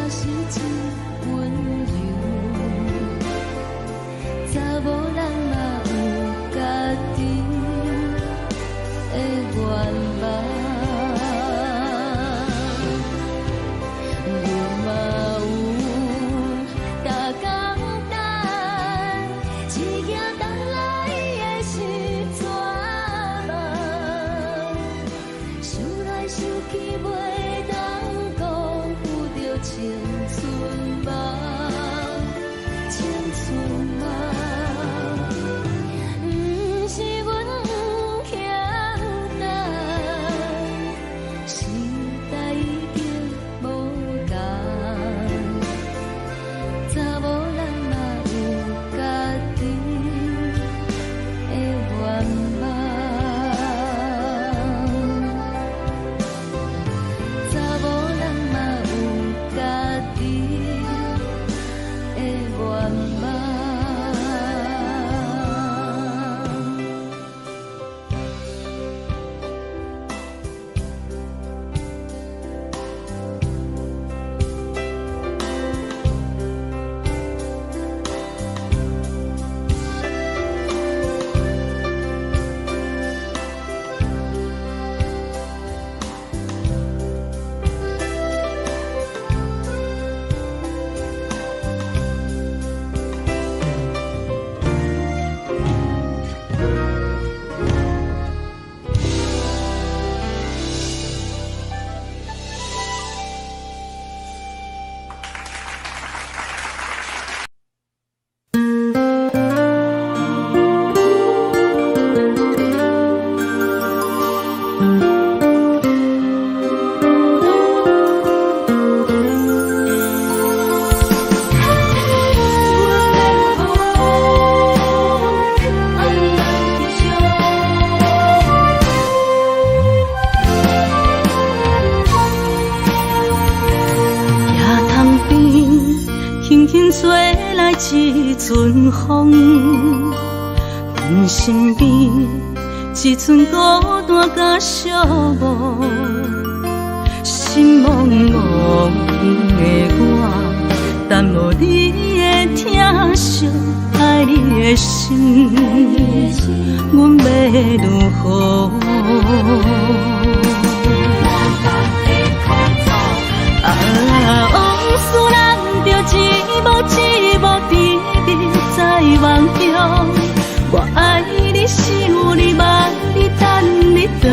是真温柔，查某人嘛有家己的愿望，阮嘛有大工等，一件等来的是怎梦？想来想去袂当辜负着青春梦，青春梦。不是阮不强大，时代已经无同，查某人嘛有家己的愿望。查某人嘛有家己的愿望。一阵风，阮身边一寸孤单甲寂寞，心茫茫的我，等无你的疼惜，爱你的心，阮要如何？往事人着一幕一幕甜蜜在梦中，我爱你是有你望你等你回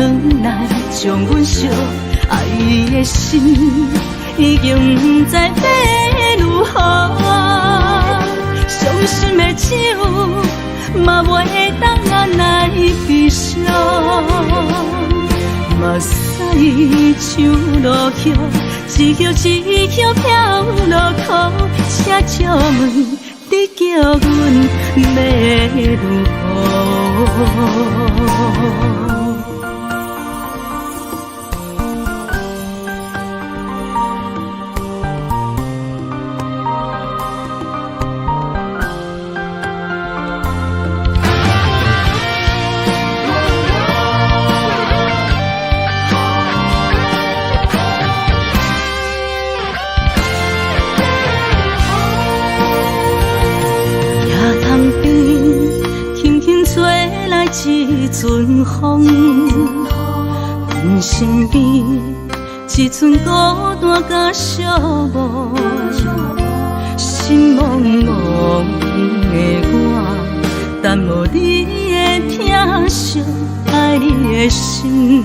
来，将阮惜爱的心已经不知要如何，伤心的手嘛袂当按来悲伤，目屎像落雨。一曲一曲飘落雨，请借问你叫阮要如何？一阵风，阮身边一寸孤单甲寂寞，心茫茫的我，等无你的疼惜，爱你的心，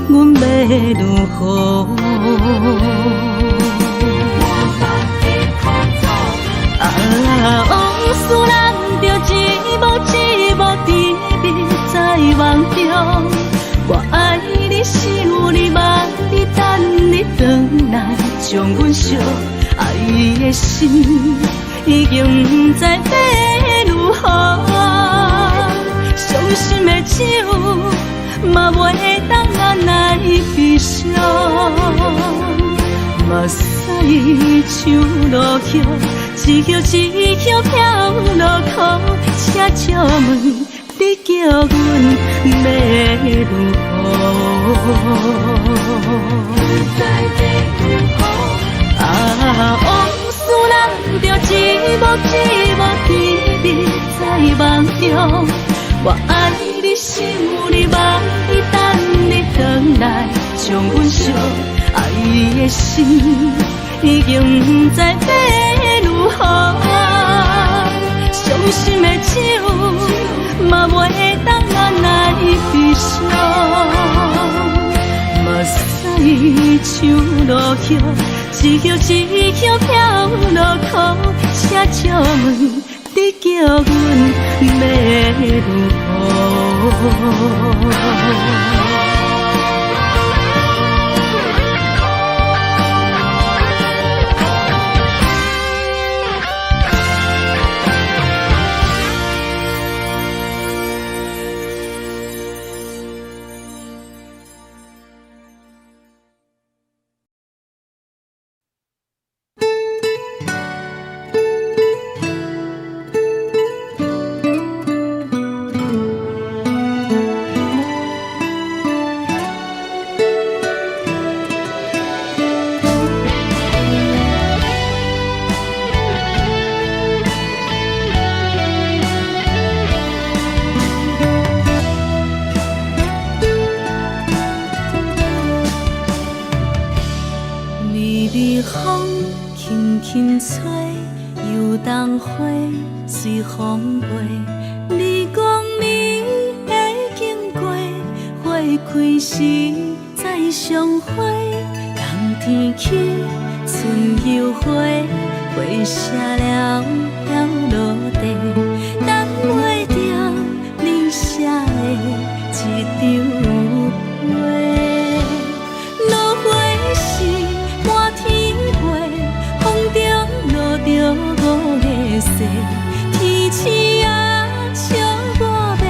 阮要如何？往事人着一幕一幕甜蜜在梦中，我爱你是有你望你等你回来，将阮惜爱的心已经不知要如何，伤心的手嘛袂当按来悲伤，目屎像落雨。一曲一曲飘落雨，请借问你叫阮要如何？想你梦里等你回来，将阮惜爱的心已经不知要如何。伤心的酒嘛袂当眼来悲伤，目屎像落叶，一曲一曲飘落雨，车借问你叫阮要如何？风轻轻吹，游动花随风飞。你讲你会经过，花开时再相会。冬天起，春又回，花谢了要落地，等袂着你写的一张画。落花时满天飞，风中落着五个色，天星啊笑我迷，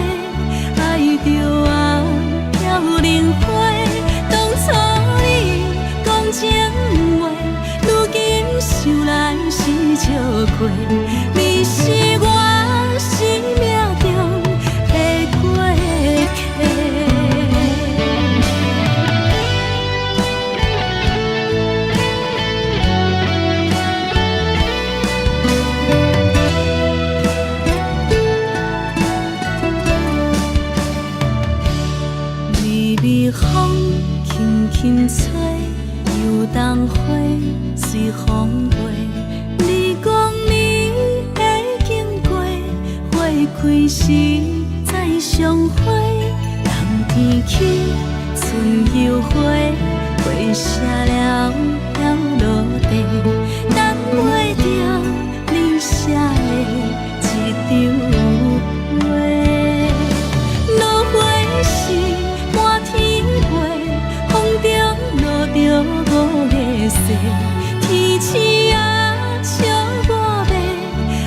爱着啊飘零花。当初你讲情话，如今想来是笑过，你是我生命中的过客。风轻轻吹，游动花随风飞。你讲你会经过，花开时再相会。冬天起，春又回，花谢了要落地，等袂着你写的一张画。落花时满天风中落着五个色，天星啊笑我迷，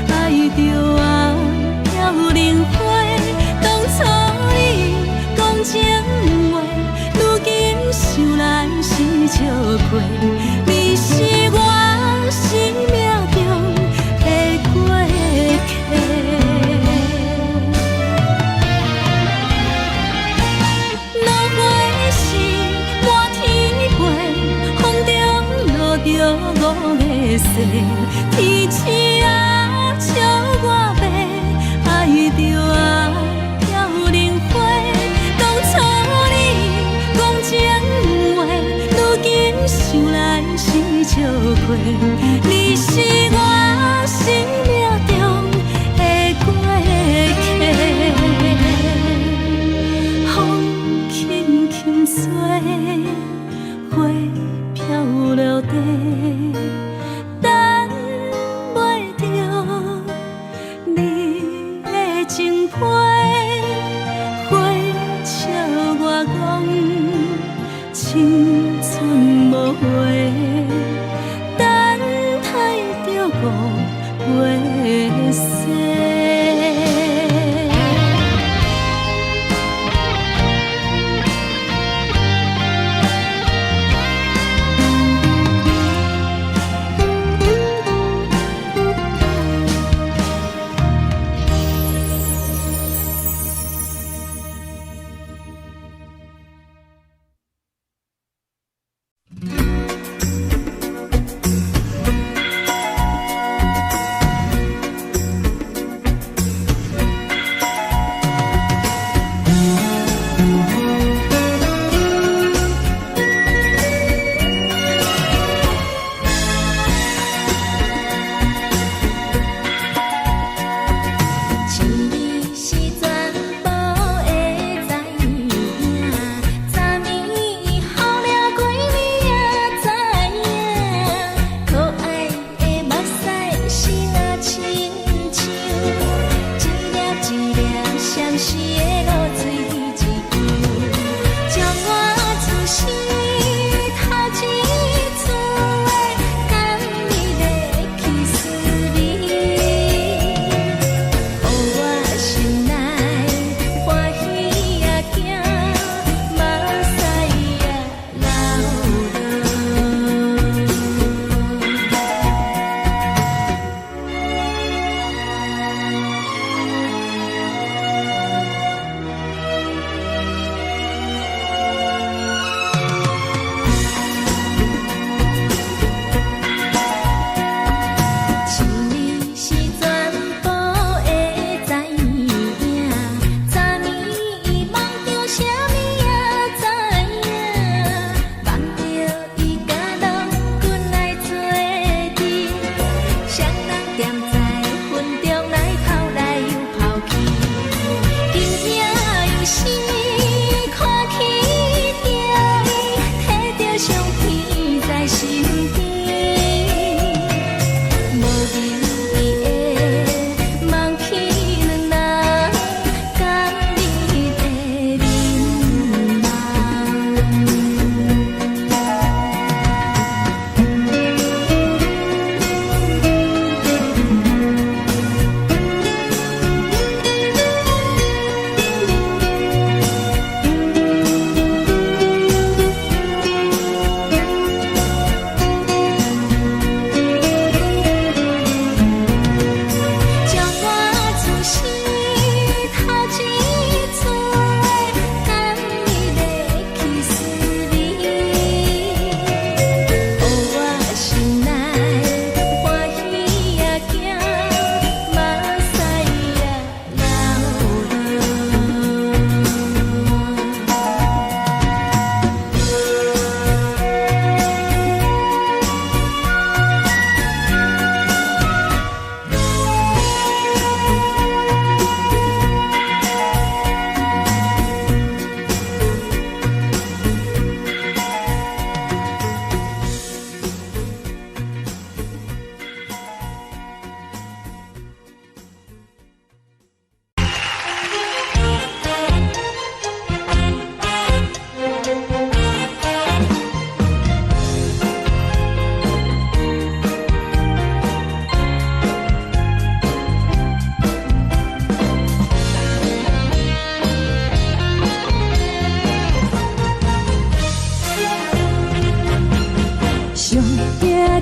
爱着啊飘零花。当初你讲情话，如今想来是笑过，你是我生命中的过客。五个色，天星啊笑我迷，爱着啊飘零花。当初你讲情话，如今想来是笑过，你是我生命中的过客。风轻轻吹，花飘落地。青春无悔，等待着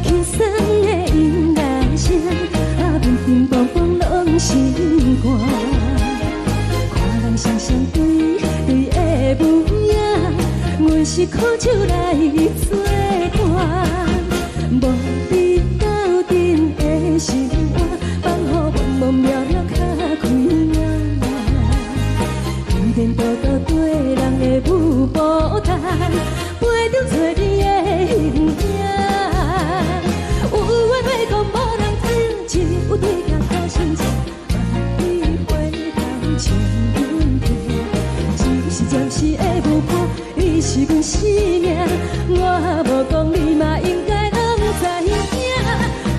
轻松的音乐声，乒乒乓乓拢心肝。看人双双对对的舞影，阮是苦手来做伴。无你斗阵的心肝，放予茫茫渺渺较开眼。颠颠倒倒对人的舞步弹，陪着做你的形影。有话要讲无人听，有对甲好心情，万里回头像阮家。只是暂时的舞伴，你是阮生命，我无讲你嘛应该拢知影。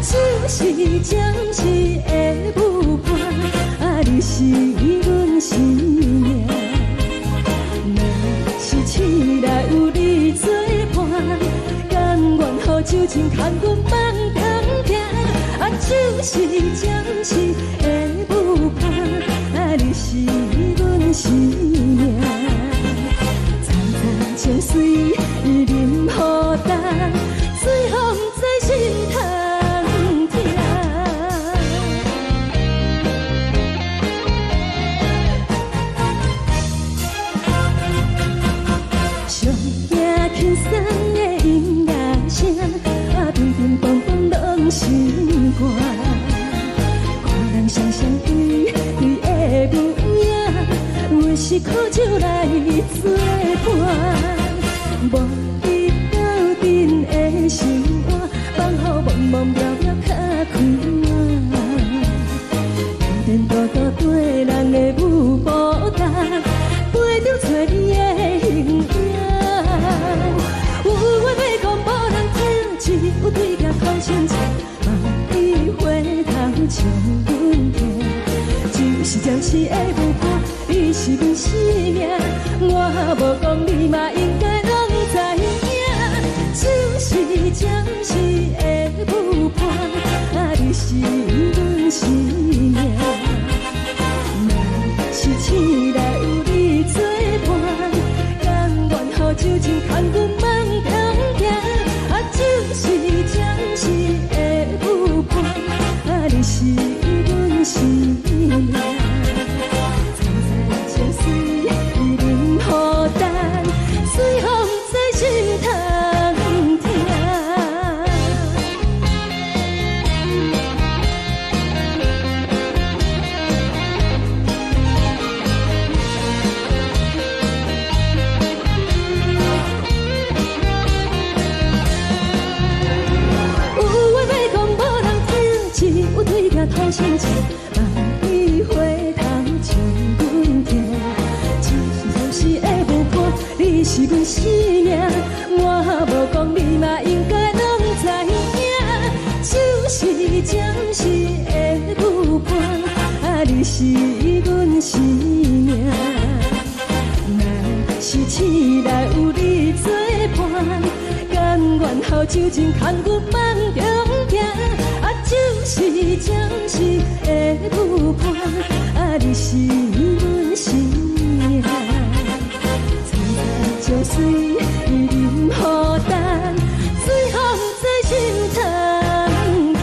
只是暂时的舞伴，你是阮生命。若是醒来有你作伴，甘愿予酒精牵阮梦中行。就是暂时的舞伴，你是阮生命。层层情水任何等，随风在心头听。上惊轻松的音乐声，乒乒乓乓拢心肝。看人双双对对的舞影，阮是苦手来做伴。无你斗阵的心肝，放予茫茫渺渺较开眼。颠颠倒倒对人的舞步弹，陪着做你的形影。有话要讲无人听，只有对甲好心情，万里回头像阮家。就是暂时的舞伴，你是阮生命，我无讲你嘛应该拢知影。就是暂时的舞伴，你是阮生命。若是醒来有你作伴，甘愿予酒精牵阮梦中行。就是暂时的舞伴，你是阮生命。层层情水任何等，随风在心头听。有对甲好心情，万里回头像阮家。只是暂时的舞伴，你是阮生命，我无讲你嘛应该拢知影。就是暂时的舞伴，你是阮生命。若是醒来有你作伴，甘愿予酒精牵阮梦中行。就是暂时的舞伴，你是阮生命。层层情水任何等，随风在心头听。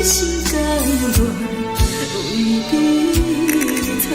心甘愿为你操。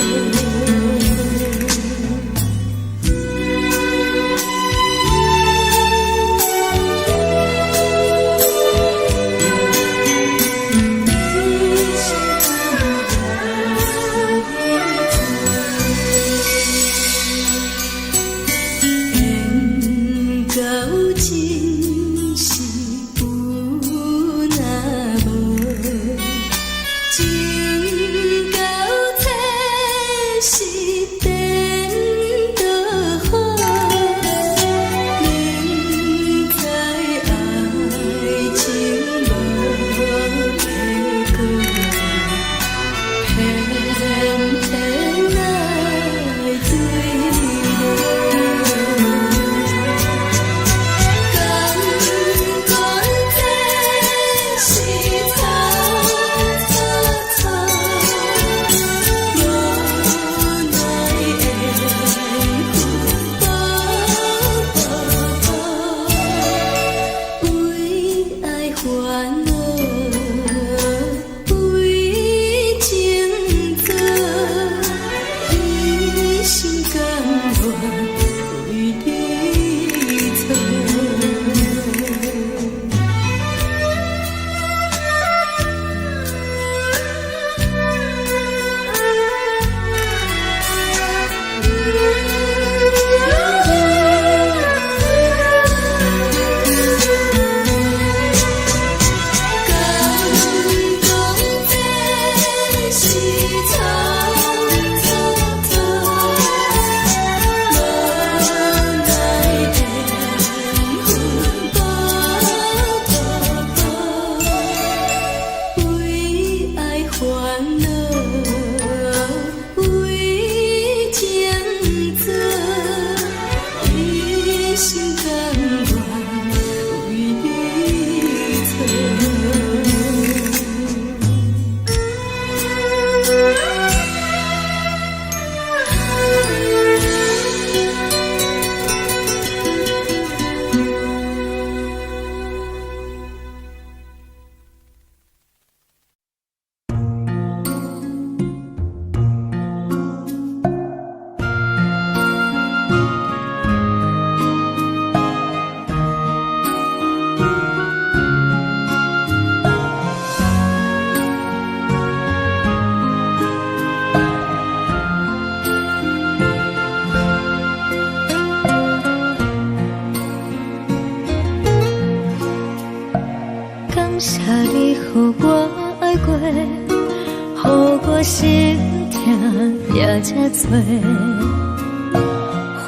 这多，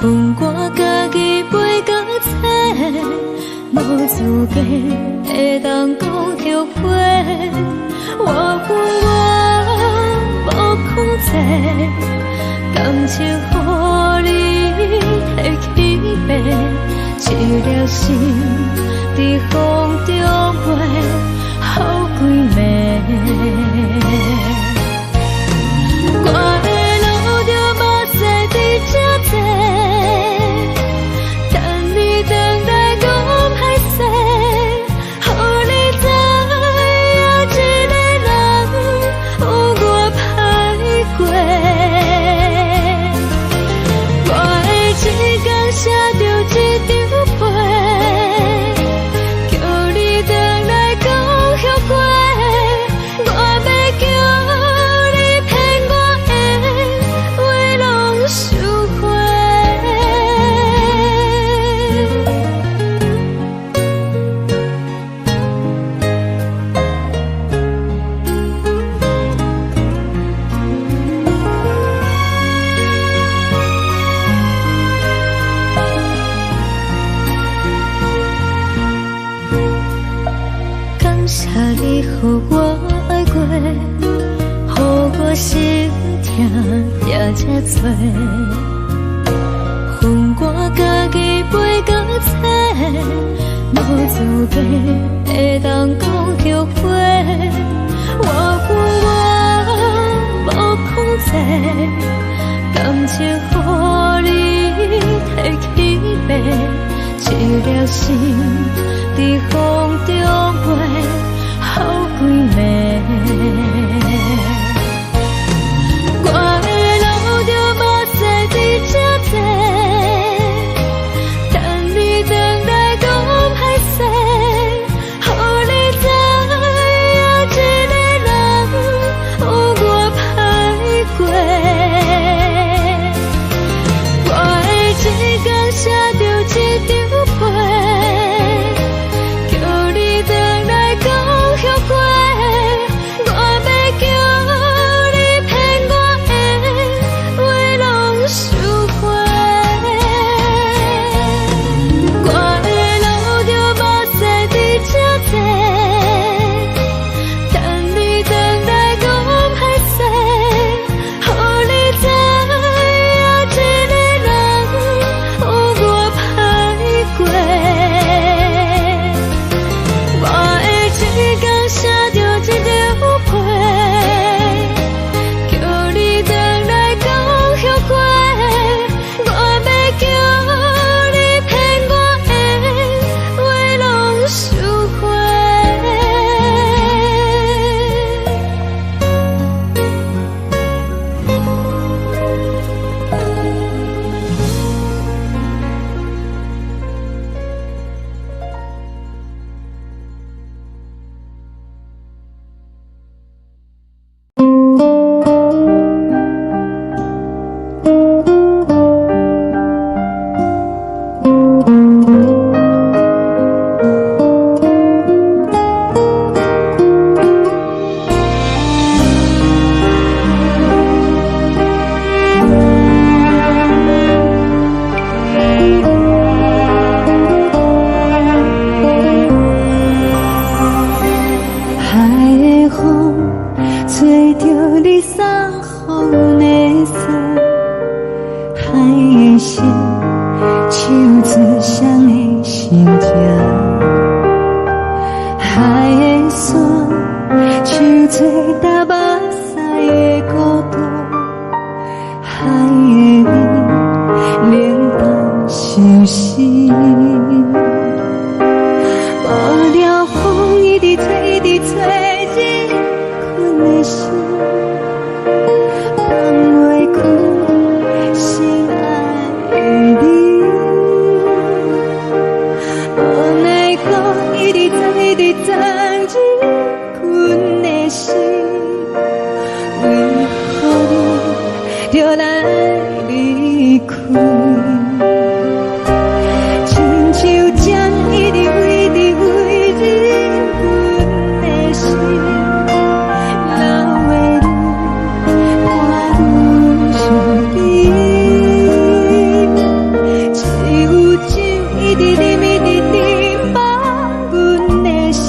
分我家己飞到切，无资格会当讲后悔。我无控制，感情予你的起飞，一粒心在风中飞，好几暝。予我爱过，予我心痛也这多，分我家己飞到切，无资格会当讲后悔。我无控制，感情予你的起飞，一粒心在风中飞。好几暝。的风吹着你送予的伞，海的心手指双的心情，海的山手做搭目屎的孤独，海的味冷淡伤心。无聊风一直吹，一直吹日困的心，放袂开心爱的你。无奈讲一直藏，一直藏日困的心，为何你就来离开？亲像针一直为你为日阮的心，流的泪伴阮伤悲，只有酒一直啉一直啉饱阮的心，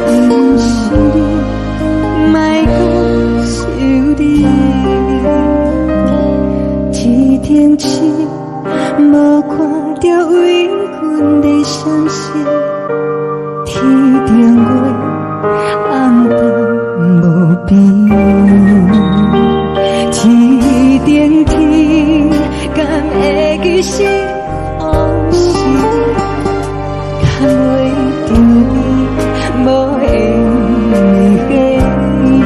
不是你，莫讲想你，一定是无看到为阮的伤心，天顶月暗淡无边，天顶天敢会记是往事，敢袂着你无缘的你。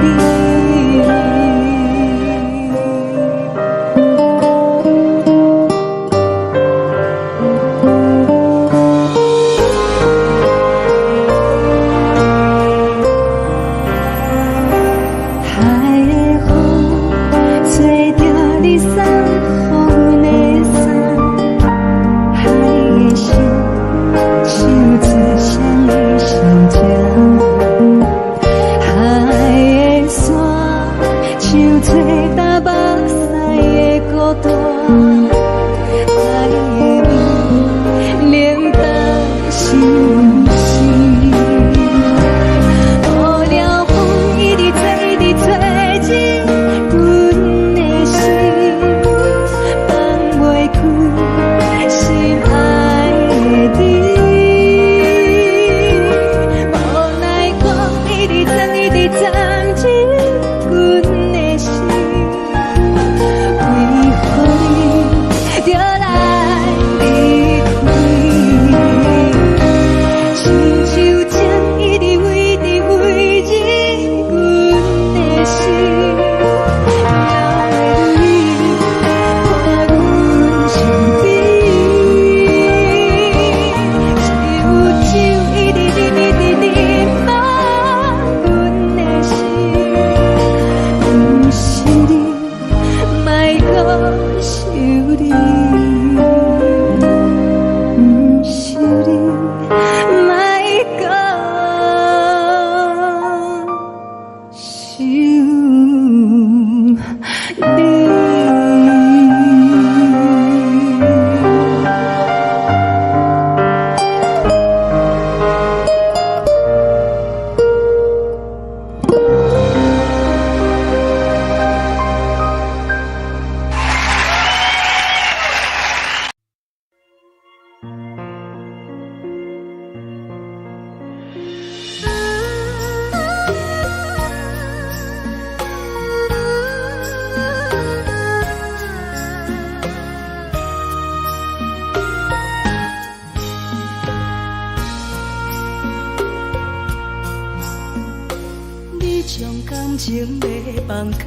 情要放空，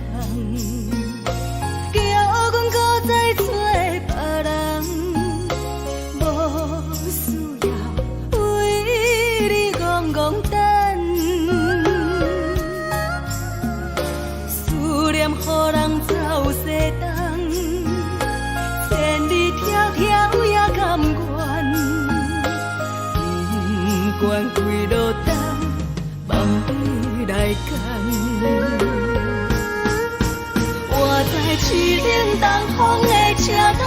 叫阮搁再找别人，无需要为你戆戆等。思念予人走西东，千里迢迢也甘愿，不管几路灯，梦伊来赶。我在凄冷东风的车窗，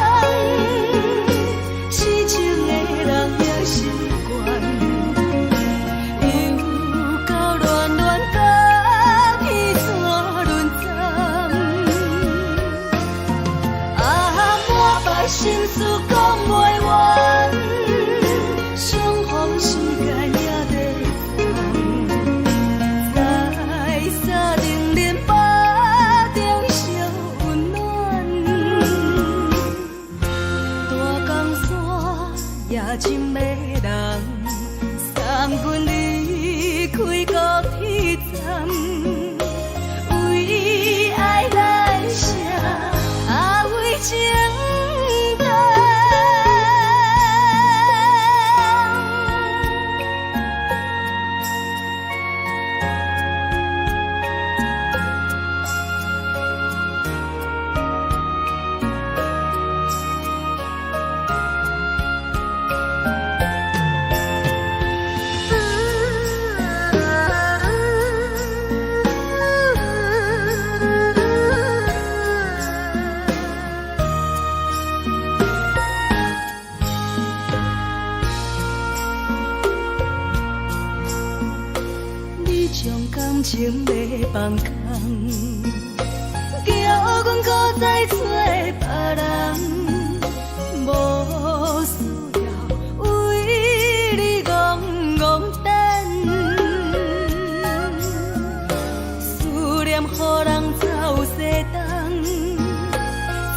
痴情的人也习惯，犹将感情要放空，叫阮搁再找别人，无需要为你戆戆等，思念予人走西东，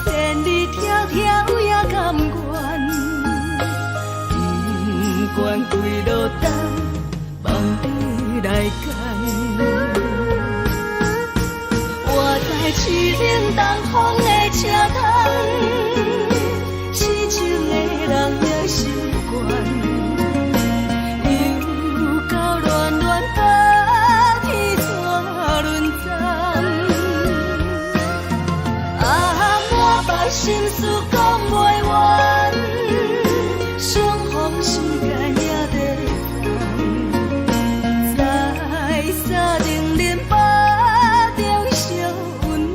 千里迢迢也甘愿，不管归路灯，望你来干。我在痴冷东风的车窗，痴情的人也习惯，又到恋恋把天带轮转。啊，满腹心事讲袂完，相逢时间也在等，在沙定林巴中烧温暖。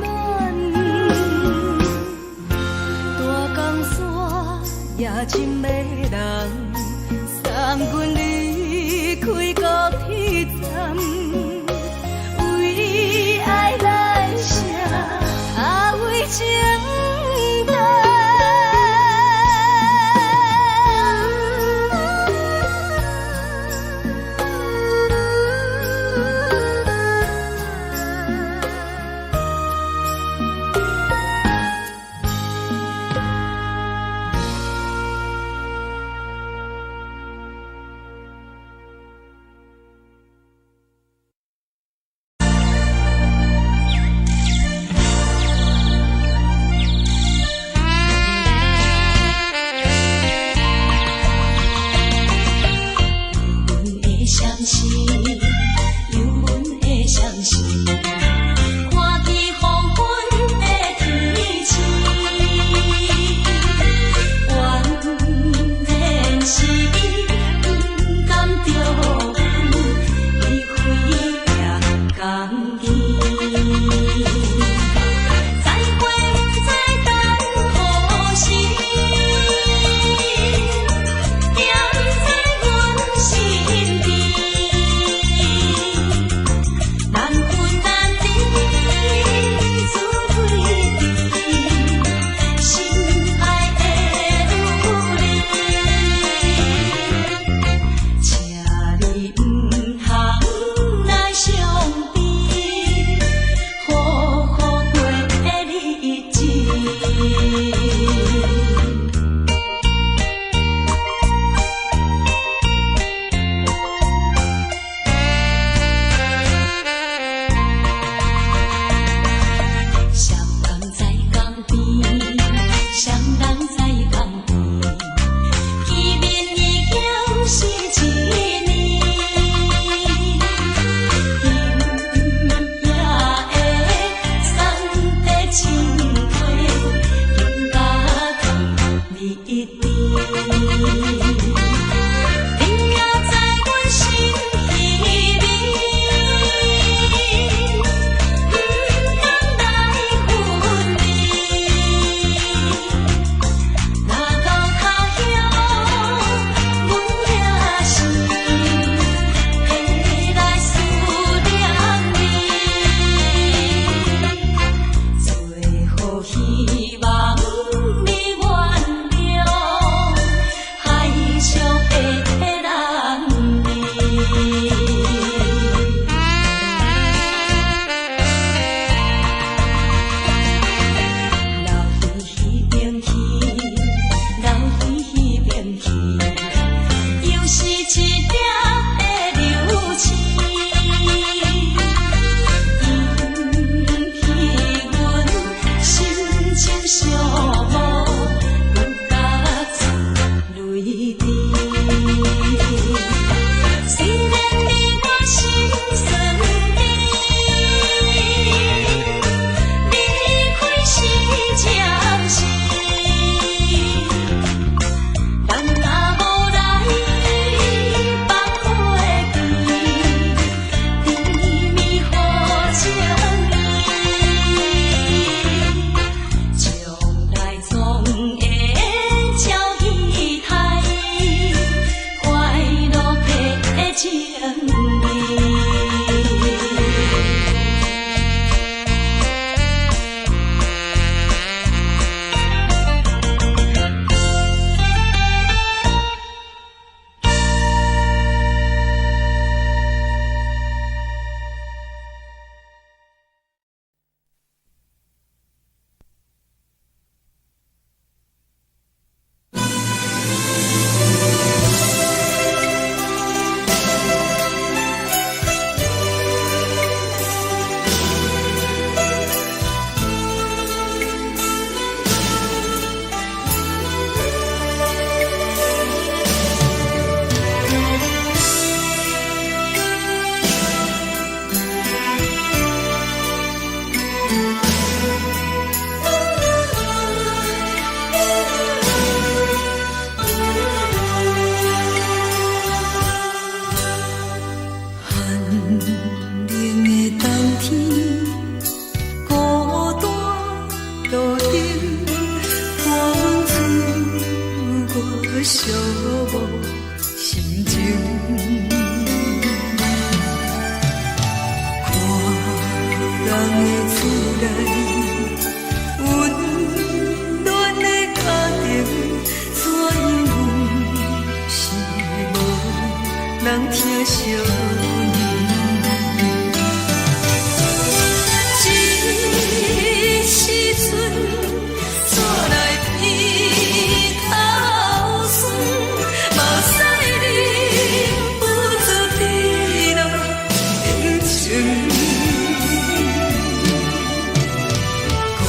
故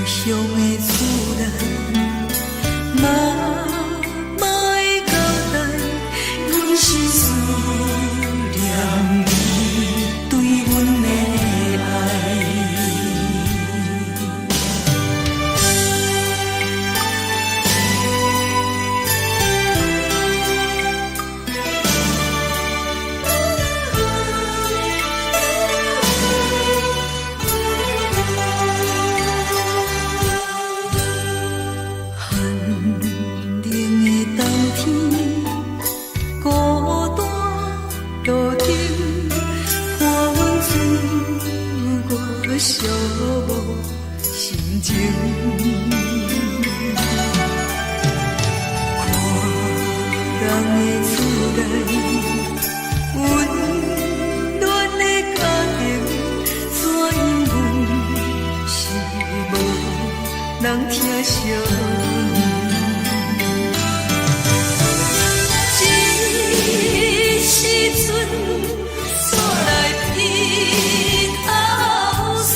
乡的厝内，妈妈的交代，阮是思念你对阮的爱。寂寞心情，看人的厝内温暖的家庭，怎因为是无人疼惜？一时阵煞来鼻头酸。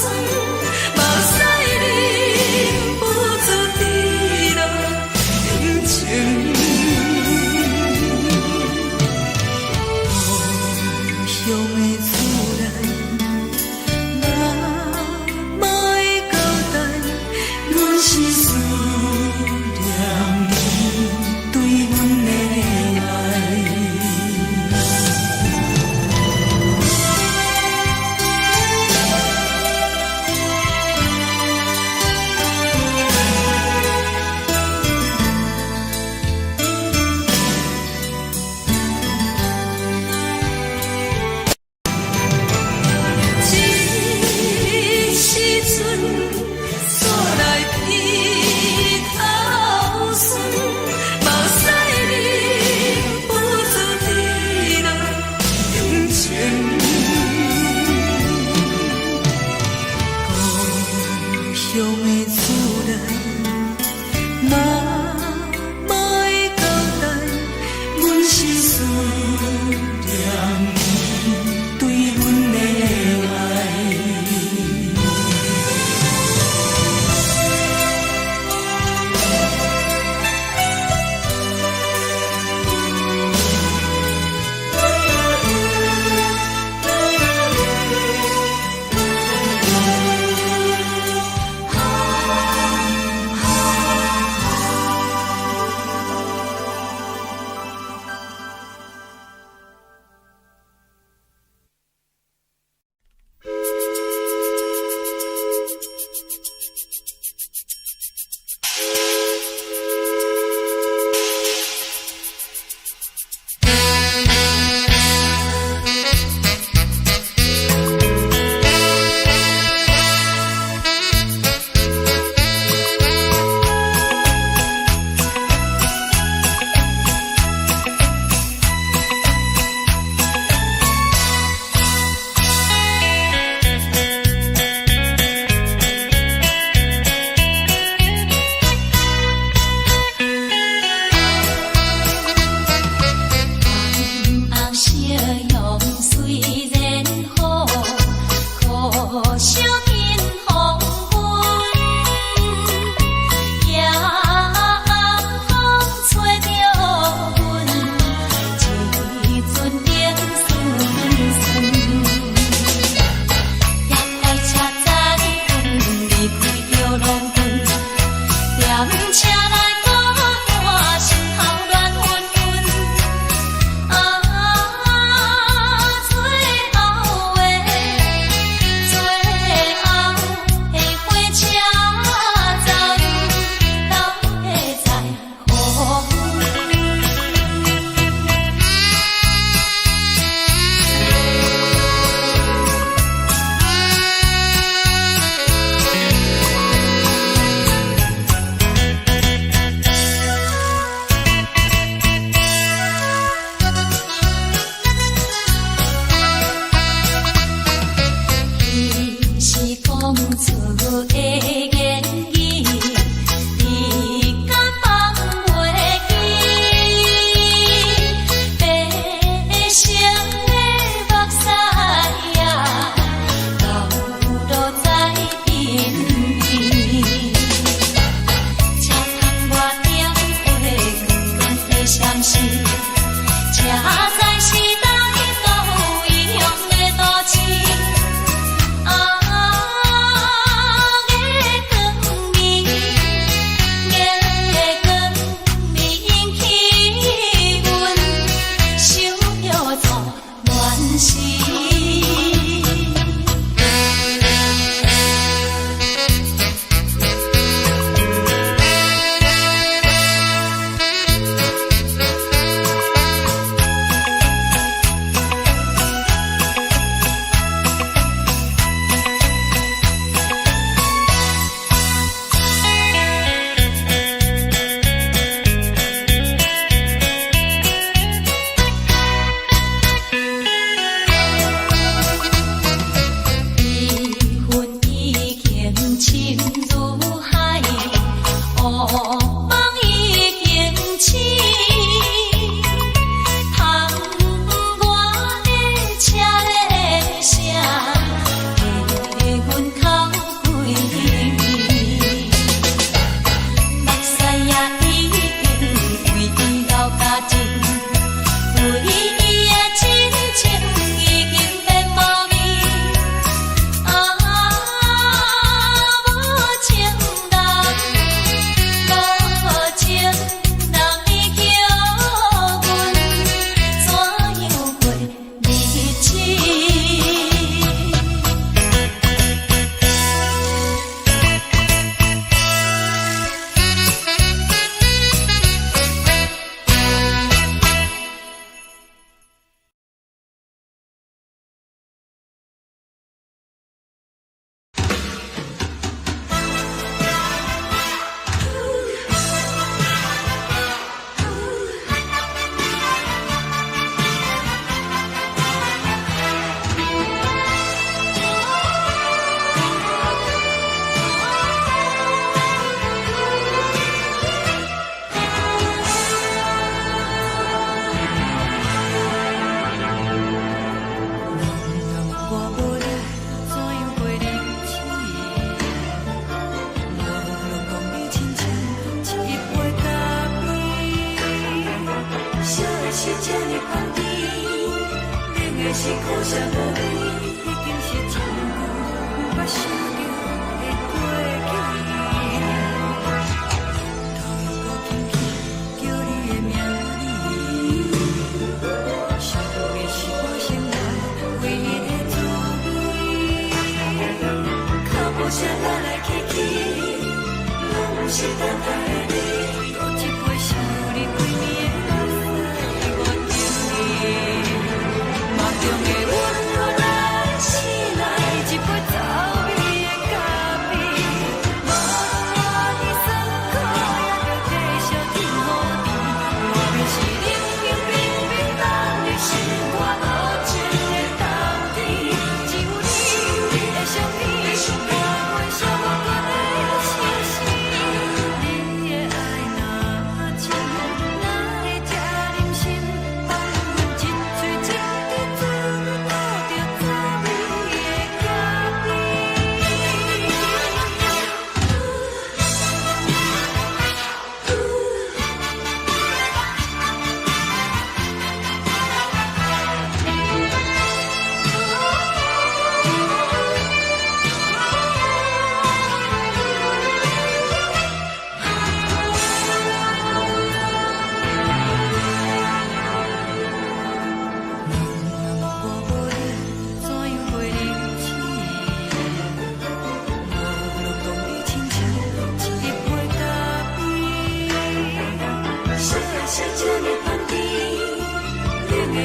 无你，已经是一句无法想着的过去。头又搁轻轻叫你的名字，想到的是我生来唯一的滋味。脚步声来来去去，拢是等待的你。喝一杯想你几暝的目屎，我等你。梦中的温柔来醒来，一杯走味的咖啡。无论我的酸苦，也着继续甜乎甜。外面是冷冷冰冰冷的心，我无情的冬天。只有你的相片，我袂想我过的心事。你的爱若真，哪会这忍心？放阮一嘴一滴珠，倒着滋味的咖啡。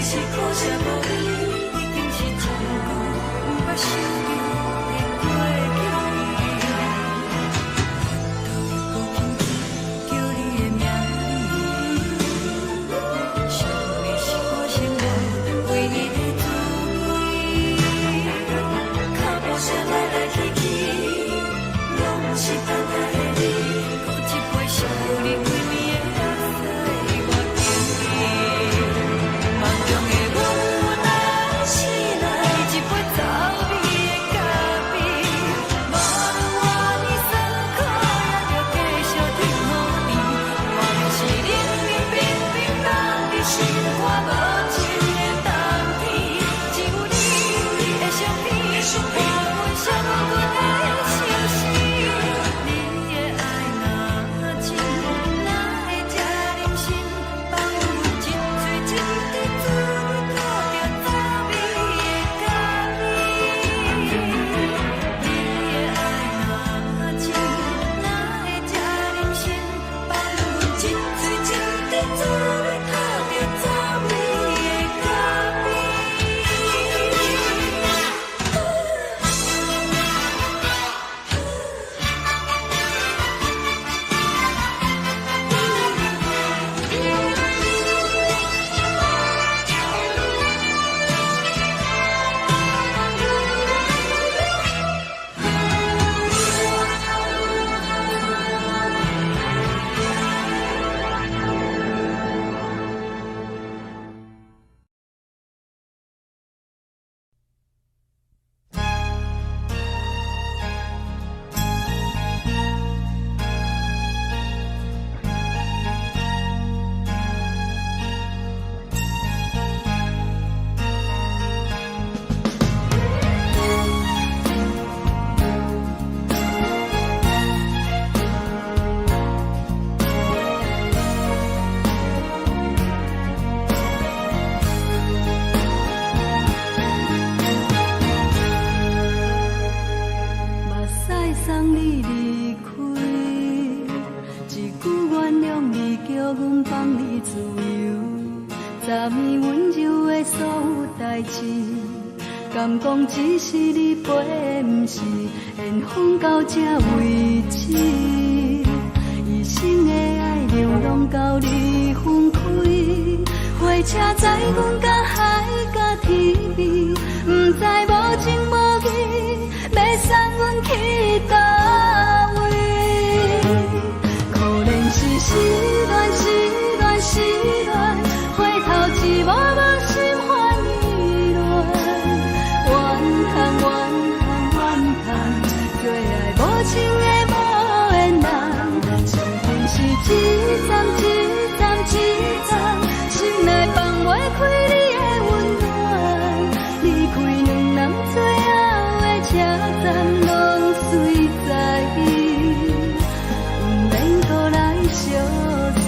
是苦涩无味，已经是一句无法想着的过去。头又搁轻轻叫你的名字，想的是我生来唯一的滋味。脚步声来来去去，拢是等待的你。喝一杯想你几暝的目屎，我等你。梦中的温柔来醒来，一杯走味的咖啡。无论我的酸苦，也着继续甜乎甜。外面是冷冷冰冰冷的心，我无情的冬天。只有你的相片，我袂想我过的心事。你的爱若真，哪会这忍心？放阮一嘴一滴珠，倒着滋味的咖啡。你的爱若真，哪会这忍心？放阮一嘴一滴珠，倒着滋味的咖啡。目屎送你离开，一句原谅你，叫阮放你自由。昨暝温柔的所有代志，敢讲只是你陪，不是缘分到这为止。一生的爱流浪到你分开，火车载阮甲海甲天边，不知无情无义，要送阮去倒位？可能是失恋，失恋，失恋，回头一幕幕心烦意乱，怨叹，怨叹，怨叹，最爱无情的无缘人，情份是一站一站一站，心内放袂开你的温暖，离开。站拢随在伊，毋免搁来相送。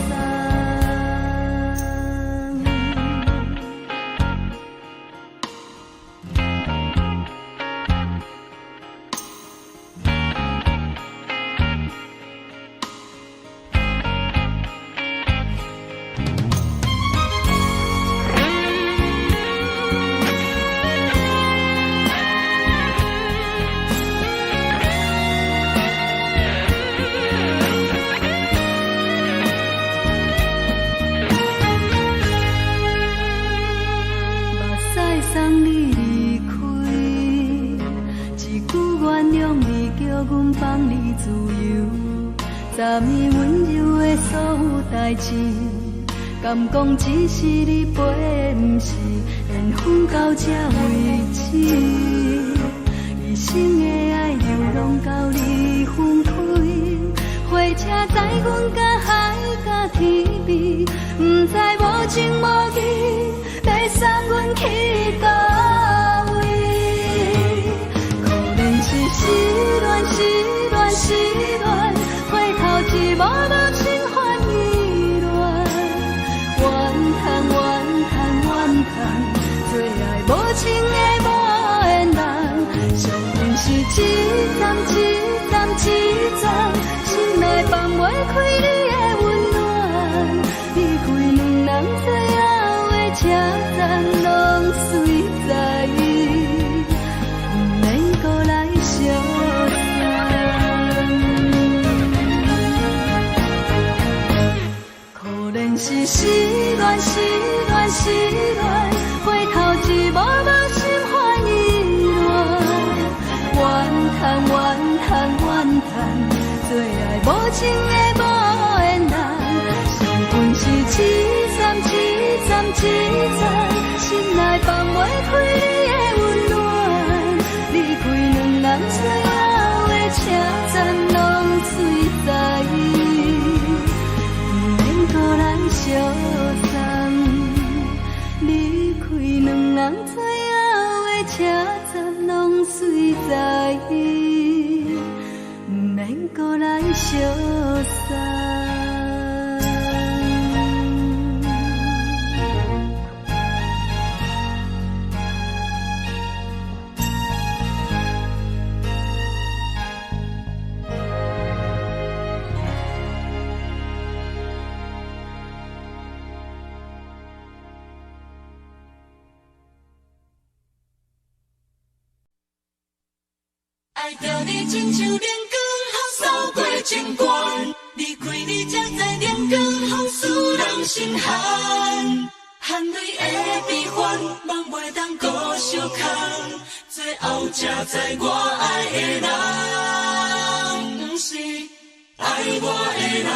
送你离开，一句原谅你，叫阮放你自由。昨暝温柔的所有代志，敢讲只是你陪，毋是缘分到这为止。一生的爱又拢到你分开，火车载阮甲海甲天边，毋知无情无义。要送阮去倒位？可能是失恋，失恋，失恋，回头一幕幕心烦意乱，怨叹，怨叹，怨叹，最爱无情的无缘人。上恨是一站一站一站，心内放袂开你的温暖，离开两人最后的车站拢随在伊，毋免搁来相送。可能是失恋，失恋，失恋，回头一幕幕心烦意乱，怨叹，怨叹，怨叹，最爱无情的无缘人。上恨是一站一站一站，心内放袂开你的温暖，离开两人最后的车站拢随在伊，毋免搁来相送。离开两人最后的车站拢随在伊，毋免搁来相送。爱着你亲像连光风扫过情关，离开你才知连光风使人心寒。含泪的悲欢，望袂当搁相牵，最后才知我爱的人，不是爱我的人。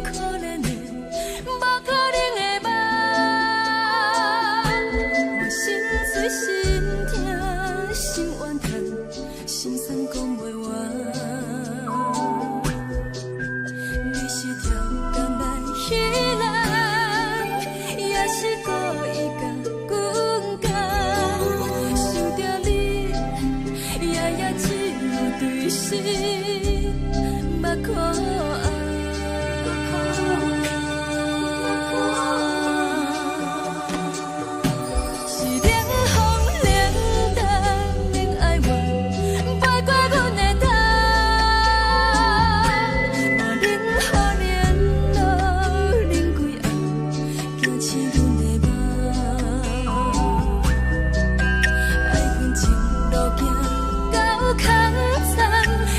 可怜的，无可能的梦，我心碎心痛心怨叹，心酸讲袂完。你是条工来彼人，也是故意甲阮讲，想着你，夜夜只有对视，目看。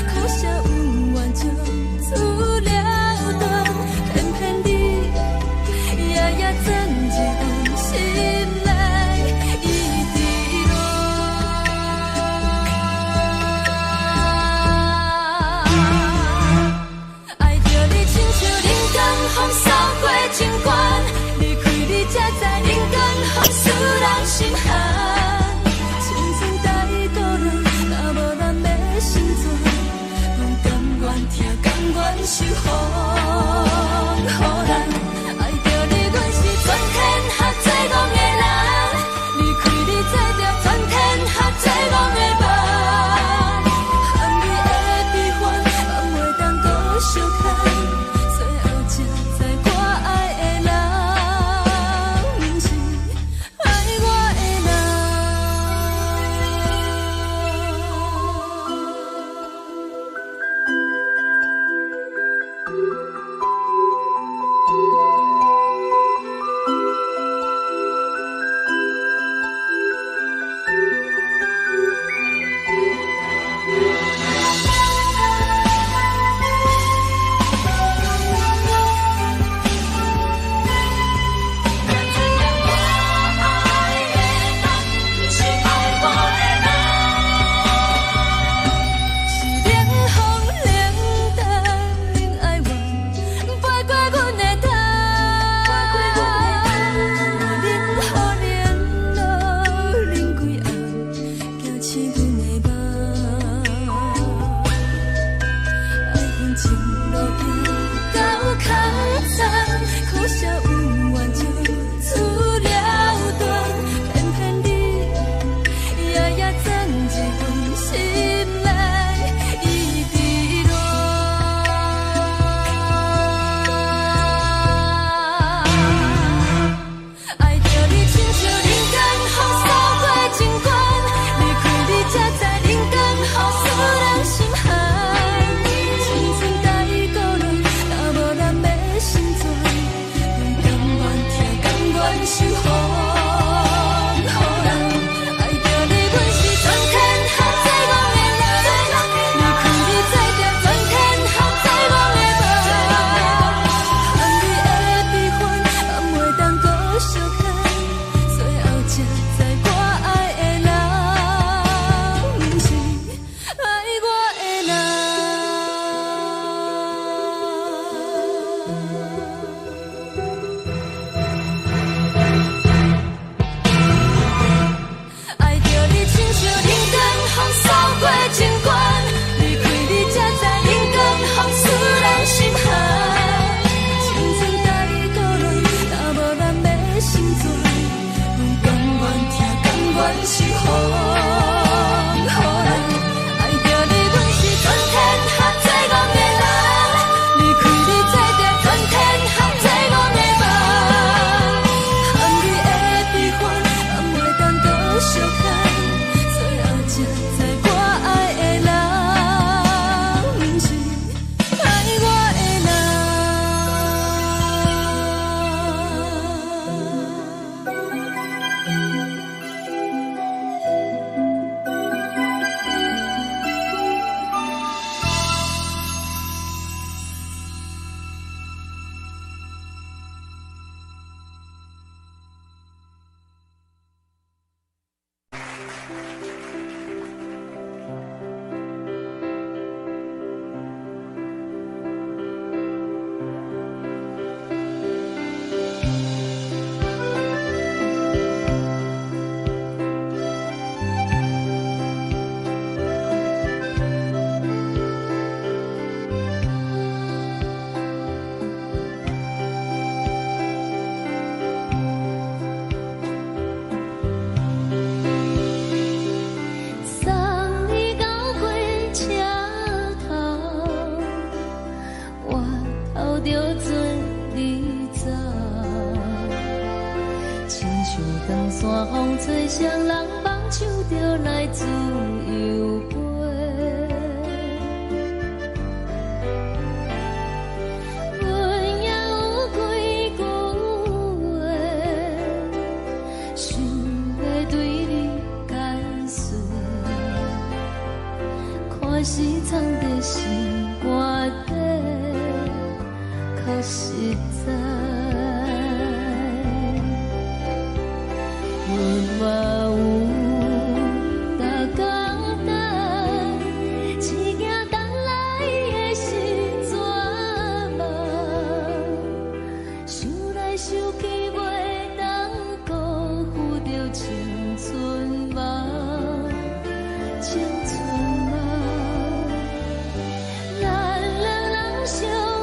苦涩永远将滋了。守护，予人爱着你，阮是全天下最戆的人。离开你，做着全天下最戆的梦。含你的悲欢，放袂当搁相牵。最后才知我爱的人，毋是爱我的人。吹双人梦手着来自由飞，阮也有几句话，想要对你解释，可是藏在心肝底，较实在。 嘛有大简单，一件等来的时阵嘛，想来想去袂当辜负着青春嘛，青春嘛，咱两人相。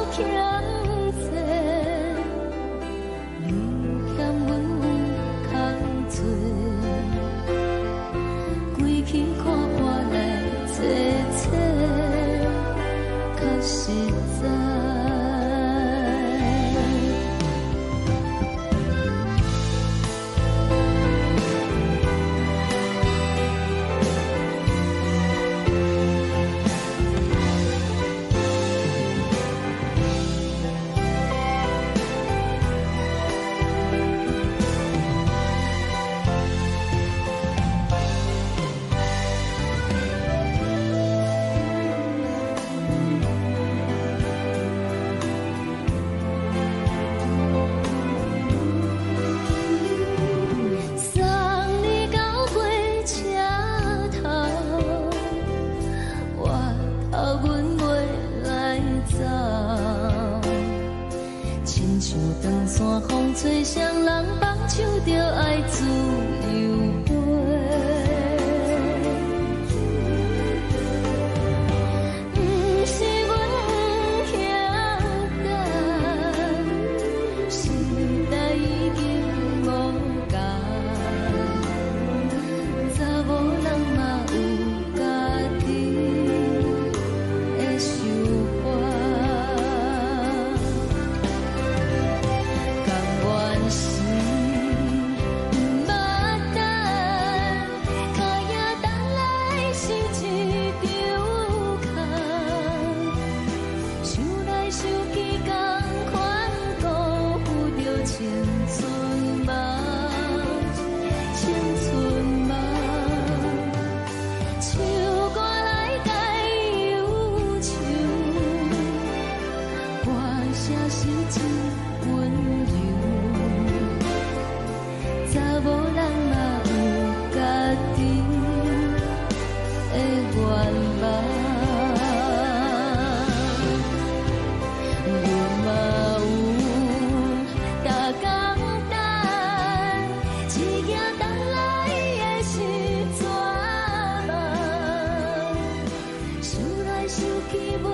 想起袂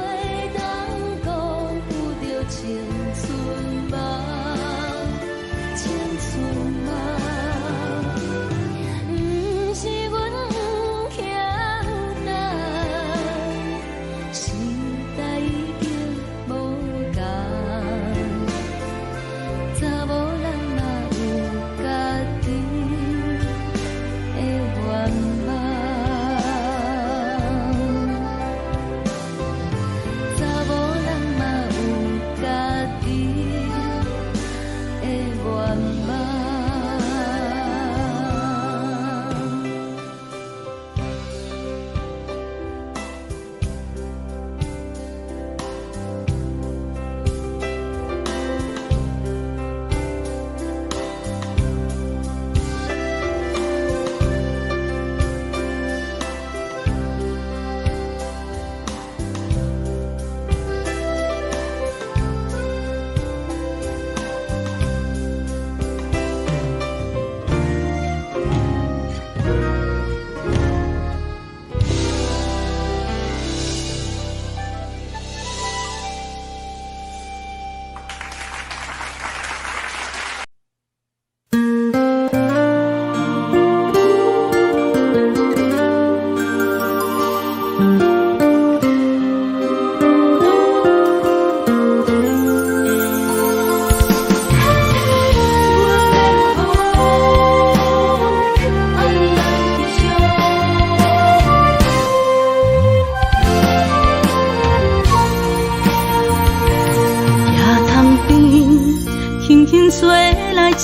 当辜负着青春梦，青春梦。不是阮欠等，时代已经无同。查某人嘛有家己的愿望，查某人嘛有家己的愿望。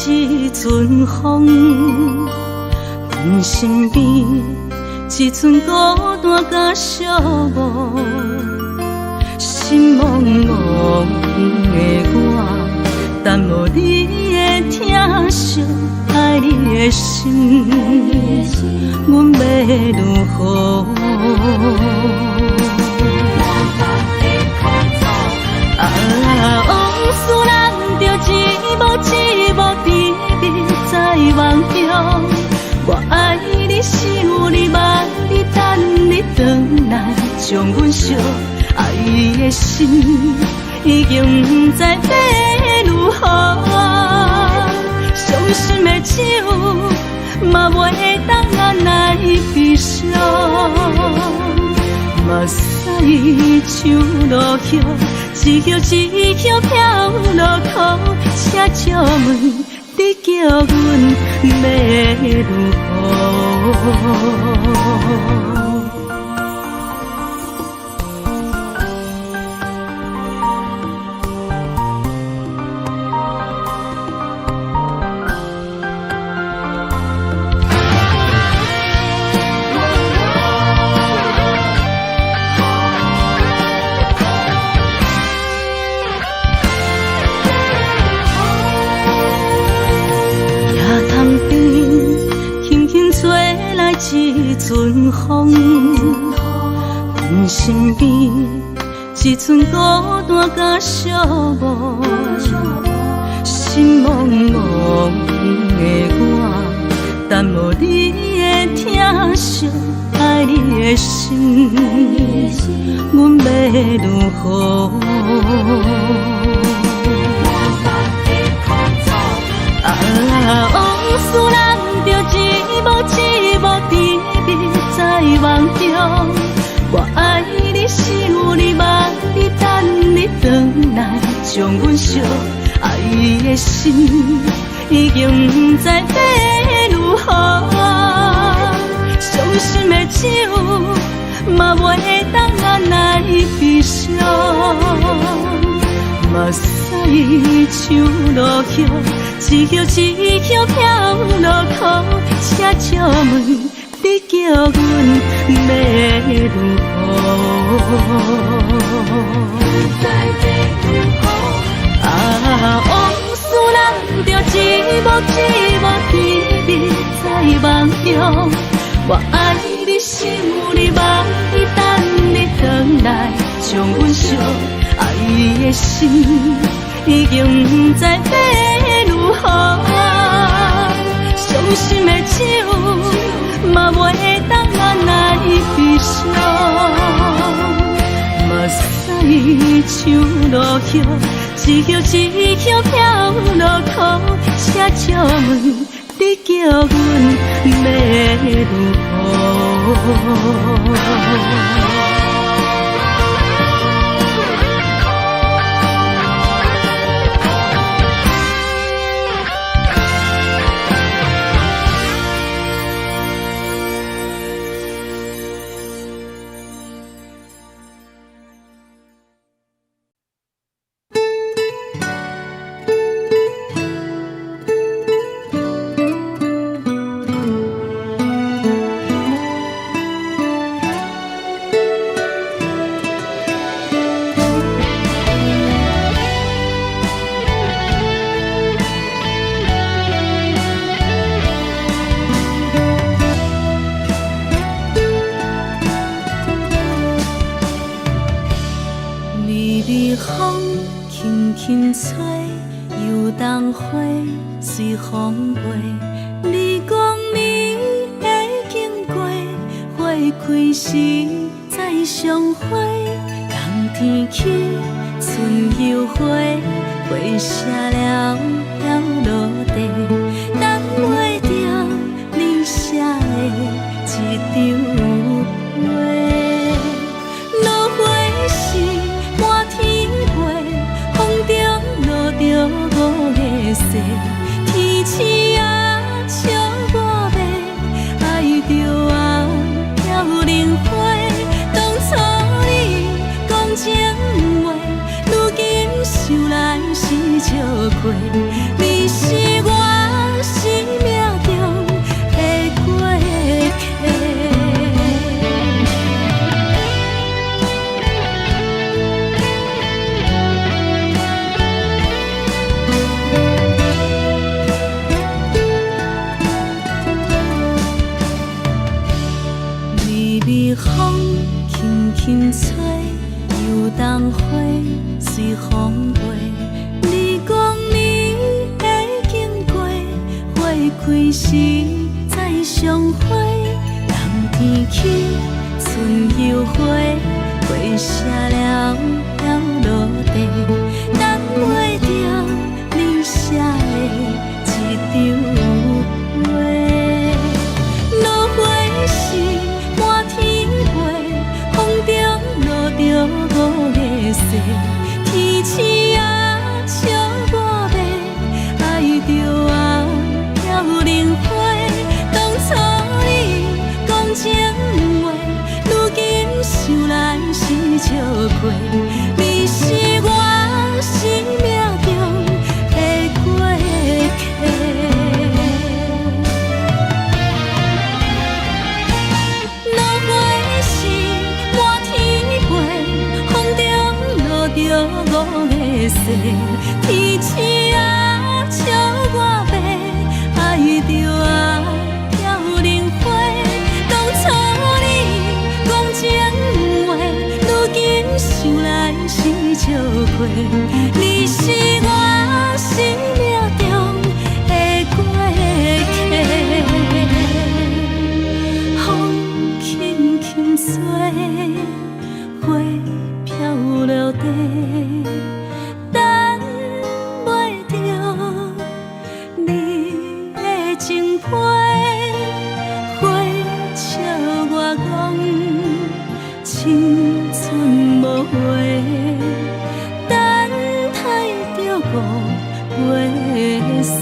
一阵风，阮身边一阵孤单甲寂寞，心茫茫的我，耽无你的疼惜，爱你的心，阮要如何？往事人着一幕一幕甜蜜在梦中，我爱你想你望你等你回来，将阮惜爱的心已经不知要如何。伤心的手嘛袂当按来悲伤，目屎像落雨，一曲一曲飘落雨，请借问你叫阮要如何？一阵风，阮身边一阵孤单甲寂寞，心茫茫的我，耽无你的疼惜，爱你的心，阮要如何？往事人着一幕一幕甜蜜在梦中，我爱你想你望你等你回来，将阮惜爱的心已经不知要如何。伤心的手嘛袂当按来悲伤，目屎像落雨，一曲一曲飘落雨，请借问你叫阮要如何？往事人着一幕一幕甜蜜在梦中，我爱你想你望你等你回来，将阮惜爱的心已经不知要如何。伤心的手嘛袂当按来悲伤，像落叶，一叶一叶飘落土，车借问你叫阮要如何？风轻轻吹，游动花随风飞。你讲你会经过，花开时再相会。冬天起，春又花，花谢了要落地，等袂着你写的一张画。落花时满天飞，风中落着五个色，天星啊笑我迷，爱着啊飘零花。当初你讲情话，如今想来是笑过。你是我生命中的过客。风轻轻吹，游动花随风飞。你讲你会经过，花开时再相会。冬天起，春又花，花谢了要落地，等袂着你写的一张画。落花时满天风中落着五个色，天星啊笑我迷，爱着啊飘零花。当初你讲情话，如今想来是笑过。你是我生命中的过客。五个色，天星啊笑我迷，爱着啊飘零花。当初你讲情话，如今想来是笑过。你是我生命中的过客，风轻轻吹，花飘落地。青春无悔，等待着五月色。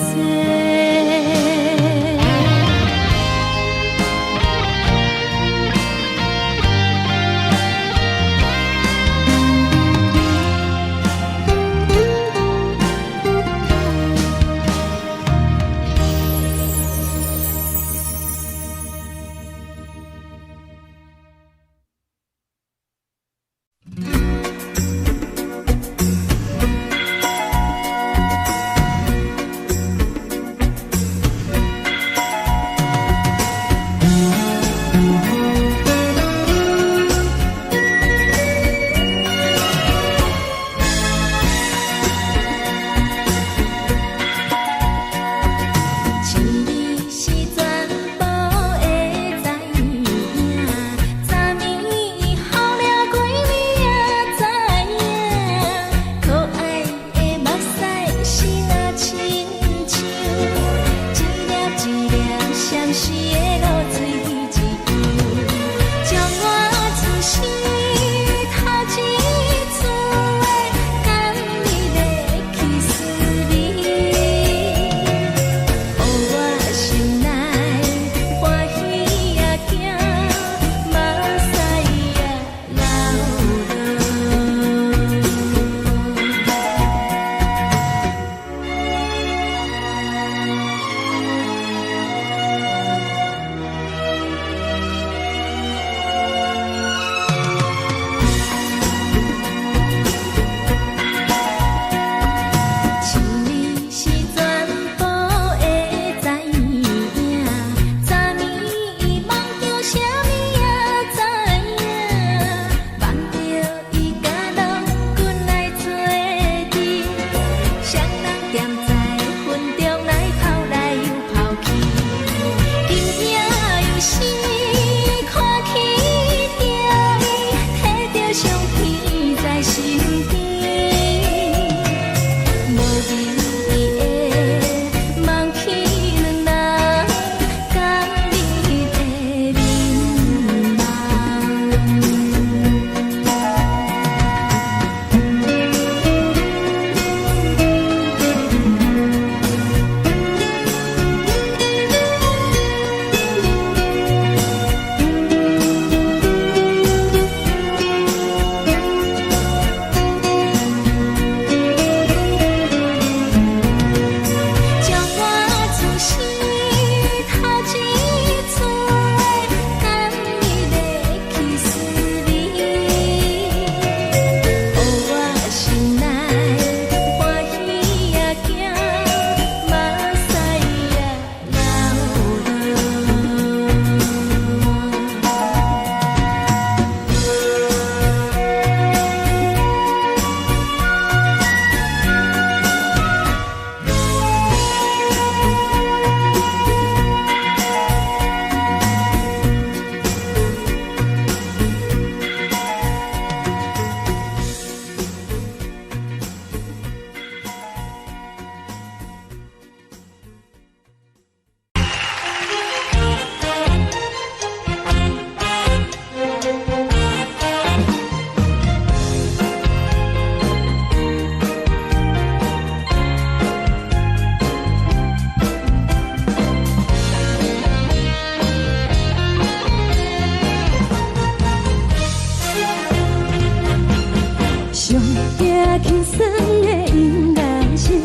上惊轻松的音乐声，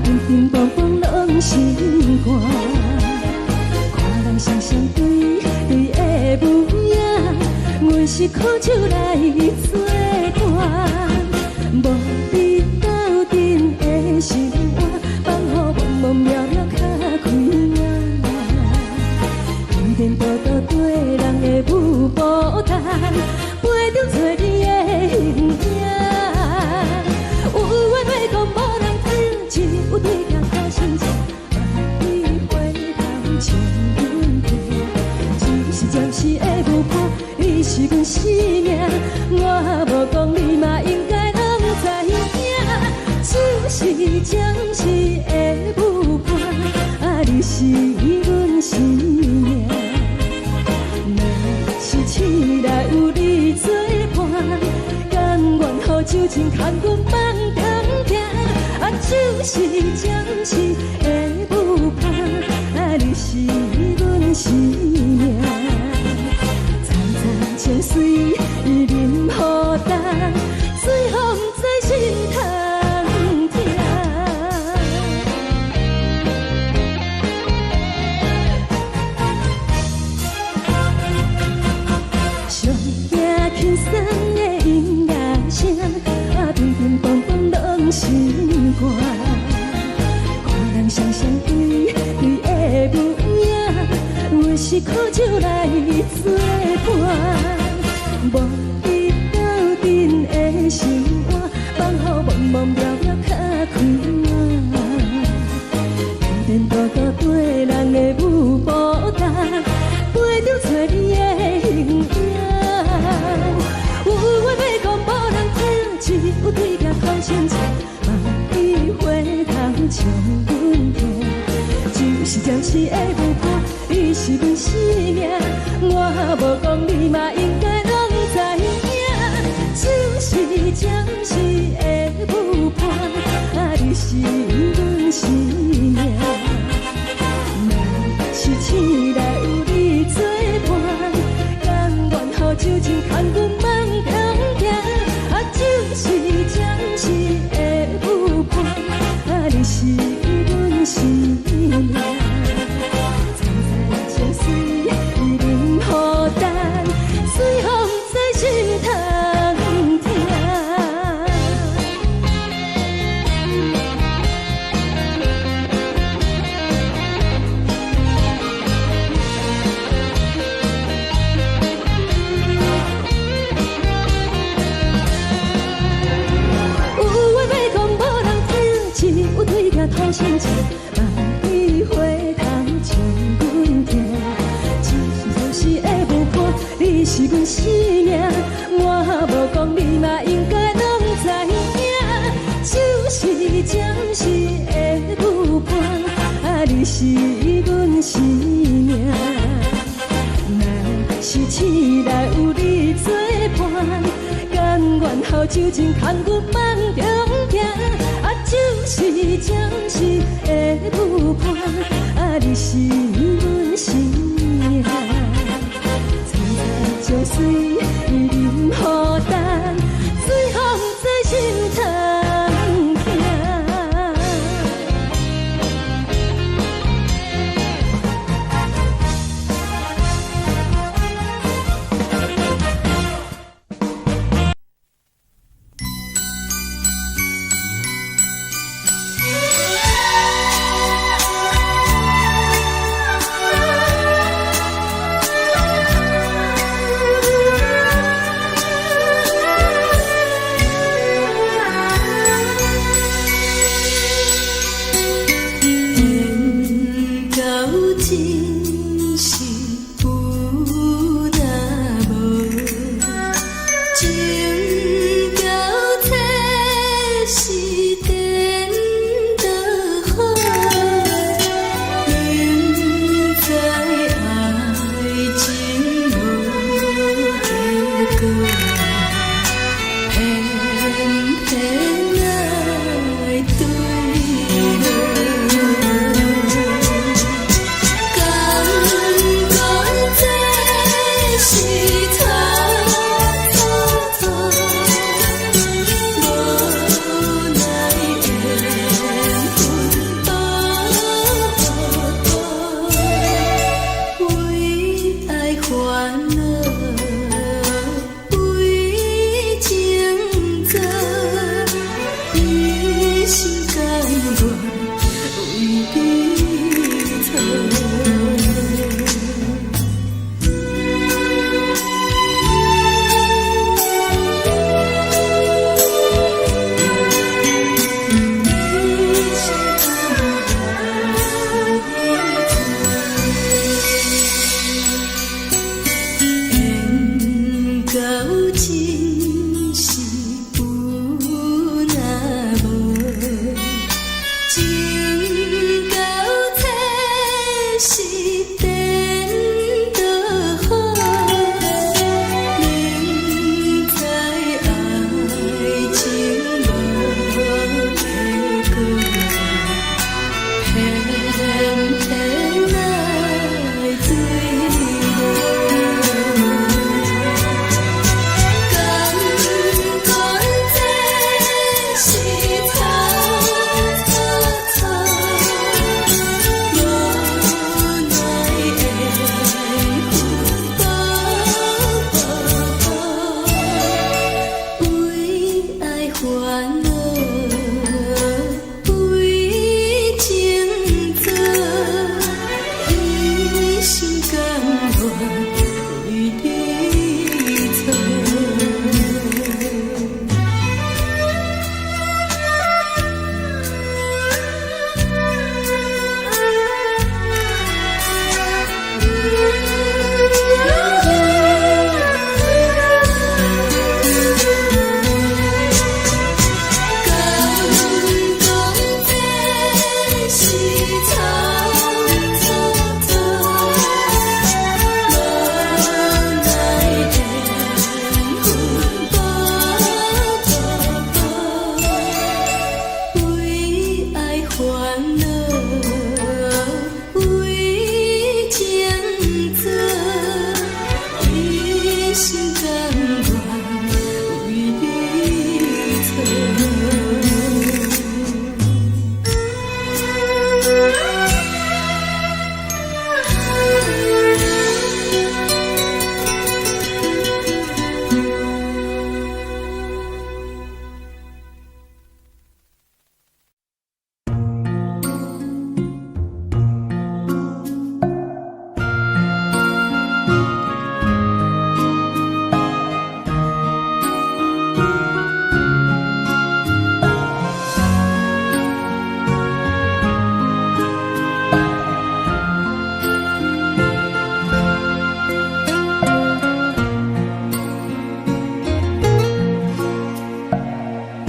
乒乒乓乓拢心肝。看人双双对对的舞影，阮是苦酒来作伴。无你斗阵的生活，放予茫茫渺渺较开眼。一颠倒倒对人的舞步弹，陪着做你的形影。有话要讲无人听，有对镜头心情，你回头唱阮听。只是暂时的舞伴，你是阮生命，我无讲你嘛应该拢知影。只是暂时的舞伴，你是阮生命。若是醒来有你作伴，甘愿予酒精牵阮梦中行。就是暂时的舞伴，你是阮生命。层层情水任何担，随风在心头听。上惊轻松的音乐声，乒乒乓乓拢心肝。看人双双对对的舞影，阮是苦酒来作伴。无你斗阵的生活，放予茫茫渺渺较开眼。颠颠倒倒对人的舞步弹，陪着做你的形影。有话要讲无人听，只有对镜头心情，你回头唱阮听。就是暂时的舞伴，你是阮生命，我无讲你嘛应该拢知影。就是暂时的舞伴，你是阮生命。若是醒来有你作伴，甘愿予酒精牵阮梦中行。就是暂时的舞伴，你是阮生命。层层情水任何担，随风在心头听。有对镜头心情，你回头唱阮听。只是暂时的舞伴，你是阮生命，我无讲你嘛应该拢知影。就是暂时的舞伴，你是阮生命。若是醒来有你作伴，甘愿予酒精牵阮梦中行。就是暂时的舞伴，你是阮生命。层层情水任何担，随风在心头听。是有若无，情到这是颠倒好，明知爱情无结果，偏偏来坠落。感觉这是草草草，无奈的为爱烦恼，为情做，一心甘愿为你错。为爱烦恼，为情做，一心甘愿为你错。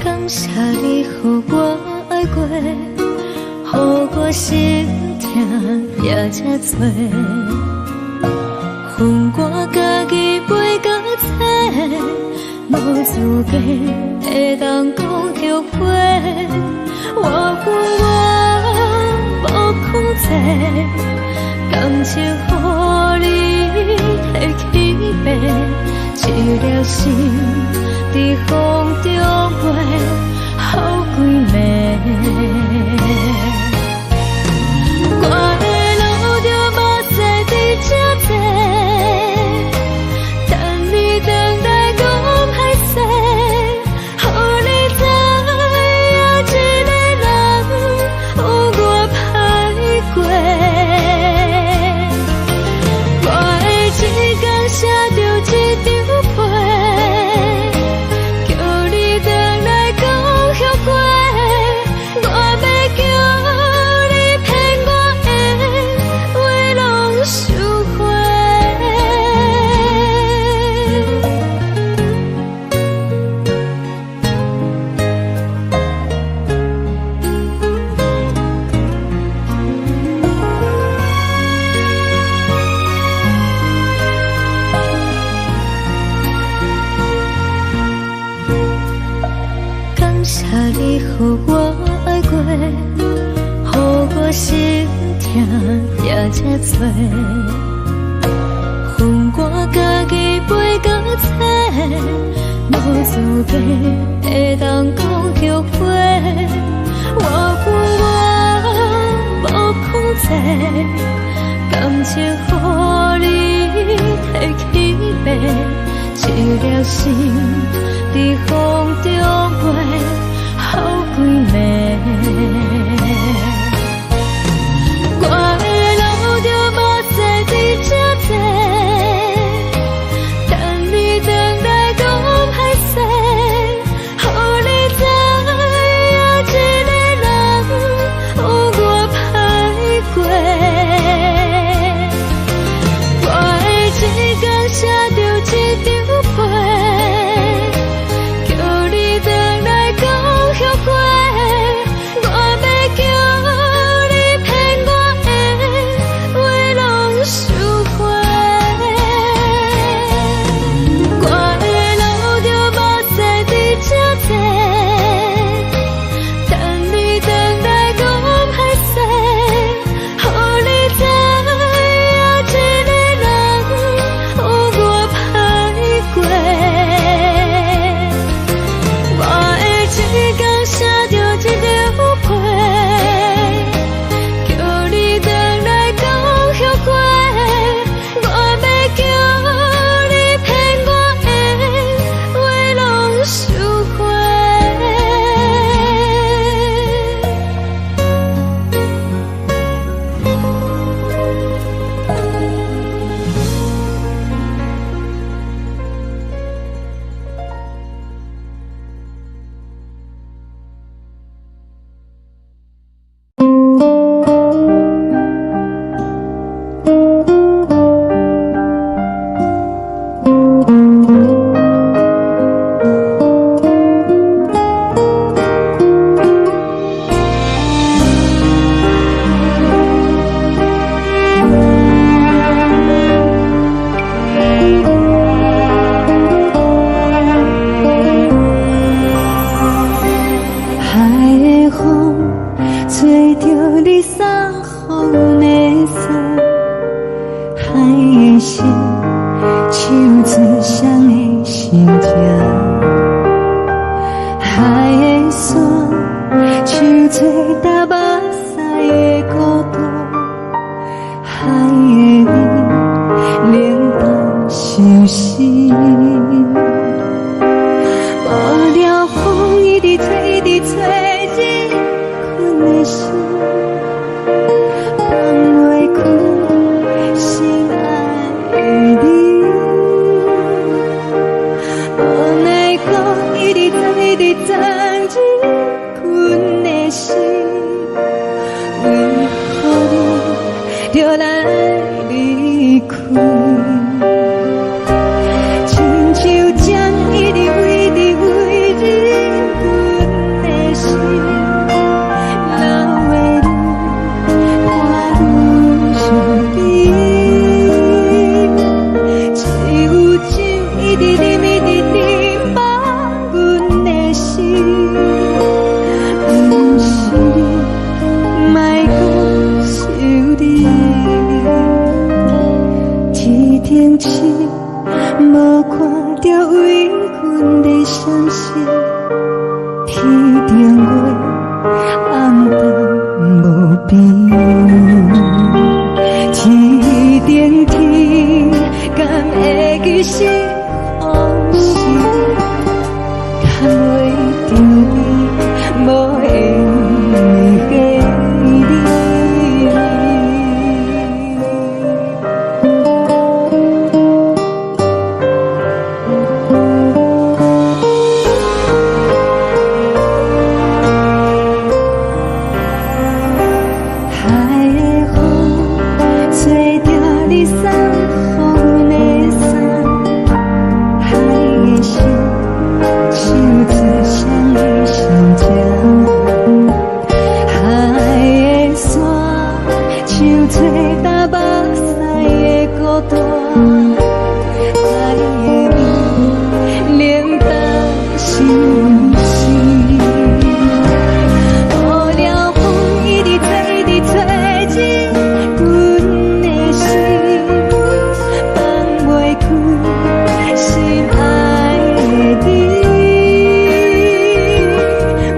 感谢你，予我爱过，予我心痛也这多，恨我家己袂到切，无资格会当讲后悔。我恨我无控制，感情予你摕去卖，一条心在风中飞，好几暝。我的路就无西伫这多，等你等待讲歹势，予你知影一个人有我歹过。我的一天写着一张被，叫你回来讲后悔。我要叫你骗我的话拢收回。感谢你，予我爱过，予我心痛也这多，恨我家己袂到切，无资格会当讲后悔。我恨我无控制，感情予你摕去卖，一条心在风中飞，好几暝。我的路就无西伫这多，等你等待讲歹势，予你知影一个人有我歹过。我的一天写着一张被，海的山，像做搭目屎的孤独，海的味，冷淡伤心。无聊风一直吹，一直吹，日困的心，放袂开心爱的你。无奈讲一直藏，一直藏，日困的心，为何你就来离开？亲像将一直为你为日困的心，流的泪我愈想你，只有酒一直啉一直啉放阮的心，不是你，莫讲想你。天顶星，无看到为阮的闪烁，天顶月，暗淡无边。天顶天，敢会记是往事，敢袂着你，无缘的你。海的风，吹着你送予阮的衫，海的心，手指相依相牵。海的山，像做搭目屎的孤单，海的味，冷淡伤心。无聊风一直吹，一直吹，日阮的心，放袂开心爱的你。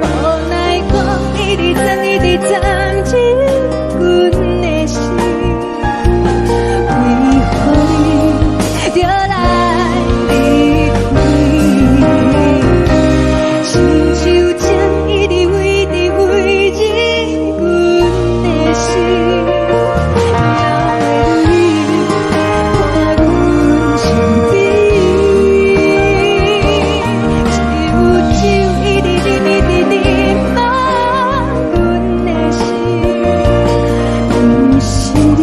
无奈讲一直藏，一直藏，日阮的心，为何你就来离开？亲像将一直为你为日阮的心，了的泪看阮伤悲，只有酒一直啉，一直啉放阮的心，不是你，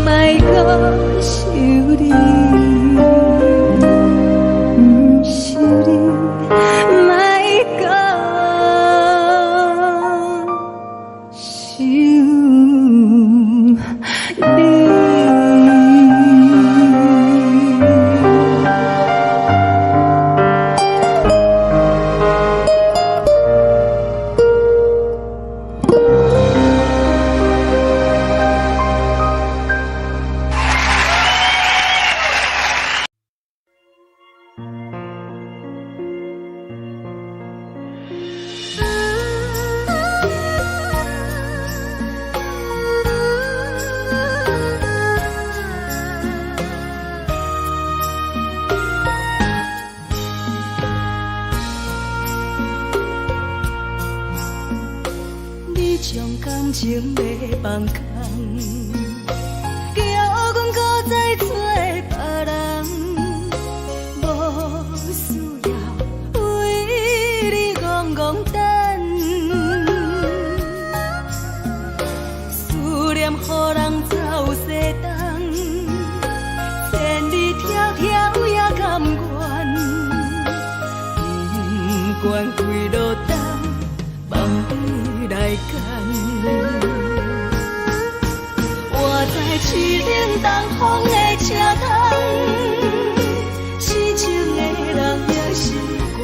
莫讲想你，不是你，莫讲想你。你将感情的放空，叫阮搁再找别人，无需要为你戆戆等，思念予人走西东，千里迢迢也甘愿，不管几路灯。梦里来干，我在痴冷东风的车窗，痴情的人也习惯，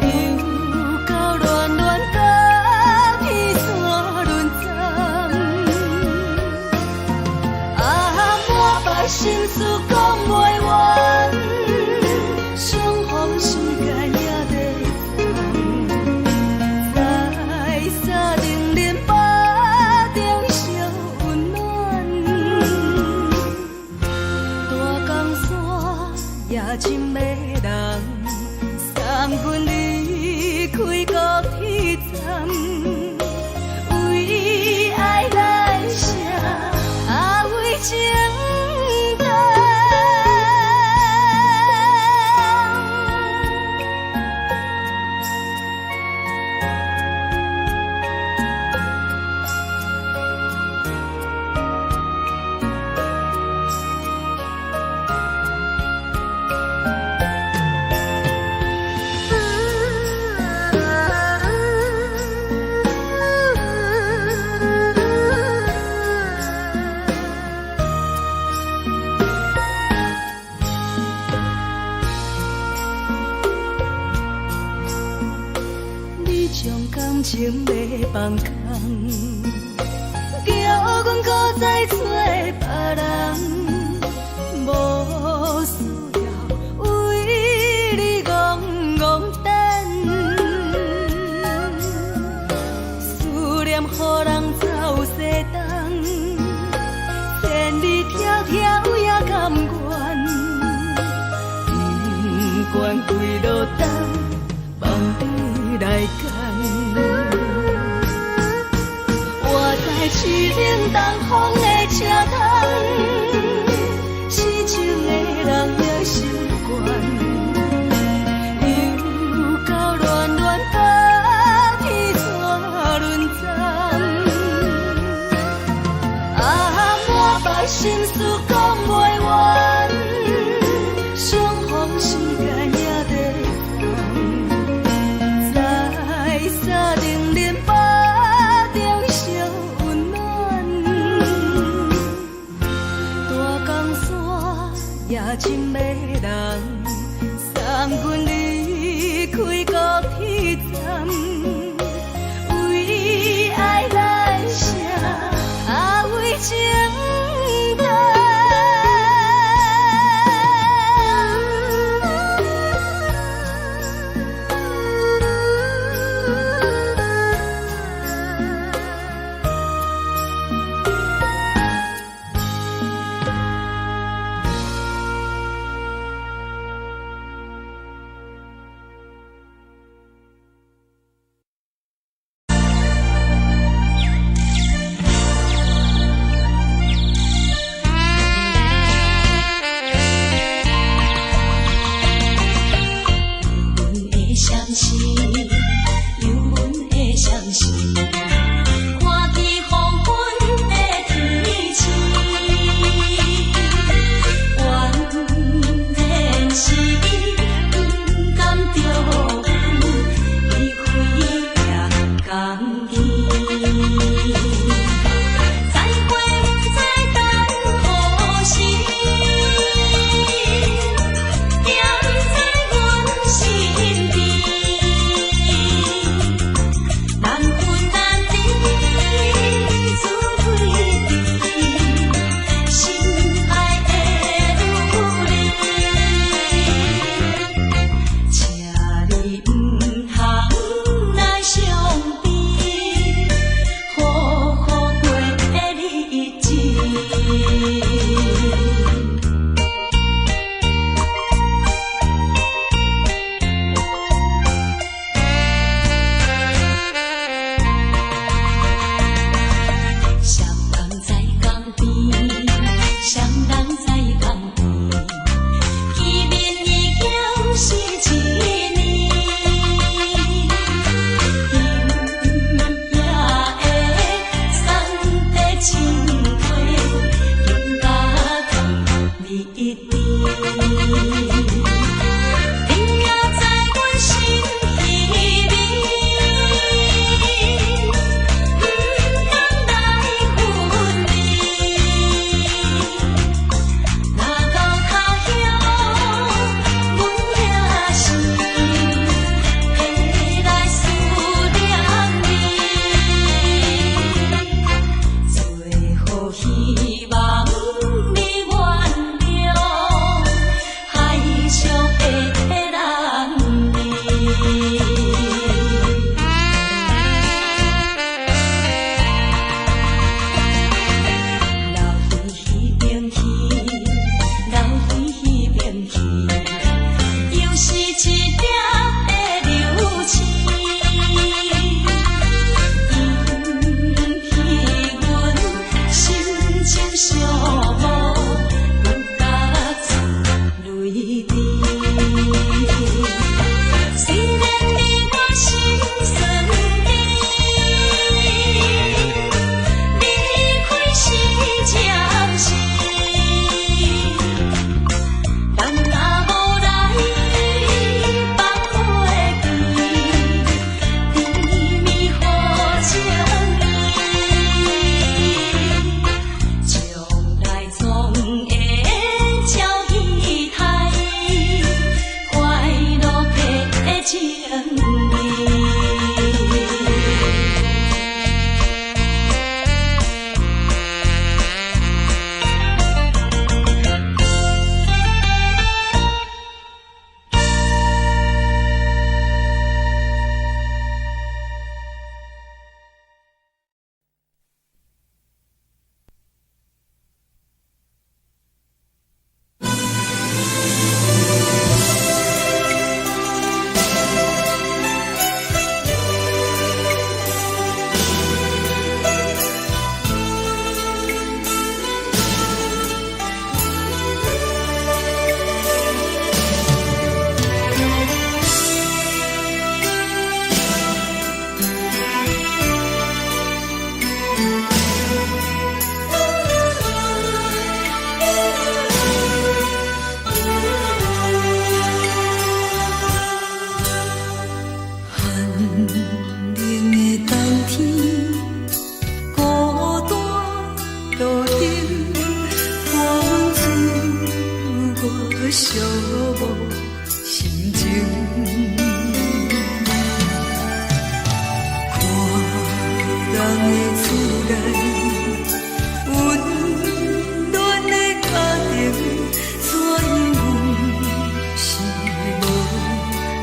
又到乱乱甲天山轮站，啊，满腹心事讲袂完。相逢时间也在在沙丁莲花中烧温暖，大江山也真迷人，送阮离开高铁站，为爱来写为情长。你将感情要放空，叫阮搁再找别人，无需要为你戆戆等。思念予人走西东，千里迢迢也甘愿，不管归路东，望你来干。我在痴冷东风的车窗，痴情的人也心倦，又到恋恋到天错轮转。满腹心事讲袂完，相逢时间也在沙丁莲花中烧温暖，大江山也真迷人，送阮离开高铁站，为爱来写为情长。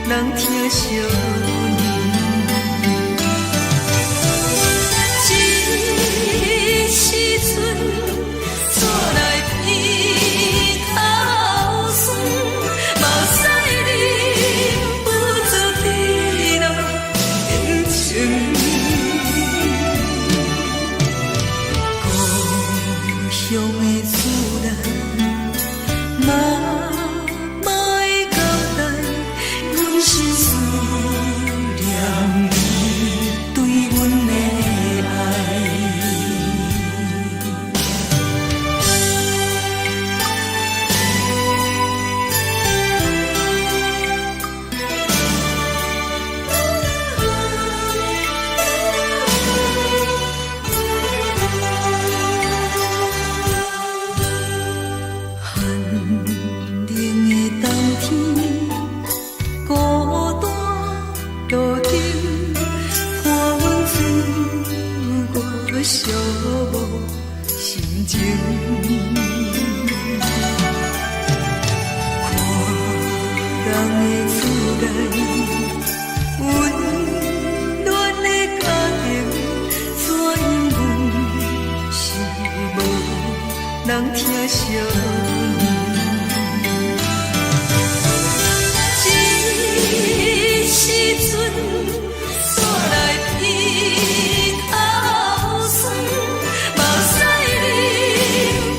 人疼惜你。这时阵怎来鼻头酸，嘛使忍不住滴落眼睛。故乡的思念，嘛会交代，阮是思念你对阮的爱。寂寞心情，看人的厝内温暖的家庭，怎因阮是无人疼惜你？这时阵怎来鼻头酸？嘛使忍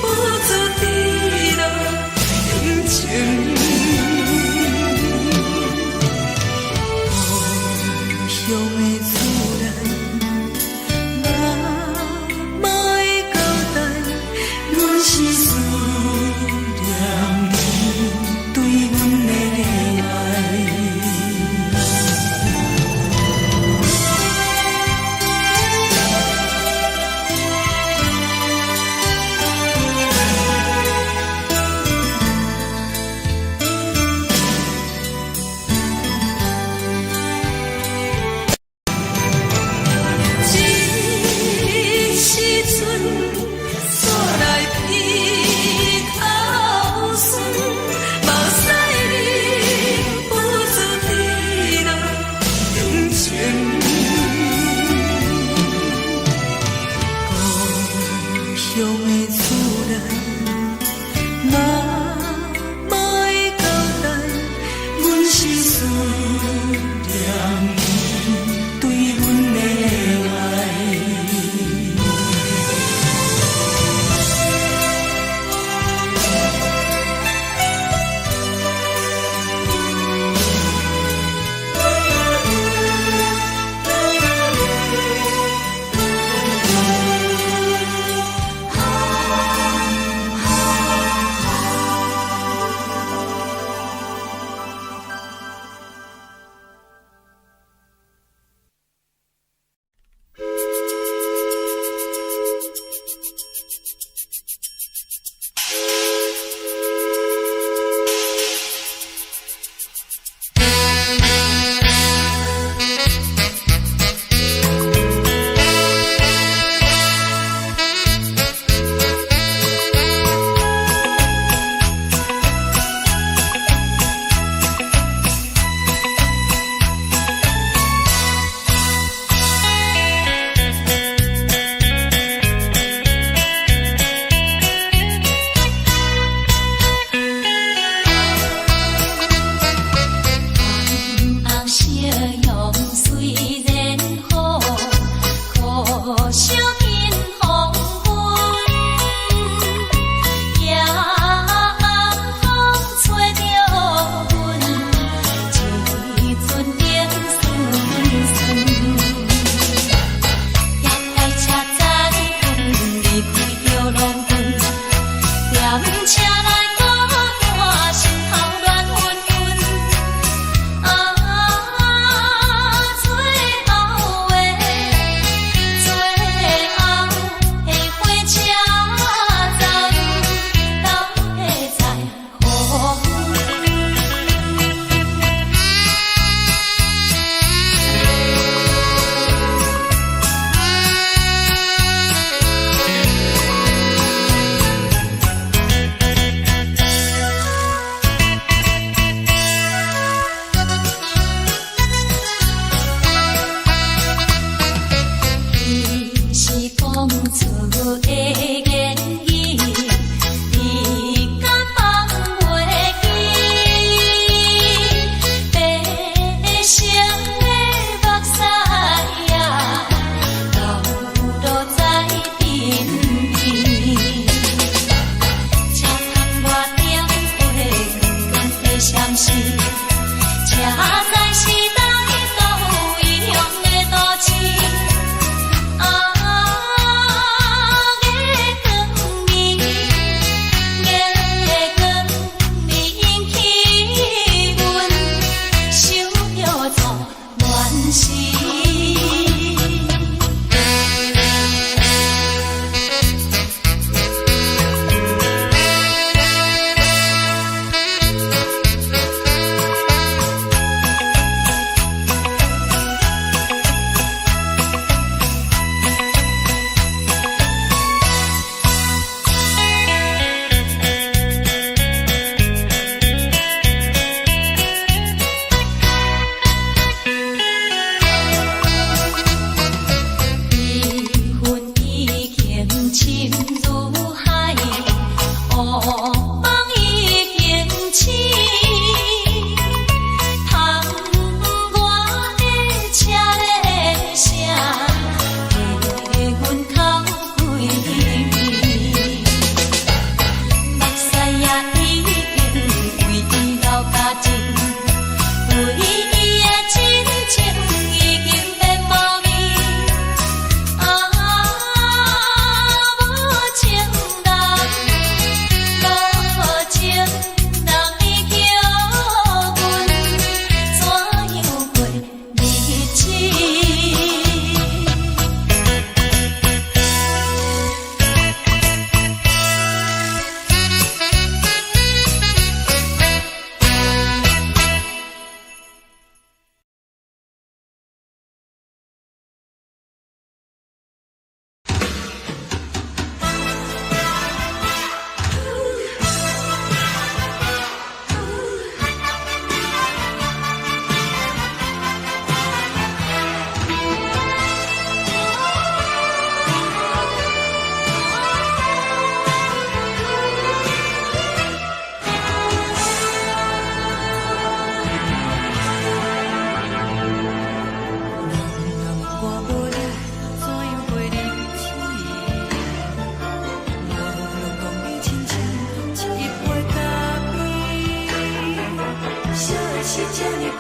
不住滴落眼睛。故乡的厝内，嘛会交代，阮是思念你对阮的爱。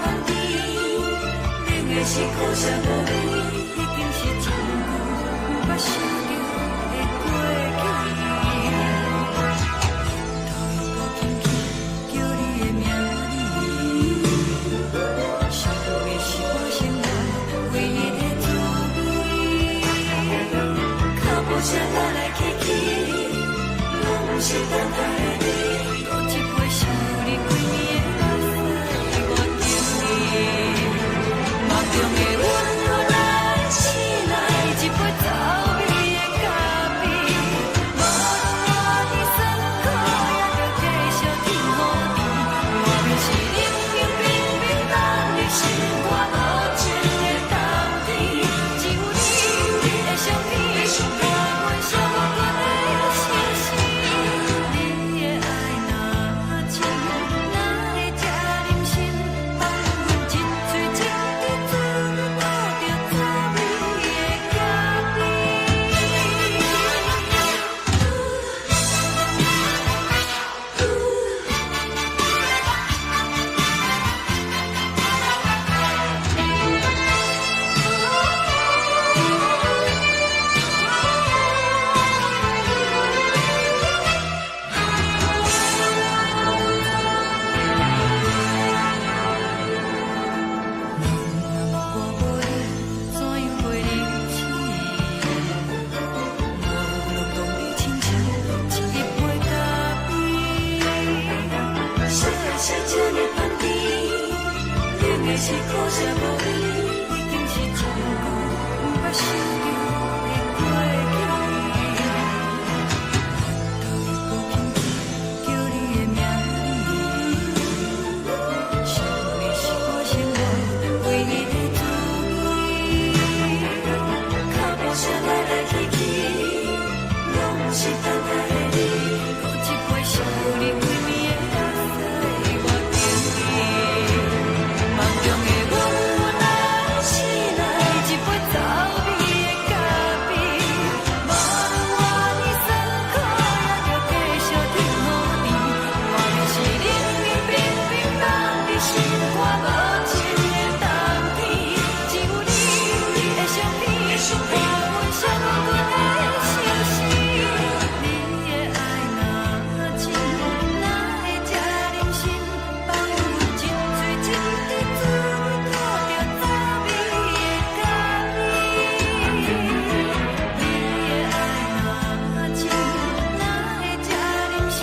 香甜，冷的是苦涩无味，已经是真久不想着的过去。头又搁轻轻叫你的名字，想的是我心内唯一的滋味。脚步声来来去去，拢不是等待的你，搁一杯想你几年的目屎，我等你。梦中的阮，后来醒来，一杯走味的咖啡，无论我的酸苦，也着继续甜予你。外面是冷冷冰冰冷的心肝，无情的冬天，只有你的相片，伴阮相共的心事。你的爱若真，哪会这忍心放阮一嘴一滴滋味，倒着滋味的咖啡。我袂怎样袂离弃，无路当你亲像一杯咖啡。小的是这呢香甜，冷的是苦涩无味，已经是真久不想着的过去。头又搁轻轻叫你的名字，想的是我心内唯一的滋味。脚步声来来去去，拢不是等待的你，搁一杯想你几暝的目屎，我等你。梦中的阮，后来醒来，一杯走味的咖啡，无论我的酸苦，也着继续甜予你。外面是冷冷冰冰冷的心肝，无情的冬天，只有你的相片，伴阮相共的心事。你的爱若真，哪会这忍心放阮一嘴一滴滋味，倒着滋味的咖啡。你的爱若真，哪会这忍心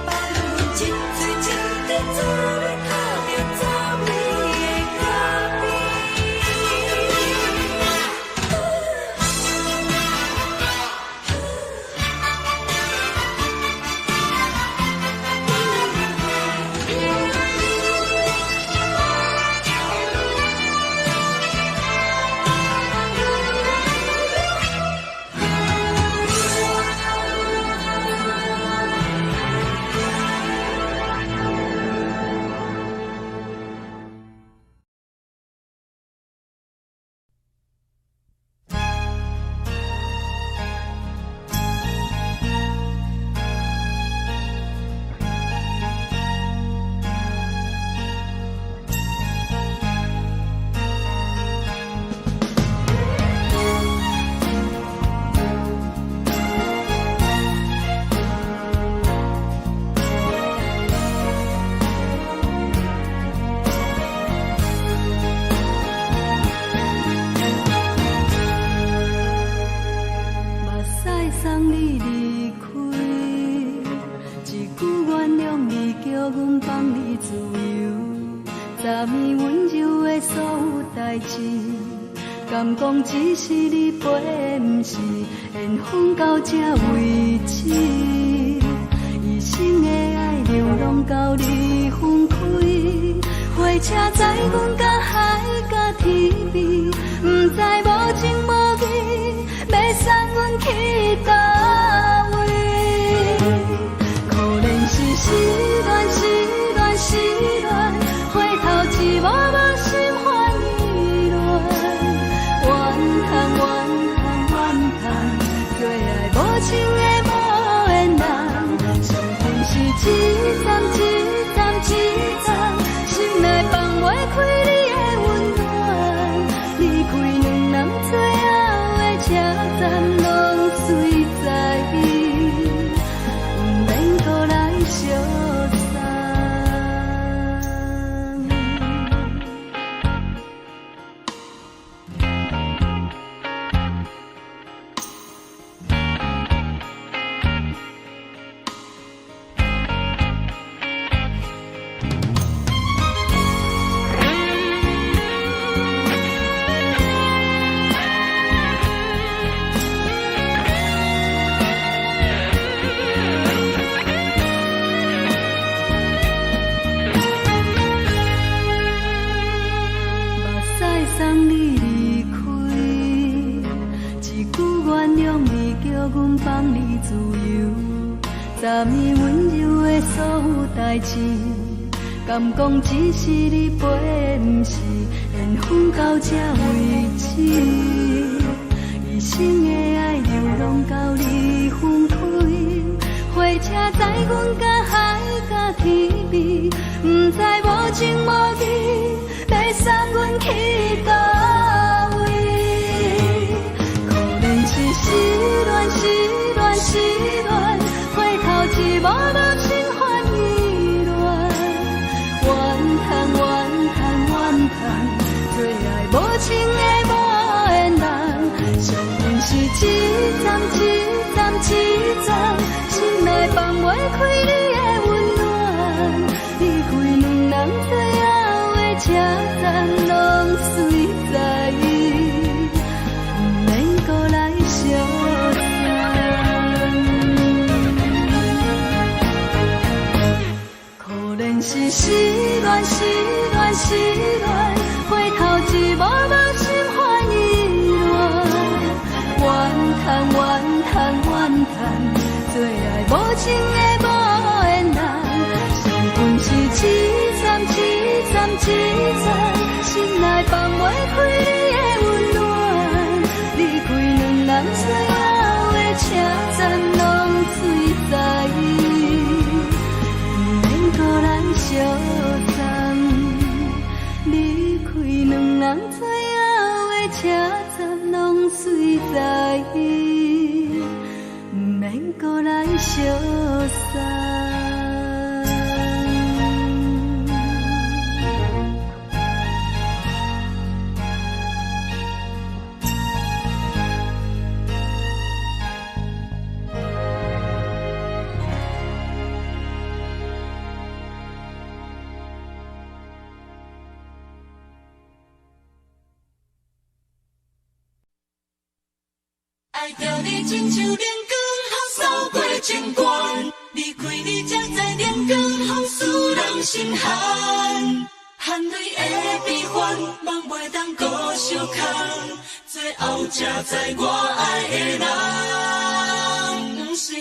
放阮一嘴一滴滋味，倒着滋味的咖啡。目屎送你离开，一句原谅你，叫阮放你自由，昨暝温柔的所有代志，敢讲只是你陪，不是缘分到这为止。一生的爱流浪到你分开，火车载阮到海角天边，不知无情无义，要送阮去倒位？可能是失恋，失恋，失恋，回头一幕幕心烦意乱，怨叹，怨叹，怨叹，最爱无情的无缘人，上天是一站一站一站，心内放袂开。送你离开，一句原谅你，叫阮放你自由。昨暝温柔的所有代志，敢讲只是你陪，不是缘分到这为止。一生的爱流浪到你分开，火车载阮甲海甲天边，不知无情无义，要送阮去倒位？可能是失恋，失恋，失恋，回头一幕幕心烦意乱，怨叹，怨叹，怨叹，最爱无情的无缘人，上恨是一站一站一站，心内放袂开你的温暖，离开两人最后的车站，拢随在意，不免搁来相送。可能是失恋，失恋，失恋，回头一幕幕心烦意乱，怨叹，怨叹，怨叹，最爱无情的无缘人，上恨是一站一站一站，心内放袂开你的温暖，离开两人最后的车站，拢随在意，不免搁来相送，离开两人最后的车站，拢随在意，不免搁来相送。爱着你亲像阳光扫过情关，离开你才知阳光风使人心寒。含泪的悲欢，望袂当搁相牵，最后才知我爱的人，不是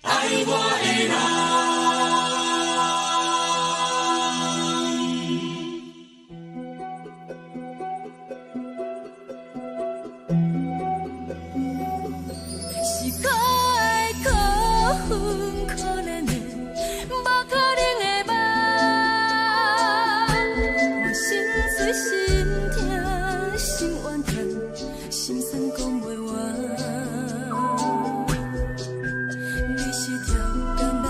爱我的人。是可爱可恨可怜的，无可能的梦。我心碎心痛心怨叹，心酸讲袂完。你是条甘来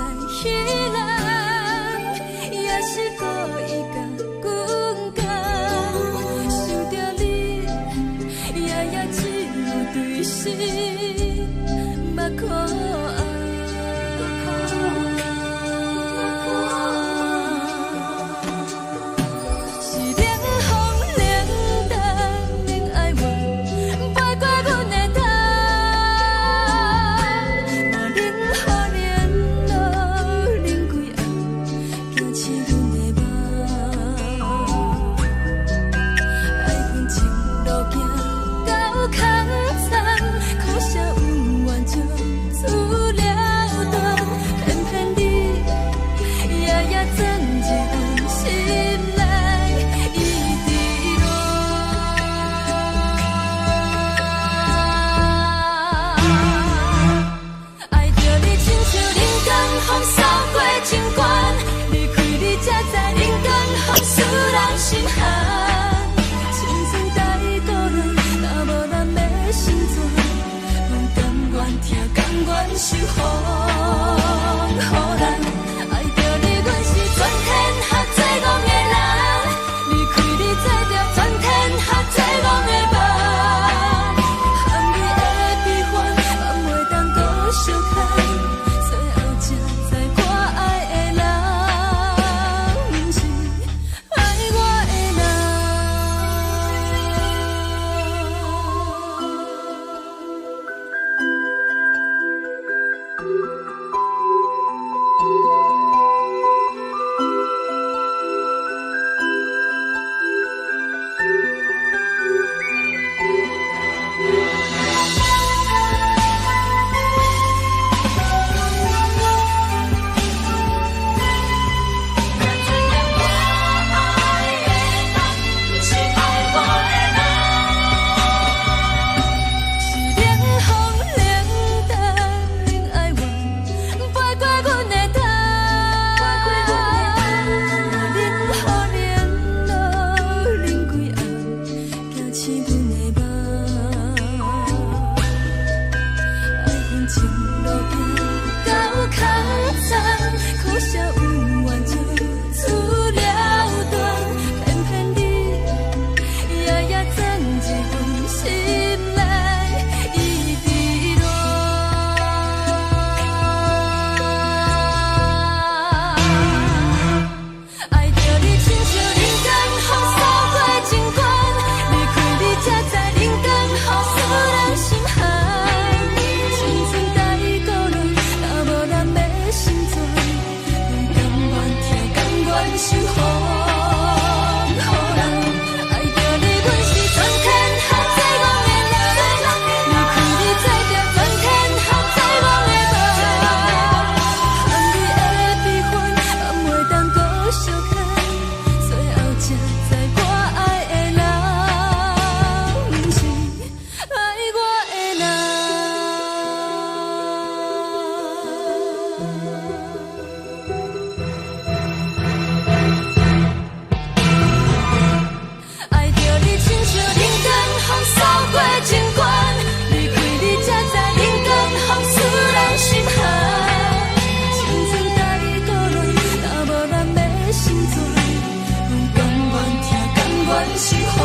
阮是风，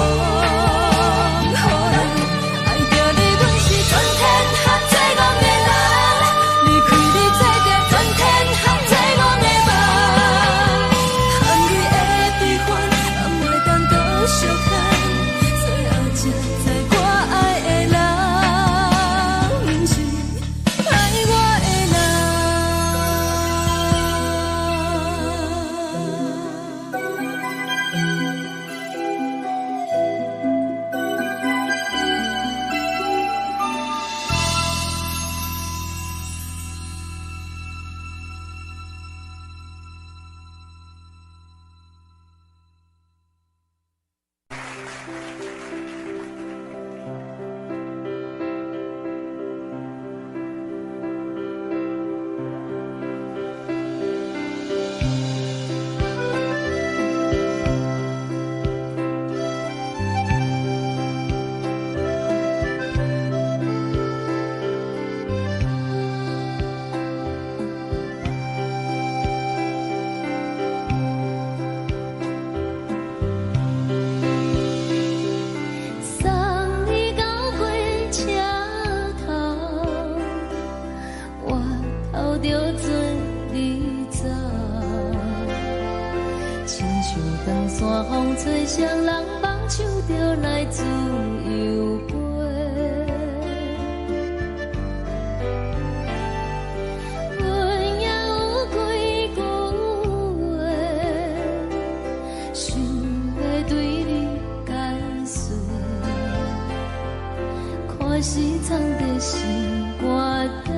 爱着你，阮是全天下最戆的人，离开你做着全天下最戆的梦，含泪的悲欢，也袂当搁相牵，最后才知我爱的人，不是爱我的人。送你到火车头，我头着准你走，亲像长山风吹双人梦，唱着来自由飞。阮也有几句话，想要对你解释，可是藏在心肝底，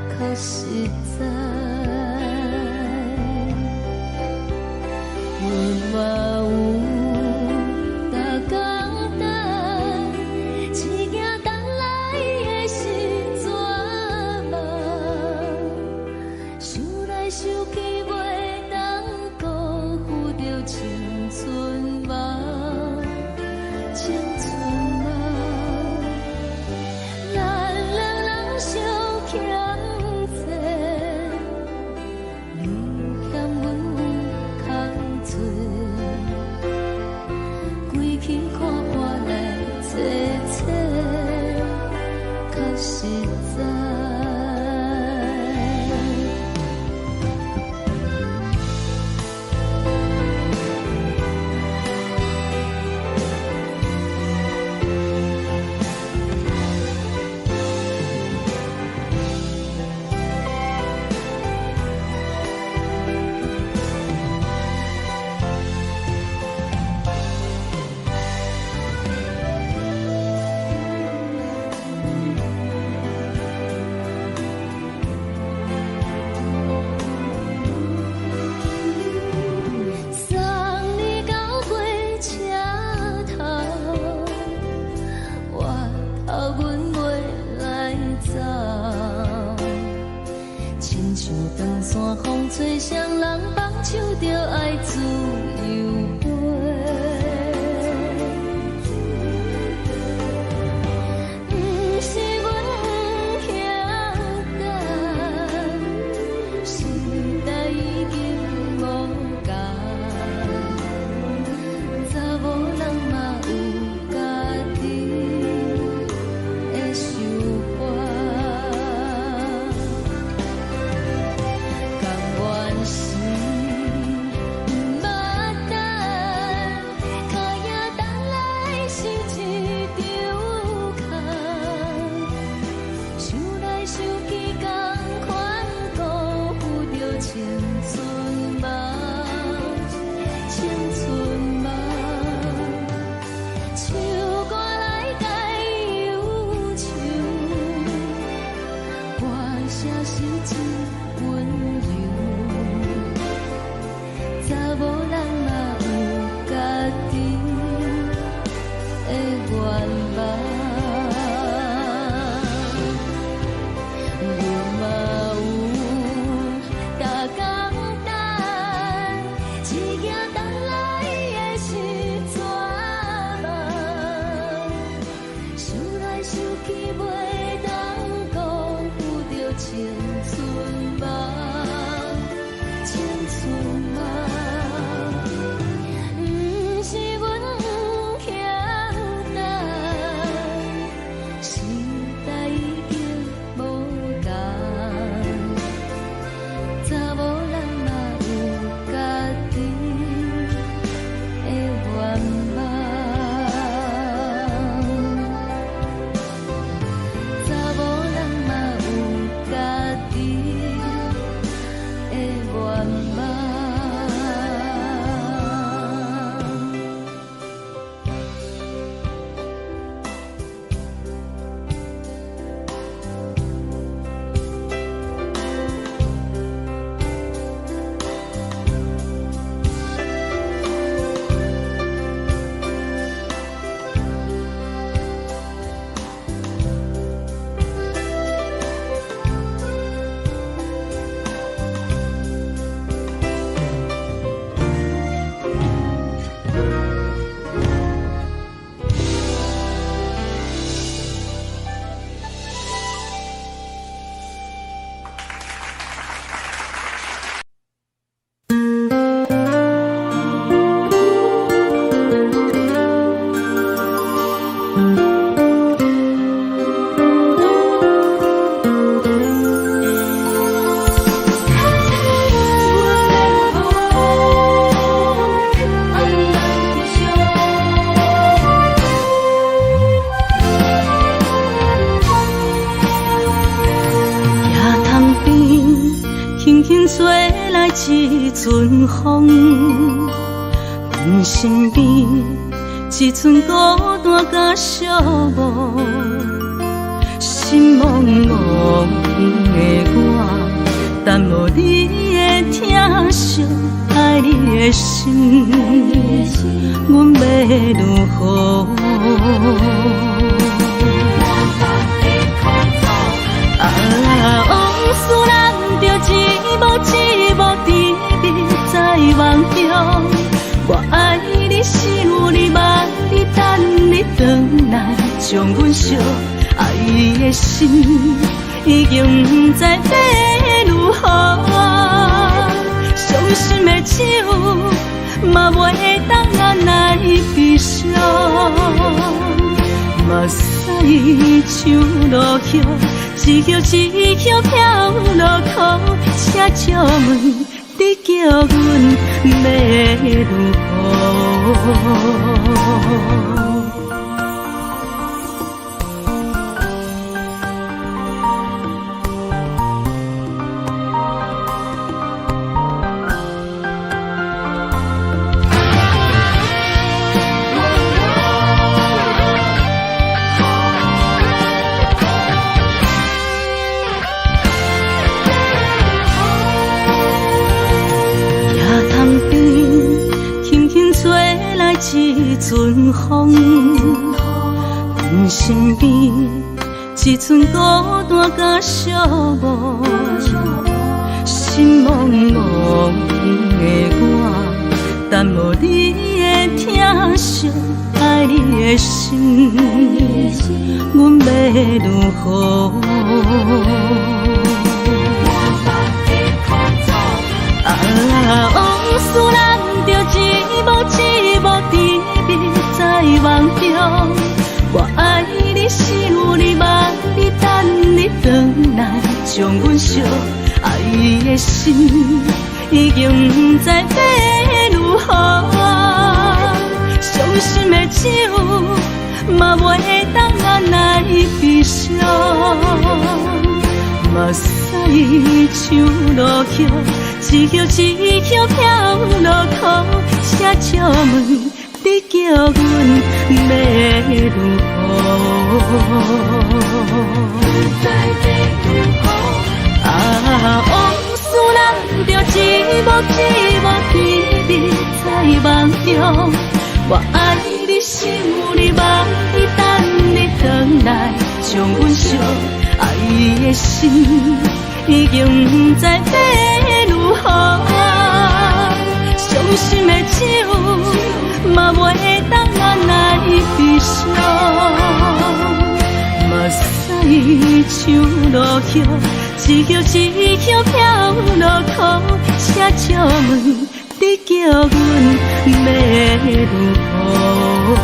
较实在。阮嘛有逐工等，一件等来的是怎梦？想来想去，袂当辜负着青春梦，青春梦。咱两人相欠债，一阵风，阮身边一寸孤单甲寂寞，心茫茫的我，等无你的疼惜，爱你的心，阮要如何？往事人着一幕一幕甜蜜在梦中，我爱你想你望你等你回来，将阮惜爱的心已经不知要如何。伤心的手嘛袂当按来悲伤，目屎像落叶。一叶一叶飘落雨，请借问你叫阮要如何？一阵风，阮身边一寸孤单甲寂寞，心茫茫的我，等无你的疼惜，爱你的心，阮要如何？往事人着一幕一幕甜蜜在梦中，我爱你想你望你等你回来，将阮惜爱的心已经不知要如何。伤心的手嘛袂当按来悲伤，目屎像落叶。一叶一叶飘落雨，请借问你叫阮要如何？往事人着一幕一幕甜蜜在梦中，我爱你想你望你等你回来，将阮惜爱的心已经不知要如何。伤心的手嘛袂当按来悲伤，目屎像落叶，一叶一叶飘落雨，请借问你叫阮要如何？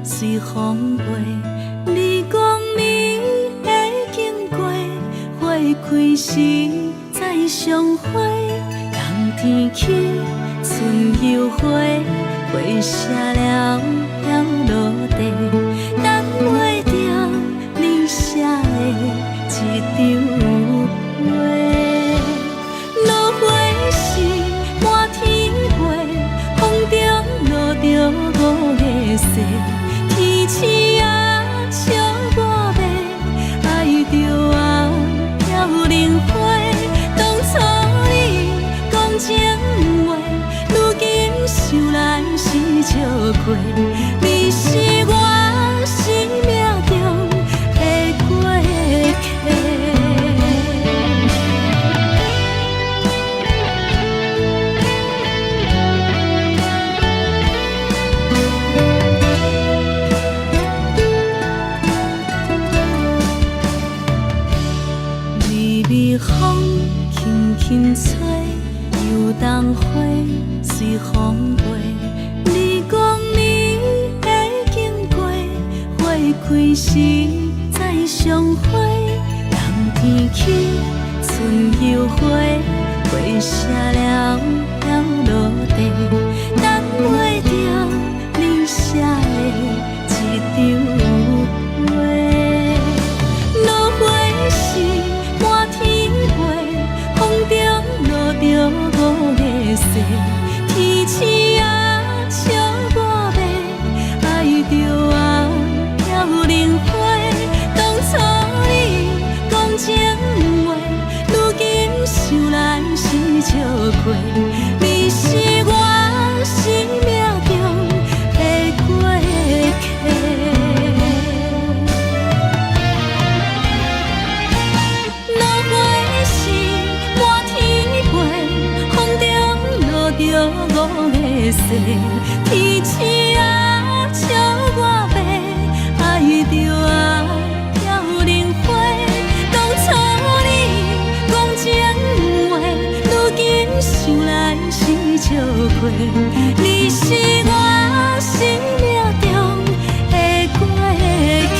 随风飞，你讲你的经时再相会，人天起，春又花，花谢了要落地，等袂着你写的一张画。落花是满天飞，风中落着五个色，天星啊笑我迷，爱着啊飘零花。当初你讲情话，如今想来是笑亏。你是我生命中的过客。微微风轻轻吹，游动花随风飞。你讲你会经过，花开时再相会。人天起，春又花，花谢了要落地，等袂着你写的一张画。落花是满天飞，风中落着五个色，天星啊笑我迷，爱着啊飘零花。当初你讲情话，如今想来是笑亏。你是我生命中的过客。落花是满天飞，风中落着五个色，天星啊笑我迷，爱着啊飘零花。当初你讲情话，如今想来是笑亏。你是我生命中的过客。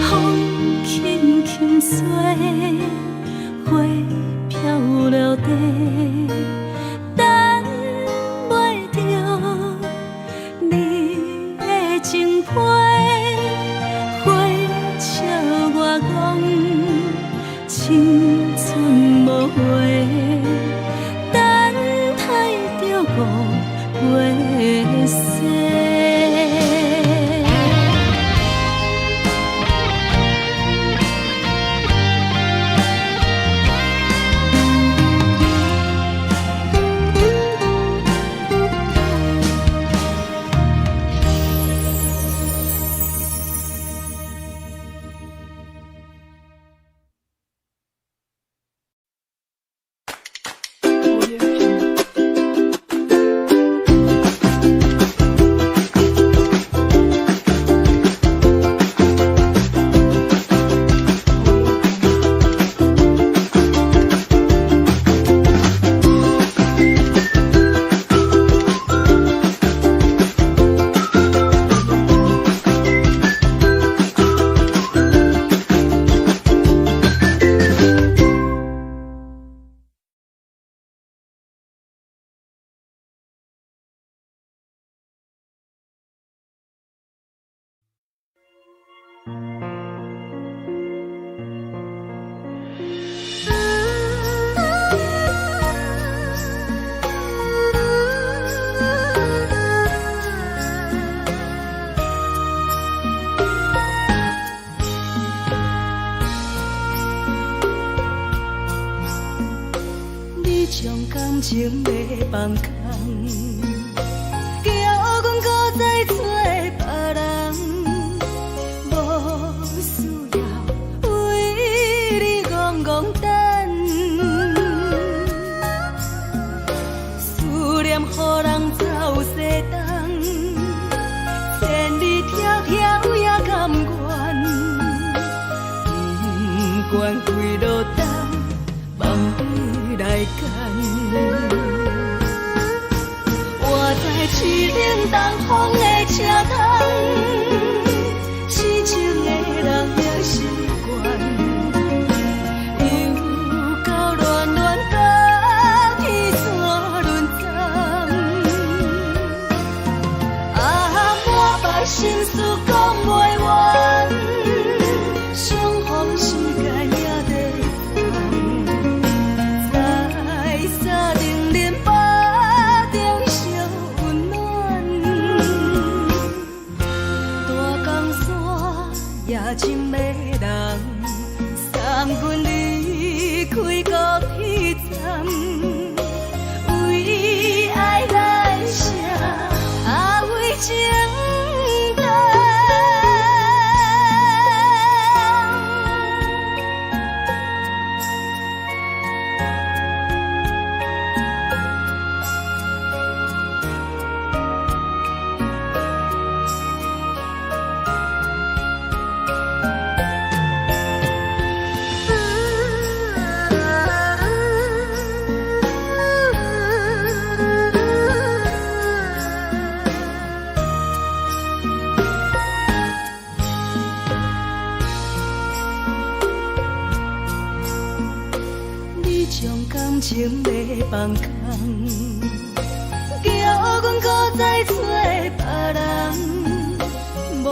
风轻轻吹，花飘落地，等袂着你的情批。花笑我讲青春无话，等待着五月雪。将感情的放空，叫阮搁再找别人，无需要为你戆戆等，思念予人走西东，千里迢迢也甘愿，不管几路灯，望你来干。我在市顶东风的车窗，痴情的人也习惯，也真迷人。三军离开高铁站，为爱来谁为情重。感情要放空，叫阮搁再找别人，无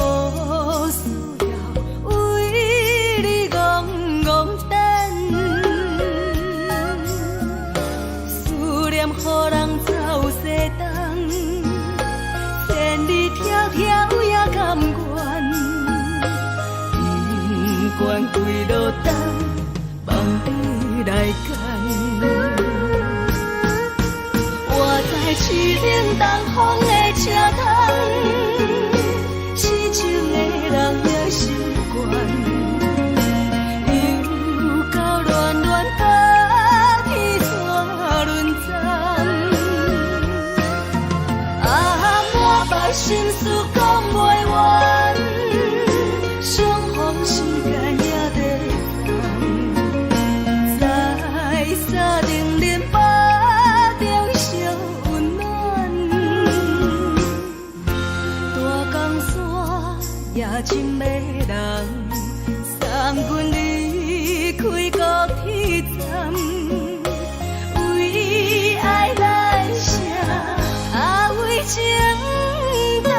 需要为你戆戆等。思念予人走西东，千里迢迢也甘愿，不管归路东，望你来干。我在市顶东风的车窗，痴情的人也习惯，又到恋恋把天带轮转。满腹心事讲袂完，相逢时间也在放，在沙定连巴中烧温暖。大江山也真迷人，三军离开高铁站，为爱来谁为情重。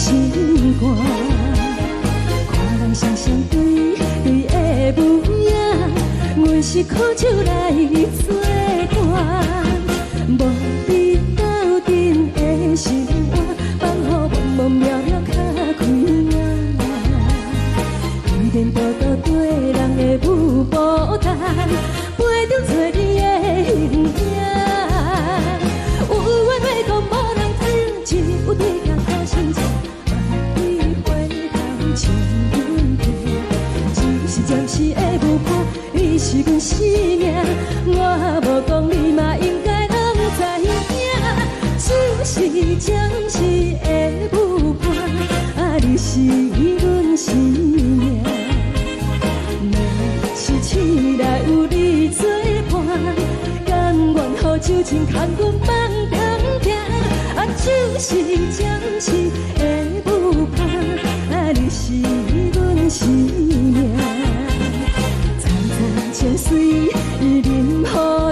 心肝。看人双双对对的模样，阮是苦酒来作伴。无你斗阵的心肝，放予茫茫渺渺较开眼。一连倒倒对人的舞步弹，陪着做你的形影。有话要讲无人听，只有对甲讨心情，万里回头将阮听。只是暂时的舞伴，你是阮生命，我无讲你嘛应该拢知影。就是暂时的舞伴，啊，你是阮生命。痴来有你作伴，甘愿予酒精牵阮放平行。啊，就是暂时的舞伴，啊，你是阮生命。层层泉水任雨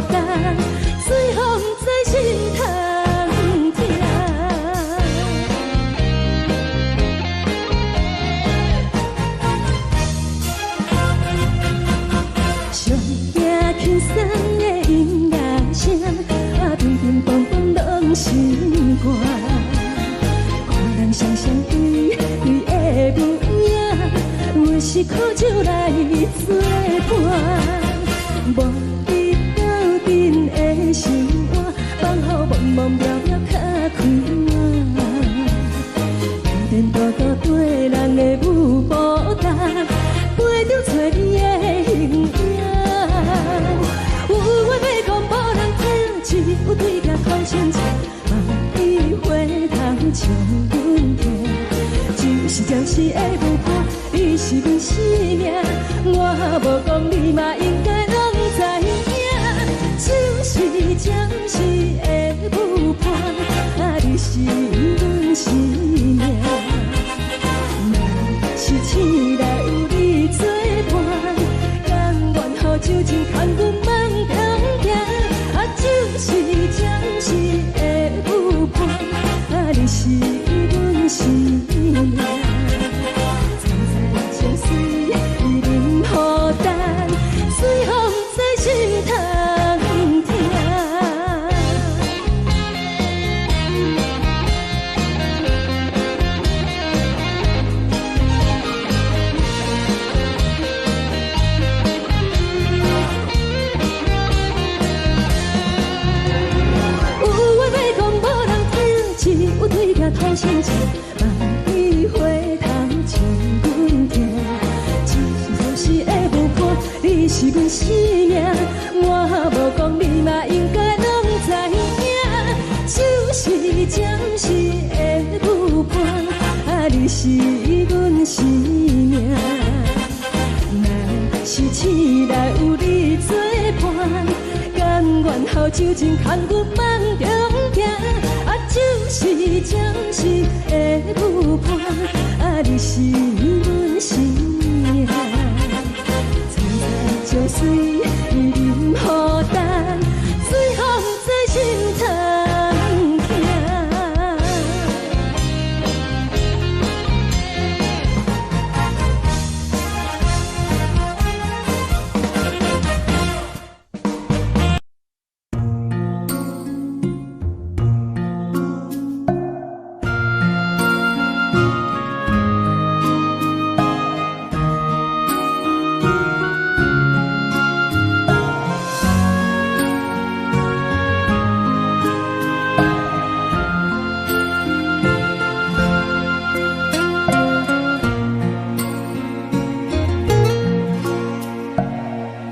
淡，随风在心头听。上惊轻松的音乐声，啊，乒乒乓乓拢心肝。看人双双对对的模样，阮是苦酒来作伴。无你斗阵的心肝，放予茫茫渺渺较开眼。一连倒倒对人的舞步弹，陪着做你的形影。有话要讲无人听，只有对甲讨心情，万里回头将阮听。就是暂时的舞伴，你是阮生命，我无讲你嘛应该拢知影。就是暂时的舞伴，啊，你是阮生命。若是醒来有你作伴，甘愿予酒精牵阮放平行。啊，就是暂时的舞伴，啊，你是阮生命。层层泉水任雨淡，随风在心头听。有对甲讨心情，万里回头将阮听。只是暂时的舞伴，你是阮生命，我无讲你嘛应该拢知影。就是暂时的舞伴，啊，你是阮生命。若是醒来有你作伴，甘愿予酒精牵阮放平行。啊，就是暂时的舞伴，啊，你是阮生命。层层泉水任雨淡，随风在心头听。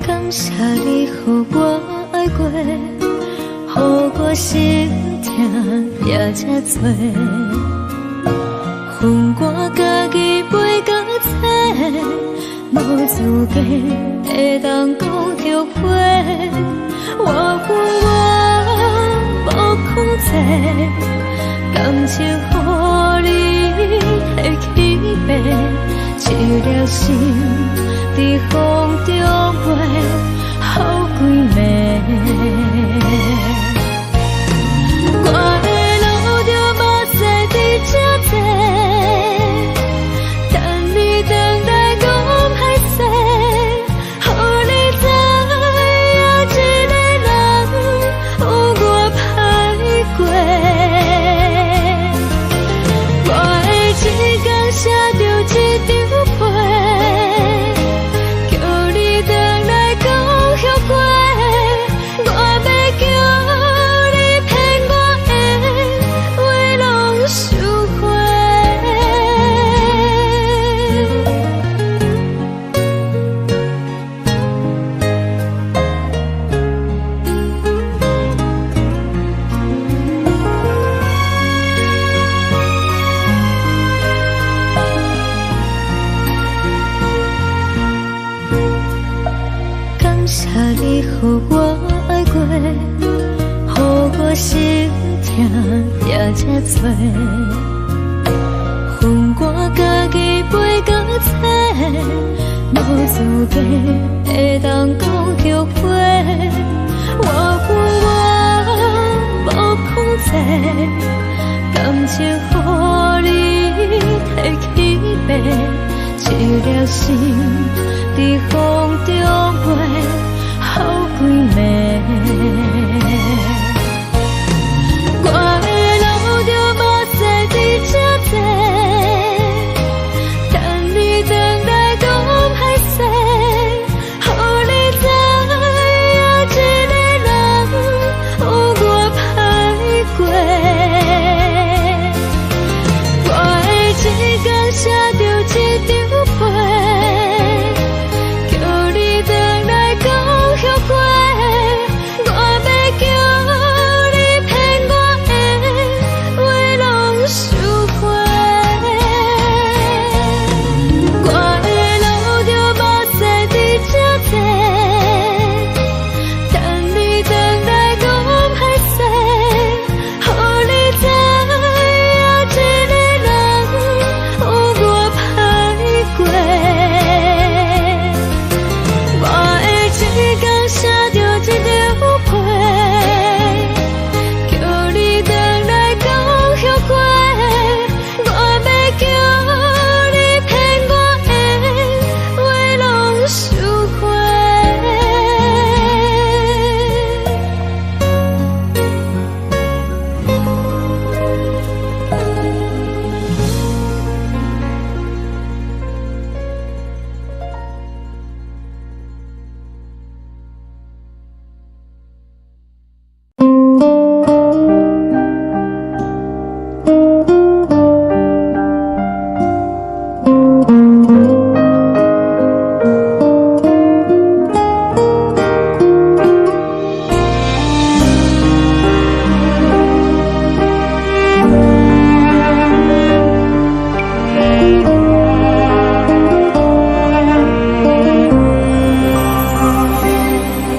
感谢你予我爱过，予我心痛也这多，恨我家己袂到切，无资格会当讲后悔。我恨我无控制，感情予你的起飞，一粒心在风中飞，好几暝。我的路着目屎在这多，定这多，恨我家己袂到切，无资格会当讲后悔。我恨我无控制，感情予你摕去卖，一粒心伫风中飞，好几暝。我的路就无西伫这多，等你回来讲歹势，予你知影一个人有我歹过。我的一天写着一张被，叫你回来讲后悔。我要叫你骗我的话拢收回。我的路就无西伫这多，等你回来讲歹势，予你知影一个人有我歹过。我的一天写着一张被，叫你回来讲后悔。我要叫你骗我的话拢收回。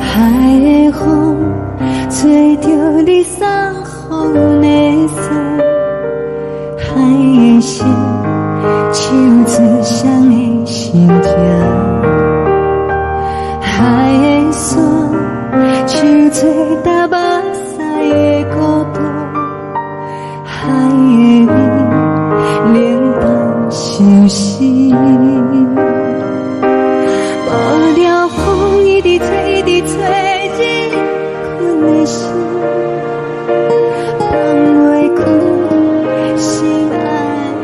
海的风吹着你送风的伞，海的心唱出双的心痛，海的山唱出搭目屎的孤独，海的味冷淡伤心。无聊风一直吹，一直吹，日困的心，放袂开心爱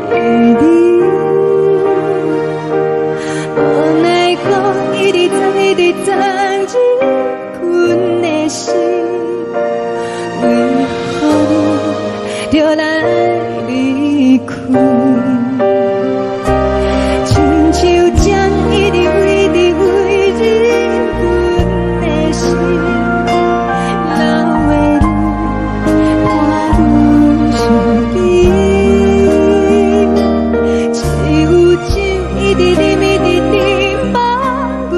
的你。无奈何一直藏，一直藏，日困的心，为何你就来离开？亲像将一直为你为日困的心，流的泪我愈想你，只有酒一直啉一直啉饱阮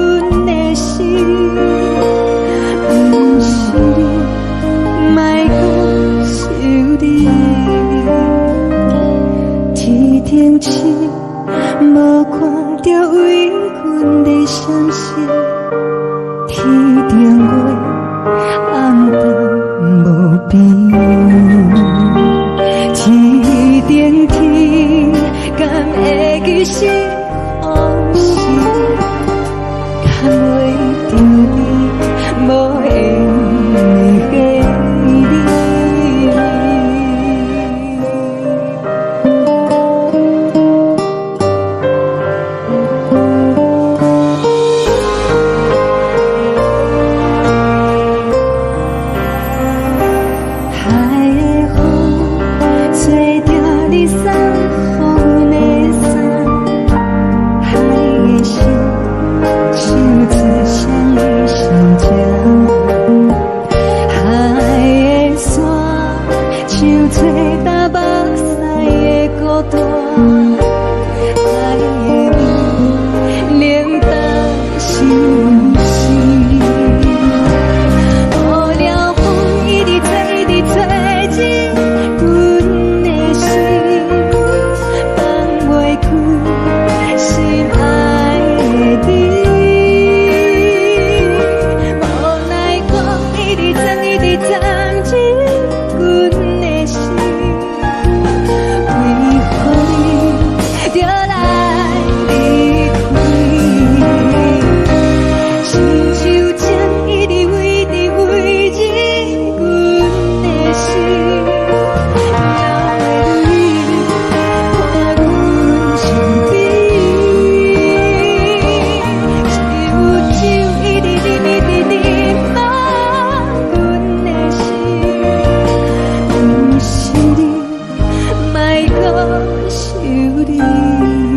的心，不是你，莫搁想你，天顶星。无看到为阮的相思，天顶月暗淡无边，天顶天敢会记是往事，敢袂着你无缘的你。吹着你送风的伞，海的心就来离开，亲像针一直挥直挥入阮的心，还袂你看阮身边，一直一直牵阮的心，不是你，莫搁想你。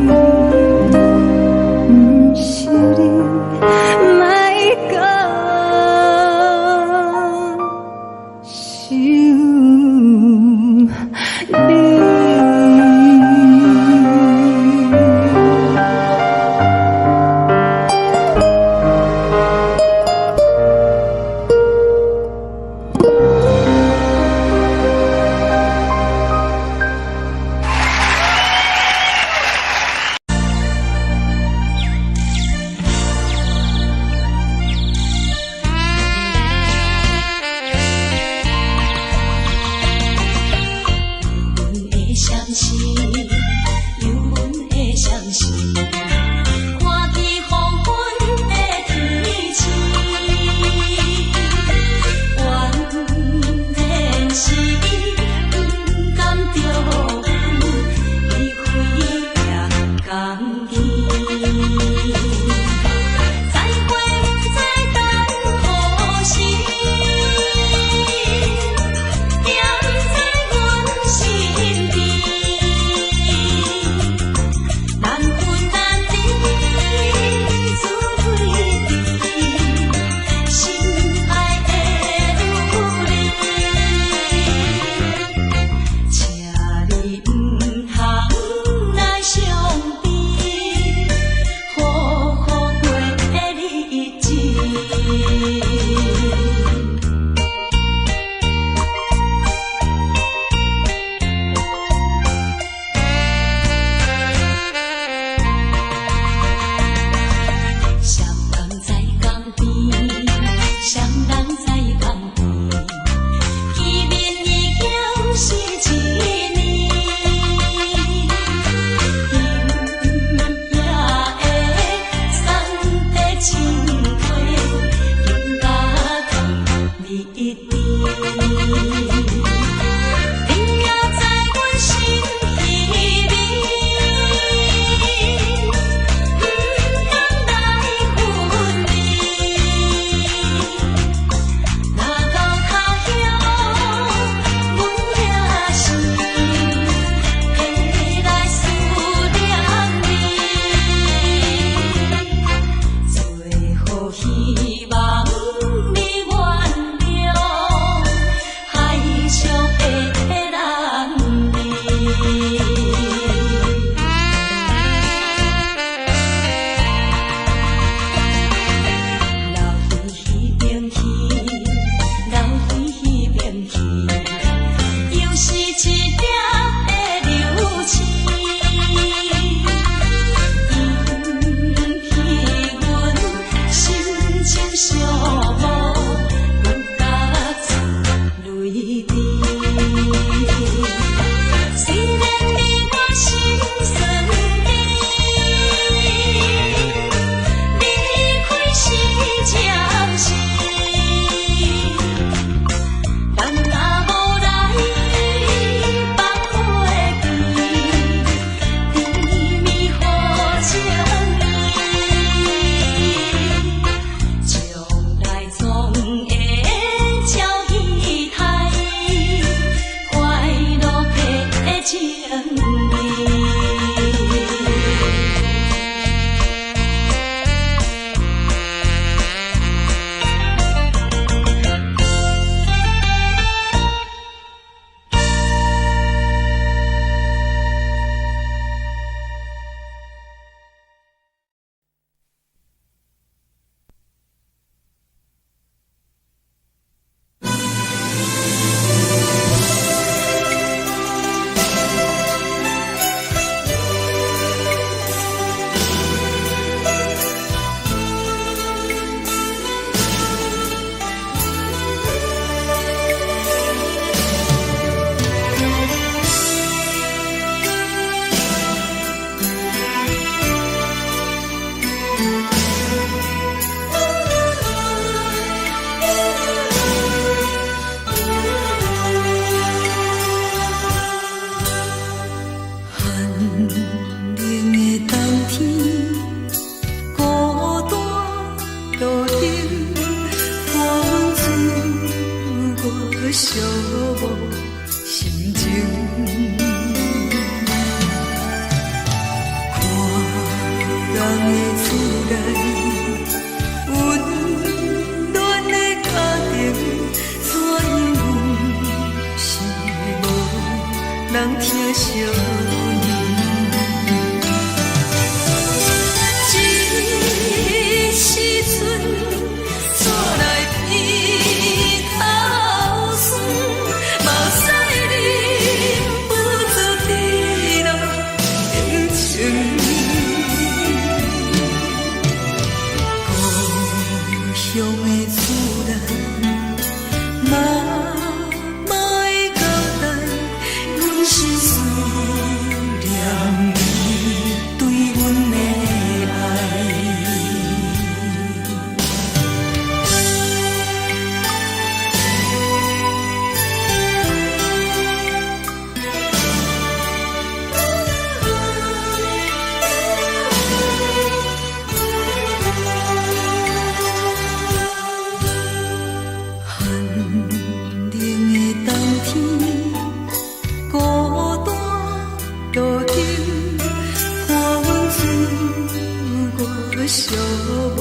寂寞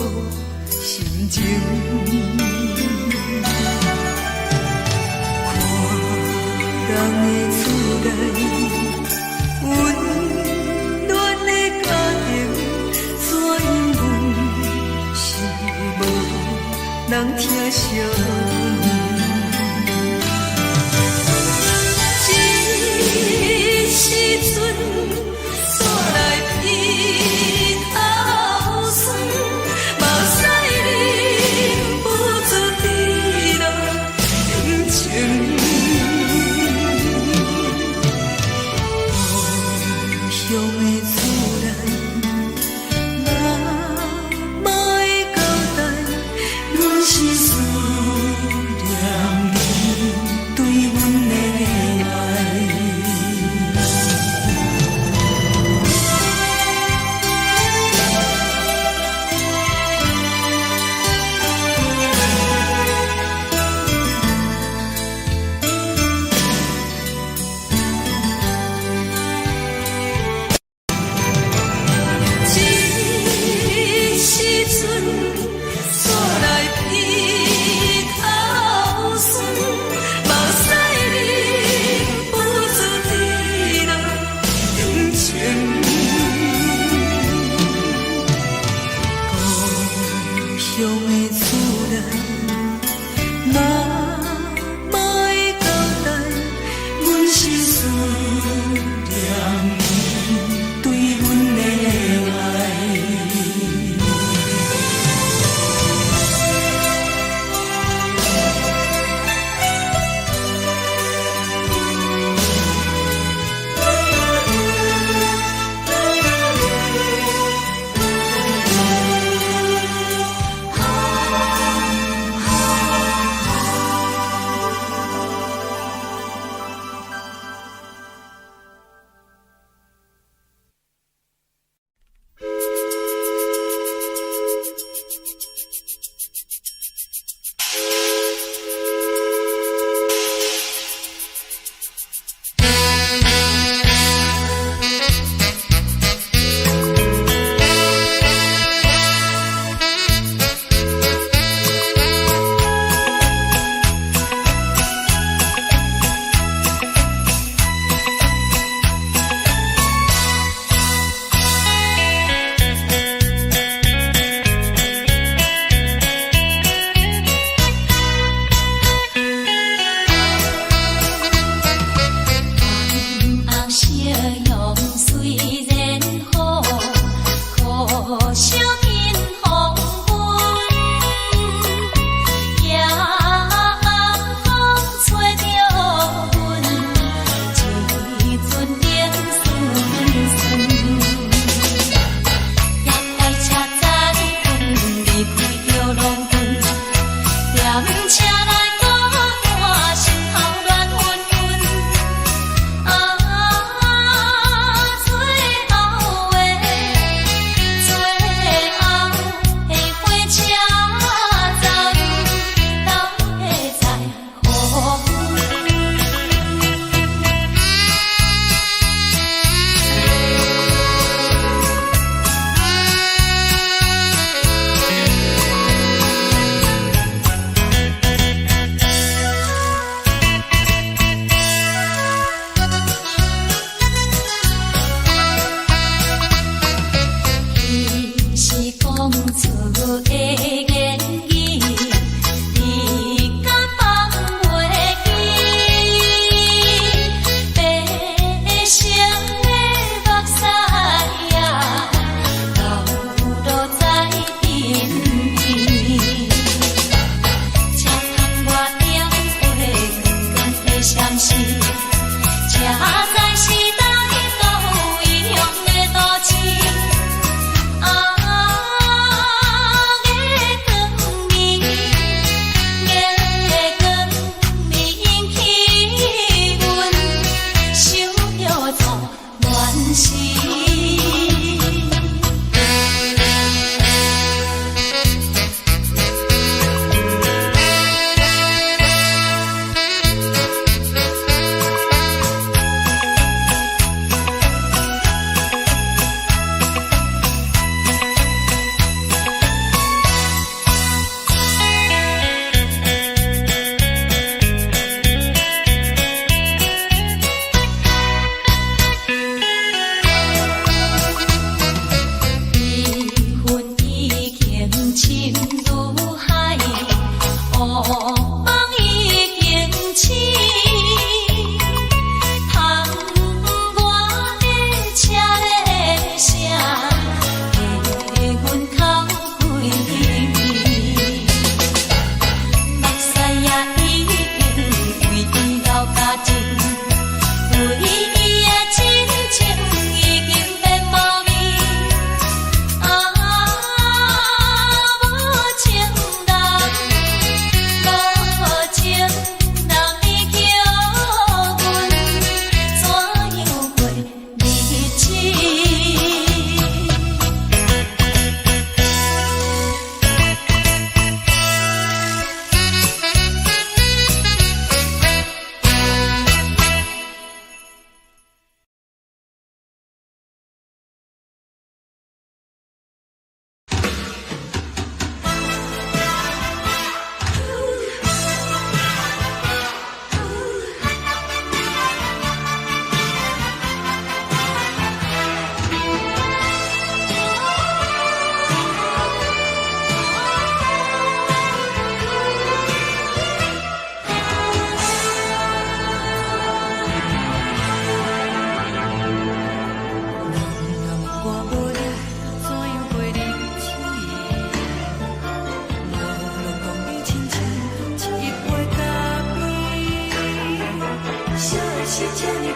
心情。看人的厝内温暖的家庭，怎因阮是无人疼惜？时阵煞来鼻头酸，目屎忍不住滴落眼睛。故乡的厝内，哪会交代？阮是思念你对阮的爱。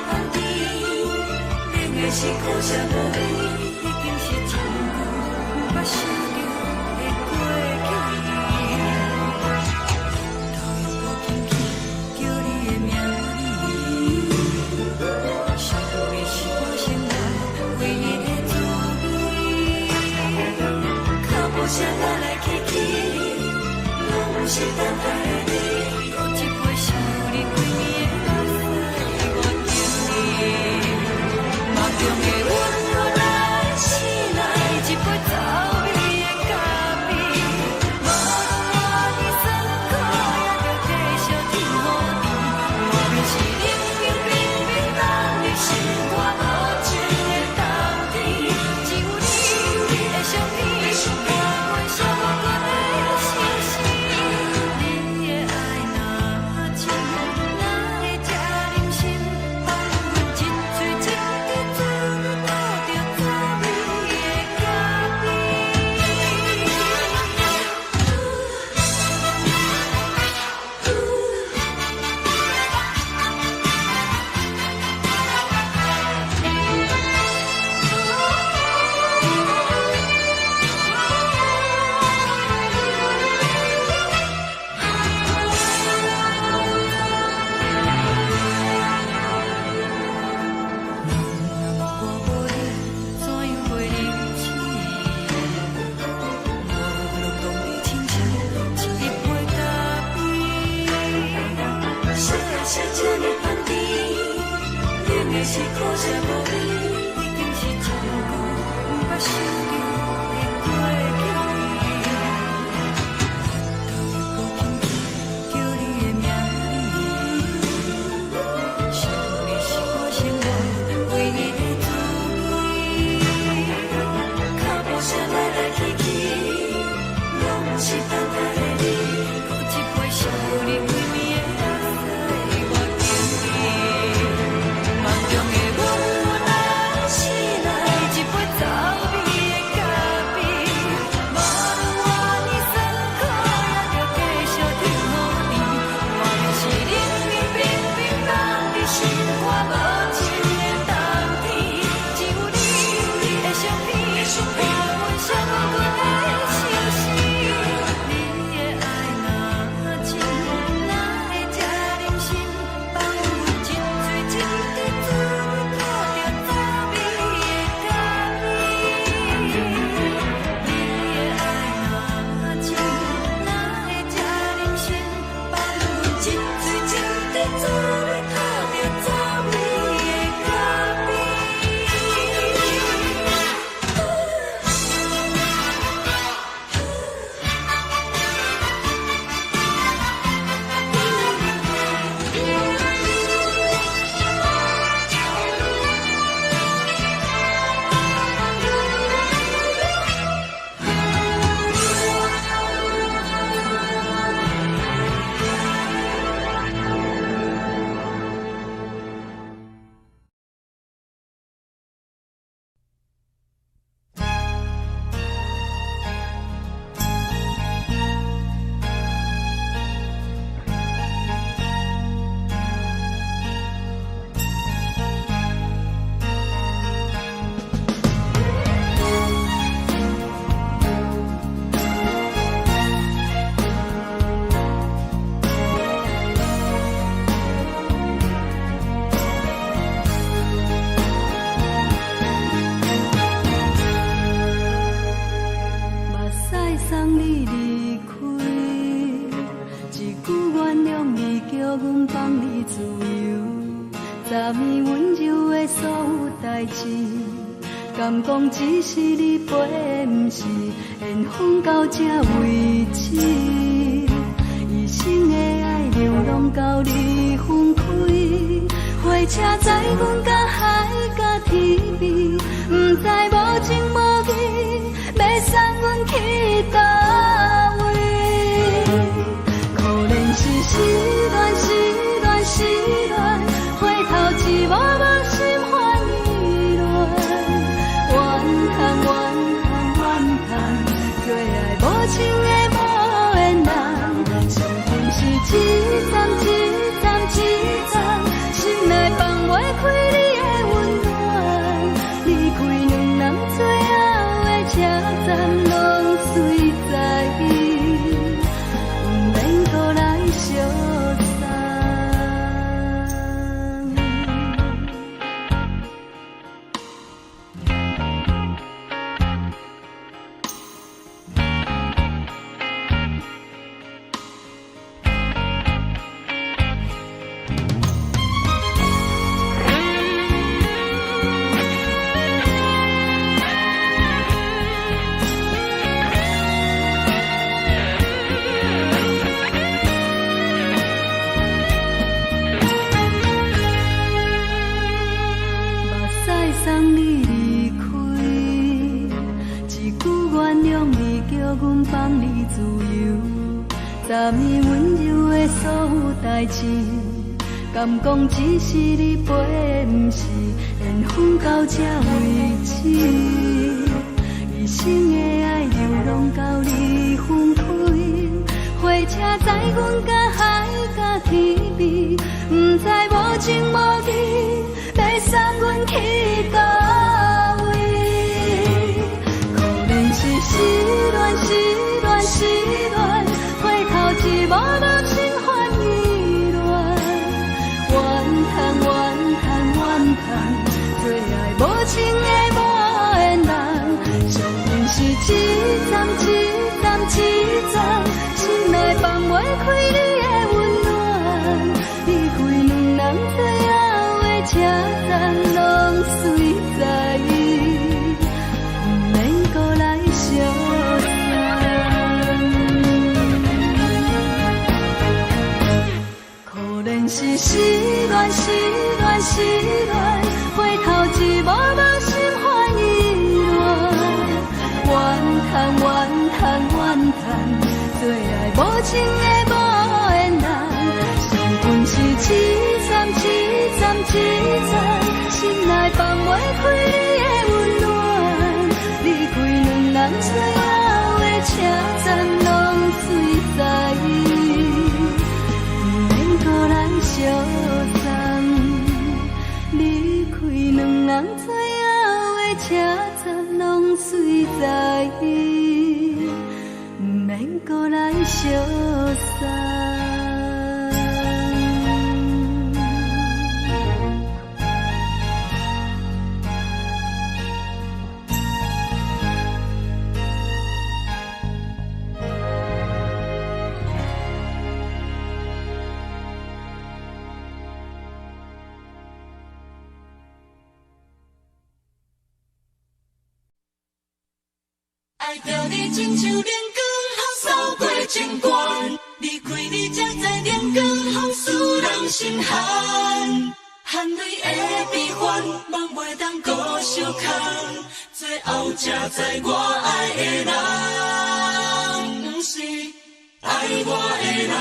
放低，冷的是苦涩无味，已经是真久无法想着的过去。头又无轻轻叫你的名字，想你是我生活唯一的滋味。脚步声来来去去，拢不是等待的你，搁一杯想你几年的目屎，我敬你。梦中的阮落来醒来，一杯走味的咖啡，无论我的酸苦，也着继续甜予你。外面是冷冰冰冰冷的心肝，无情的冬天，只有你的相片，我阮寂寞过的心事。你的爱若真，哪会这忍心放阮一嘴一滴珠倒着滋味的咖我无你，怎样袂忍心？无论当你亲像一杯咖啡，小的是这呢放低，冷的是苦涩无味，已经是真久无法想着的过去。头又无轻轻叫你的名字，想你是我生活唯一的滋味。脚步声来来去去，拢不是等待的你，搁一杯想你几暝的目屎，我敬你。梦中的阮来醒来，一杯走味的咖啡，无论我的酸苦，也着继续甜予你。外面是冷冰冰冰冷的心肝，无情的冬天，只有你的相片，我阮寂寞过的心事。你的爱若真，哪会这忍心放阮一嘴一滴珠倒着滋味的咖啡？你的爱若真，哪会这忍心放阮一嘴一滴珠倒着滋味的咖啡？目屎送你离开，一句原谅你，叫阮放你自由，昨暝温柔的所有代志，敢讲只是你陪，不是缘分到这为止。一生的爱流浪到你分开，火车载阮甲海甲天边，不知无情无义，要送阮去倒位？可能是失恋，失恋，失恋，回头一幕幕心烦意乱，怨叹，怨叹，怨叹，最爱无情的无缘人，上恨是一站一站一站，心内放袂开。放你自由，昨暝温柔的所有代志，敢讲只是你陪，不是缘分到这为止。一生的爱流浪到你分开，火车载阮甲海甲天边，不知无情无义，要送阮去倒位？可能是失恋，失恋，失恋，回头一幕幕心烦意乱，怨叹，怨叹，怨叹，最爱无情的无缘人，上阮是一站一站一站，心内放袂开你的温暖，离开两人最后的车站，拢随在意，不免搁来相送。可能是失恋，失恋，失恋，回头一幕幕心烦意乱，怨叹，怨叹，怨叹，最爱无情的无缘人，上阮是一站一站一站，心内放袂开你的温暖，离开两人最后的车站，拢随在意，不免搁来相送。离开两人最后的车站，拢随在意，不免搁来相送。爱着你亲像连光风扫过情关，离开你才知连光风使人心寒。含泪的悲欢，望袂当搁相牵，最后才知我爱的人，不是爱我的人。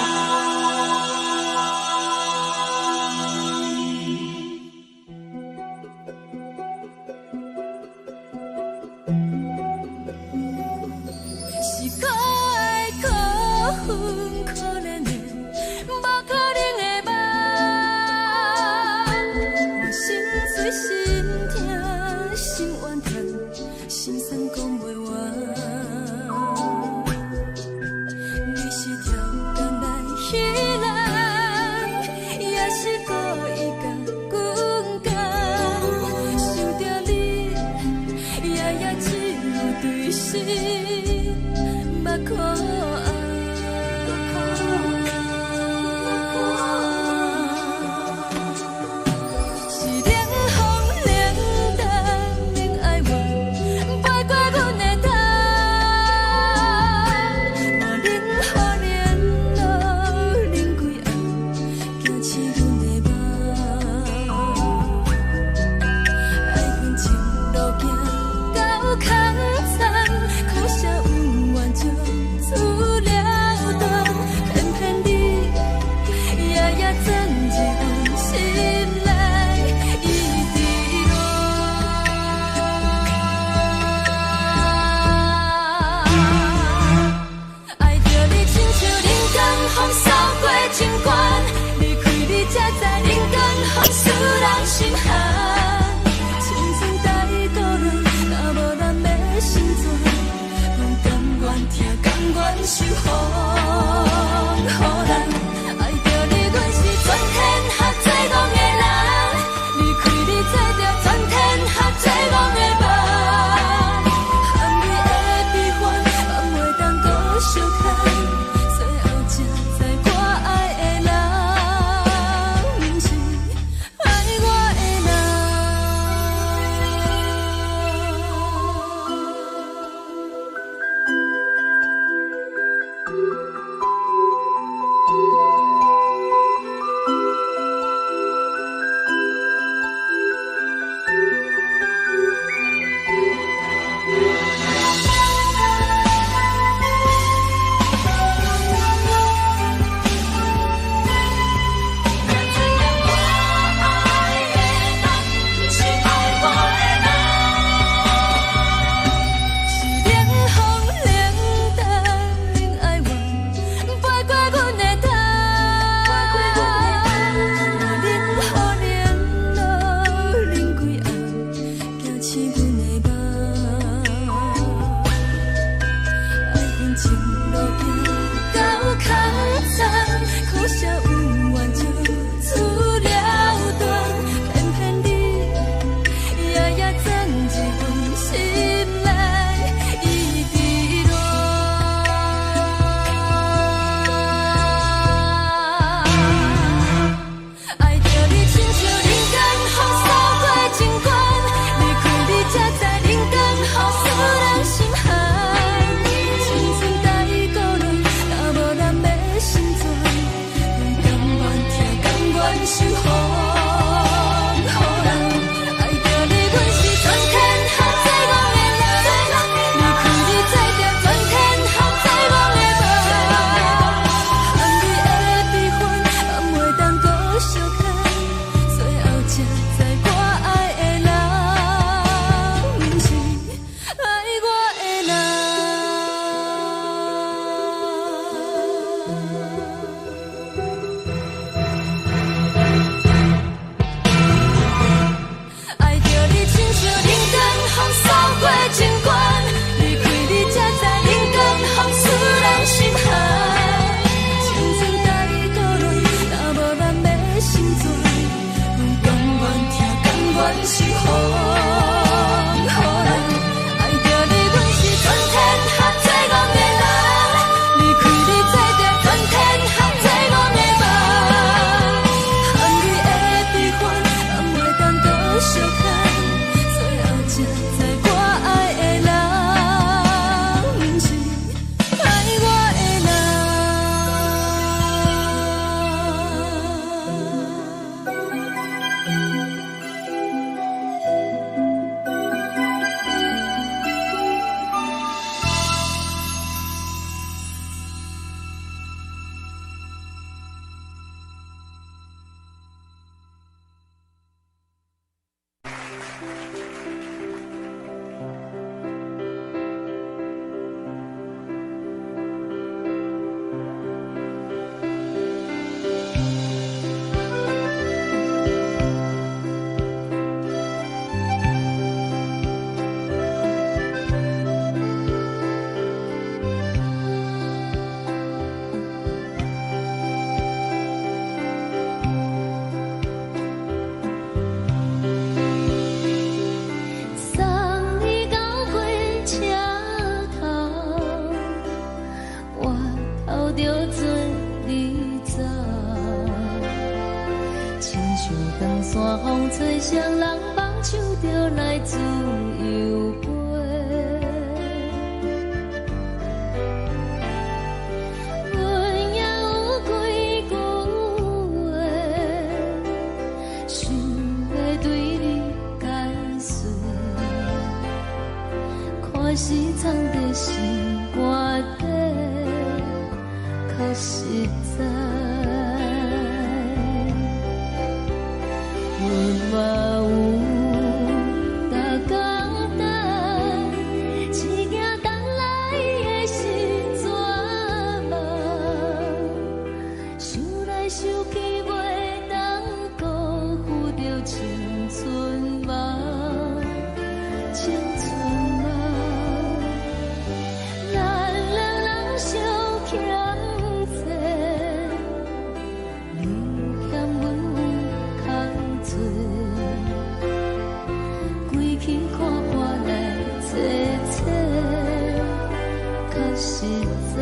吹双人放手就来自由飞。阮也有几句话，想要对你解释，可是藏在心肝底，较实在。阮嘛有逐工等，只惊等来的是绝望，想来想去袂当辜负着青春梦，青春梦。咱两人相欠债，你欠阮有空做，归去看看来坐坐，较实在。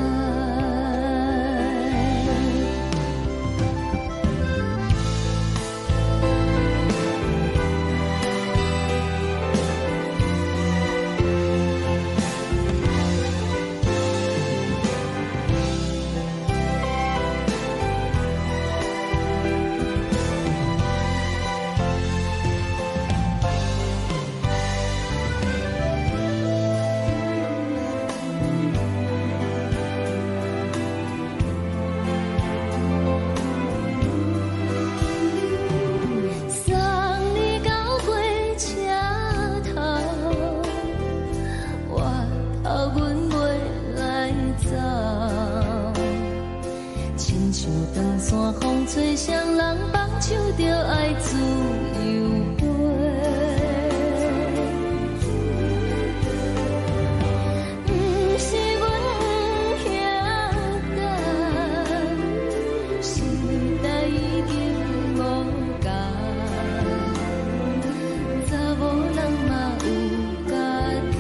风吹双人放手就爱自由飞，不是阮不晓等，时代已经无同，查某人嘛有家己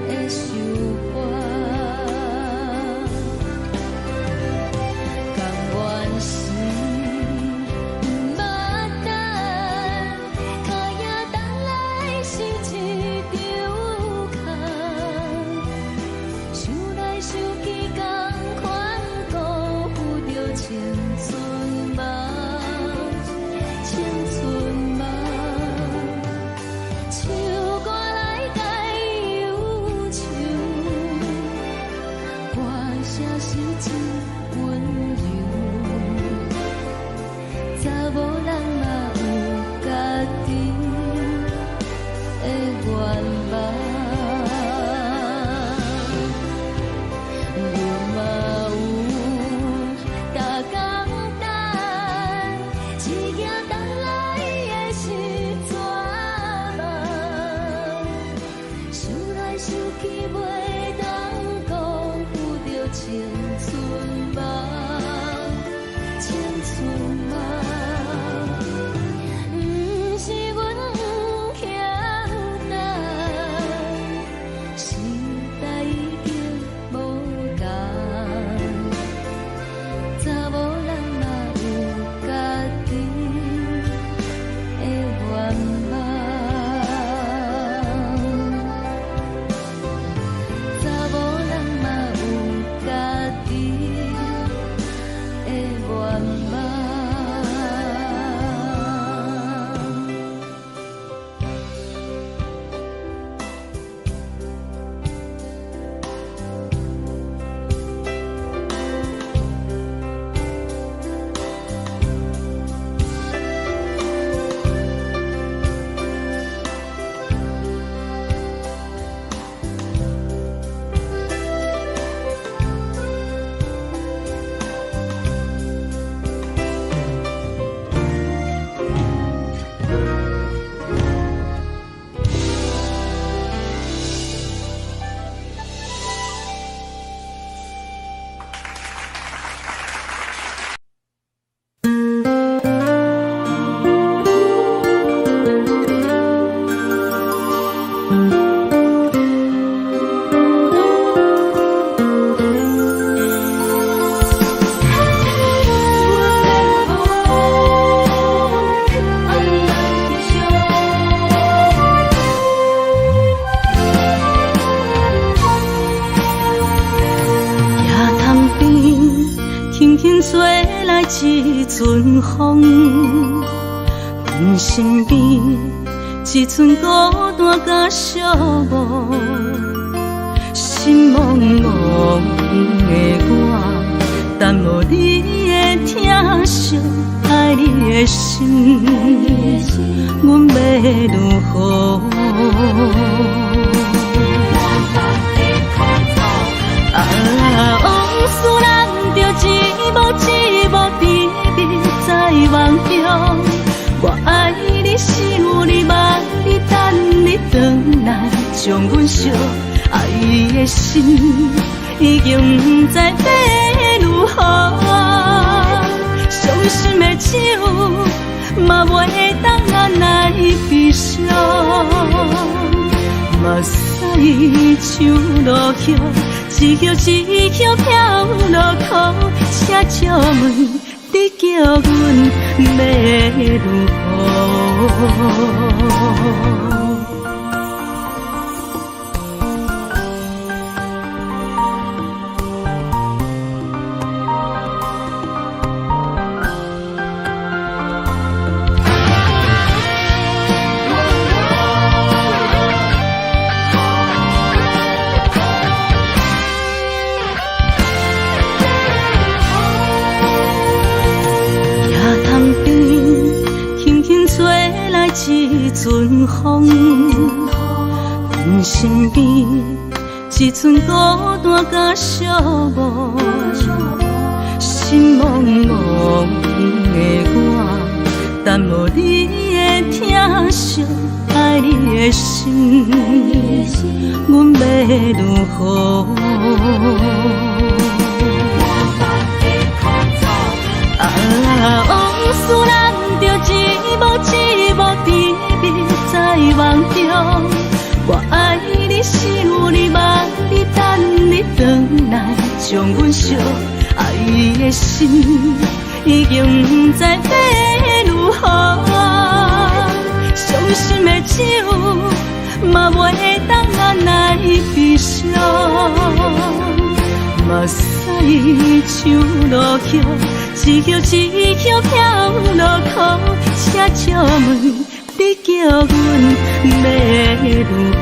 的想法。青春梦，青春梦，唱歌来解忧愁，歌声是真温柔，查某人嘛有家己的愿望。青春梦，青春梦，不是阮不晓等，时代已经无同，查某人嘛有家己的愿望。一阵风，阮身边一寸孤单甲寂寞，心茫茫的我，等无你的疼惜，爱你的心，阮要如何？往事人着一幕一幕甜蜜在梦中。我爱你是有你梦你等你回来，将阮惜爱的心已经不知要如何。伤心的手嘛袂当按来悲伤，目屎像落叶。一曲一曲飘落雨，请借问你叫阮要如何？一阵风，阮身边一寸孤单甲寂寞，心茫茫的我，等无你的疼惜，爱你的心，阮要如何？往事人着一幕一幕甜蜜在梦中。我爱你是有你梦你等你回来，将阮惜爱的心已经不知要如何。伤心的手嘛袂当按来悲伤，目屎像落叶。一曲一曲飘落雨，请借问你叫阮要如何？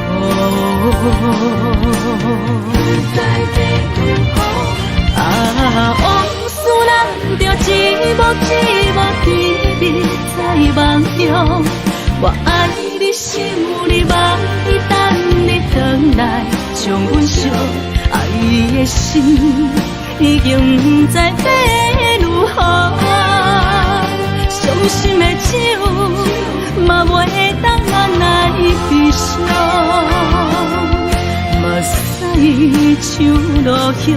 往事人着一幕一幕甜蜜在梦中。我爱你是有你梦你等你回来，将阮惜爱的心已经不知要如何。伤心的手嘛袂当按来悲伤，目屎像落叶，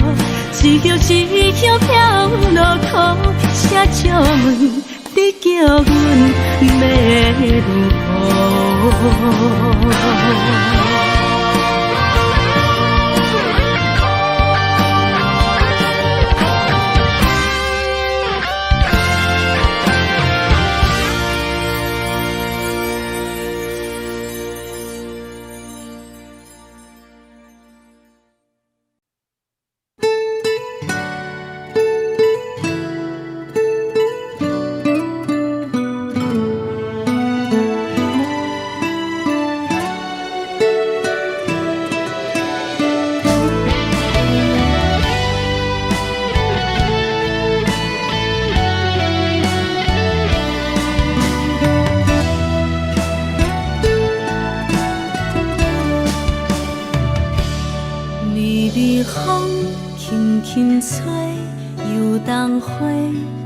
一曲一曲飘落雨，请借问你叫阮要如何？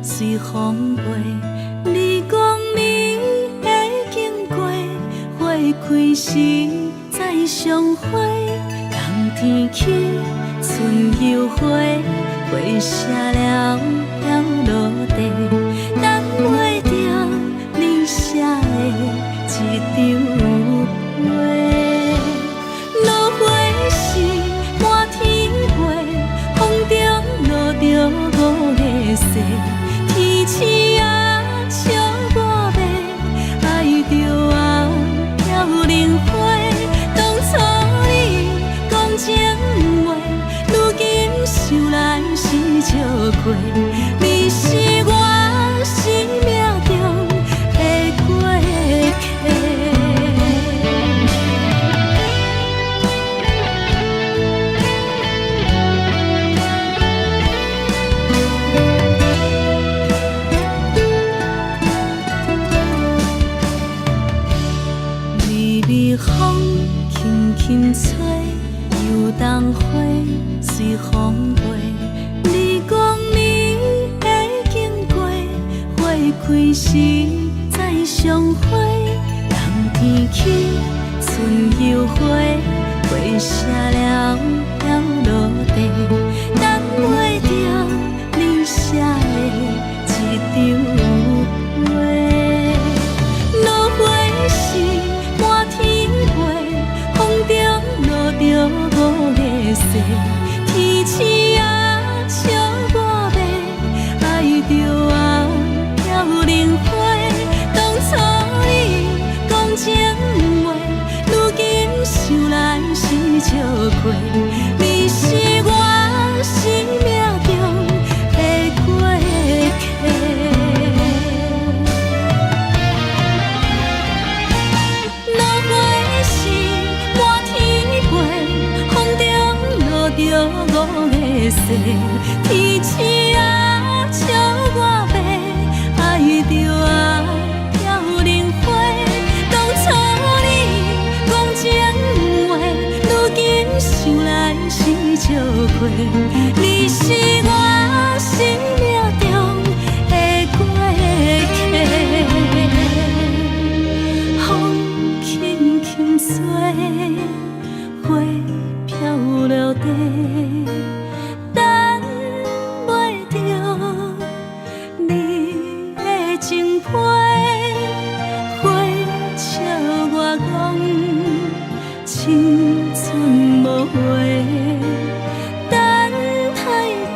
随风飞，你讲你会经过，花开时再相会。冬天起，春又花，花谢了飘落地，等袂着你写的一张画。落花时满天飞，风中落着五个色。天星啊，笑我袂爱着啊，飘零花。当初你讲情话，如今想来是笑过。你是我吹，游东花随风飞。你讲你会经过，花开时再相会。冬天起，春又回，花谢了飘落地，等袂着你写的一张画。落花时满天飞，风中落着五个色，天星啊笑我迷，爱着啊飘零花。当初你讲情话，如今想来是笑过。你是我生命中的过客。落花时满天飞，风中落着五个色，天星啊笑我迷，爱着啊飘零花。当初你讲情话，如今想来是笑过。你是我生命中的过客，风轻轻吹，花飘落地，等袂着你的情批。花笑我讲青春无悔，等待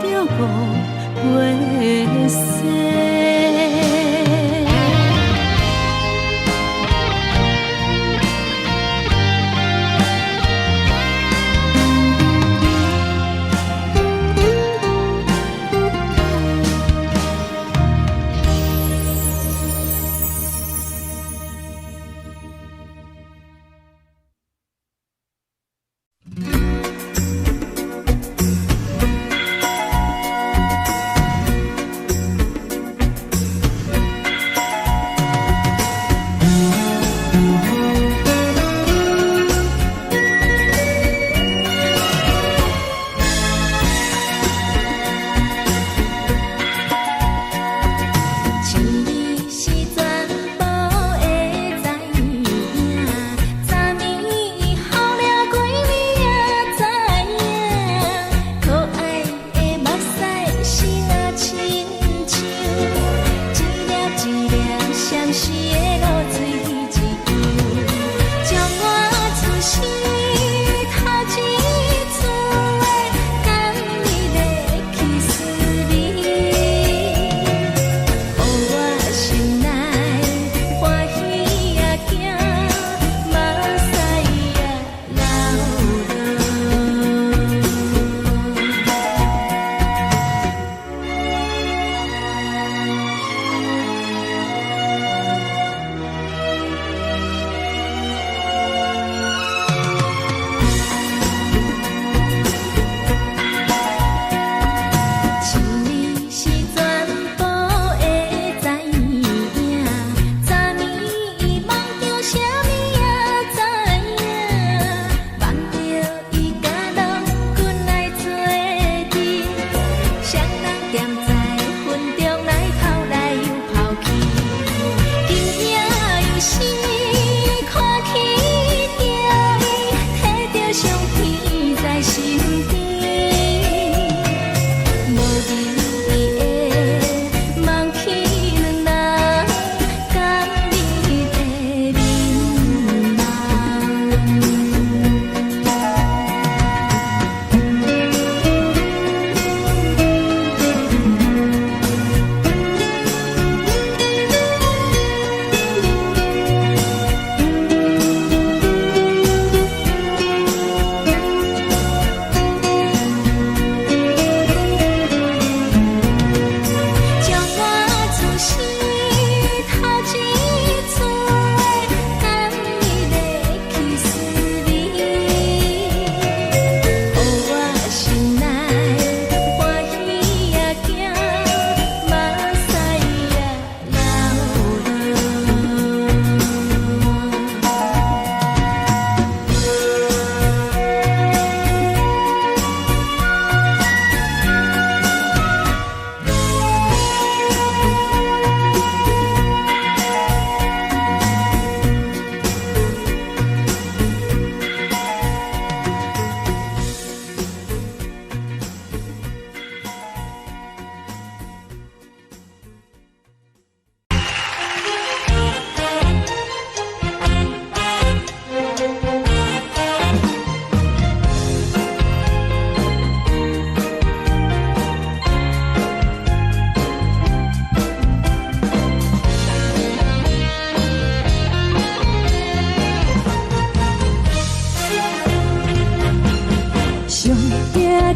着五月色。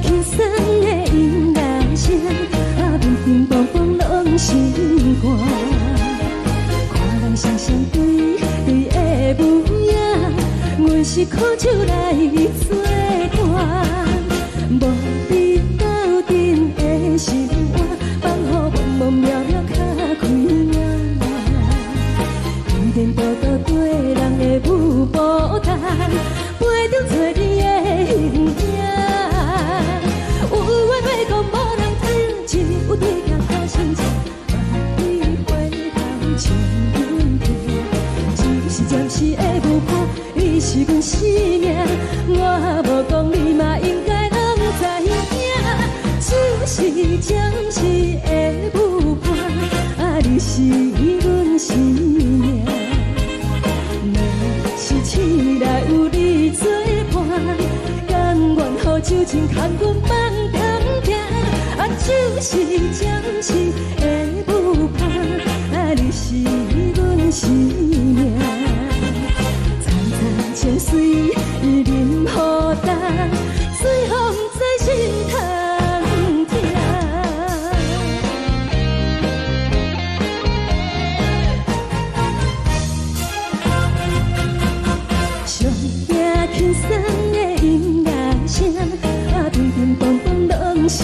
轻松的音乐声，乒乒乓乓拢心肝。看人双双对对的舞影，阮是苦酒来作伴。无你斗阵的心肝，放予茫茫渺渺较开眼。一颠倒倒对人的舞步弹，陪着做你的形影。有话要讲无人听，有对镜讨心情，你回头像阮听，就是暂时的舞伴，你是阮生命。我无讲你嘛应该拢知影，就是暂时的舞伴，你是阮生命。若是醒来有你作伴，甘愿予酒精牵阮梦中行，就是暂时的舞伴，你是阮生命。层层清水任雨淡，随风在心头听。上听轻松的音乐声，乒乒乓乓拢心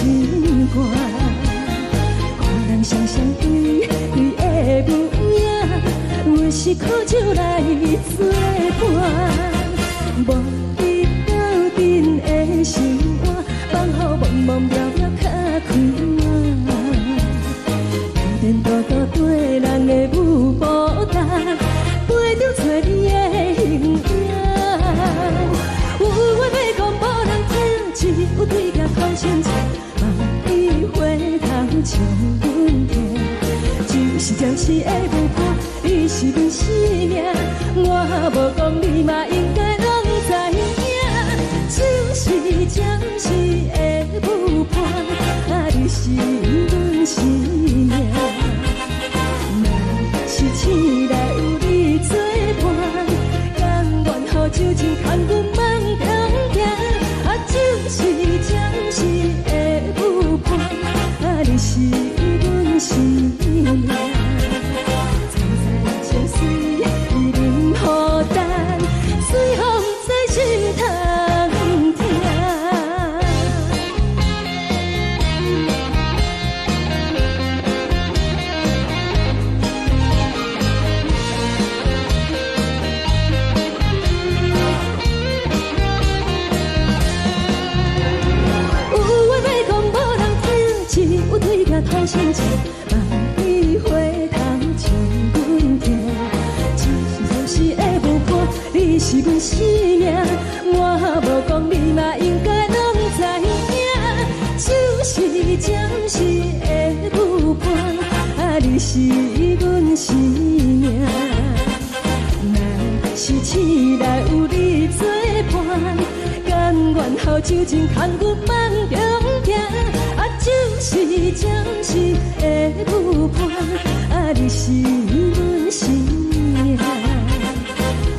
肝。看人双双对对的舞影，阮是苦酒来作伴。无你斗阵的心肝，放予茫茫渺渺较开眼。一颠倒倒对人的舞步弹，陪着做你的形影。有话要讲无人听，只有对镜讨心情，你回头像阮听，就是暂时的舞伴，你是阮生命。我无讲你嘛应该拢知影，就是暂时的舞伴，你是阮生命。若是醒来有你作伴，甘愿予酒精牵阮梦中行，就是暂时的舞伴，你是阮生命。层层清水任雨淡，随风在心头听。有对镜讨心情，你回头像阮听，就是暂时的舞伴，你是阮生命。我无讲你嘛应该拢知影，就是暂时的舞伴，你是阮生命。若是醒来有你作伴，甘愿予酒精牵阮梦中行，就是暂时的舞伴，你是阮生命。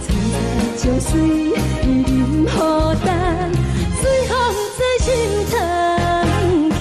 层层清水任雨淡，随风在心头听。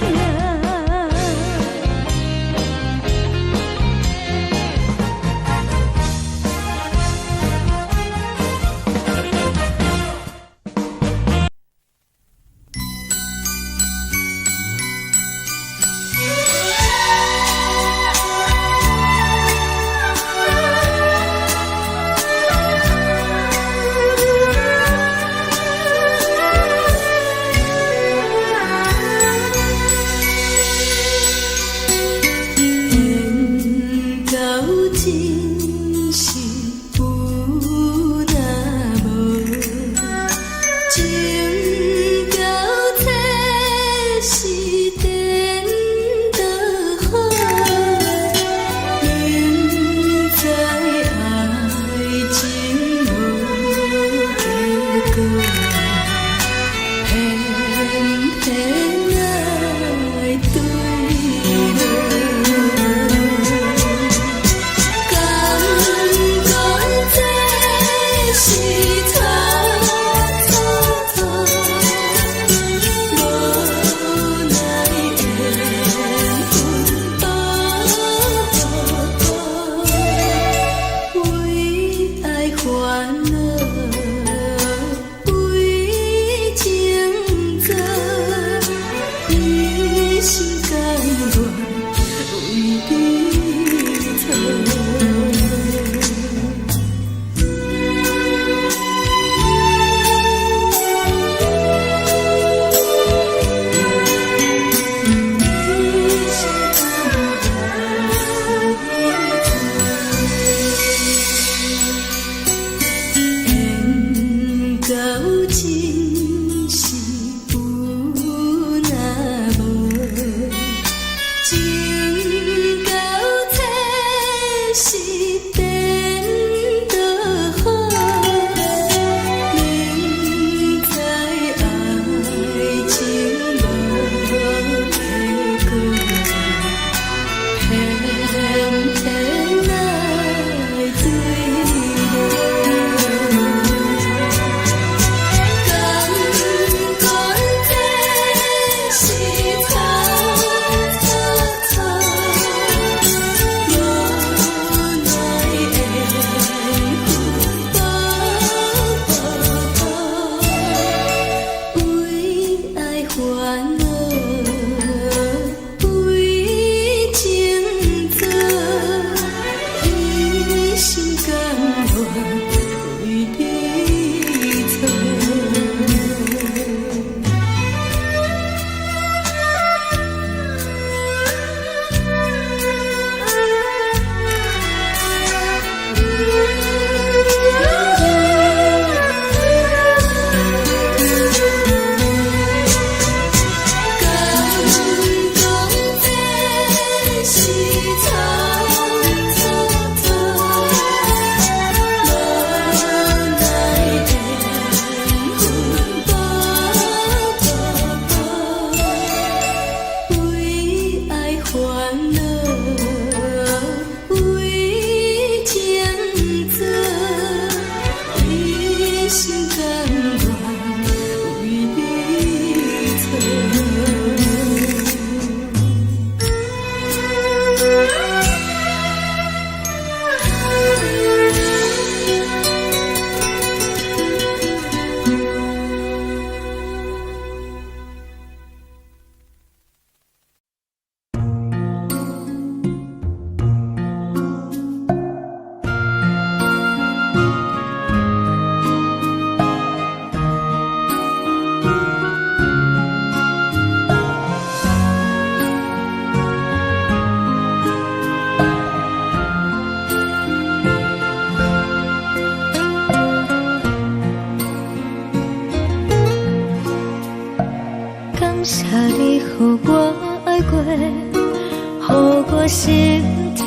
感谢你予我爱过，予我心痛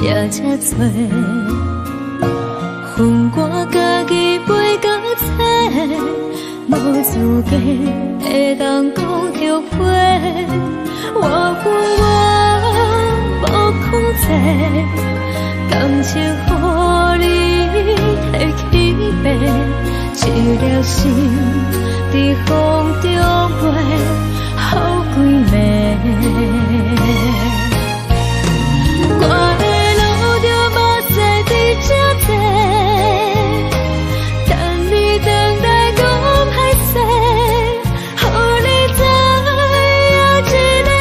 也这多，恨我家己袂到切，无资格会当讲后悔。我恨我无控制，感情予你摕去卖，一粒心在风中飞，好几暝。我的路就无西伫这多，等你回来讲歹势，予你知影一个人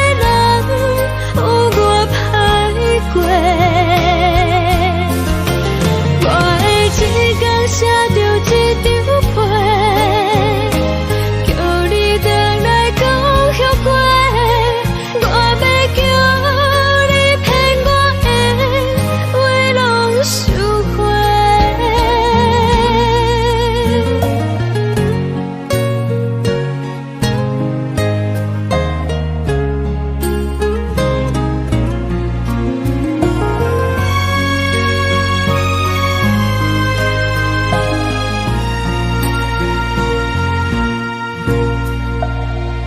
有我歹过。我的一天写着一张被，叫你回来讲后悔。我要叫你骗我的话拢收回。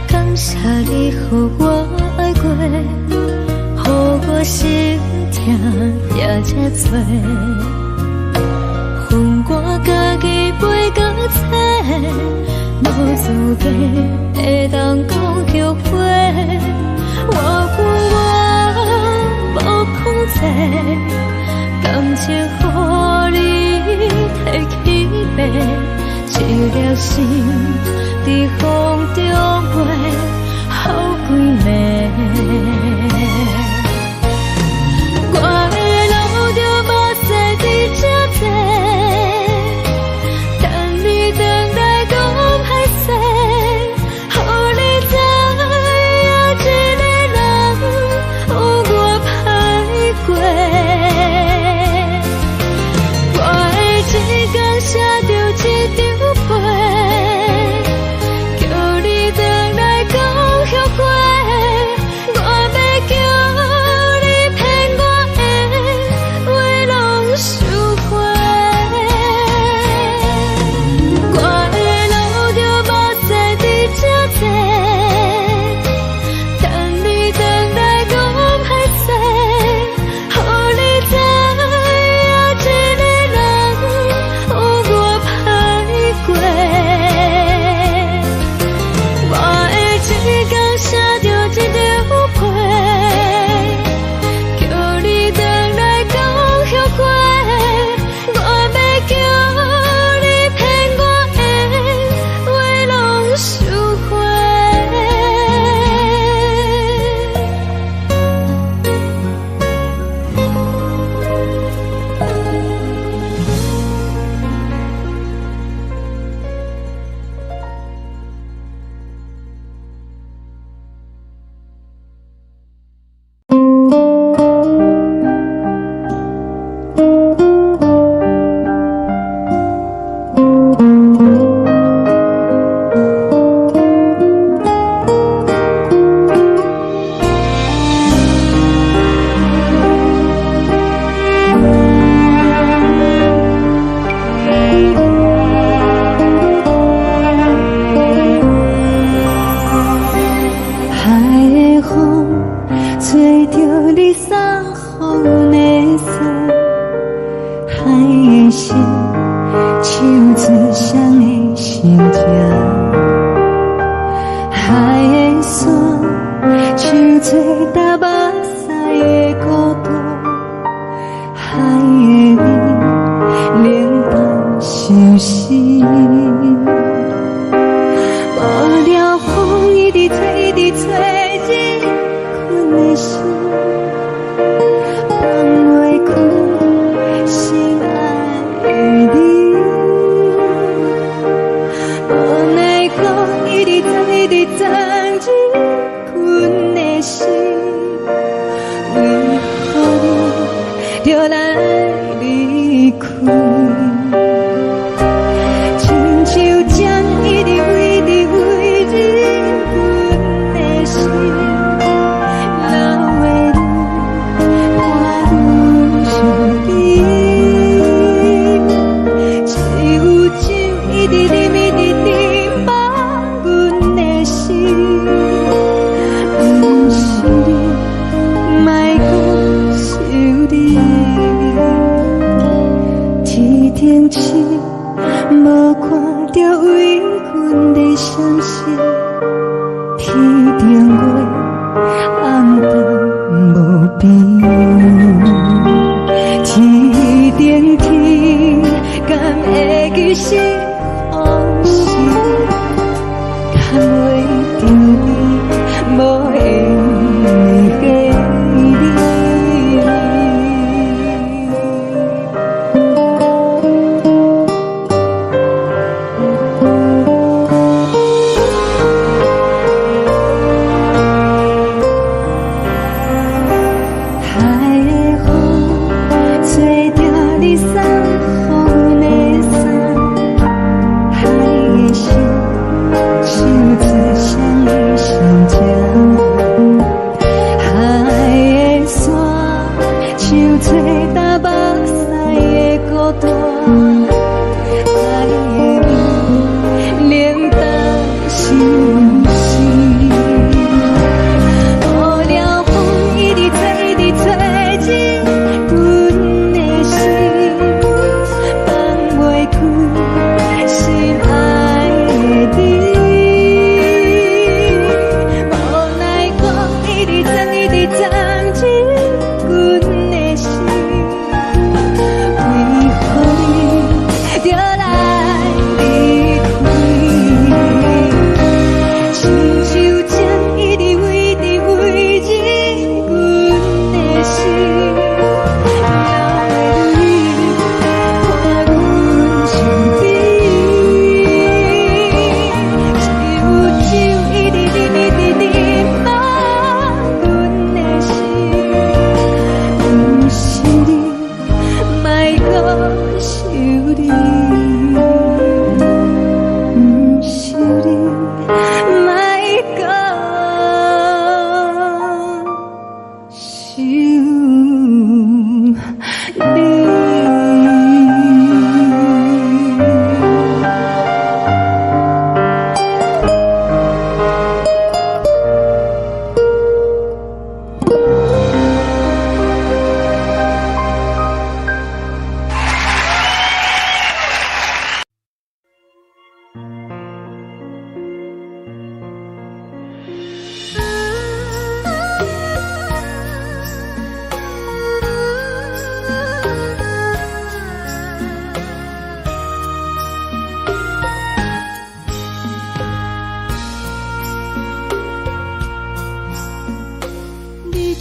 感谢你予我爱过，予我心痛也这多，恨我家己袂到切，无资格会当讲后悔。我恨我无控制，感情予你摕去卖，一粒心在风中飞，好几暝。我的路就无西伫这多，等你回来讲歹势，予你知影一个人有我歹过。我的一天写着一张被，叫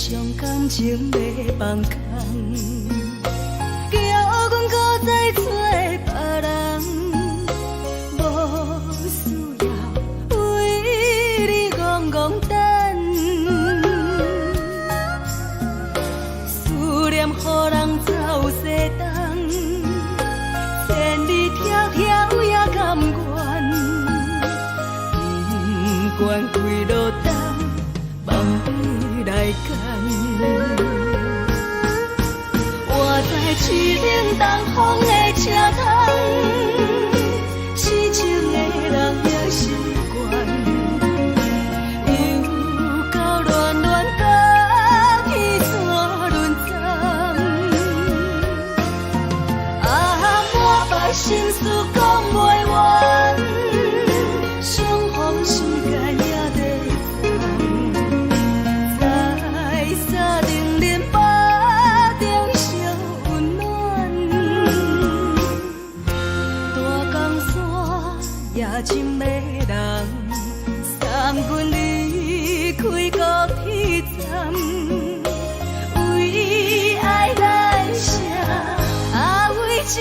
将感情要放空，叫阮搁再找别人，无需要为你戆戆等，思念予人走西东，千里迢迢也甘愿，不管几路灯，梦你来牵。我在市顶东风的车窗，痴情的人也习惯，又到乱乱甲去山轮站。满腹心事讲袂完，相逢时间也在等，在沙丁林巴中相温暖。大江山也真迷人，送阮离开高铁站，为爱来写为情。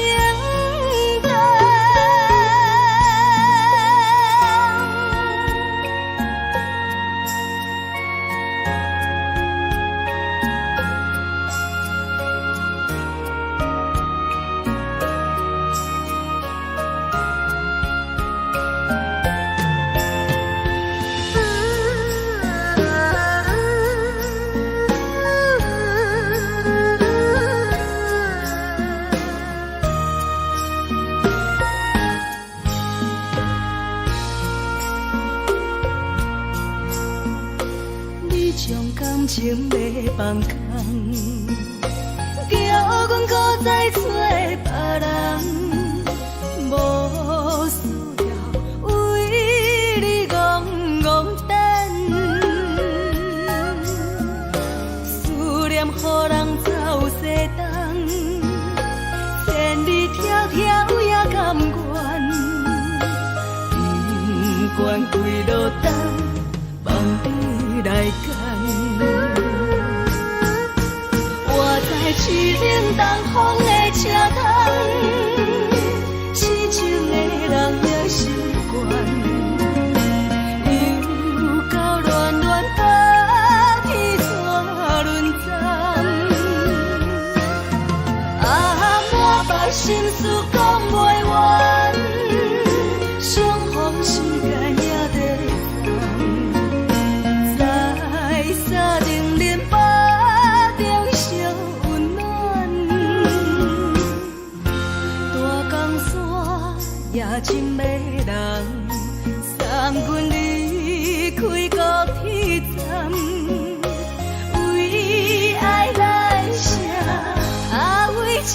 感情要放空，叫阮搁再找别人，无需要为你戆戆等，思念予人走西东，千里迢迢也甘愿，不管几路灯，梦你来牵。我在市顶东风的车窗，痴情的人也习惯，又到乱乱甲去山轮站。满腹心事讲袂完，相逢时间也在等，在沙丁林巴中相温暖。大江山也真迷人，送阮离开高铁站，为爱来写为情。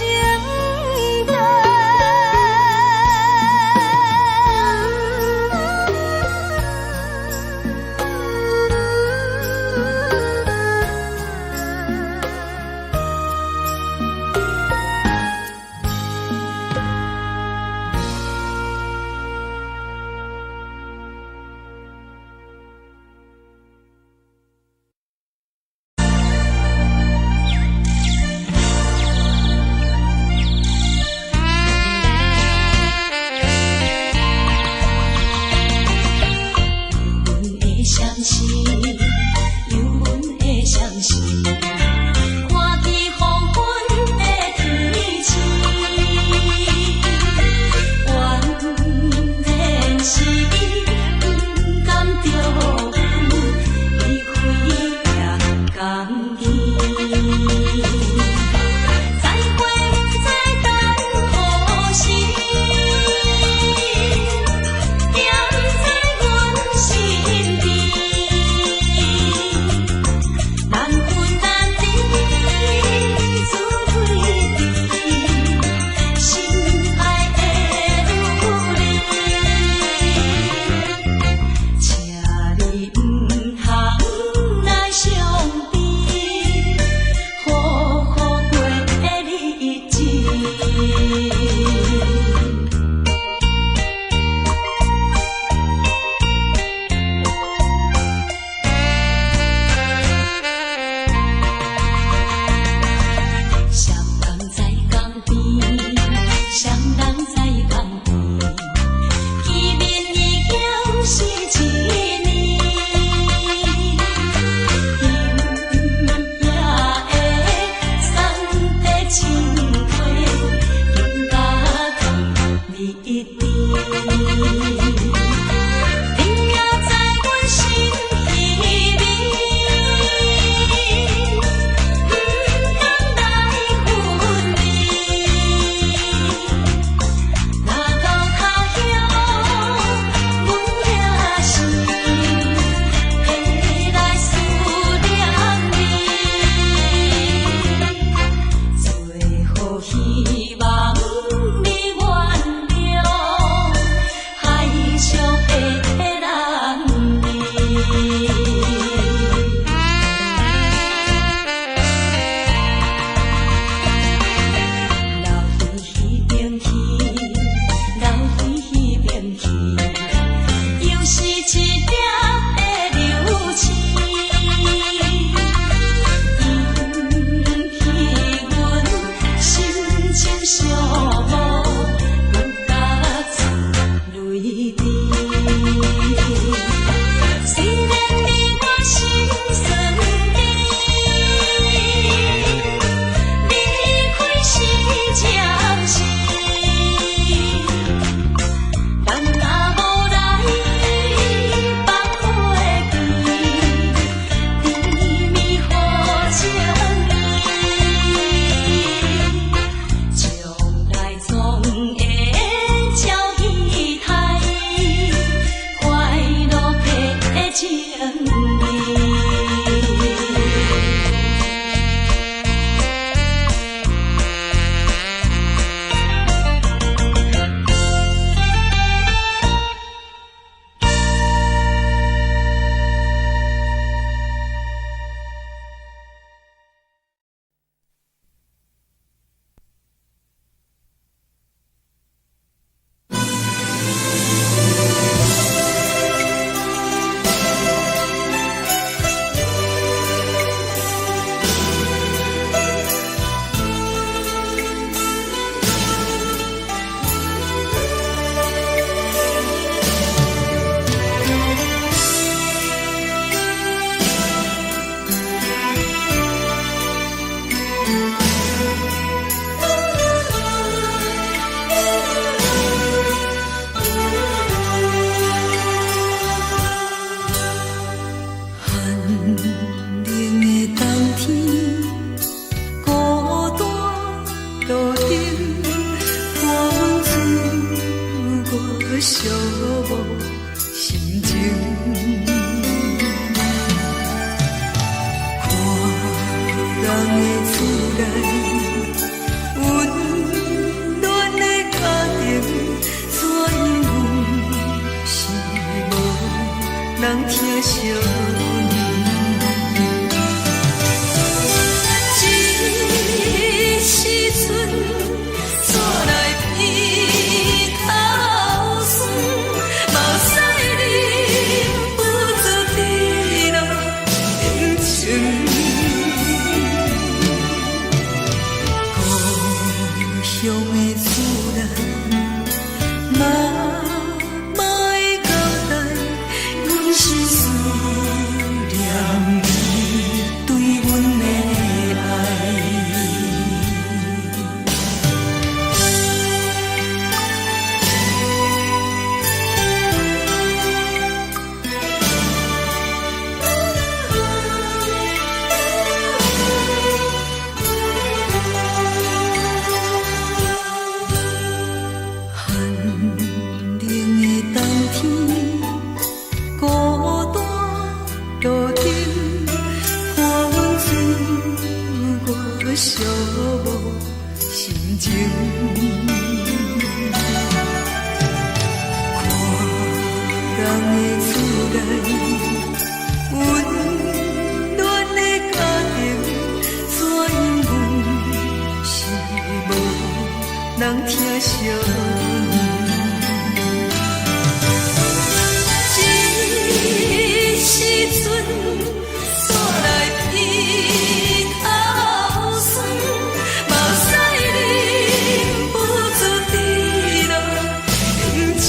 人疼惜你。这时阵怎来鼻口酸，嘛使你不住滴落情情。故乡的思念，嘛嘛会交代，阮是思念你对阮的爱。寂寞心情，看人的厝内温暖的家庭，怎因阮是无人疼惜你？这时阵怎来鼻口酸？嘛使你不住滴落情情。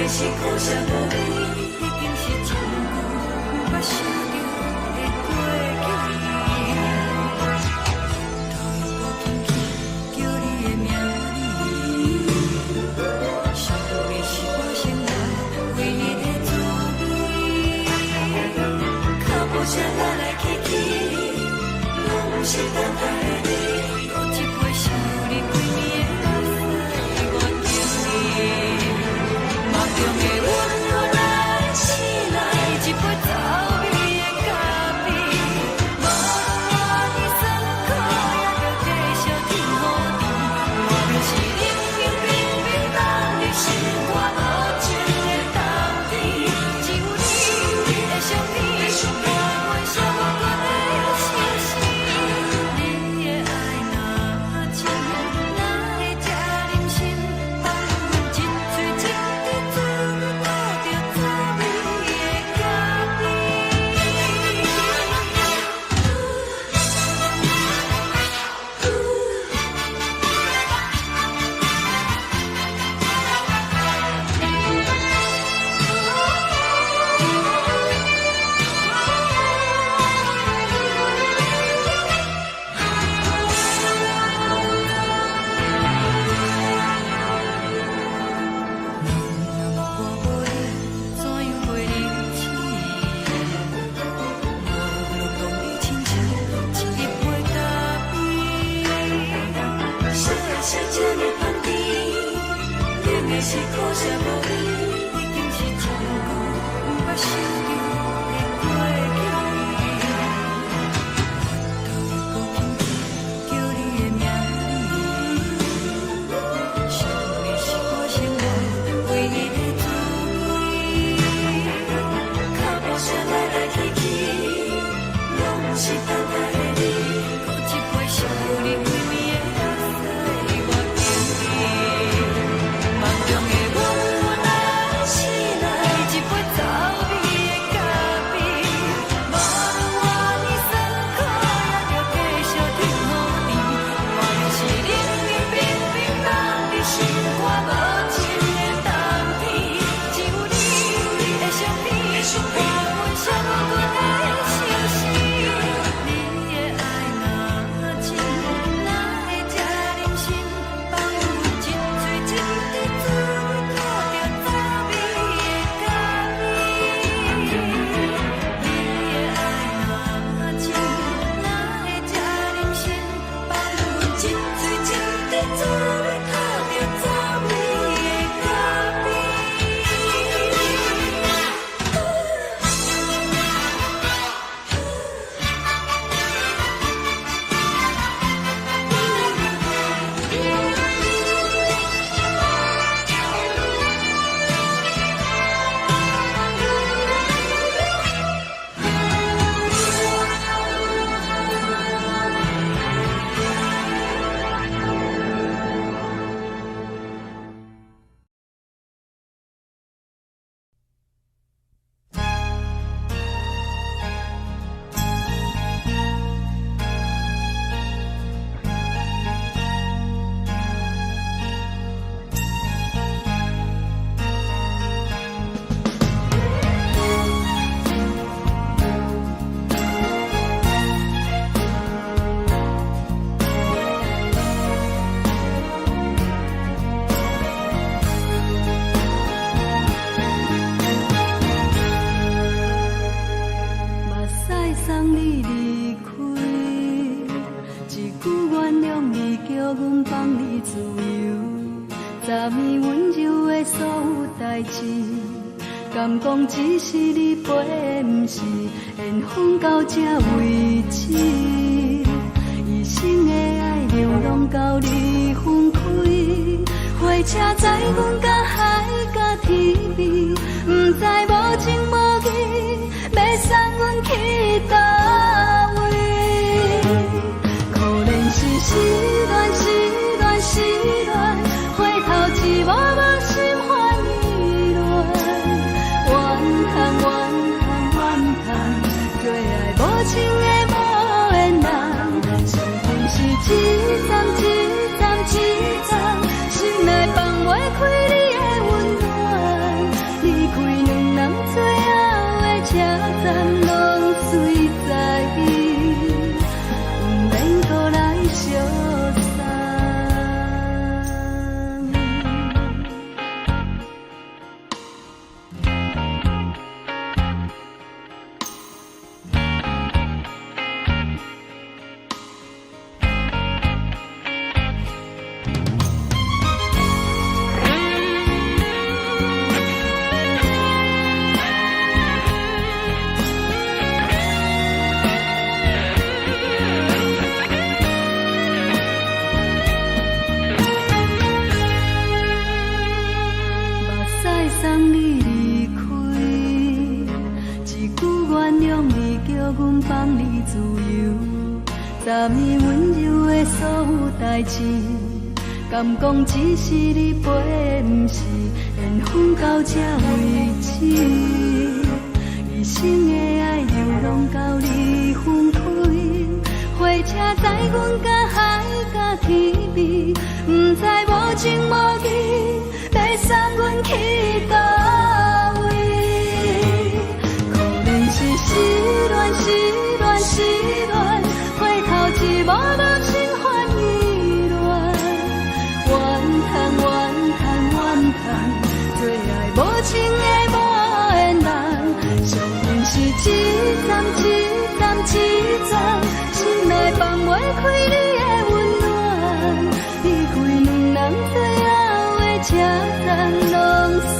的是苦涩无味，已经是真久无法想着的过去。头又无轻轻叫你的名字，想的是我生来唯一的滋味。脚步声来来去去，拢不是等待的你，喝一杯想你几年的目屎，我着你。梦中的阮我来醒来，一杯走味的咖啡，无论我的酸苦，也着继续甜予你。我就是冷冷冰冰放入心肝无情的冬天，只有你的相片，我阮寂寞过的心事。你的爱若真，哪会这忍心放阮一嘴一滴滋味，倒着滋味的咖是苦涩无味，已经是真久无法想着的过去。头又无轻轻叫你的名字，想你是我生来唯一的滋味。脚步声来来去去，拢不是等待的你，喝一杯想你几暝的目屎，我着你。梦中的阮我来醒来，一杯走味的咖啡，无论我的酸苦，也着继续甜予你。我就是冷冷冰冰放入心肝无情的冬天，只有你的相片，我阮寂寞过的心事。你的爱若真，哪会这忍心放阮一嘴一滴滋味，倒着滋味的咖啡。你的爱若真，哪会这忍心放阮一嘴一滴滋味，倒着滋味的咖啡。目屎送你离开，一句原谅你，叫阮放你自由。昨暝温柔的所有代志，敢讲只是你陪，不是缘分到这为止。一生的爱流浪到你分开，火车载阮甲海甲天边，不知无情无义，要送阮去倒位？可能是失恋，失恋，失恋，回头一幕幕心烦意乱，怨叹，怨叹，怨叹，最爱无情的无缘人，伤痕是一站一站一站，心内放袂开你的温暖。送你离开，一句原谅你，叫阮放你自由。昨暝温柔的所有代志，敢讲只是你陪，不是缘分到这为止。一生的爱流浪到你分开，火车载阮甲海甲天边，不知无情无义，要送阮去倒位？可能是失恋，失恋，失恋，回头一幕幕心烦意乱，怨叹，怨叹，怨叹，最爱无情的无缘人，上恨是一站一站一站，心内放袂开你的温暖，离开两人最后的车站，拢随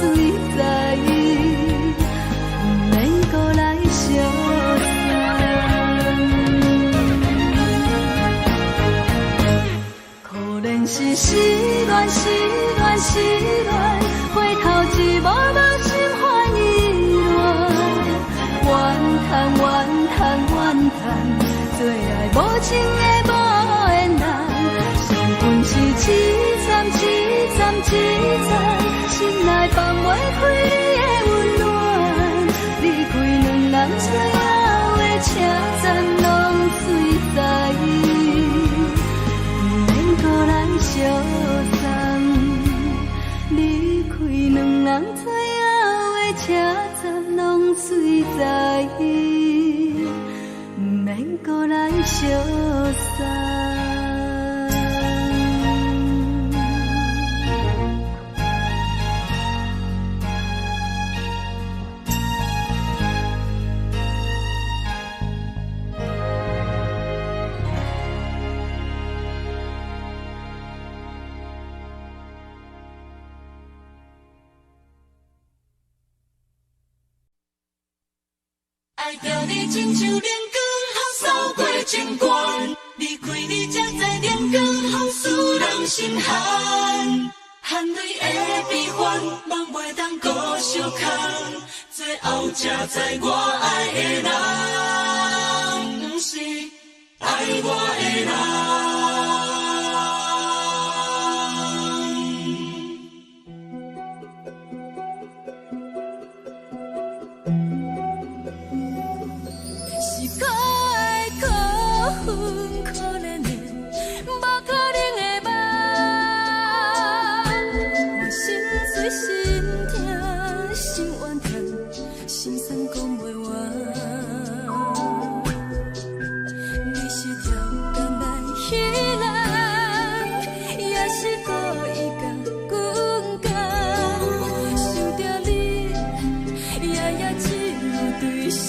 在意，不免搁来相送。可能是失恋，失恋，失恋，回头一幕幕心烦意乱，怨叹，怨叹，怨叹，最爱无情的无缘人，上恨是一站一站一站，心内放袂开你的温暖，离开两人最后的车站，拢随在意，不免搁来相送。离开两人最后的车站，拢随在意，不免搁来相送。爱着你亲像阳光扫过情关，离开你才知阳光风使人心寒。含泪的悲欢，望袂当搁相牵，最后才知我爱的人，不是爱我的人。是可爱可恨可怜的，无可能的梦。我心碎心痛心怨叹，心酸讲袂完。你是条干来彼人，也是故意甲阮讲，想着你夜夜只有对视。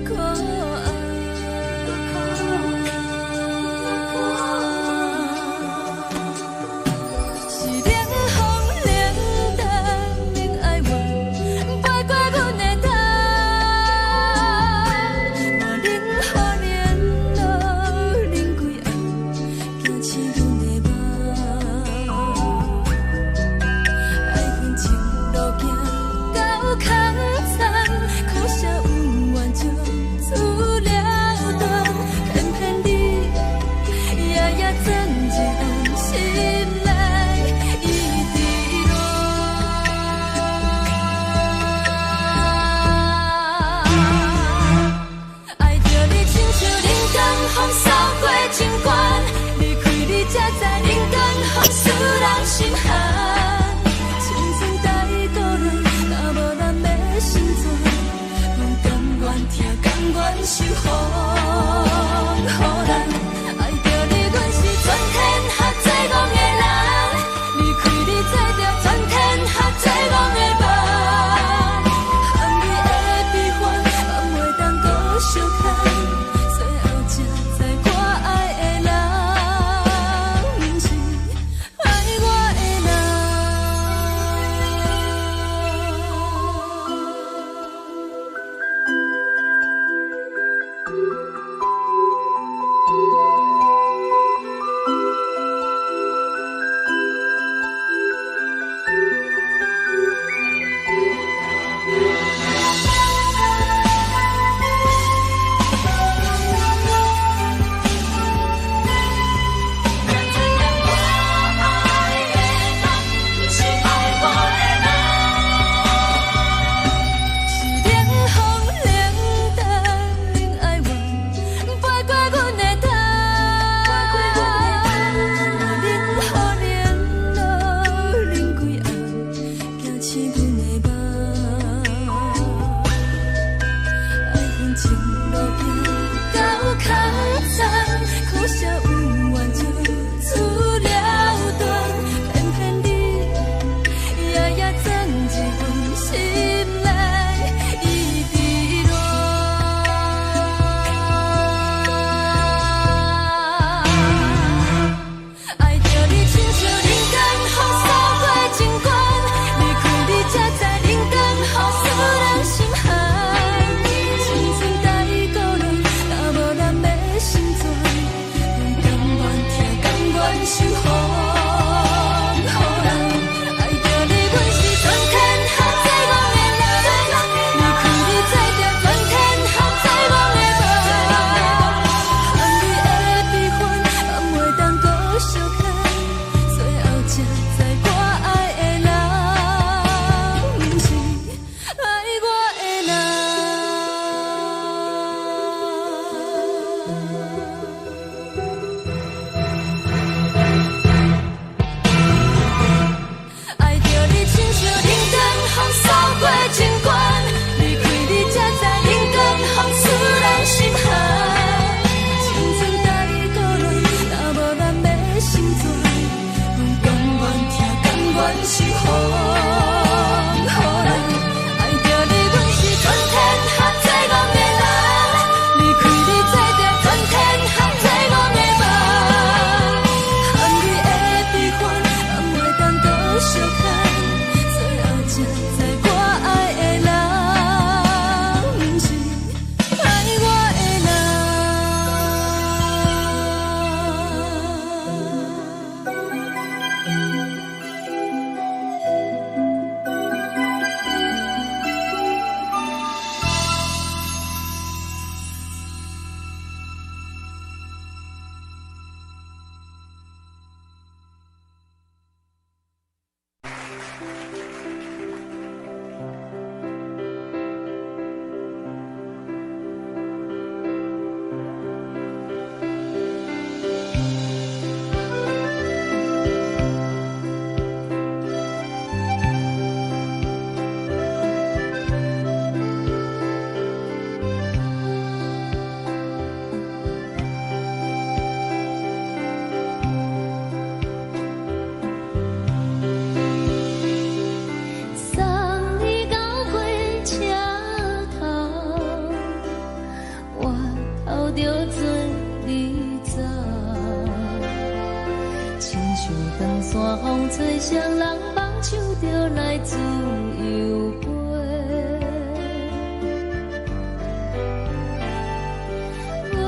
可爱，是冷风凉山风吹双人梦唱着来自由飞，阮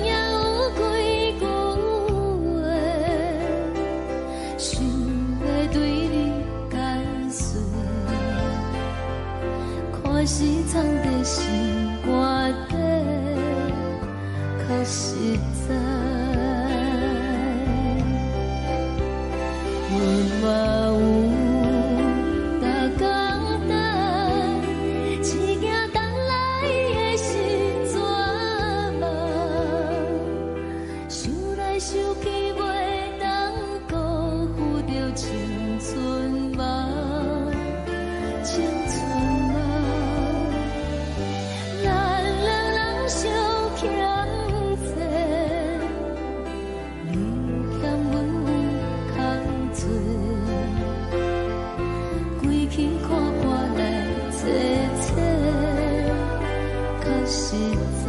也有几句话，想要对你解释，可是藏在心肝底，较实在。 阮嘛有逐工等，只惊等来的是绝望，想来想去袂当辜负着青春梦，青春梦，咱两人相欠债，你欠阮。 归去看看来坐坐，较实在。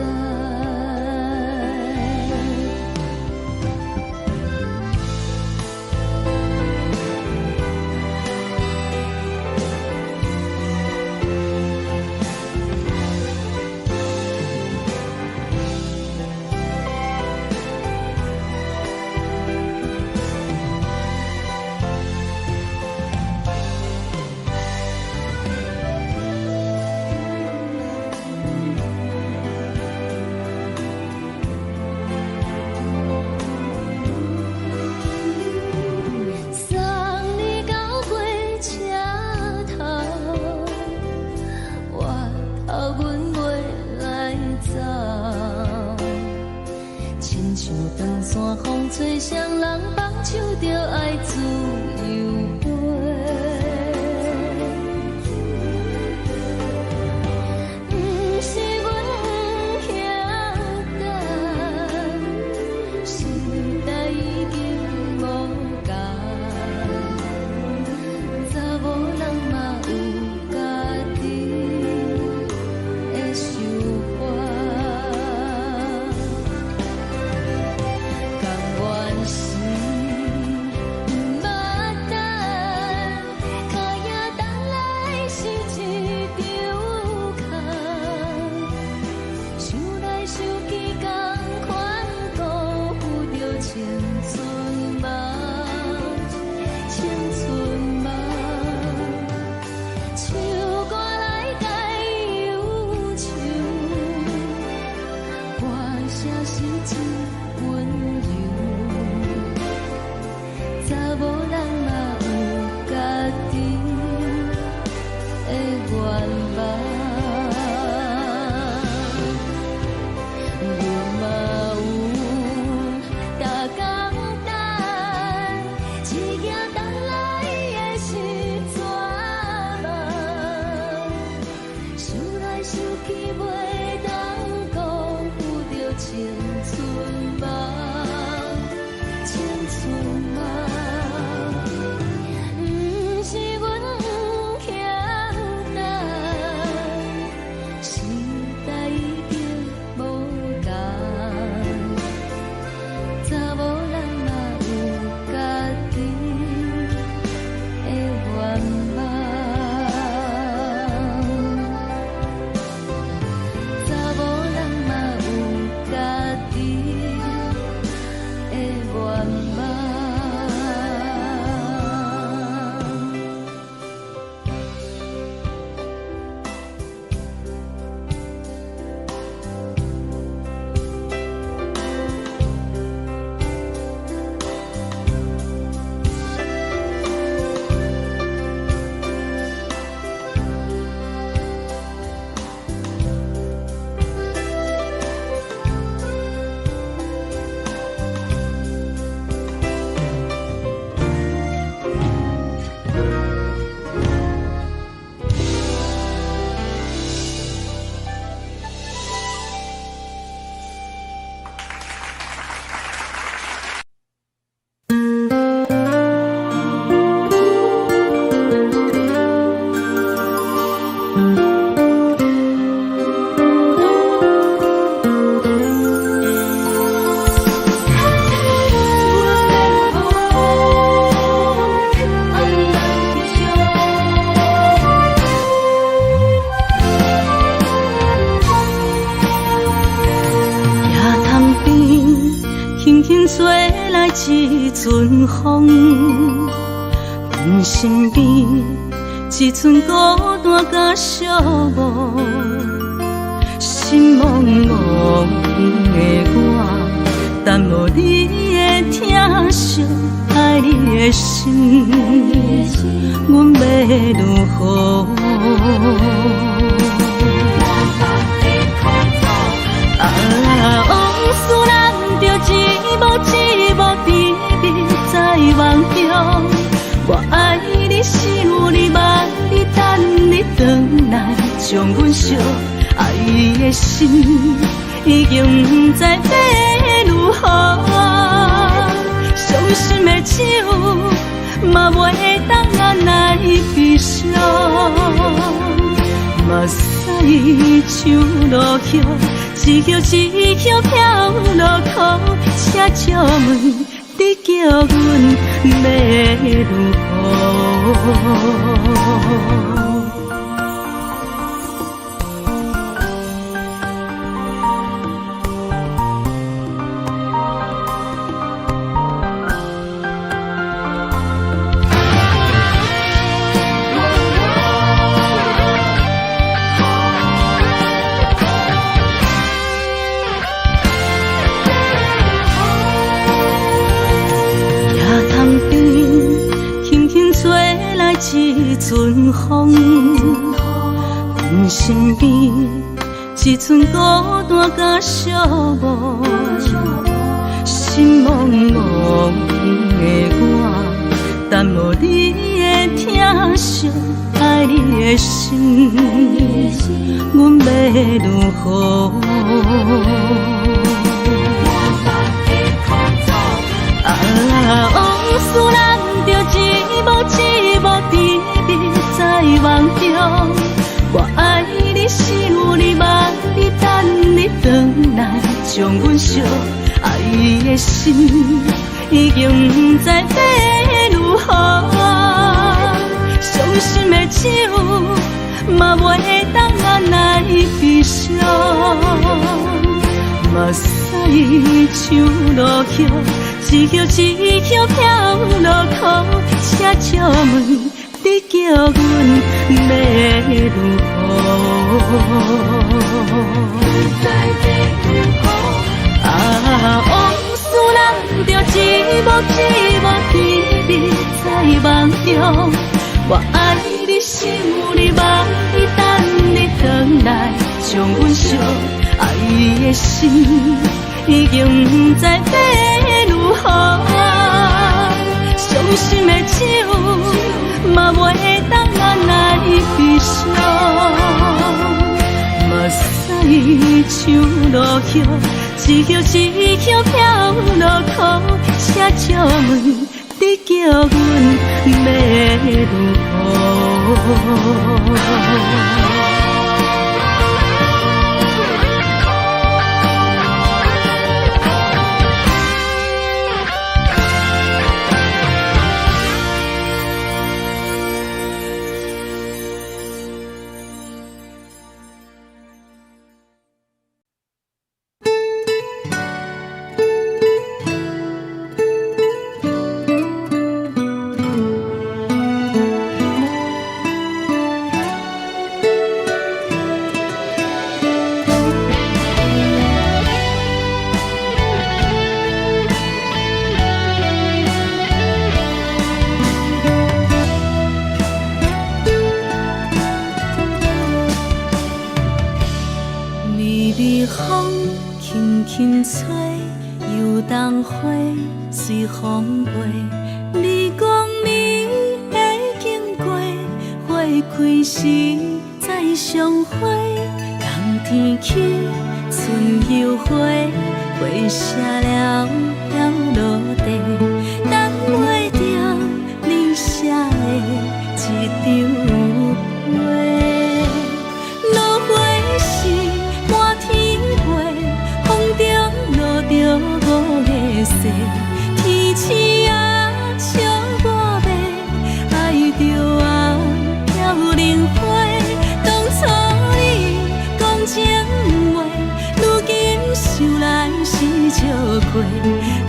一阵风，阮身边一寸孤单甲寂寞，心茫茫的我，耽无你的疼惜，爱你的心，阮要如何？往事人着一幕一幕甜蜜在梦中。我爱你，想你，望你，等你回来，将阮惜爱的心已经不知要如何。伤心的手嘛袂当按来悲伤，目屎像落叶。一叶一叶飘落雨，车借问你叫阮要如何？一阵风，阮身边一寸孤单甲寂寞，心茫茫的我，耽无你的疼惜，爱你的心，阮要如何？往事人着一幕一幕甜蜜在梦中。我爱你，想你，望你，等你回来，将阮惜爱的心已经不知要如何。伤心的手嘛袂当按来悲伤，目屎像落叶。一叶一叶飘落雨，车借问你叫阮要如何？往事人着一幕一幕甜蜜在梦中。我爱你，想你，望你，等你回来，将阮惜爱的心已经不知要如何。伤心的手嘛袂当按来悲伤，目屎像落叶，一叶一叶飘落雨，车借问你叫阮要如何？随风飞，你讲你会经过，花开时再相会。冬天起，春又花，花谢了要落地，等袂着你写的一张画。落花时满天飞，风中落着五个色。天星啊，笑我袂爱着啊，飘零花。当初你讲情话，如今想来是笑过。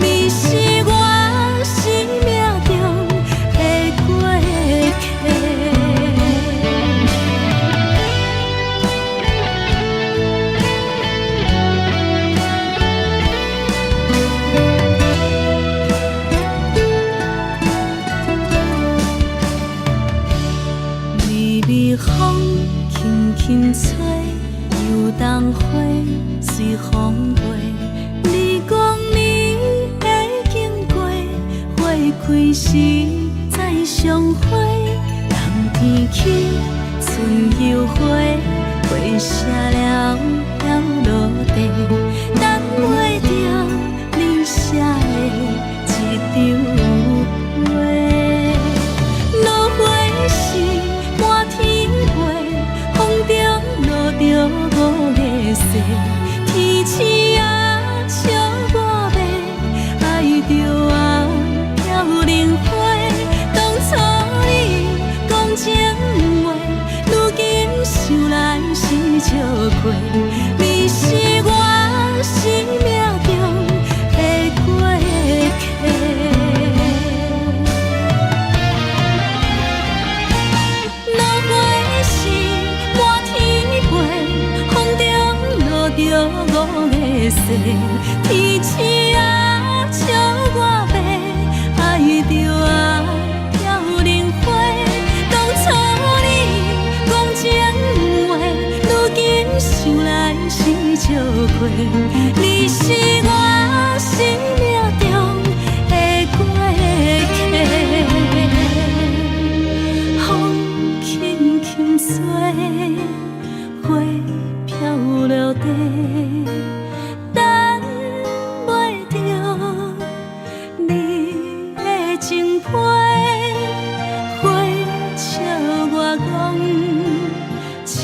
你是我。风轻轻吹，游东花随风飞。你讲你会经过，花开时再相会。人天起，春又花，花谢了要落地，等袂着你写的一张话。落花时满天飞，风中落着五个色，天星啊笑我迷，爱着啊飘零花。当初你讲情话，如今想来是笑亏。你是我生命中的过客。落花时满天飞，风中落着五个色，天星啊笑我迷，爱着啊飘零花。当初你讲情话，如今想来是笑亏。你是我生命中的过客，风轻轻吹，花飘落地，等袂着你的情批。花笑我讲青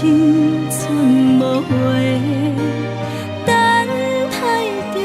春无话，等待着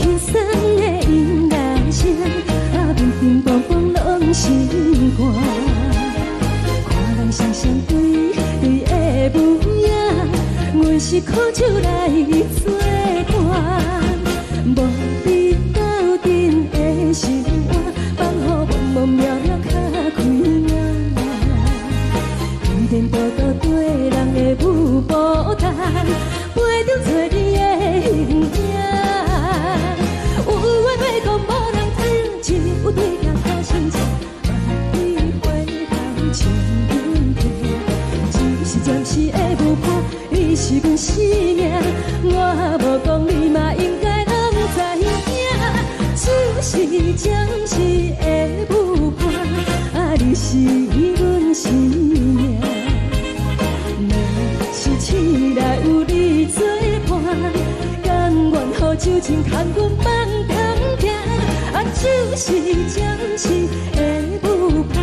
轻松的音乐声，乒乒乓乓拢心肝。看人双双对对的舞影，阮是苦酒来作伴。无你斗阵的心肝，放予茫茫渺渺较开眼。一点波多对人的舞步弹，陪着做你的形影。有话要讲无人听，只有对镜头心情，万里回头将阮听。就是暂时的舞伴，你是阮生命，我无讲你嘛应该拢知影。就是暂时的舞伴，你是阮生命。市内有你作伴，甘愿予酒精牵阮放通行。就是暂时的舞伴，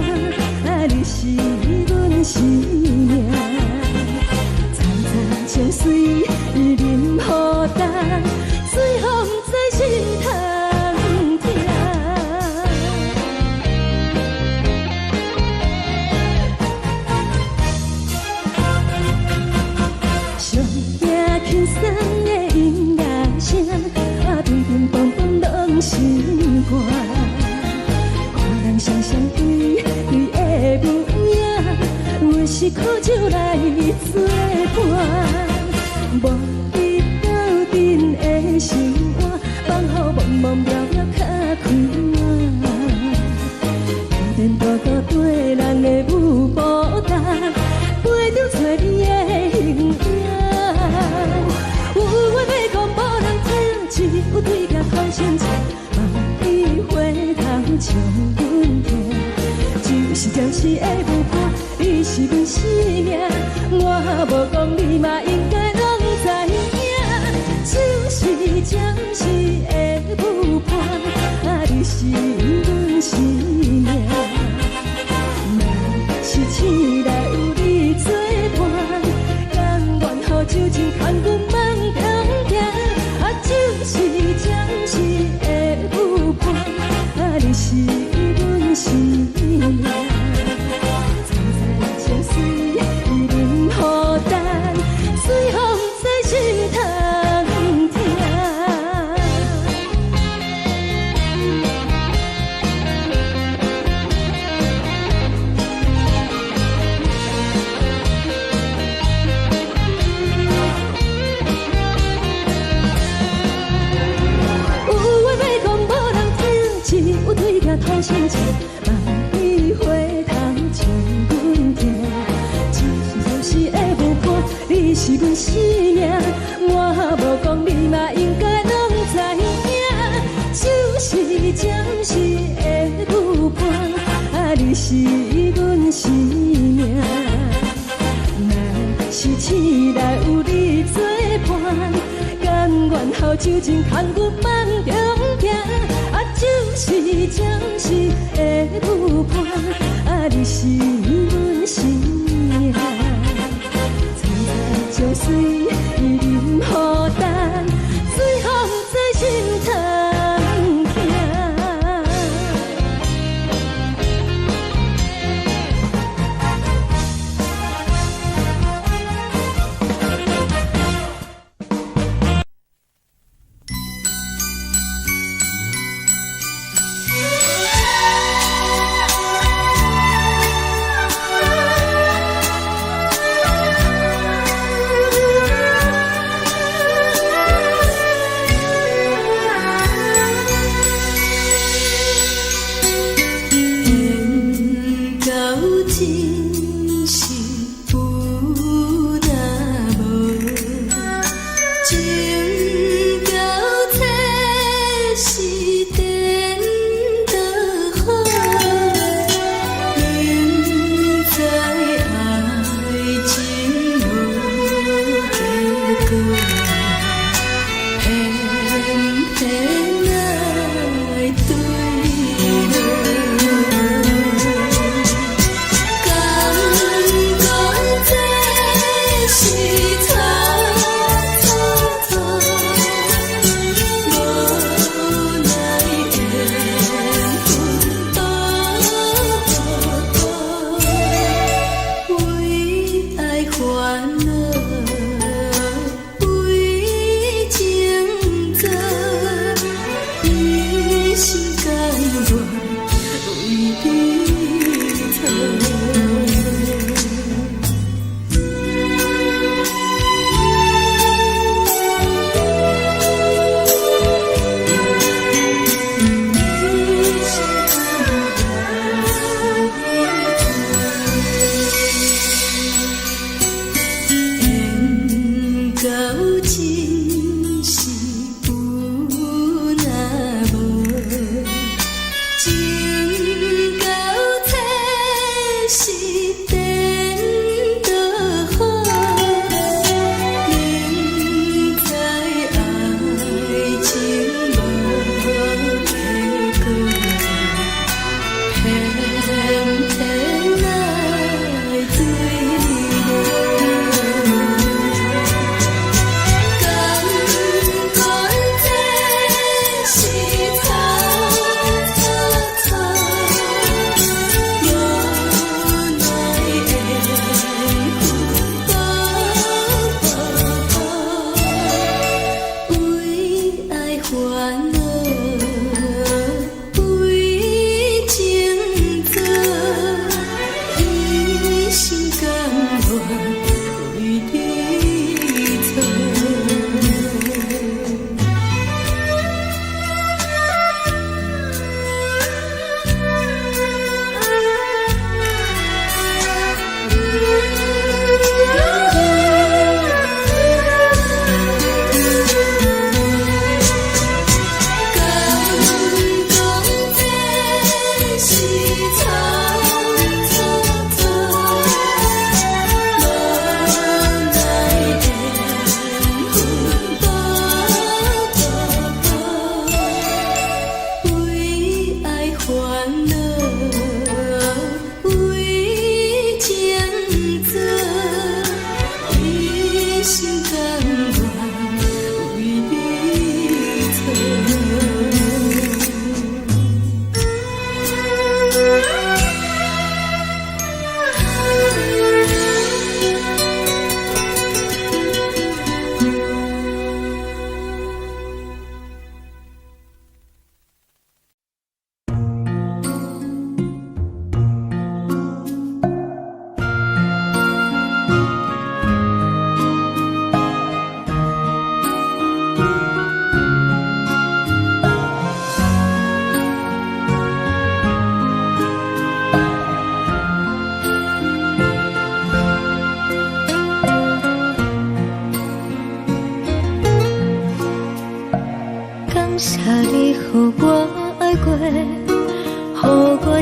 你是阮生命。层层情水任予担，水风在心头听。上听轻松的音乐声，乒乒乓乓拢心肝。看人双双对对的舞影，阮是苦酒来作伴。无你斗阵的心肝，放予茫茫渺渺较开眼。一点多多对人的舞步弹，陪着做你的形影。有话要讲无人听，只有对镜头心情，万里回头将阮听。就是暂时的舞伴，你是阮生命，我无讲你嘛应该拢知影。就是暂时的舞伴，你是阮生命。若是醒来有你作伴，甘愿予酒精牵阮放通行。就是暂时的舞伴，你是阮生命。层层情水任予担，水风在心头听。有对镜头心情，万里回头将阮听。就是暂时的舞伴，你是阮生命，我无讲你嘛应该拢知影。就是暂时的舞伴，你是阮生命。若是醒来有你作伴，甘愿予酒精牵阮放中行。就是暂时的舞伴，你是阮生命。层层情水任予担，水风在心头听。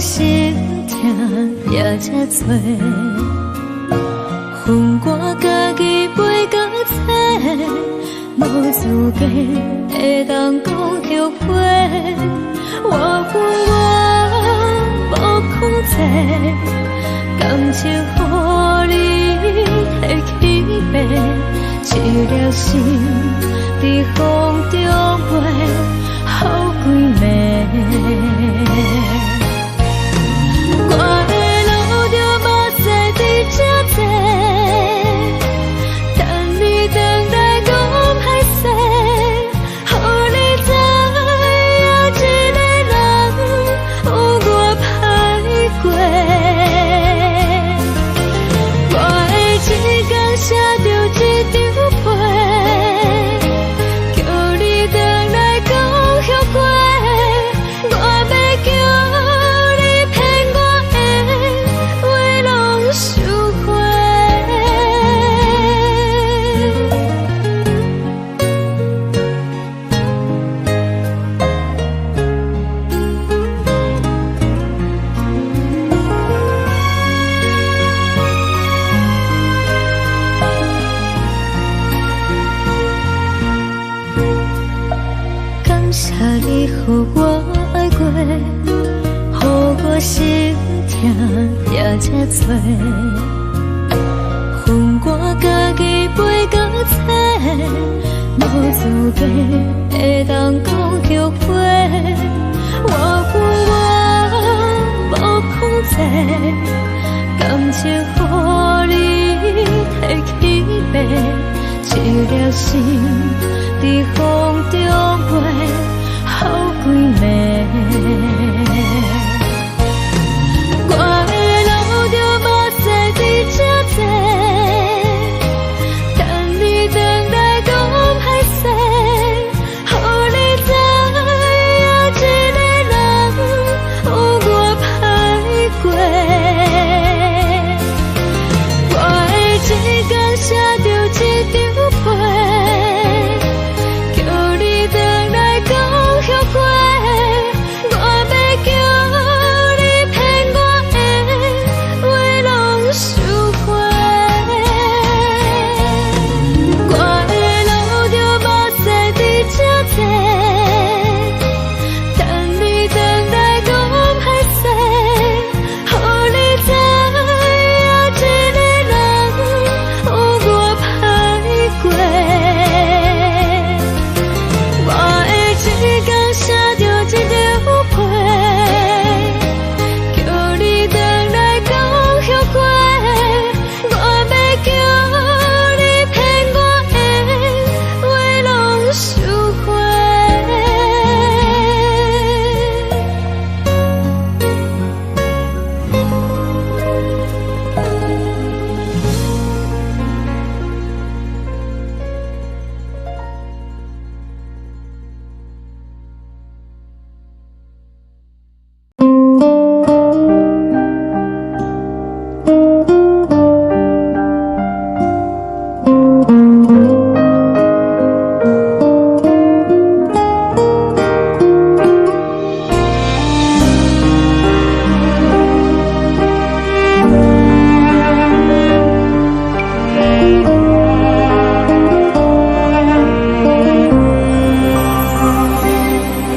心痛也这多，恨我家己袂到切，无资格会当讲后悔。我恨我无控制，感情予你摕去卖，一粒心伫风中飞，好几暝。我的路就目屎伫这多，等你等待讲歹势，予你知影一个人有我歹过。我的一天写着一张被，叫你回来讲后悔。我要叫你骗我的话拢收回。感谢你予我爱过，予我心痛也这多，恨我家己袂到切，无资格会当讲后悔。我恨我无控制，感情予你摕去卖，一粒心伫风中飞，好几暝。我的路就目屎伫这多，等你等来讲歹势，予你知影一个人有我歹过。我的一天写着一张被，叫你回来讲后悔。我要叫你骗我的话拢收回。我的路就目屎伫这多，等你等来讲歹势，予你知影一个人有我歹过。我的一天写着一张被，叫你回来讲后悔。我要叫你骗我的话拢收回。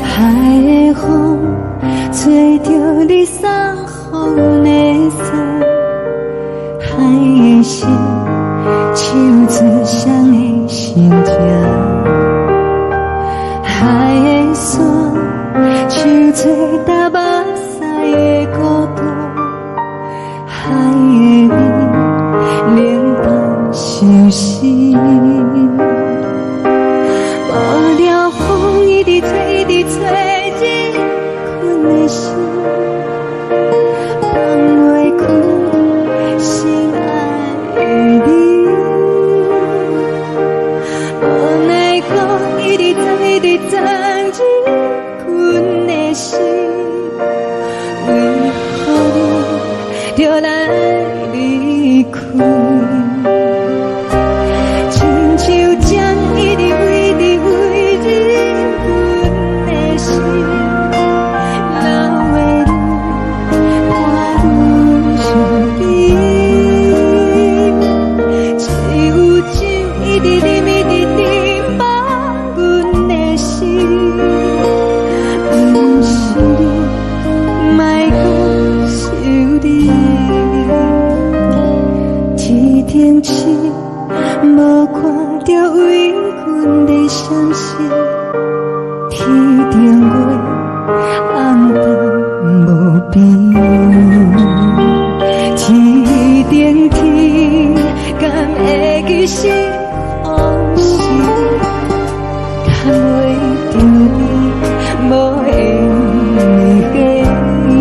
海的风吹着你送风的伞，海的心手指双的心痛，海的山手吹打目屎的孤独，海的你冷淡伤心。无聊风一直吹，一直吹，一困的心，放袂开心爱的你。无奈讲一直藏，一直藏，一困的心，为何你就来离开？亲像针一直挥，一直挥，一困的心，流的泪。直念伊直直放阮的心，不是你，莫讲想你。天顶星，无看到为阮的闪烁，天顶月，暗淡无边。天顶天，敢会记是往事？敢袂着你，无缘给你。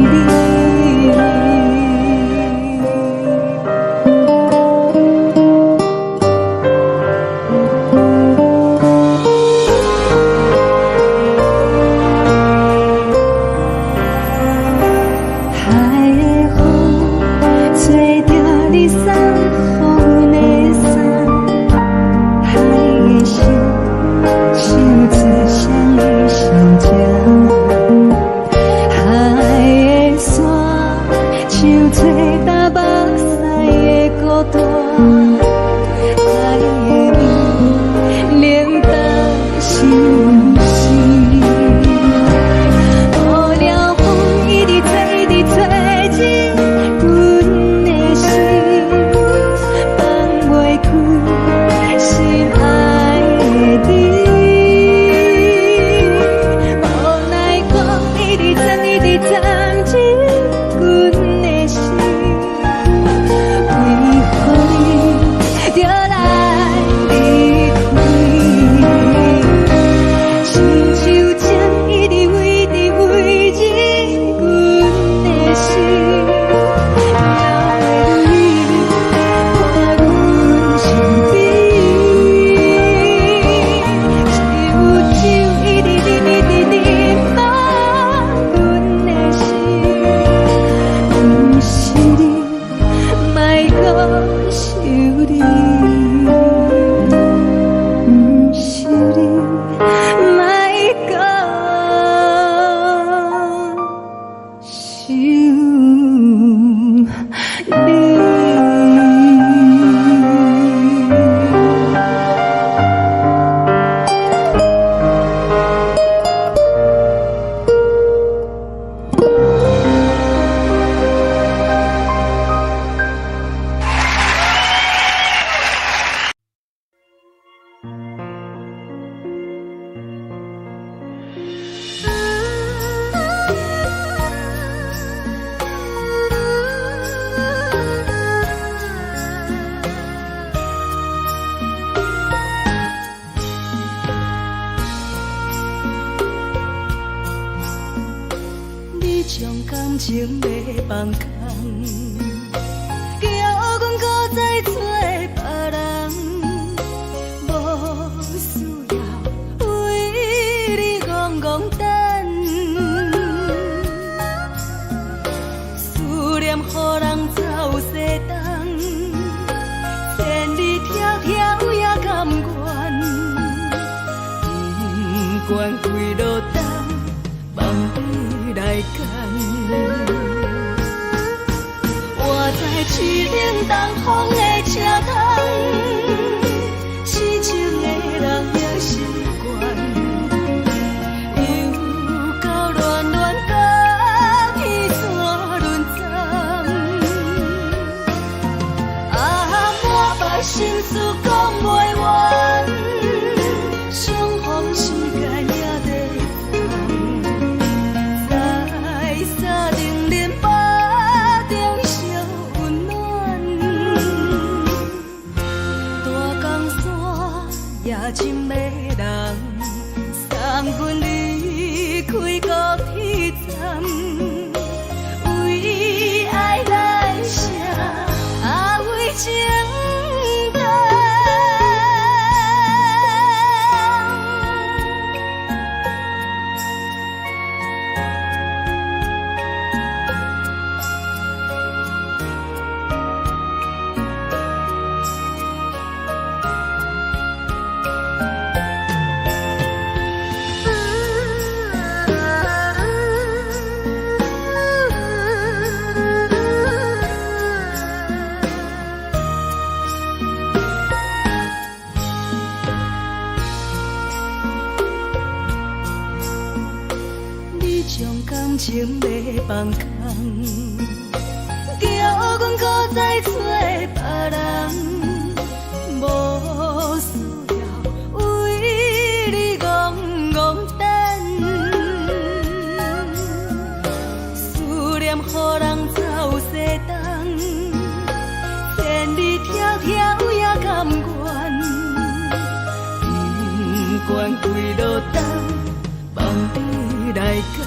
情要放空，叫阮搁再找别人，无需要为你戆戆等。思念予人走西东，千里迢迢也甘愿，不管几路灯，望你来牵。我在市顶东风的车窗，痴情的人也习惯，又到乱乱甲彼山论站。满腹心事讲袂完，相逢时间也在等，在沙定林巴中相温暖。大江山也真迷人，送阮离开高铁站，为爱来写为情。深情要放空，叫阮搁再找别人，无需要为你戆戆等，思念予人走西东，千里迢迢也甘愿，不管归路东，望你来赶。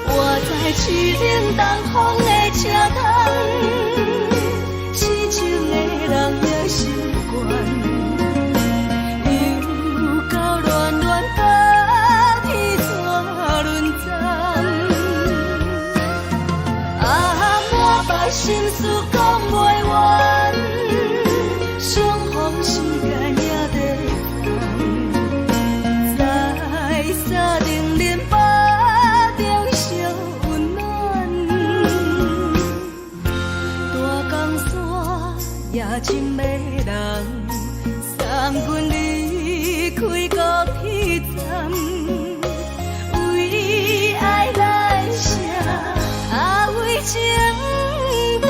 我在痴情东风的车窗，痴情的人也习惯，又到乱乱把天怎轮转？啊，满腹心事讲袂完，相逢时间也在等，在沙定林巴中烧温暖，大江山也真迷人，送阮离开高铁站，为爱来写，为情等。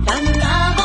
但那无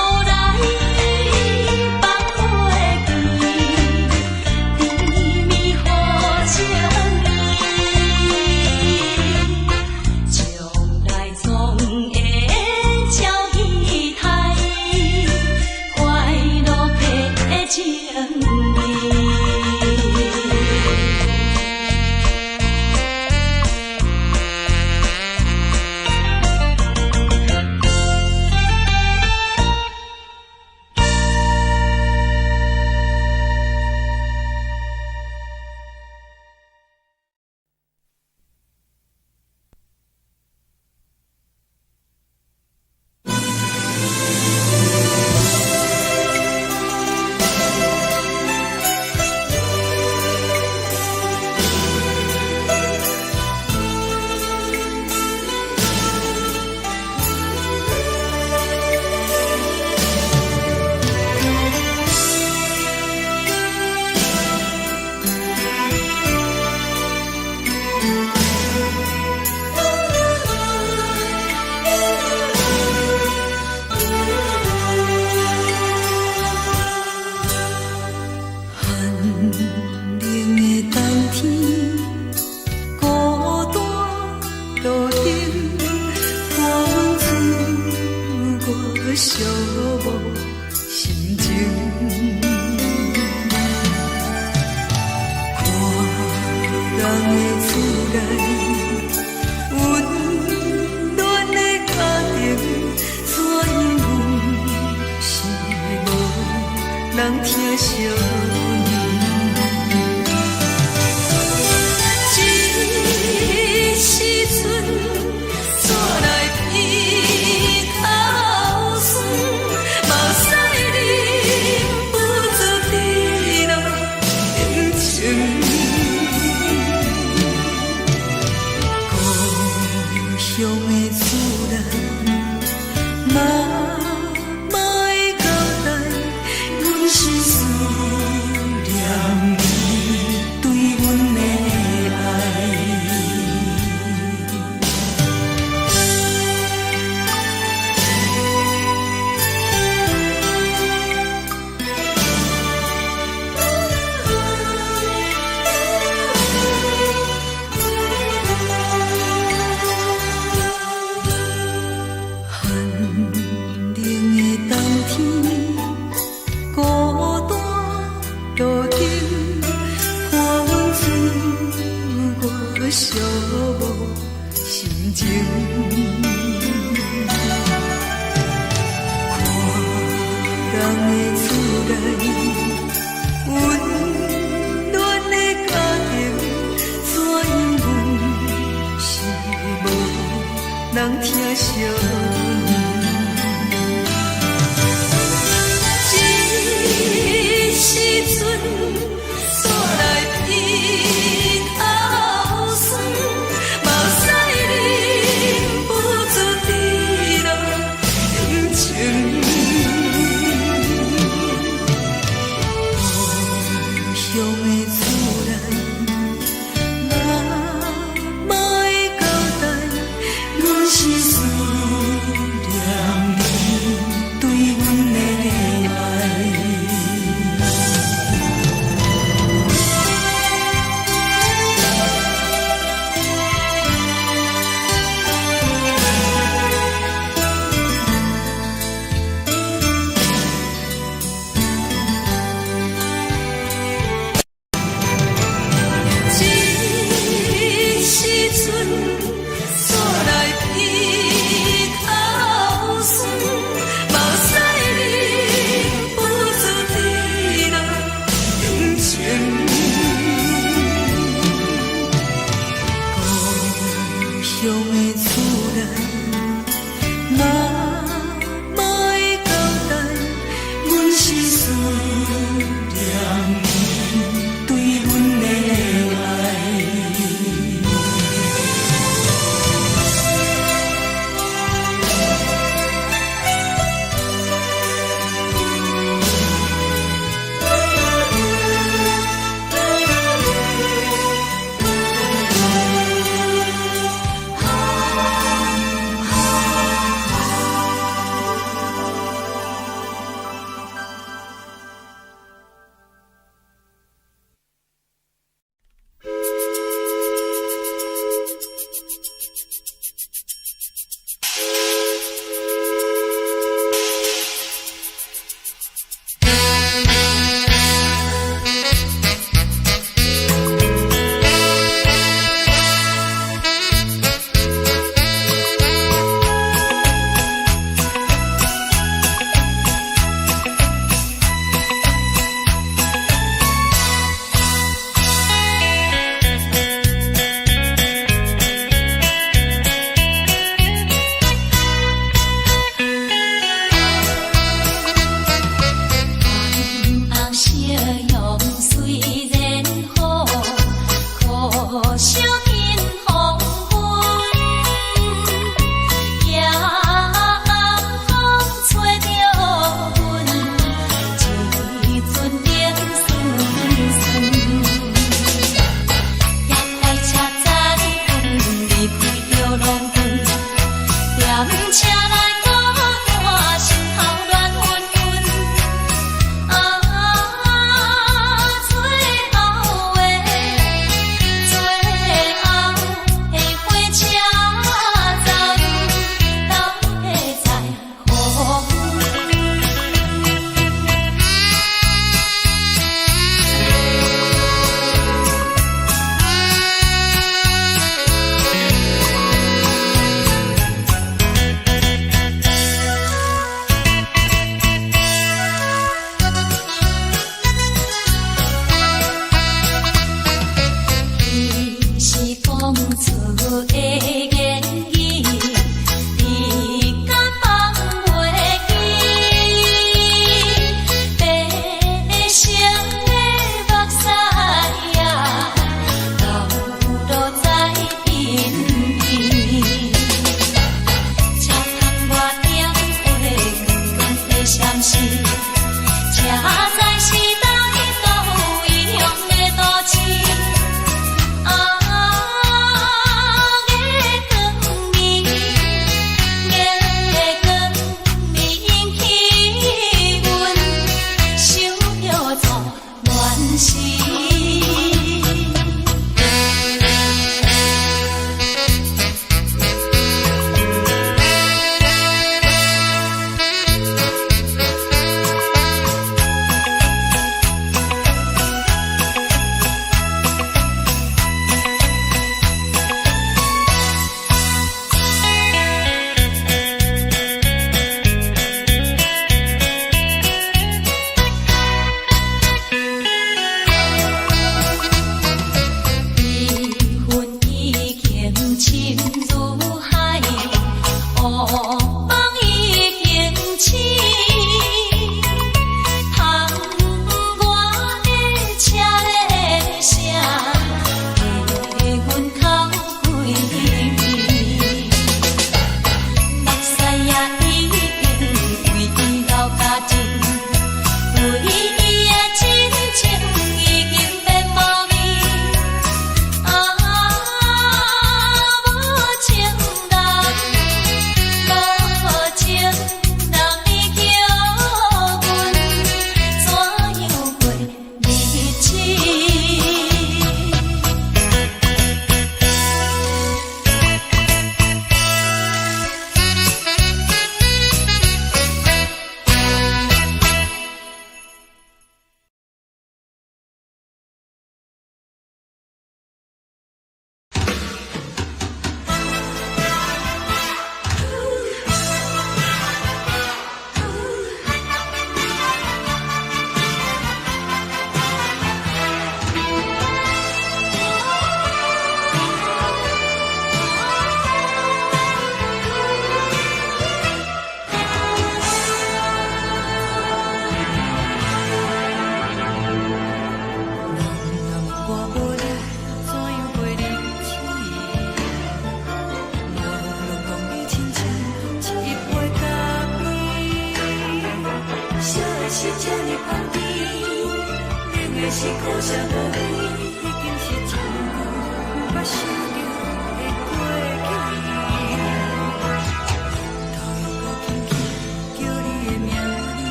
无心情。看人的厝内温暖的家庭，怎因为是无人疼惜？寂无心情，看人的厝内温暖的家庭，怎因为是无人疼惜？一时阵煞来鼻口酸，目屎忍不住滴落眼睛。故乡的厝内，妈妈的交代，阮是思是，车载时代都有异乡的都市。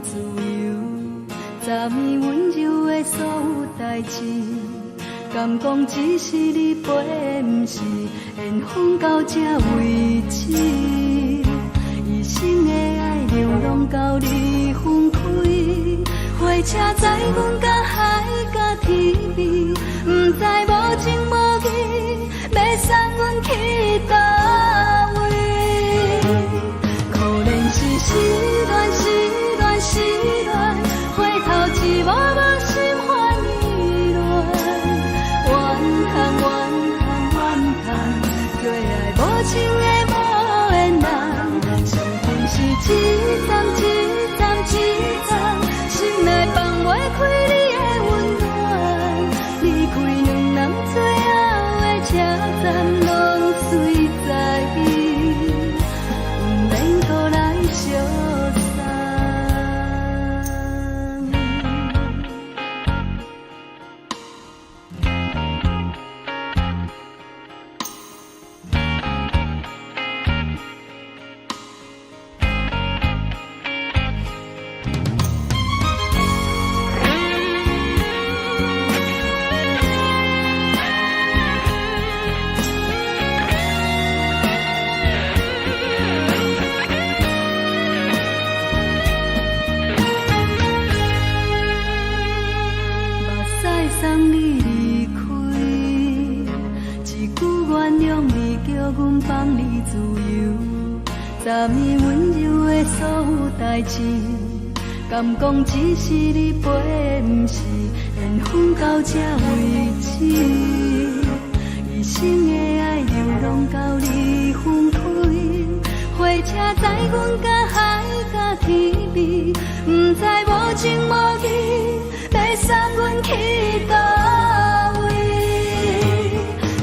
自由，昨暝温柔的所有代志，敢讲只是你陪，不是缘分到这为止。一生的爱流浪到你分开，火车载阮甲海甲天边，不知无情无义，要送阮去倒位？可怜是失恋，失恋，失恋，回头一幕幕心烦意乱，怨叹，怨叹，怨叹，最爱无情的无缘人，伤痕是一站一站一站，心内放袂开你的温暖，离开两人最后的车站，拢随在意，不免搁来相送。送你离开，一句原谅你，叫阮放你自由。昨暝温柔的所有代志，敢讲只是你陪，不是缘分到这为止。一生的爱流浪到你分开，火车载阮甲海甲天边，不知无情无义，要送阮去倒位？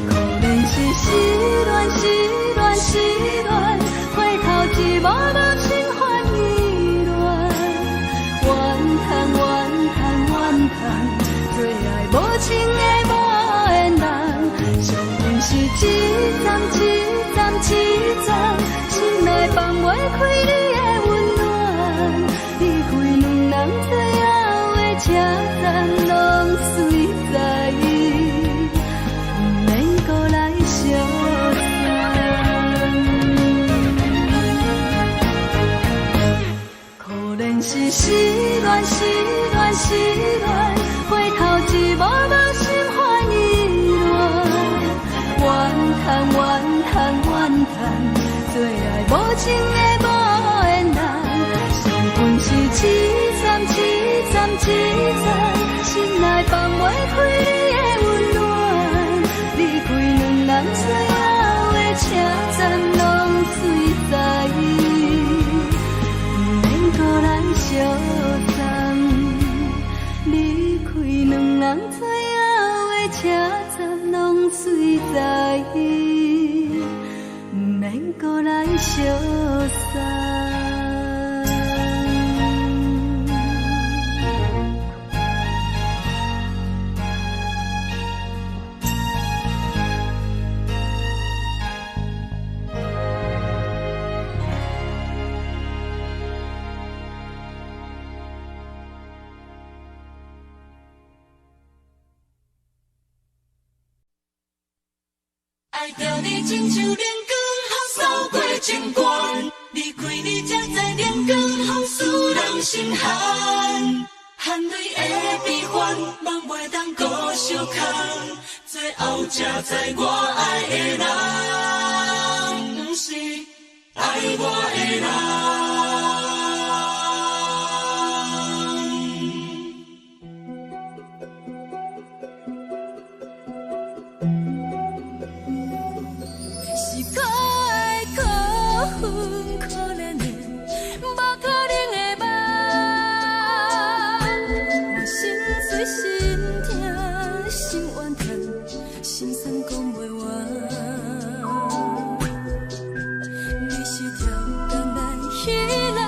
可怜是失恋，失恋，失恋，回头一幕幕心烦意乱，怨叹，怨叹，怨叹，最爱无情的无缘人，伤痕是一站一站一站，心内放袂开你的温暖，离开两人最后的车站，拢随在意，不免搁来相送。可怜是失恋，失恋，失恋，回头一幕幕心烦意乱，怨叹，怨叹，怨叹，最爱无情的无缘人，伤痕是一站一站一站，心内放袂开你的温暖，离开两人最后的车站，拢随在意，不免搁来相送。离开两人最后的车站，拢随在意，不免搁来相送。爱着你亲像连光雨扫过情关，离开你才知连光风使人心寒。含泪的悲欢，望袂当搁相牵，最后才知我爱的人，不是爱我的人。是可爱可恨可怜的，无可能的梦。我心碎心痛心怨叹，心酸讲袂完。你是条工来彼来。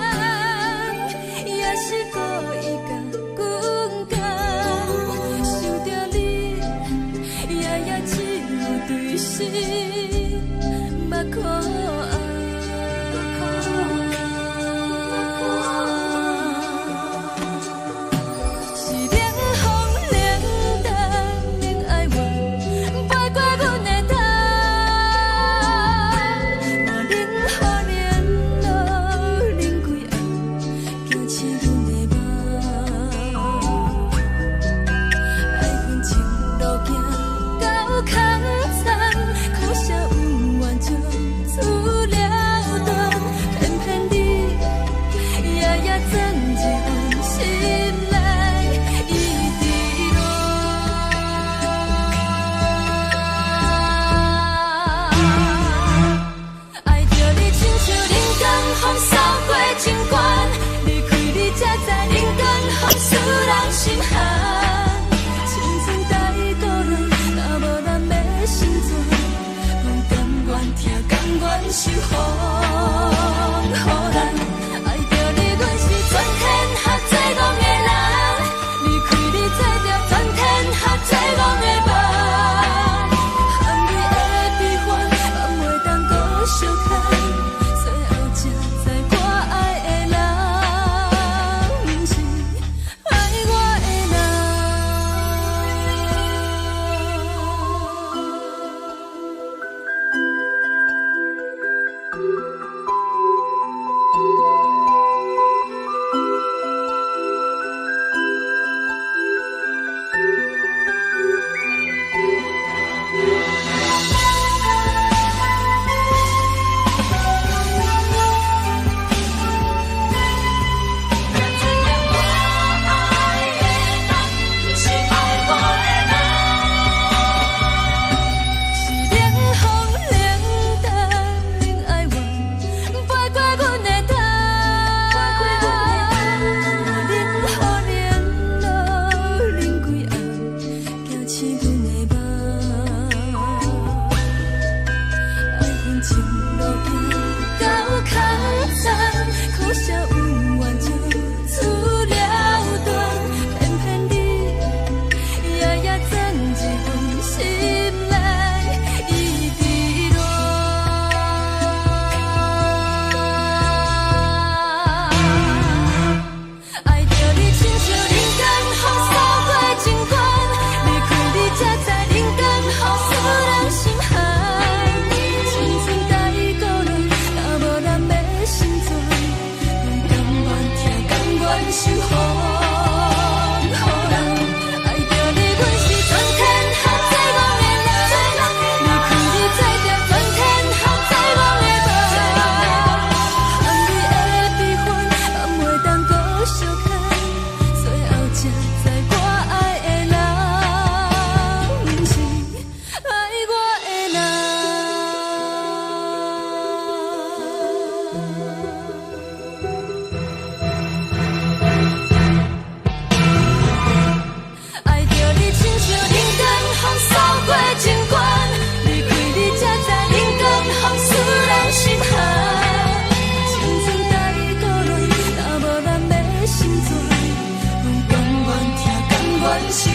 是风，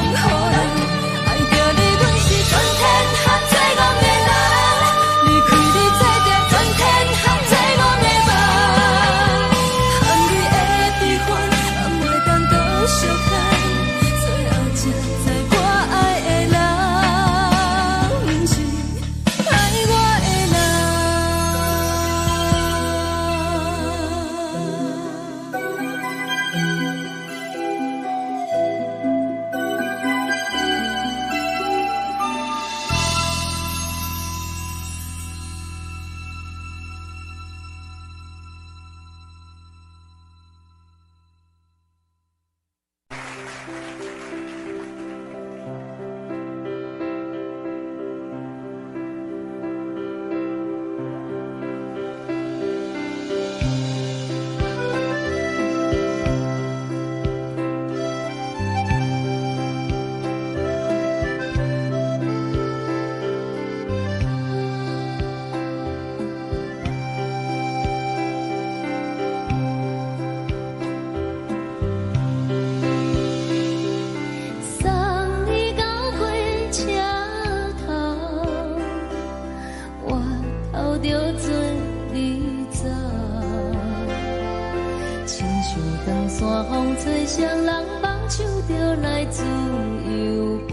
予人爱着你，阮是全天下最戆的人。离开你这点，全天下最戆的梦。含泪的悲欢，也袂当搁相牵。最后才知我爱的人，毋是爱我的人。送你到火车头，我头着准你走，亲像长山风吹双人放手着来自由飞。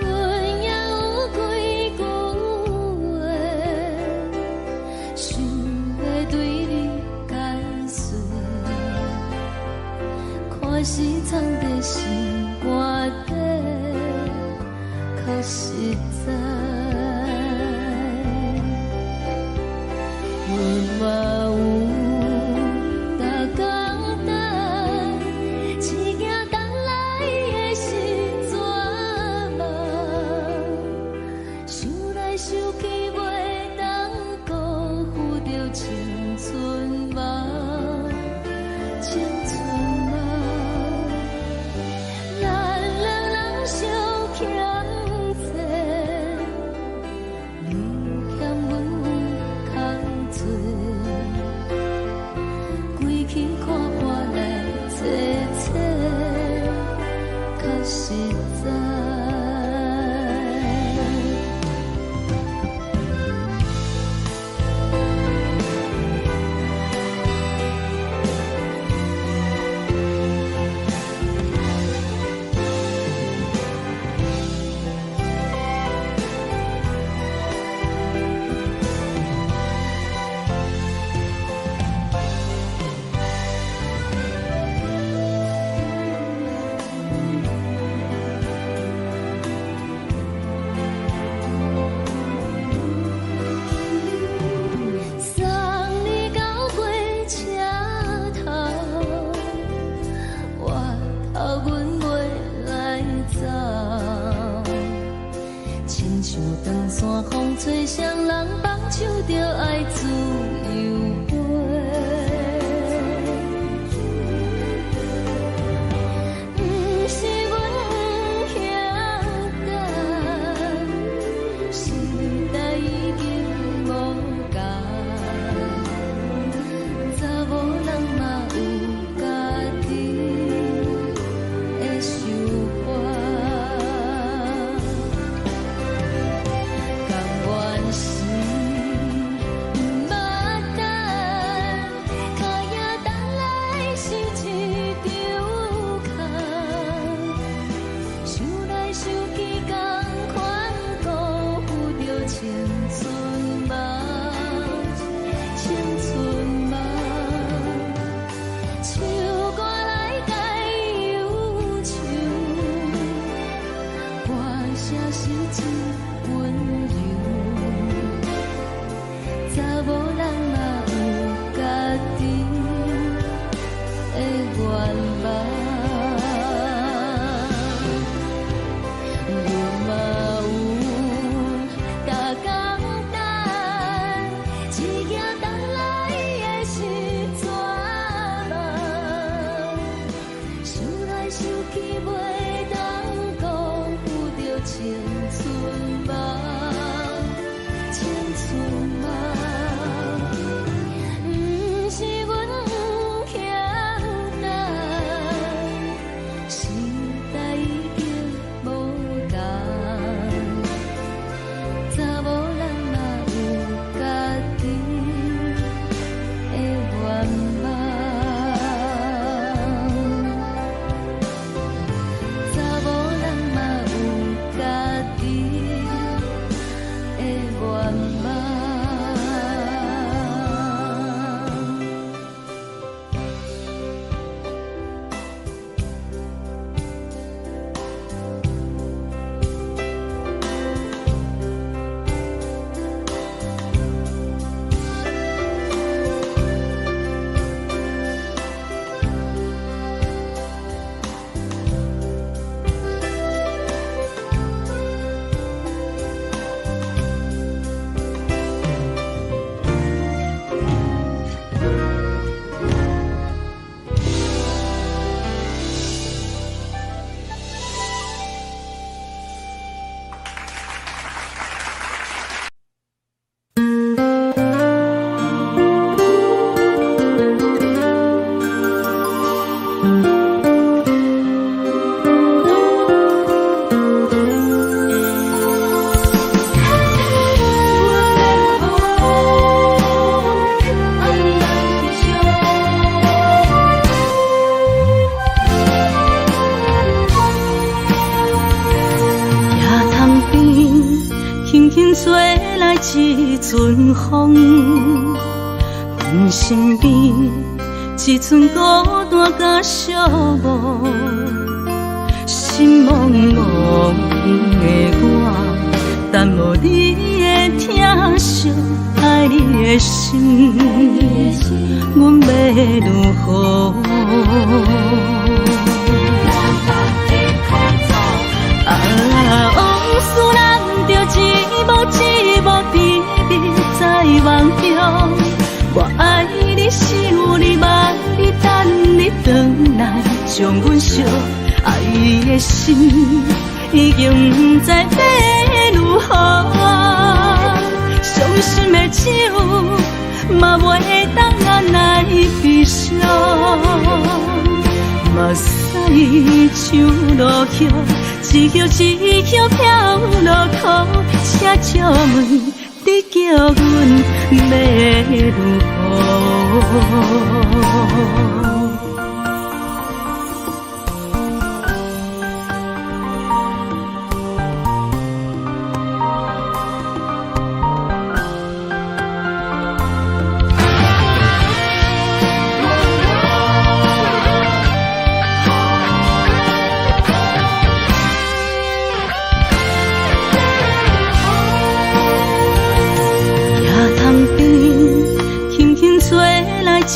阮也有几句话，想要对你解释，看是藏在心肝底，较实在。阮嘛有逐工等，只惊等来的是绝望，想来想去袂当辜负着青春梦，青春梦。咱两人相欠债，你欠阮空罪，归去看看来坐坐，较实在。送你到火车头，我头阮袂来走，亲像长山风吹双人放手着爱自由飞。毋是阮不晓等，时代已经无共，查某人嘛有家己的想法，甘愿是毋一阵风，阮身边一寸孤单甲寂寞，心茫茫的我，等无你的疼惜，爱你的心，阮要如何？往事人着一幕一幕甜蜜在梦中。我爱你，想你，望你，等你回来，将阮惜爱的心，已经不知要如何。伤心的手，嘛袂当按来悲伤。目屎像落叶，一叶一叶飘落雨，请借问你叫阮要如何？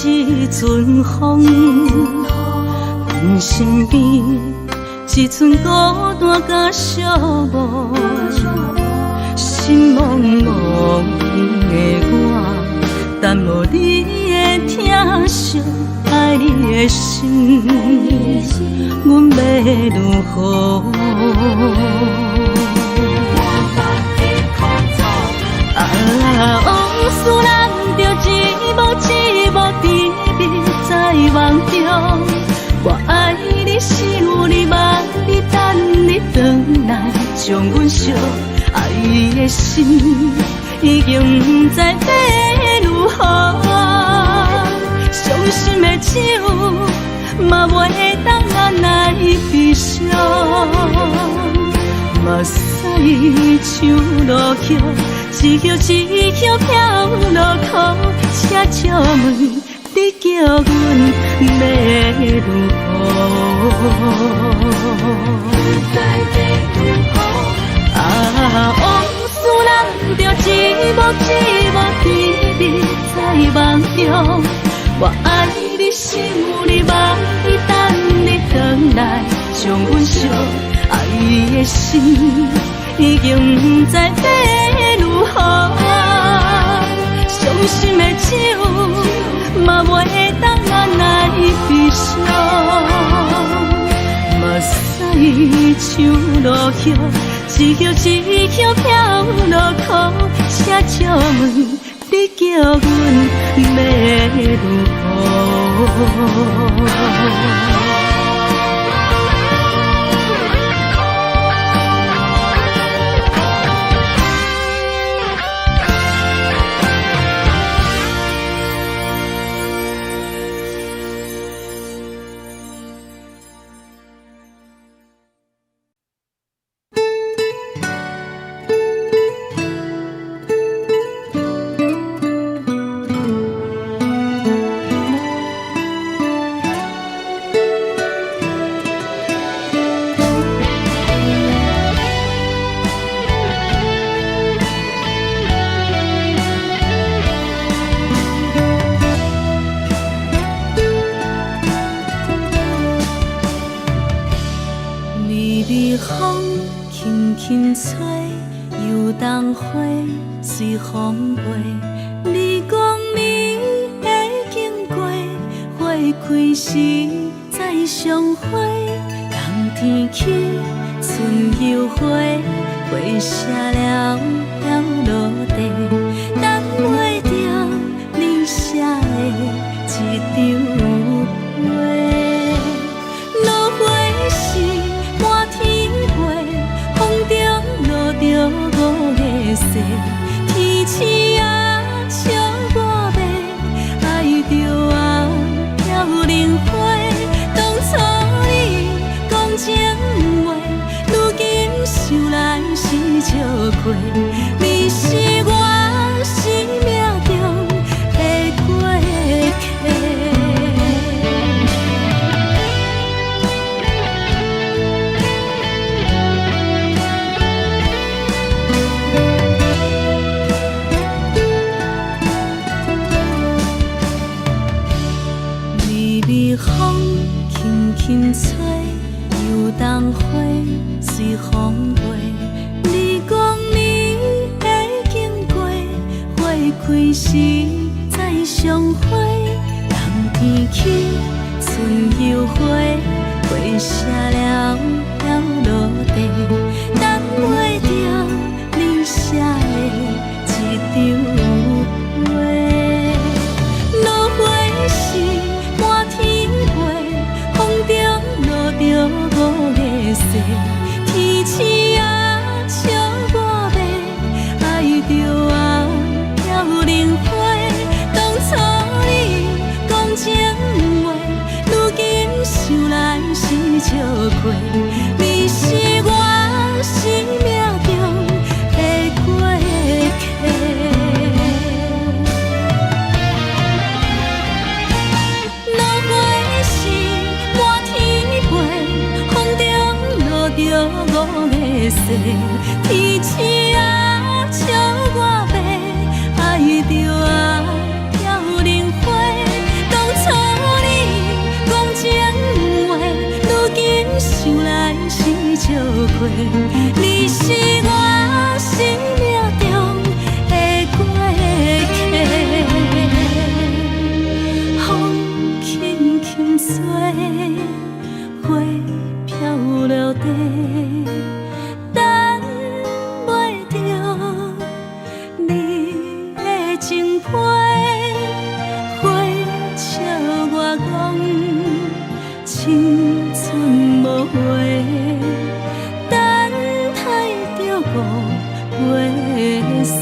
一阵风，阮身边一寸孤单甲寂寞，心茫茫的我，等无你的疼惜，爱你的心，阮要如何？往事人着一幕一幕甜蜜在梦中。我爱你，想你，望你，等你回来，将阮惜爱的心，已经不知要如何。伤心的手，嘛袂当按来悲伤。目屎像落叶，一叶一叶飘落雨，请借问你叫阮要如何？往事人着一幕一幕甜蜜在梦中。我爱你，想你，望你，等你回来，将阮惜爱的心，已经不知要如何。伤心的手，嘛袂当按来悲伤。目屎像落叶，一叶一叶飘落雨，请借问你叫阮要如何？风轻轻吹，游动花随风飞。你讲你会经过，花开时再相会。冬天起，春又回，花谢了要落地，等袂着你写的一张画。落花时满天飞，风中落着五个色，天星啊笑我迷，爱着啊飘零花。当初你讲情话，如今想来是笑亏，你是我。时再相会，人天起春又花，花谢了要落地，等袂着你写的一张画。落花是满天飞，风中落着五个色，天星啊笑我迷，爱着啊飘零花。当初你讲情话，如今想来是笑亏。你是我生命中的过客。落花是满天飞，风中落着五个色，天星啊笑我迷，爱着啊飘零花。当初你讲情话，如今想来是笑亏。你是我生命中的过客，风轻轻吹，花飘落地，等袂着你的情批。花笑我讲青春无回，等待着五月雪。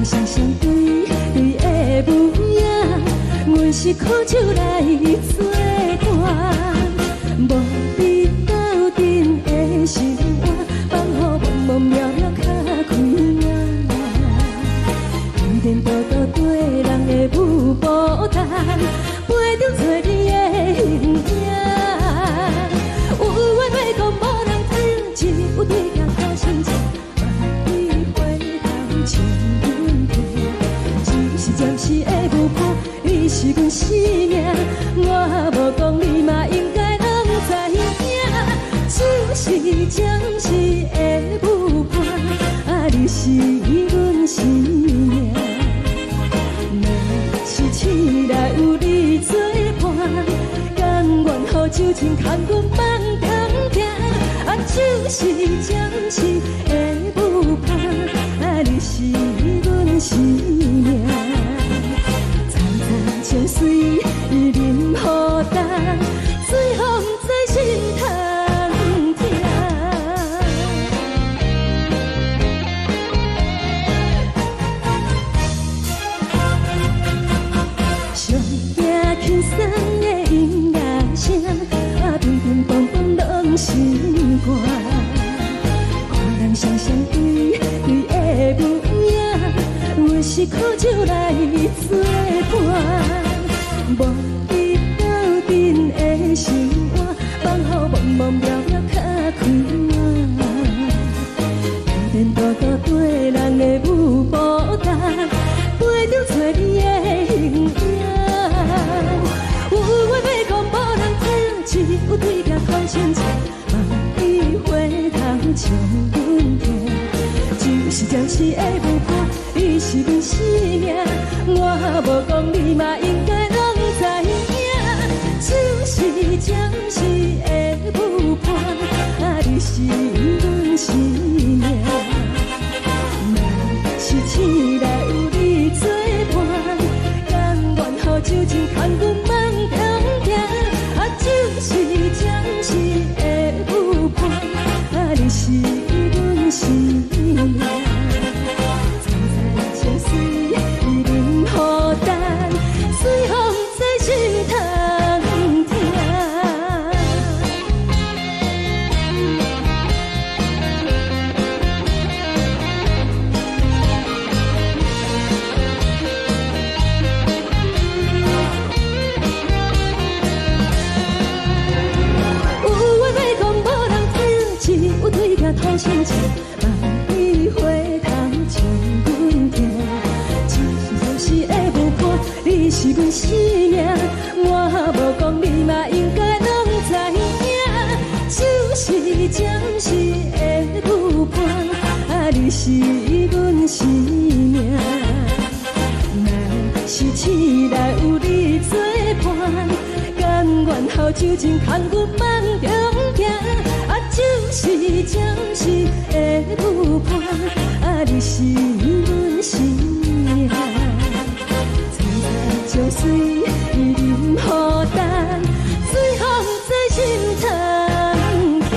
人双双对对的模样，阮是苦酒来作伴。无你斗阵的心肝，放予茫茫渺渺较开眼。颠颠倒倒对人的舞步弹，陪着做你的形影。有话要讲无人听，只有对镜头心情，万里回头像阮听。就是暂时的舞伴，你是阮生命，我无讲你嘛应该拢知影。就是暂时的舞伴，啊，你是阮生命。若是醒来有你作伴，甘愿予酒精牵阮梦中行。啊，就是暂时的舞伴，啊，你是阮生命。层层情水任何担，随风在心头。轻松的音乐声，啊，乒乒乓乓拢心肝。看人双双对对的模样，阮是苦酒来作伴。无你斗阵的心肝，放予茫茫渺渺较开眼。颠颠倒倒对人的舞步弹，陪着做你的形影。有话要讲无人听，只有对镜看心情，万里回头像阮听。就是暂时的舞伴，你是阮生命，我无讲你嘛应该拢知影。就是暂时的舞伴，啊，你是阮生命。若是醒来有你作伴，甘愿予酒精牵阮梦中行。啊，就是暂时的舞伴，啊，你是阮生命。层层情水任何担，随风在心头听。有对镜头心情，万里回头像阮听。就是暂时的舞伴，你是阮生命，我无讲你嘛应该拢知影。就是暂时的舞伴，啊，你是阮生命。若是醒来有你作伴，甘愿予酒精牵阮梦中行。啊，就是暂时的舞伴，啊，你是阮生命。层层情水任何担，随风在心头听。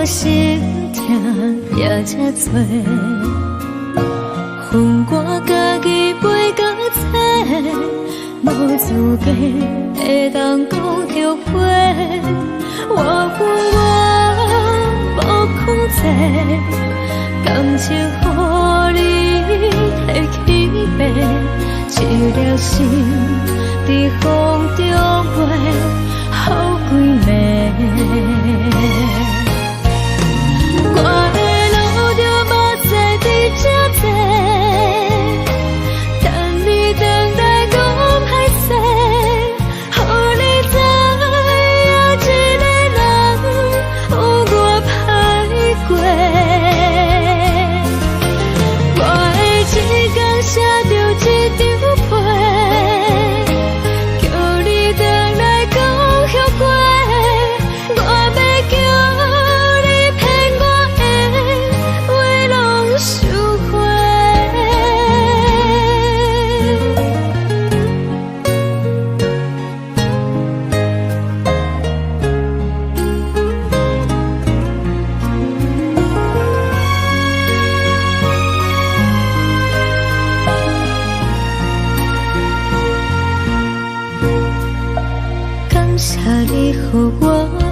心痛也这多，恨我家己袂到切，无资格会当讲后悔。我恨我无控制，感情予你摕去卖，一粒心伫风中飞，好几暝。我的路就无再伫这多，等你等待讲歹势，予你知影一个人有我歹过。我的一天写着一张被，叫你回来讲后悔。我要叫你骗我的话拢收回。感谢你予我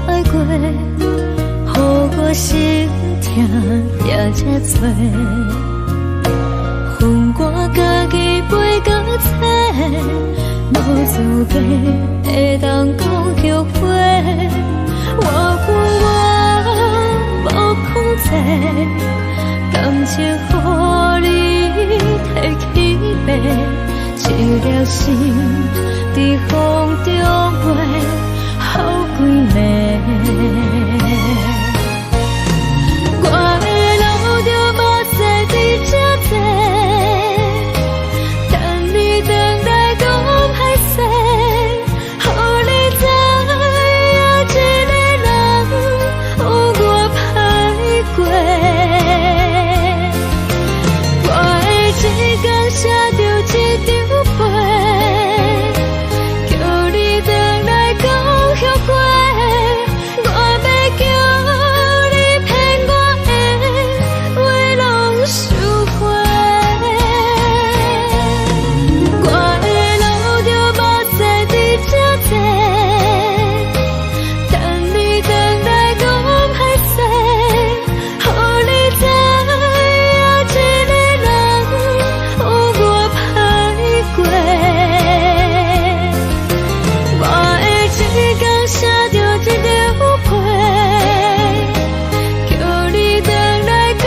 爱过，予我心痛也这多，恨我家己袂到切，无资格会当讲后悔。我恨我无控制，感情予你摕去卖，一粒心伫风中飞，好几暝。我的路就无再伫这多，等你等待讲歹势，予你知影一个人有我歹过。我的一天写着一张被，叫你回来讲后悔。我要叫你骗我的话拢收回。我的路就无再伫这多，等你等待讲歹势，予你知影一个人有我歹过。我的一天写着一张被，叫你回来讲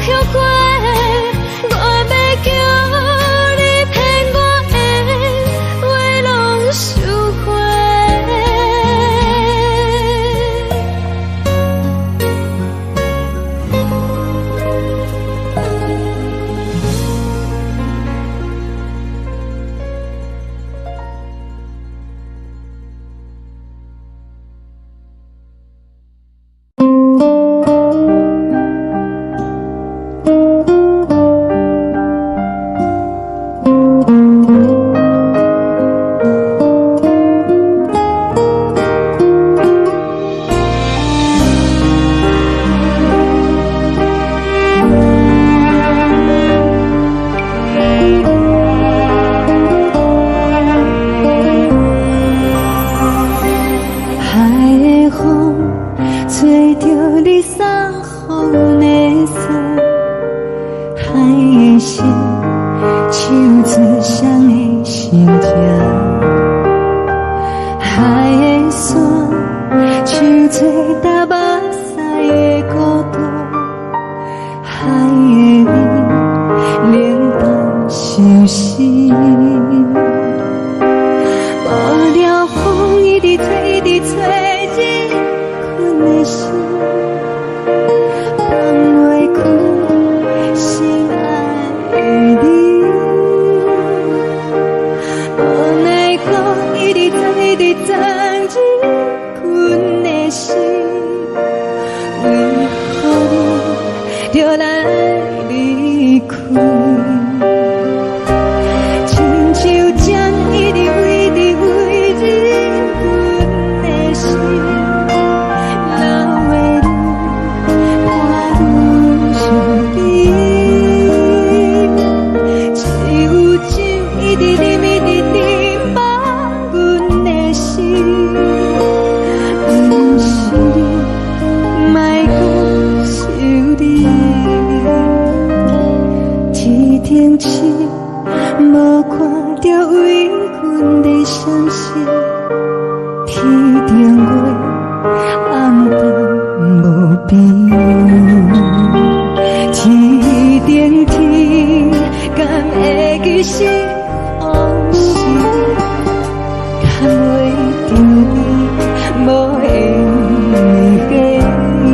后悔。我要叫你骗我的话拢收回。海的风吹着你送风的伞，海的心唱出双的心痛，海的山唱出搭目屎的孤独，海的美冷淡伤心。无聊风一直吹，一直吹，日困的心，放袂开心爱的你。无奈何一直等，一直等，日困的心，为何你就来离开？亲像针一直为日困的心，流的泪天星，无看到为阮的闪烁。天顶月，暗淡无边。天顶天，敢会记是往事？敢袂着你，无缘给你。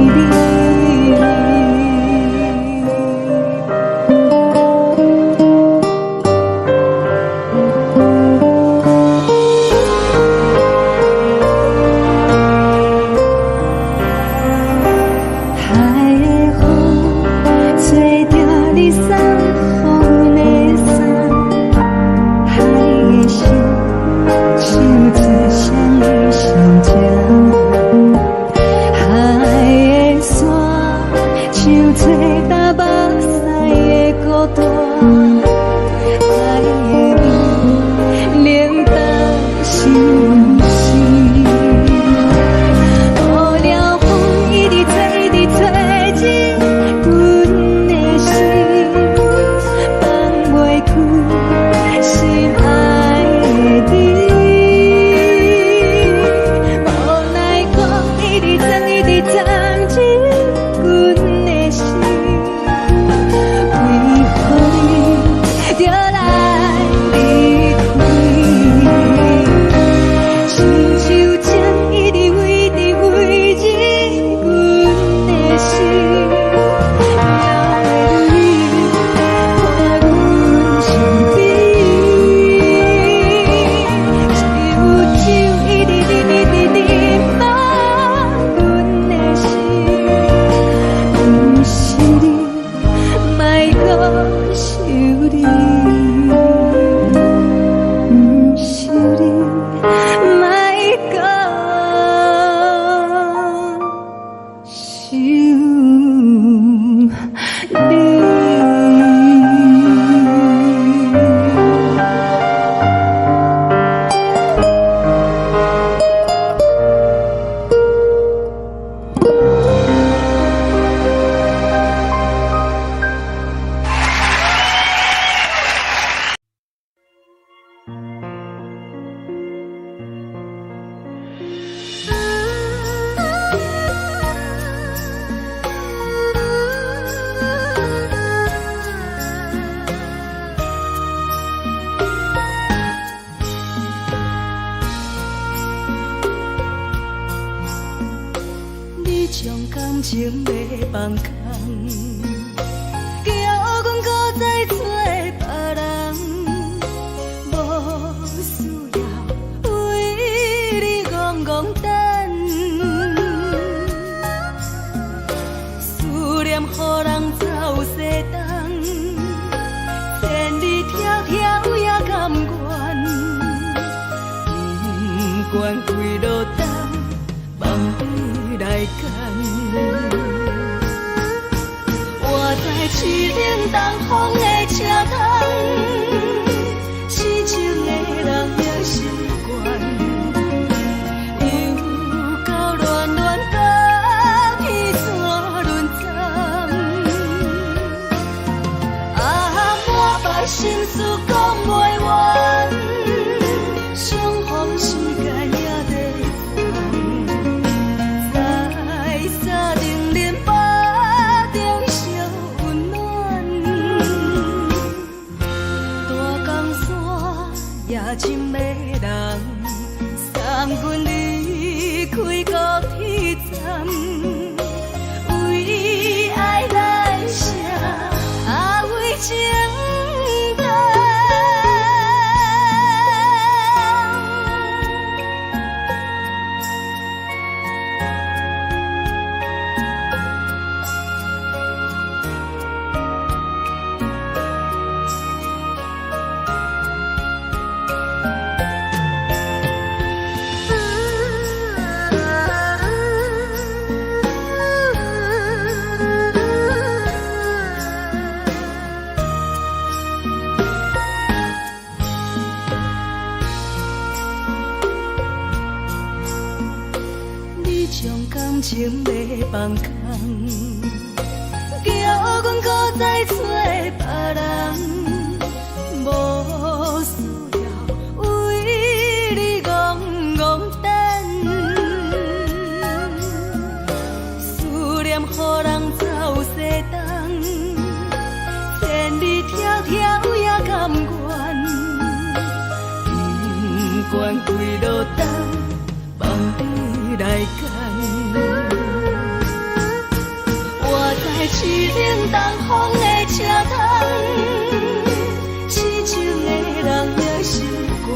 情要放空，叫阮搁再找别人，无需要为你戆戆等，思念予人走西东，千里迢迢也甘愿，不管几路灯，梦你来牵。我在市顶东风的车窗，痴情的人也习惯，又到乱乱甲彼山论惨。啊，满腹心事讲袂完，相逢时间也在长，在沙丁林巴中烧温暖，大江山夜深的人，送阮离开高铁站，为爱来写为情长。将感情要放空，叫阮搁再找别人。关开路灯，望你来牵。我在市顶东风的车窗，痴情的人也心倦。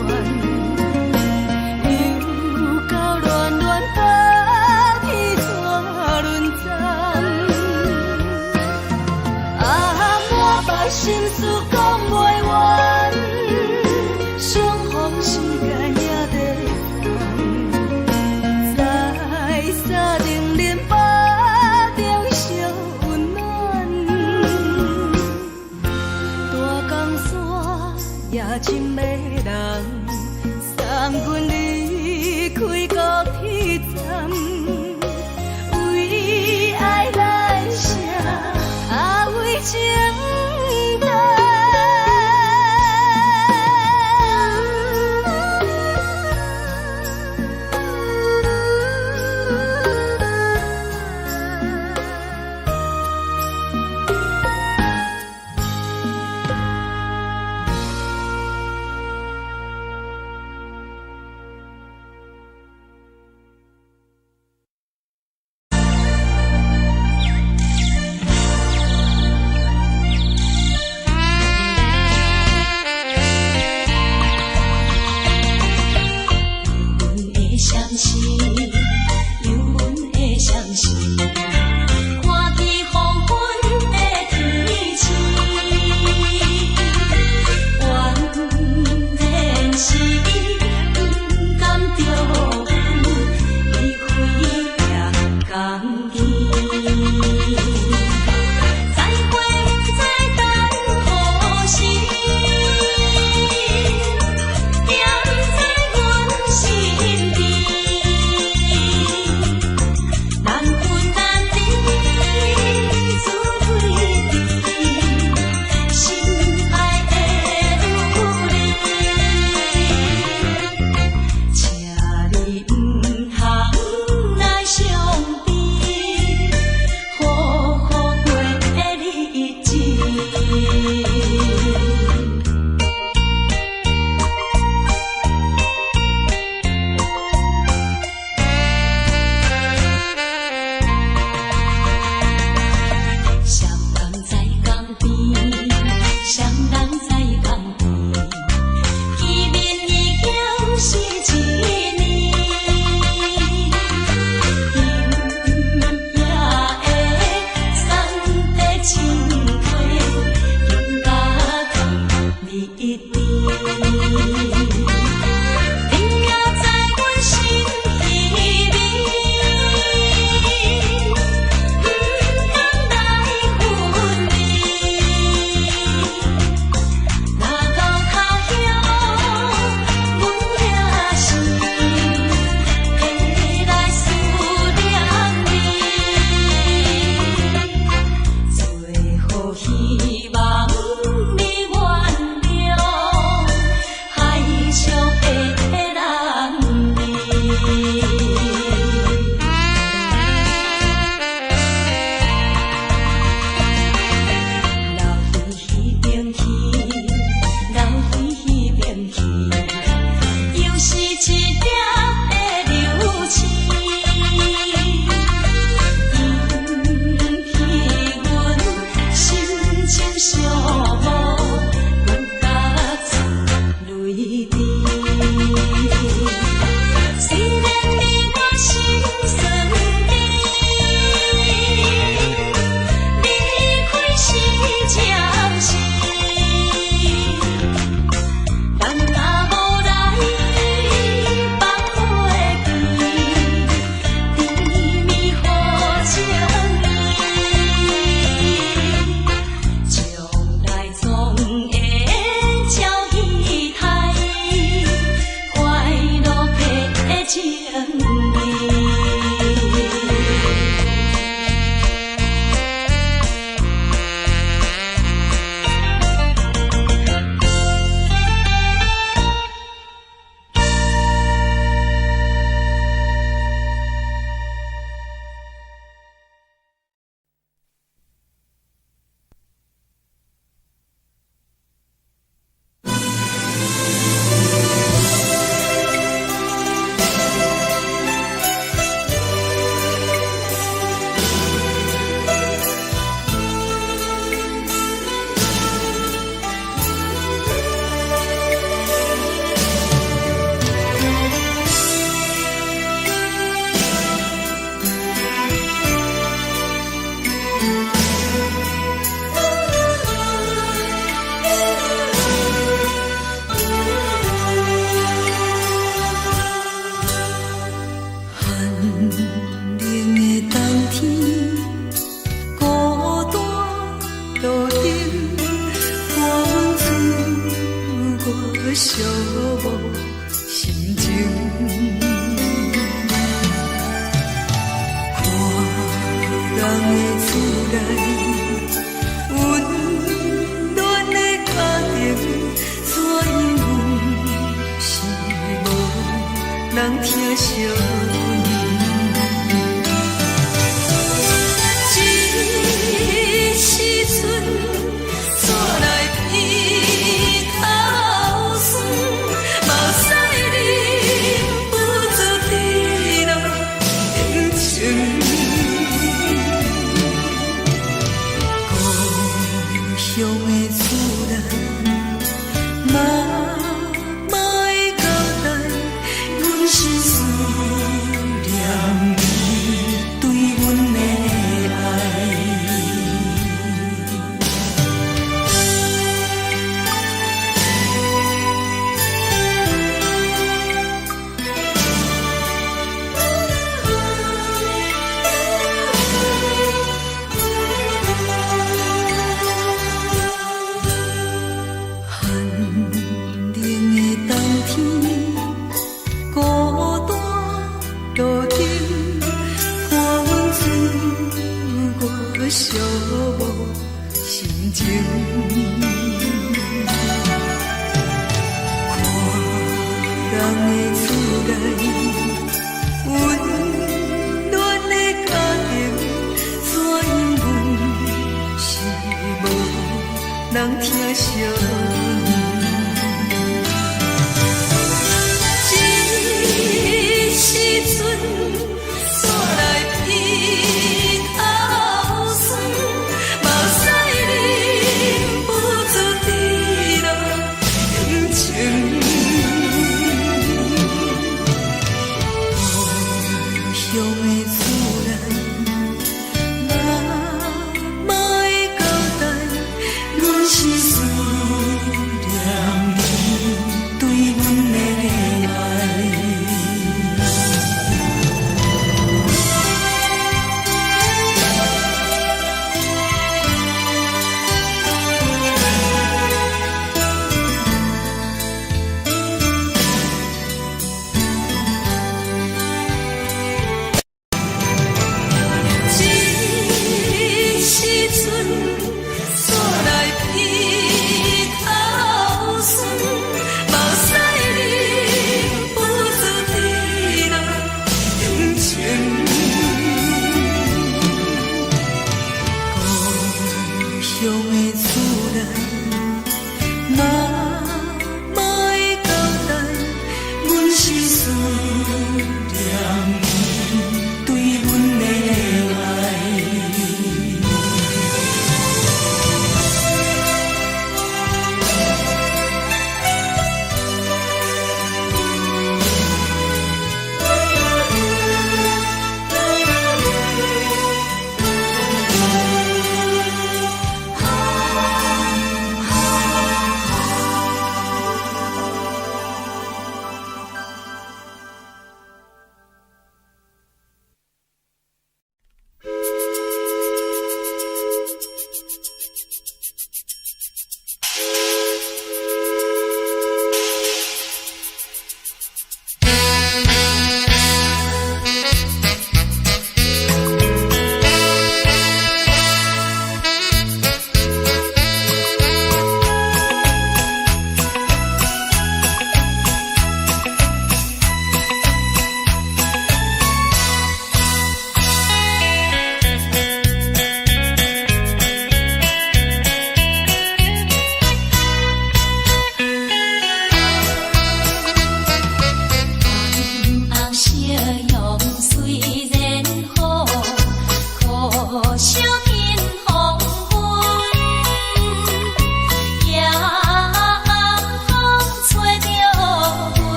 又到乱乱把天带轮转，满腹心事讲袂完，相逢时间也在等，在沙定林巴中相温暖，大江山也深的人，送阮离开高铁站，为爱来写，为情等。寂寞心情。看人的厝内温暖的家庭，怎样是无人疼惜。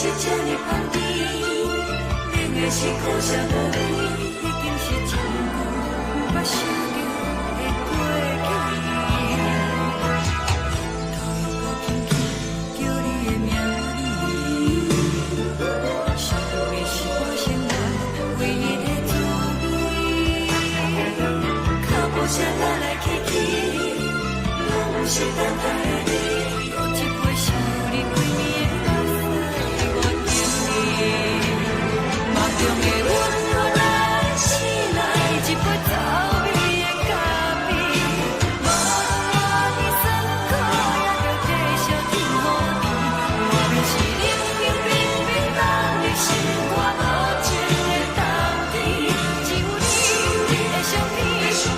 是这呢香甜，冷的是苦涩无味，已经是真久不捌想着的过去。头又搁轻轻叫你的名字，想的是我生活唯一的滋味。脚步声来来去去，拢是等待的你，搁一杯想你几暝的目屎，我等你。梦中的阮，我来醒来，一杯走味的咖啡，无论我的酸苦，也着继续甜予你。外面是冷冰冰冰冷的心肝，无情的冬天，只有你的相片，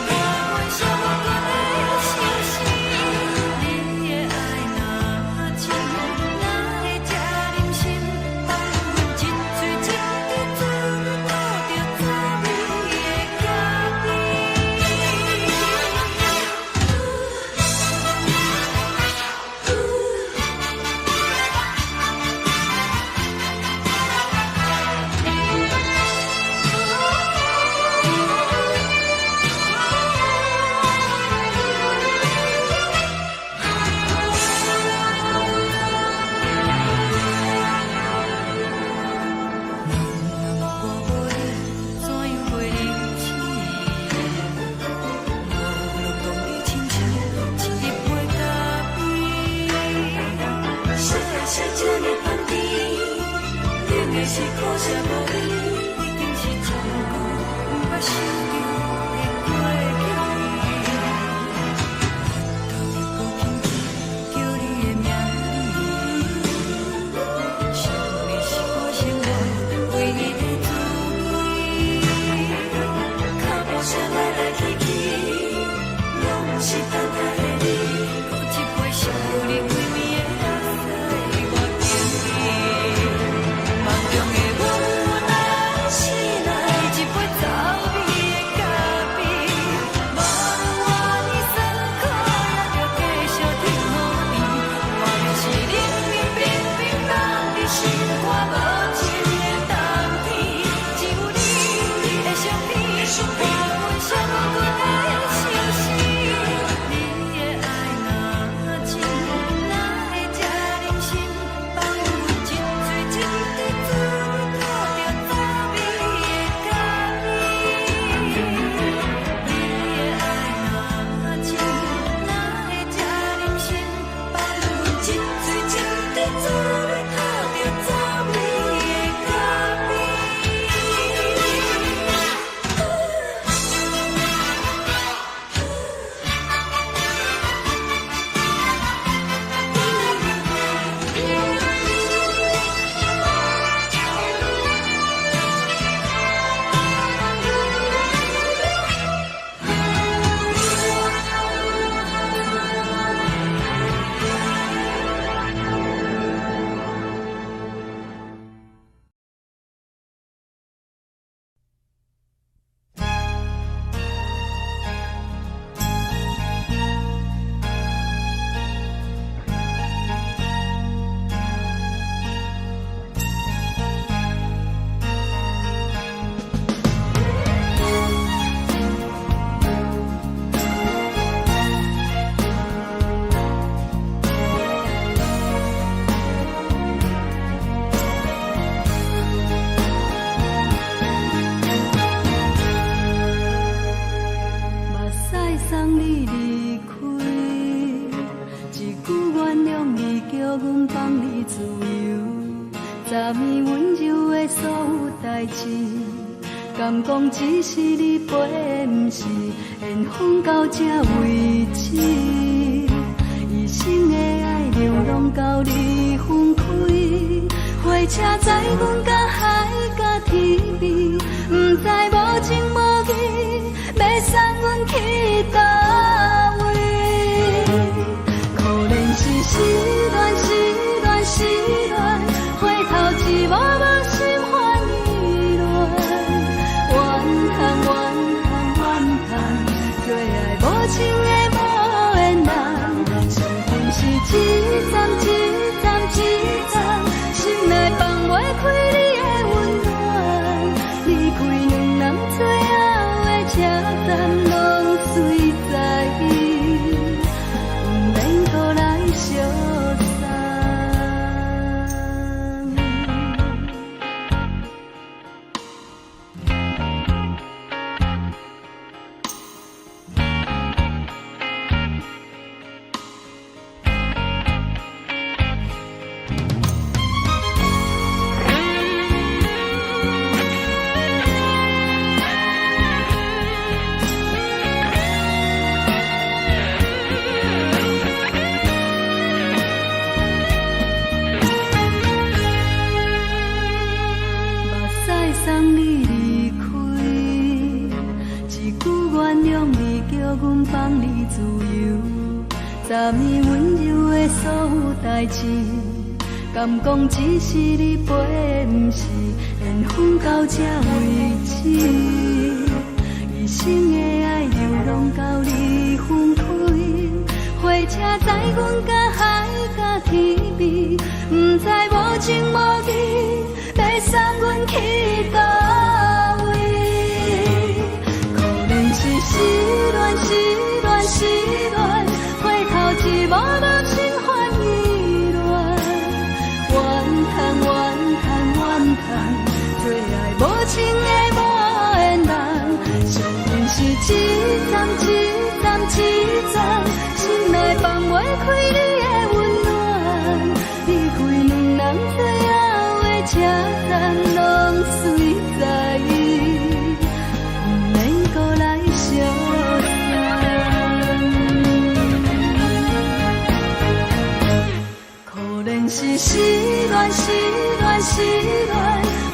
陪阮寂寞过的相思。你的爱若真，哪会这忍心放阮一嘴一滴滋味，讨着滋味的咖怎样袂离弃？无论当你亲像一杯咖啡，说的是这呢香甜，冷的是苦涩无味，已经是真久不捌想着的过去。头又搁轻轻叫你的名字，想的是我生活唯一的滋味。脚步声来来去去，拢是等待的你，搁一杯想你几暝的目屎，我等你。梦中的阮，我来醒来，一杯走味的咖啡，无论我的酸苦，也着继续甜予你。外面是冷冰冰冰冷的心肝，无情的冬天，只有你的相片，陪阮寂寞过的相思。你的爱若真，哪会这忍心放阮一嘴一滴滋味，讨着滋味的咖啡。你的爱若真，哪会这忍心放阮一嘴一滴滋味，讨着滋味的咖啡。目屎送你离开，一句原谅你，叫阮放你自由。昨暝温柔的所有代志，敢讲只是你陪，不是缘分到这为止。一生的爱流浪到你分开，火车载阮到海角天边，不知无情无义，要送阮去倒位？可怜是失恋，失恋，失恋，回头一幕幕心烦意乱，怨叹，怨叹，怨叹，最爱无情的无缘人，是分是一站一站一站，心内放。啥物温柔的所有代志，敢讲只是你陪，不是缘分到这为止。一生的爱流浪到你分开，火车载阮甲海甲天边，不知无情无义，要送阮去倒位？可能是失恋，失恋，失恋，回头一幕幕心烦意乱，怨叹，怨叹，怨叹，最爱无情的无缘人，上恨是一站一站一站，心内放袂开你的温暖，离开两人最后的车站，拢随在意，不免搁来相可能是失恋，失恋，失恋，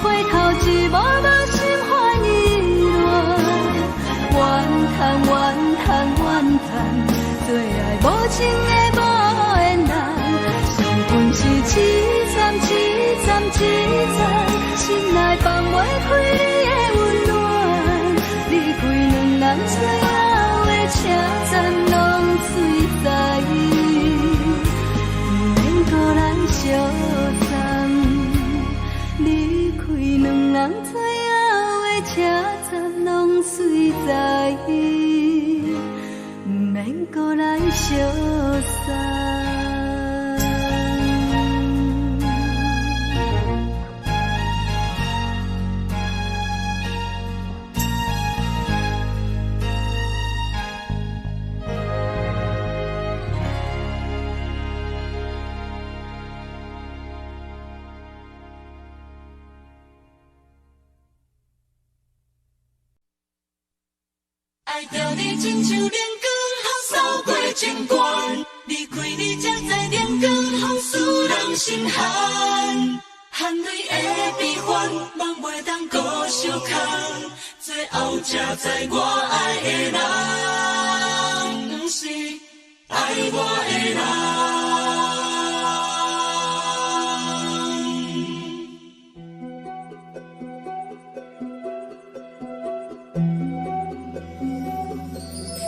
回头一幕幕心烦意乱，怨叹，怨叹，怨叹，最爱无情的无缘人，上恨是一站一站一站，心内放袂开你的温暖，离开两人最后的车站，拢随在意，不免搁来相送。离开两人最后的车站，拢随在意，不免搁来相送。爱着你亲像连光风扫过情关，离开你才知连光风使人心寒。含泪的悲欢，望袂当搁相牵，最后才知我爱的人，不是爱我的人。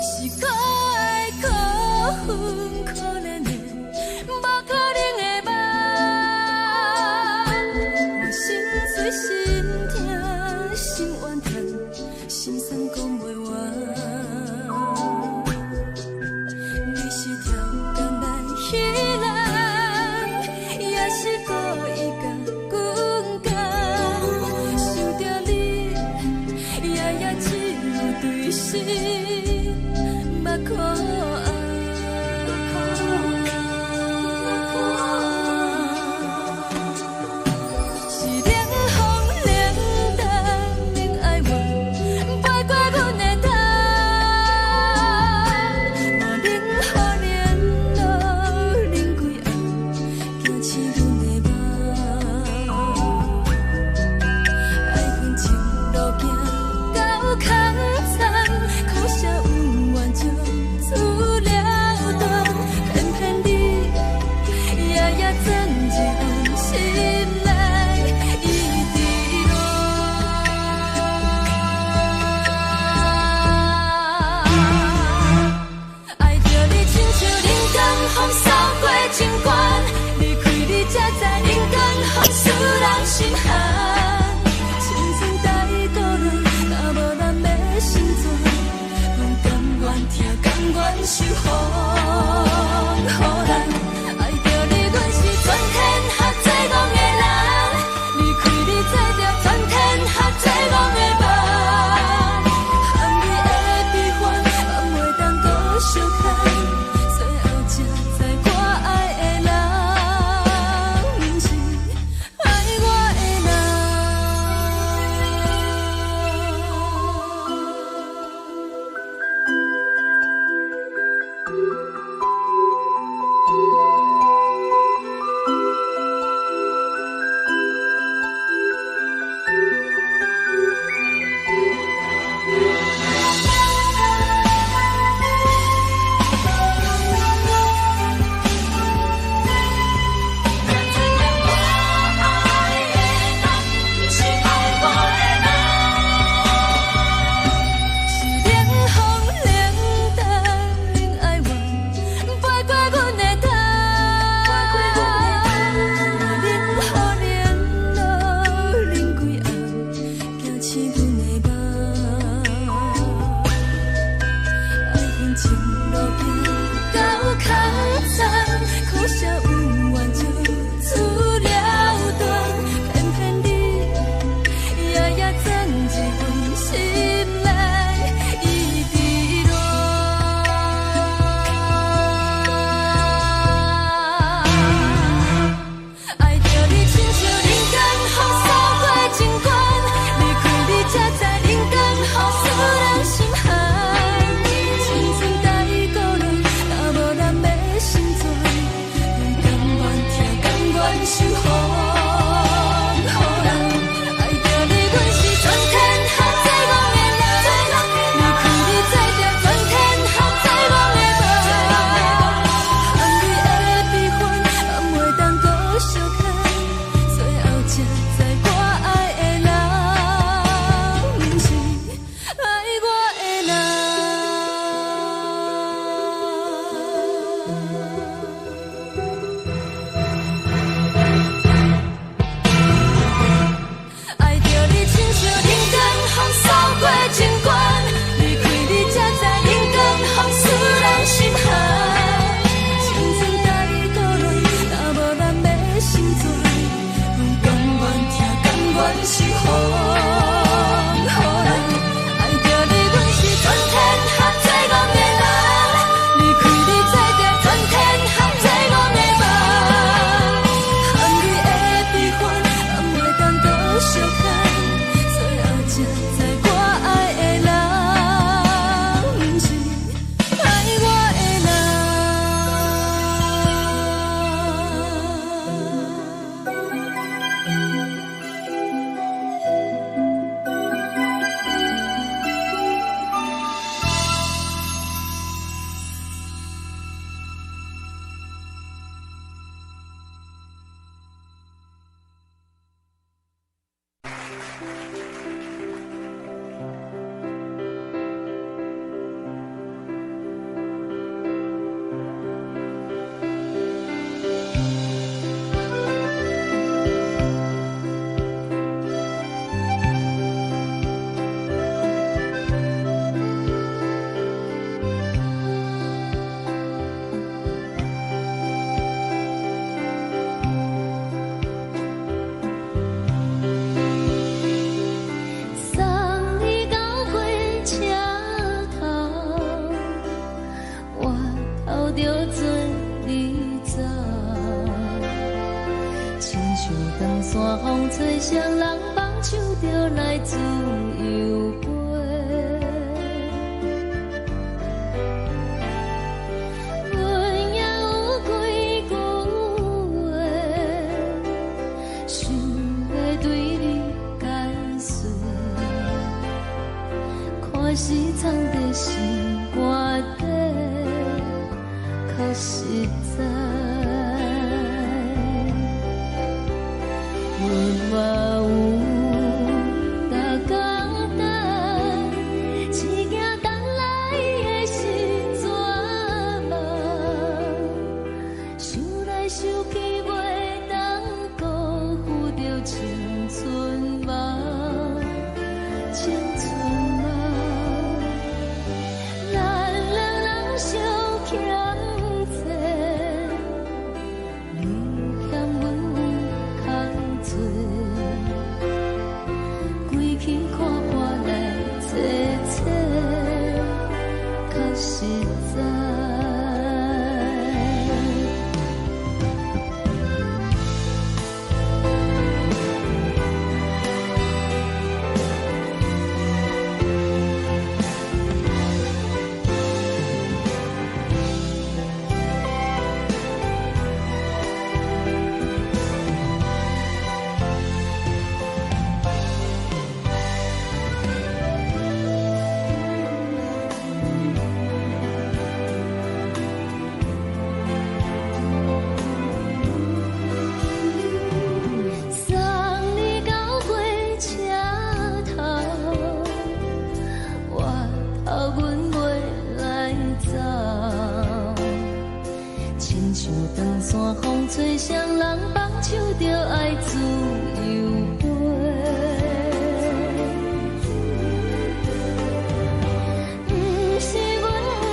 是可爱可恨可怜的，无可能的梦。我心碎心痛心怨叹，心酸讲袂完。你是条甘来守护。予爱着你，阮是全天下最戆的人。离开你才着全天下最戆的梦。含泪的悲欢，也袂当搁相牵。最后才知我爱的人，不是爱我的人。爱着你，亲像人间风扫过情关，离开你才知人间风使人心寒。青春带伊倒落，若无咱要心酸，甘愿听，甘愿守护。爱着你，阮是全天下最戆的人。离开你才着全天下最戆的梦。含泪的悲欢，也袂当搁相牵。最后才知我爱的人，不是爱我的送你到火车头，我头着准你走，亲像长山风吹双人放手着来自由飞。阮也有几句话，想要对你解释，可是藏在心肝底，较实在。阮嘛有大简单，一件等来的心怎梦？想来想去，袂当辜负着青春梦，青春梦。咱两人相欠债，你欠阮空罪，归去看破来坐坐，较实在。送你到火车头，我头阮袂来走，亲像长山风吹双人放手着爱自由飞。不是阮不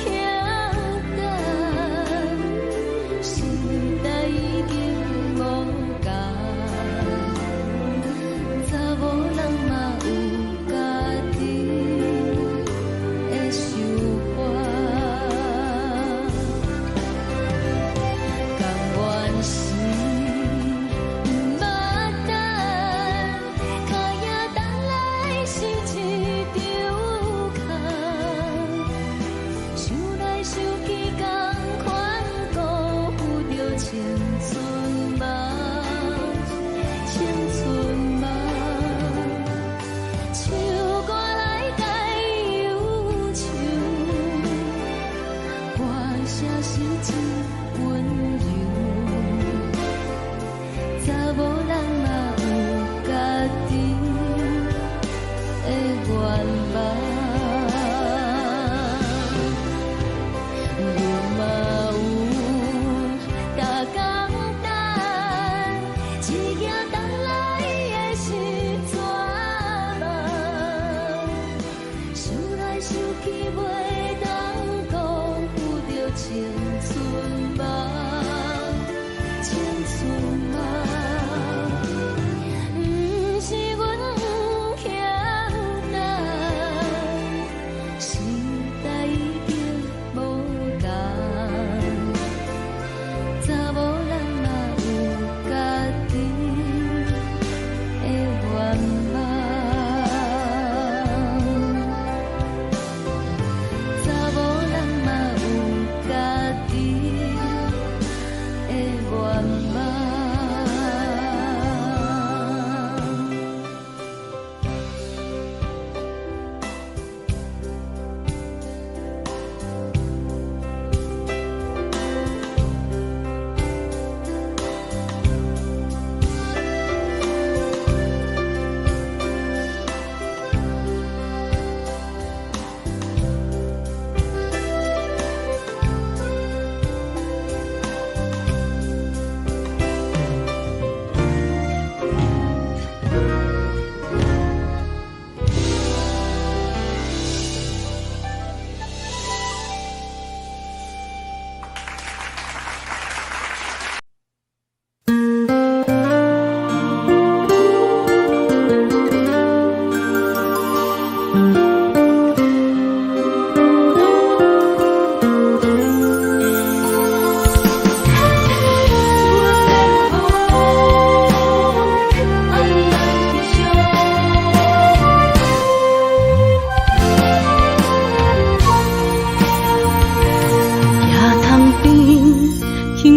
晓等，时代已经无共，查某人嘛有家己的想法。甘愿是不捌等，脚也等来是一场空。想来想去，同款辜负着青春梦。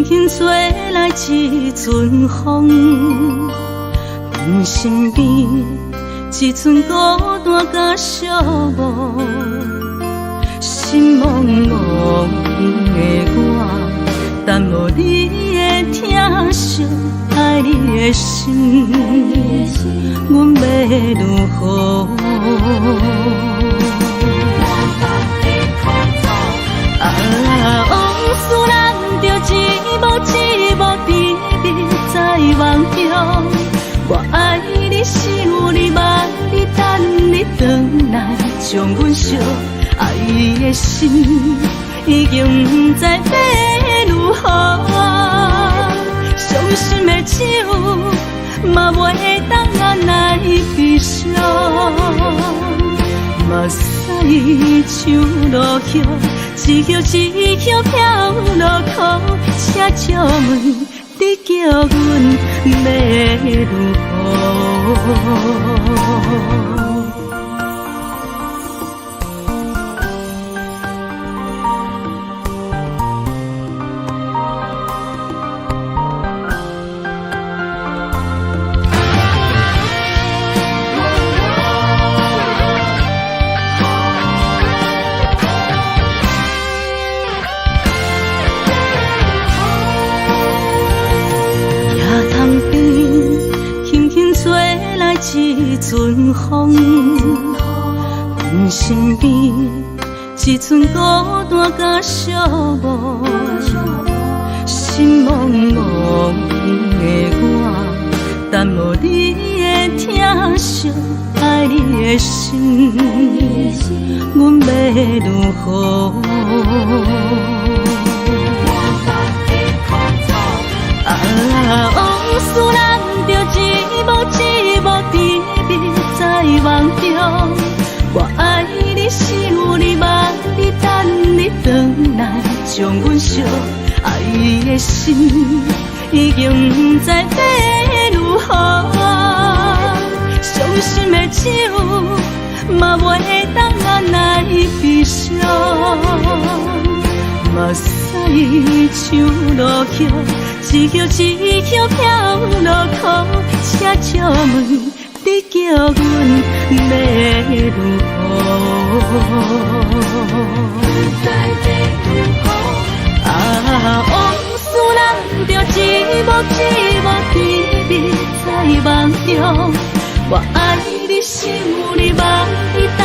轻吹来一阵风，阮身边一寸孤单甲寂寞，心茫茫的我，等无你的疼惜，爱你的心，阮要如何？往事咱着一幕一幕甜蜜在梦中。我爱你，想你，望你，等你回来，将阮惜爱的心已经不知要如何。伤心的手嘛袂当按来悲伤。目屎像落叶，一叶一叶飘落雨，车照问你叫阮要如何？一阵风，阮身边一寸孤单甲寂寞，心茫茫的我，等无你的疼惜，爱你的心，阮要如何？往事咱着一幕一幕甜蜜在梦中。我爱你，想你，望你，等你回来，将阮惜爱的心已经不知要如何。伤心的手嘛袂当按来悲伤。目屎像落叶，一叶一叶飘落雨，车照问你叫阮要如何？往事咱着一幕一幕甜蜜在梦中。我爱你，想你，望你，等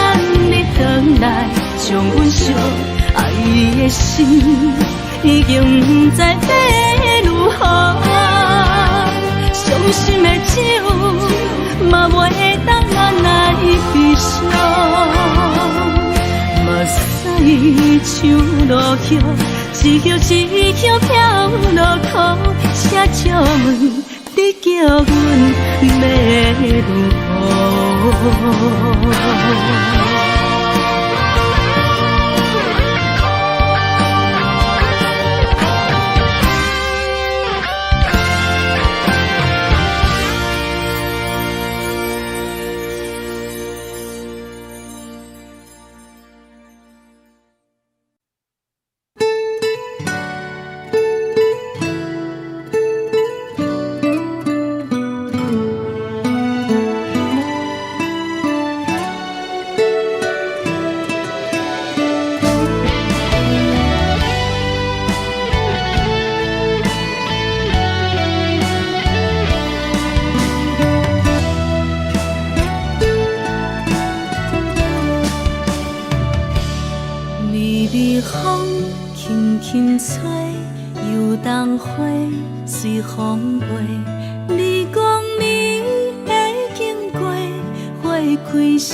你回来，将阮惜爱的心已经不知要如何。伤心的手嘛袂当按来悲伤。目屎像落叶，一叶一叶飘落雨，车照问你叫阮要如何？风轻轻吹，游动花随风飞。你讲你会经过，花开时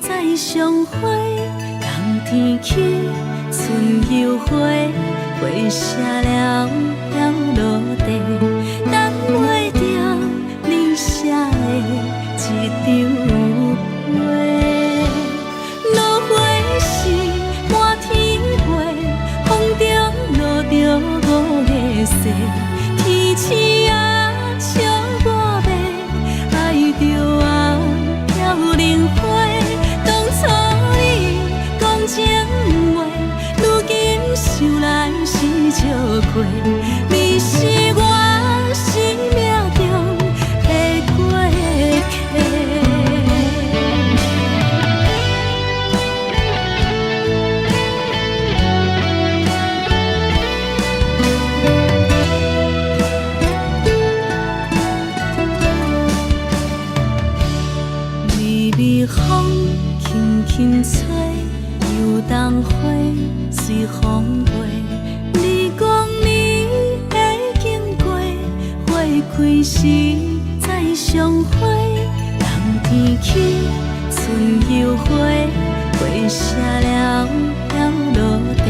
再相会。冬天起，春又花，花谢了要落地，等袂着你写的一张画。落花时满天飞，风中落着五个色，天星啊笑我迷，爱着红飘零花。当初你讲情话，如今想来是笑亏。你是我生命中的过客。微微风轻轻吹，游动花随风飞。你讲你会经过，花开时再相会。人天起，春又回，花谢了要落地，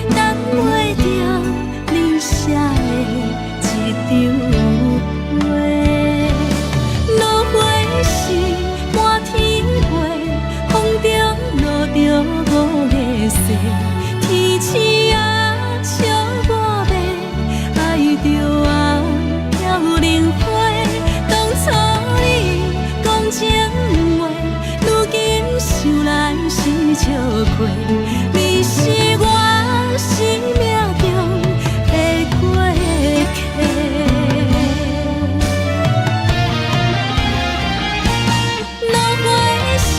等袂着你写的一张话。落花时满天飞，风中落着五个色，天星啊笑我迷，爱着啊飘零花。当初你讲情话，如今想来是笑亏。你是我生命中的过客。落花时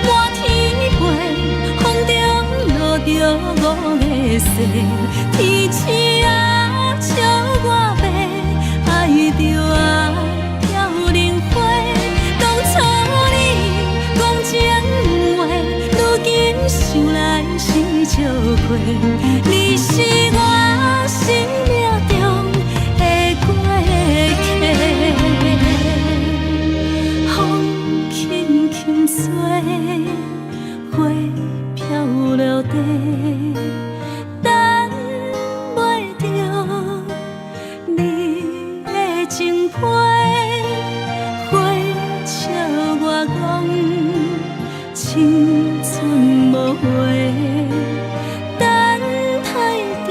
满天飞，风中落着五个色，天星啊笑我迷，爱着啊飘零花。当初你讲情话，如今想来是笑亏。你是我生命中的过客。风轻轻吹，花飘落地，等袂着你的情批。花笑我讲青春无悔，等待着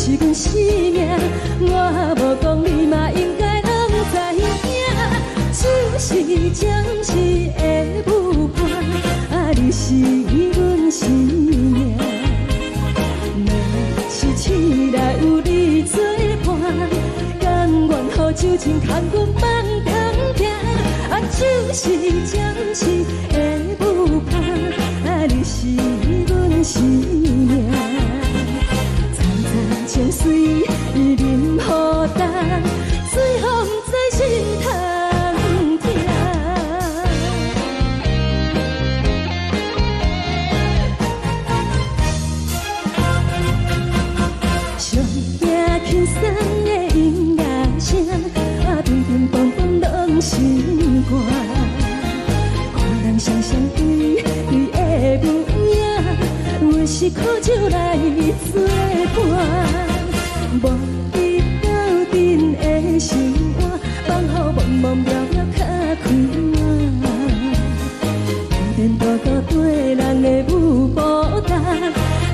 是阮生命，我无讲你嘛应该拢知影，就是暂时的舞伴，啊，你是阮生命。若是醒来有你作伴，甘愿予酒精牵阮梦中行，啊，就是暂时的舞伴，啊，你是阮生命。情水已淋雨淡，水风在心头痛。上惊轻松的音乐声，啊，乒乒乓乓拢心肝。看人双双对对的模样，阮是苦酒来作伴。无你斗阵的心肝，放予茫茫渺渺较开满。颠颠倒倒对人的舞步动，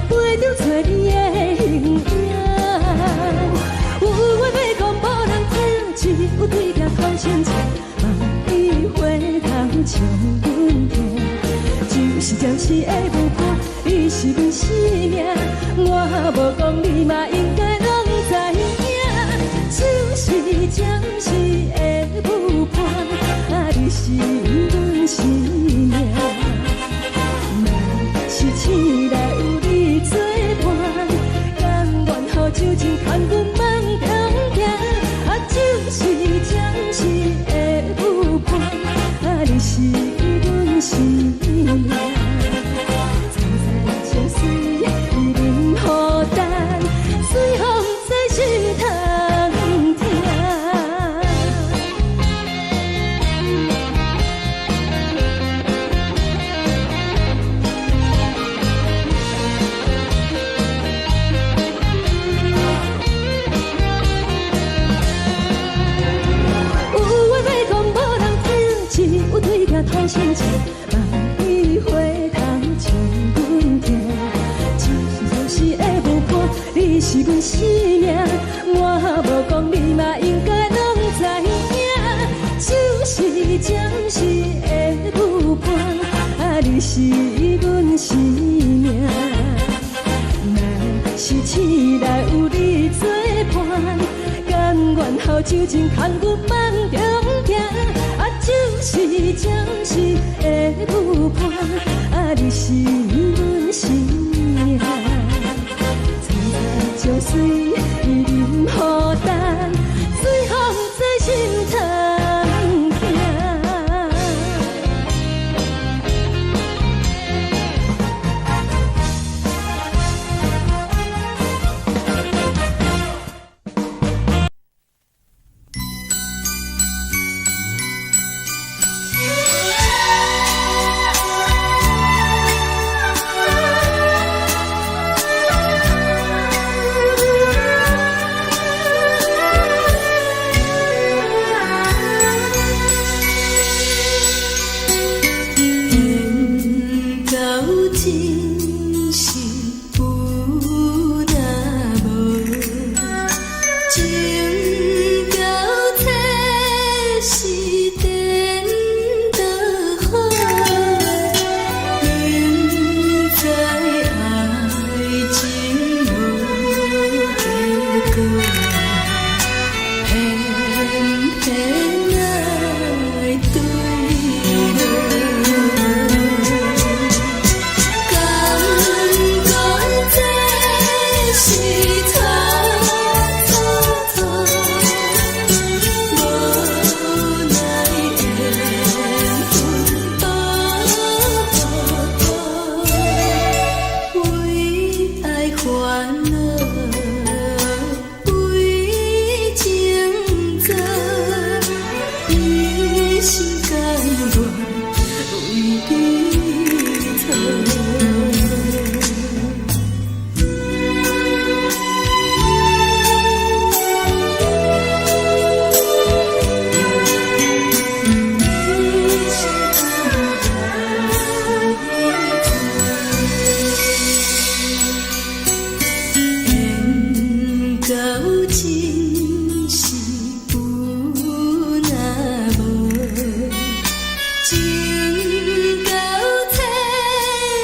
陪着找你的形影。有话要讲无人听，只有对镜头先唱，梦里回头将阮听。就是暂时的舞伴，你是阮生命，我无讲你嘛应该拢知影，就是暂时的舞伴，啊，你是阮生命。若是醒来有你作伴，甘愿予酒精牵阮梦中行，啊，就是暂时的舞伴，啊，你是阮生命。情水已淋雨淡，水风在心头痛。有话要讲无人听，只有对镜头先唱，梦里回头将阮听。你是阮生命，我无讲你嘛应该拢知影，就是暂时的舞伴，啊，你是阮生命。若是醒来有你作伴，甘愿予酒精牵阮梦中行，啊，就是暂时的舞伴，啊，你是阮生命。情水已淋雨淡，水风在心头痛。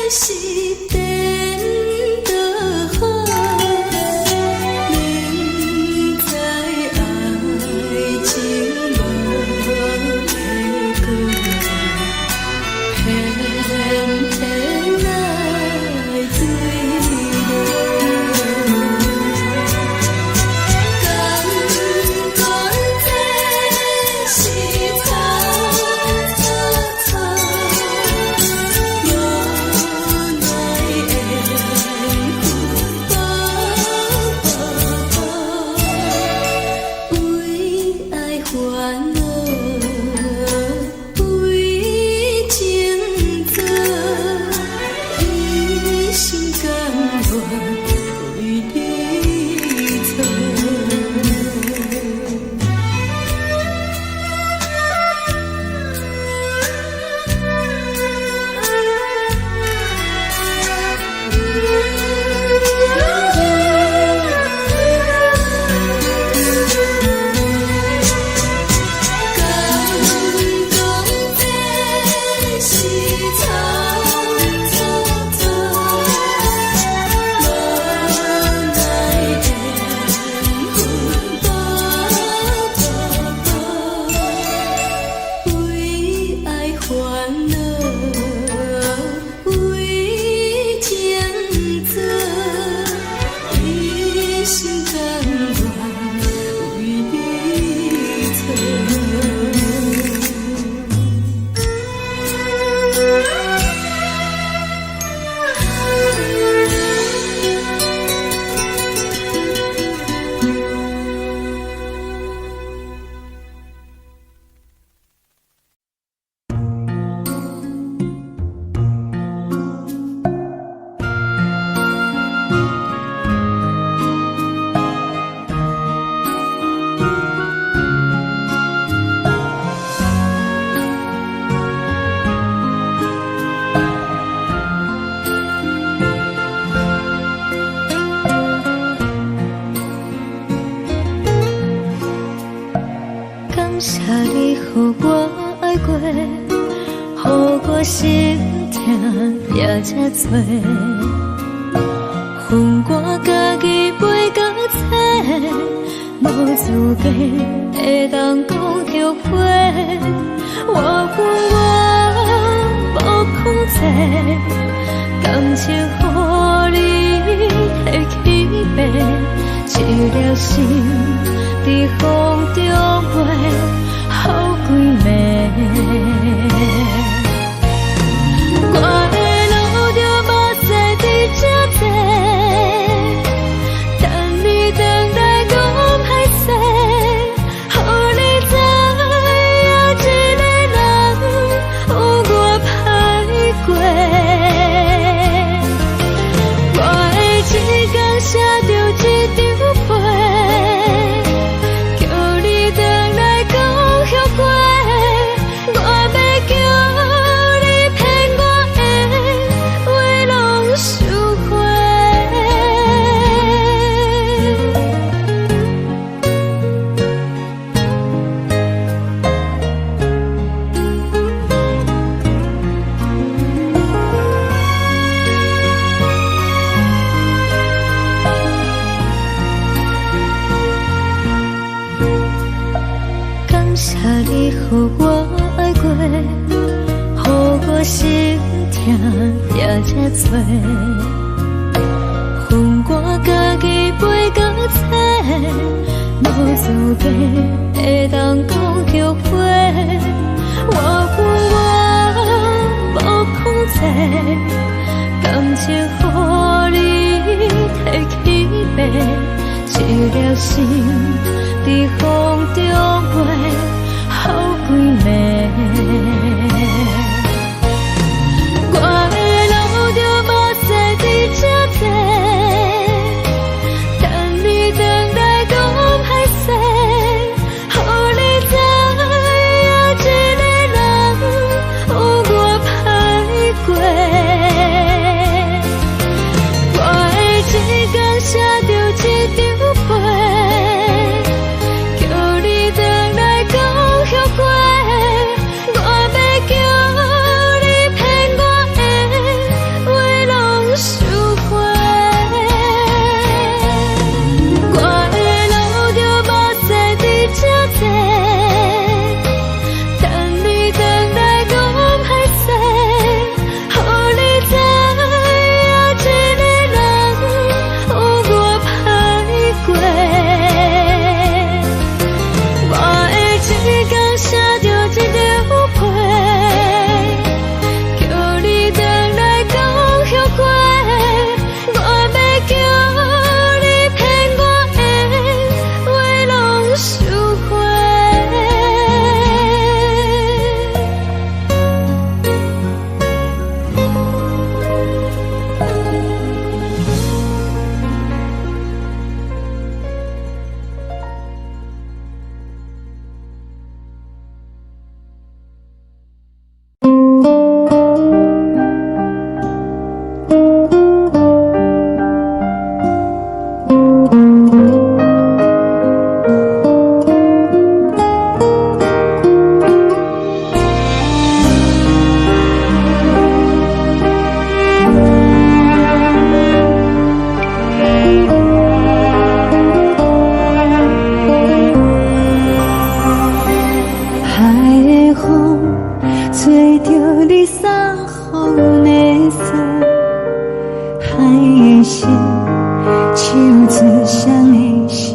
是颠倒好，明知爱情无结果，偏偏来坠落。甘愿这是草草草，无奈的为爱烦恼，为情做，一心甘愿为你错。感谢你，予我爱过，予我心痛也这多。恨我家己袂到切，无资格会当讲后悔。我恨我无控制，感情予你的起飞，一条心在风中飞，好几暝。我的路就无驶伫这多，等你回来讲歹势，予你知影一个人有我歹过。我的一天写着一张被，叫你回来讲后悔。我要叫你骗我的话拢收回。感谢你，予我爱过，予我心痛也这多。恨我家己袂到切，无资格会当讲后悔。我恨我无控制，感情予你的起飞，一条心在风中飞，好几暝。我的路就无驶伫这多，等你回来讲歹势，予你知影一个人有我歹过。我的一天写着一张被，叫你回来讲。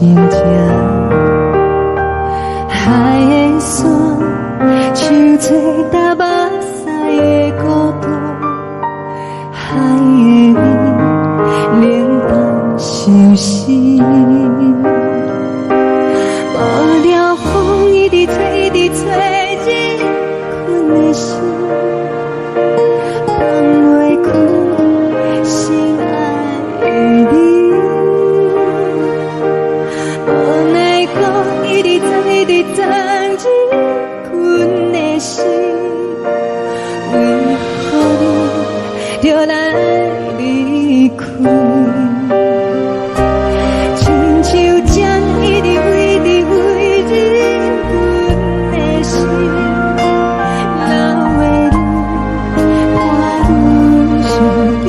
心情。海的山，像做搭目屎的孤独，海的味，冷淡伤心。无聊风一直吹，一直吹，日困的心，放袂开心爱的你。无奈讲一直藏，一直藏，日困的心，为何你就来离开？亲像针一直围，一直围，日阮的心，流的泪，看阮伤悲。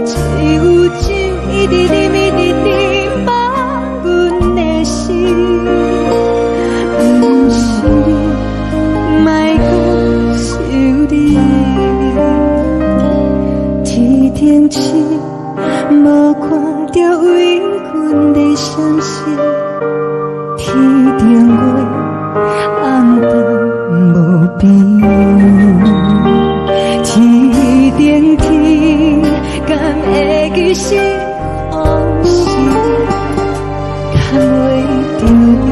只有酒一直啉，一直啉，放阮的心。不是你，莫讲想你。天顶星，无看到为阮的闪烁。天顶月，暗淡无边。天顶天，敢会记是往事？敢袂着你，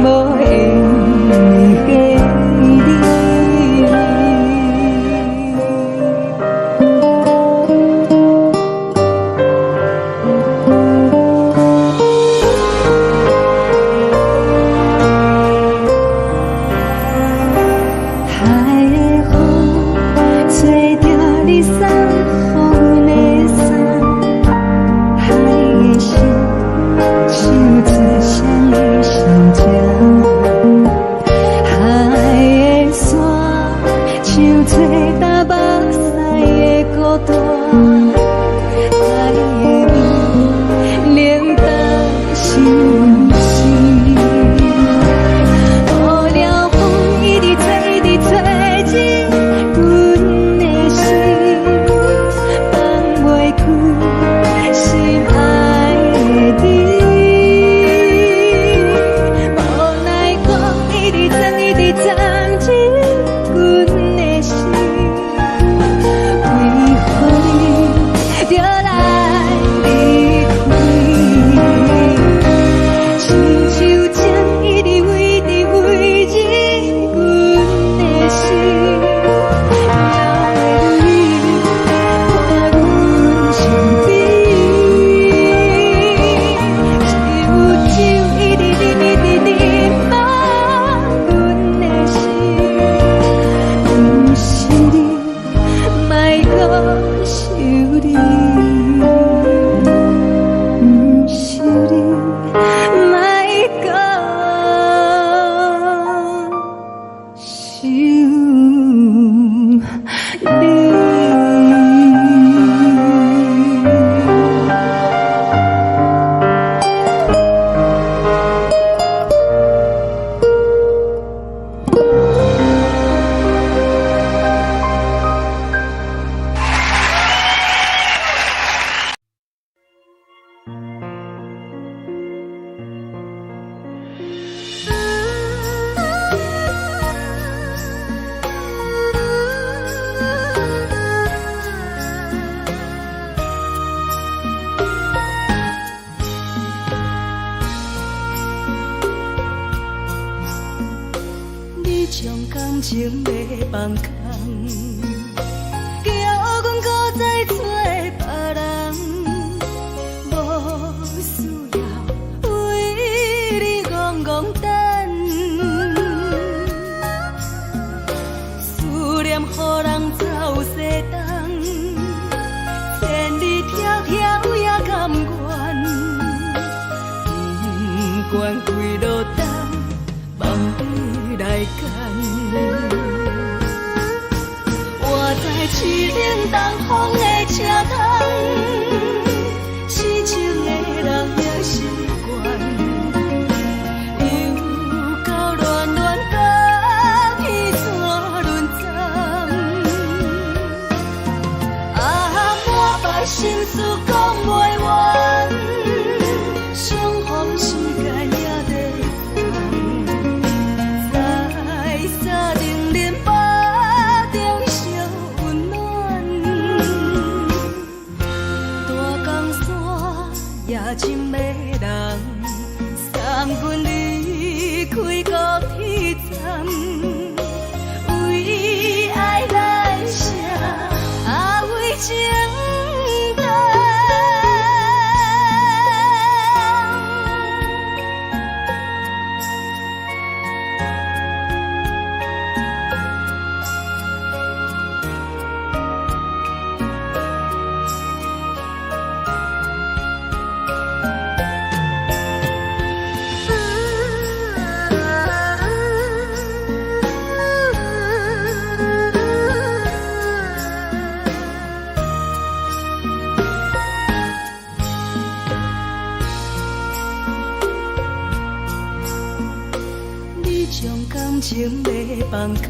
无缘给你。海的风，吹掉你送予阮的衫。海的心，像做双的相情。海的山，像做搭目屎的孤单。海的味，冷淡伤心。无聊风一直吹，一直吹，日阮的心，放袂开心爱的你。无奈讲一直藏，一直藏，日阮的心，为何你就来离开？亲像针一直围，一直围，日阮的心，流的泪，看阮伤悲。只有酒一直啉，一直啉，放阮的心。不是你，莫讲想你。不是你，莫讲想你。你将感情要放空，叫阮搁再找别人，无需要为你戆戆等。思念予人走西东，千里迢迢也甘愿，不管几路灯。梦里来干，我在凄冷东风的车窗，痴情的人也习惯，又到乱乱甲彼山论战，啊，满腹心事讲袂完。空空，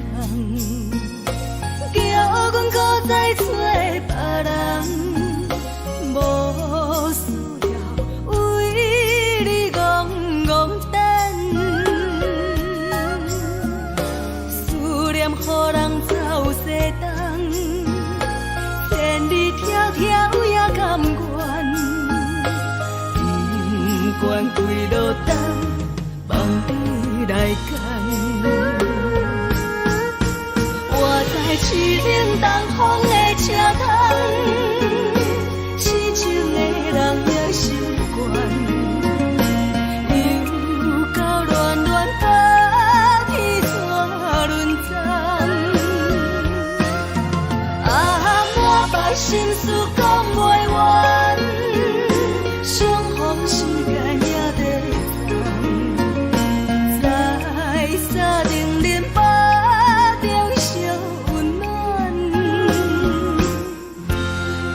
叫阮搁再找别人，无需要为你戆戆等，思念予人走西东，千里迢迢也甘愿，不管几路灯，梦你来赶。我在市顶东风的车头，痴情的人也心倦。又到乱乱把天线轮转，满腹心事讲袂完，相逢时间也在等，在沙定林巴中烧温暖，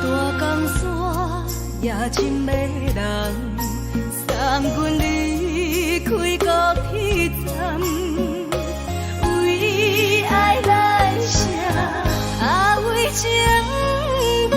大江山也深的人，送阮离开高铁站，为爱来写为情淡。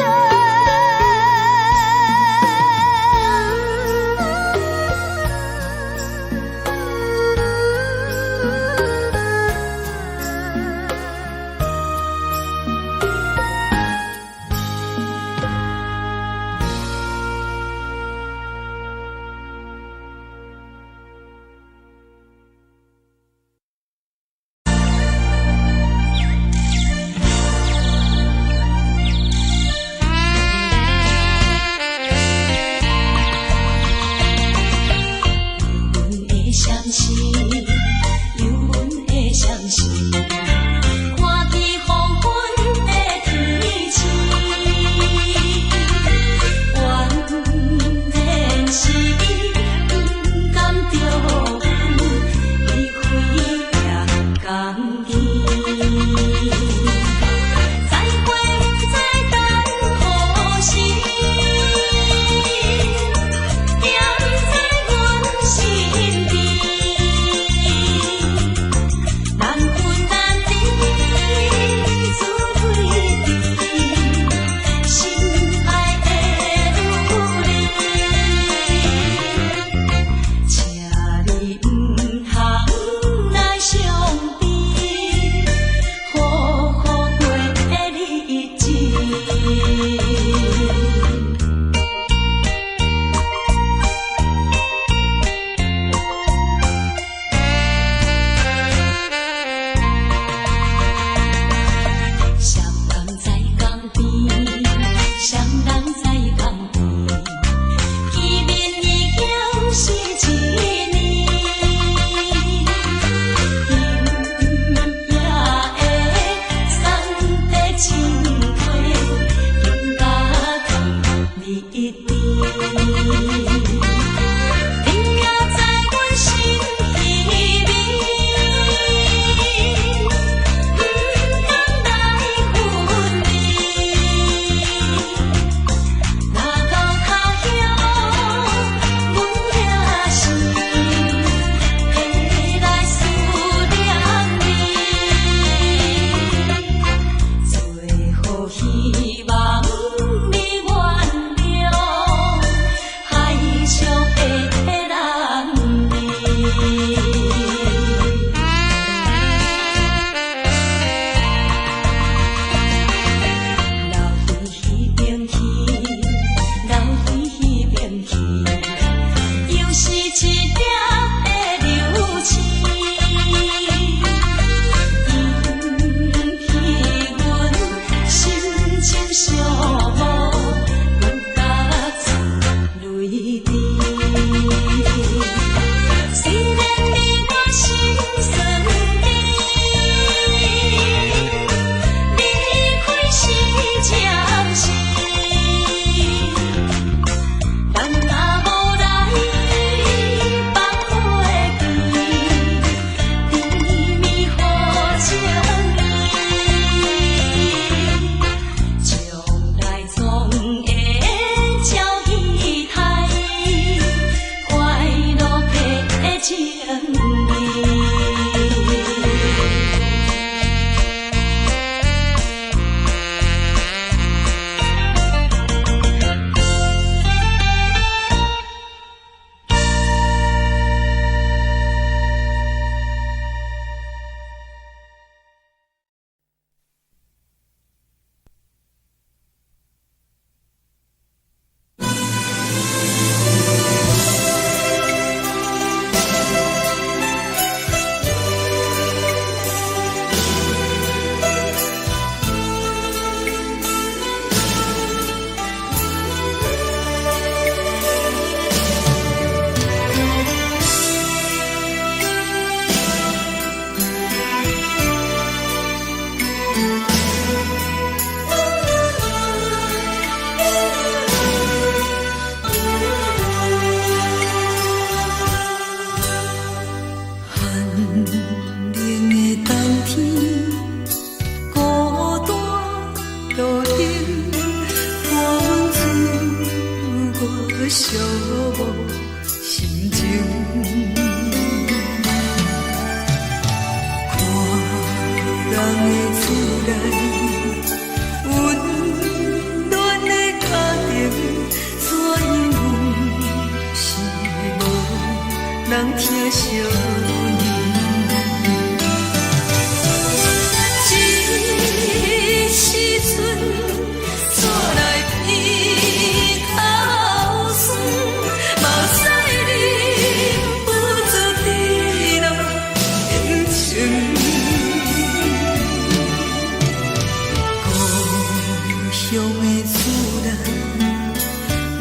乡的思念，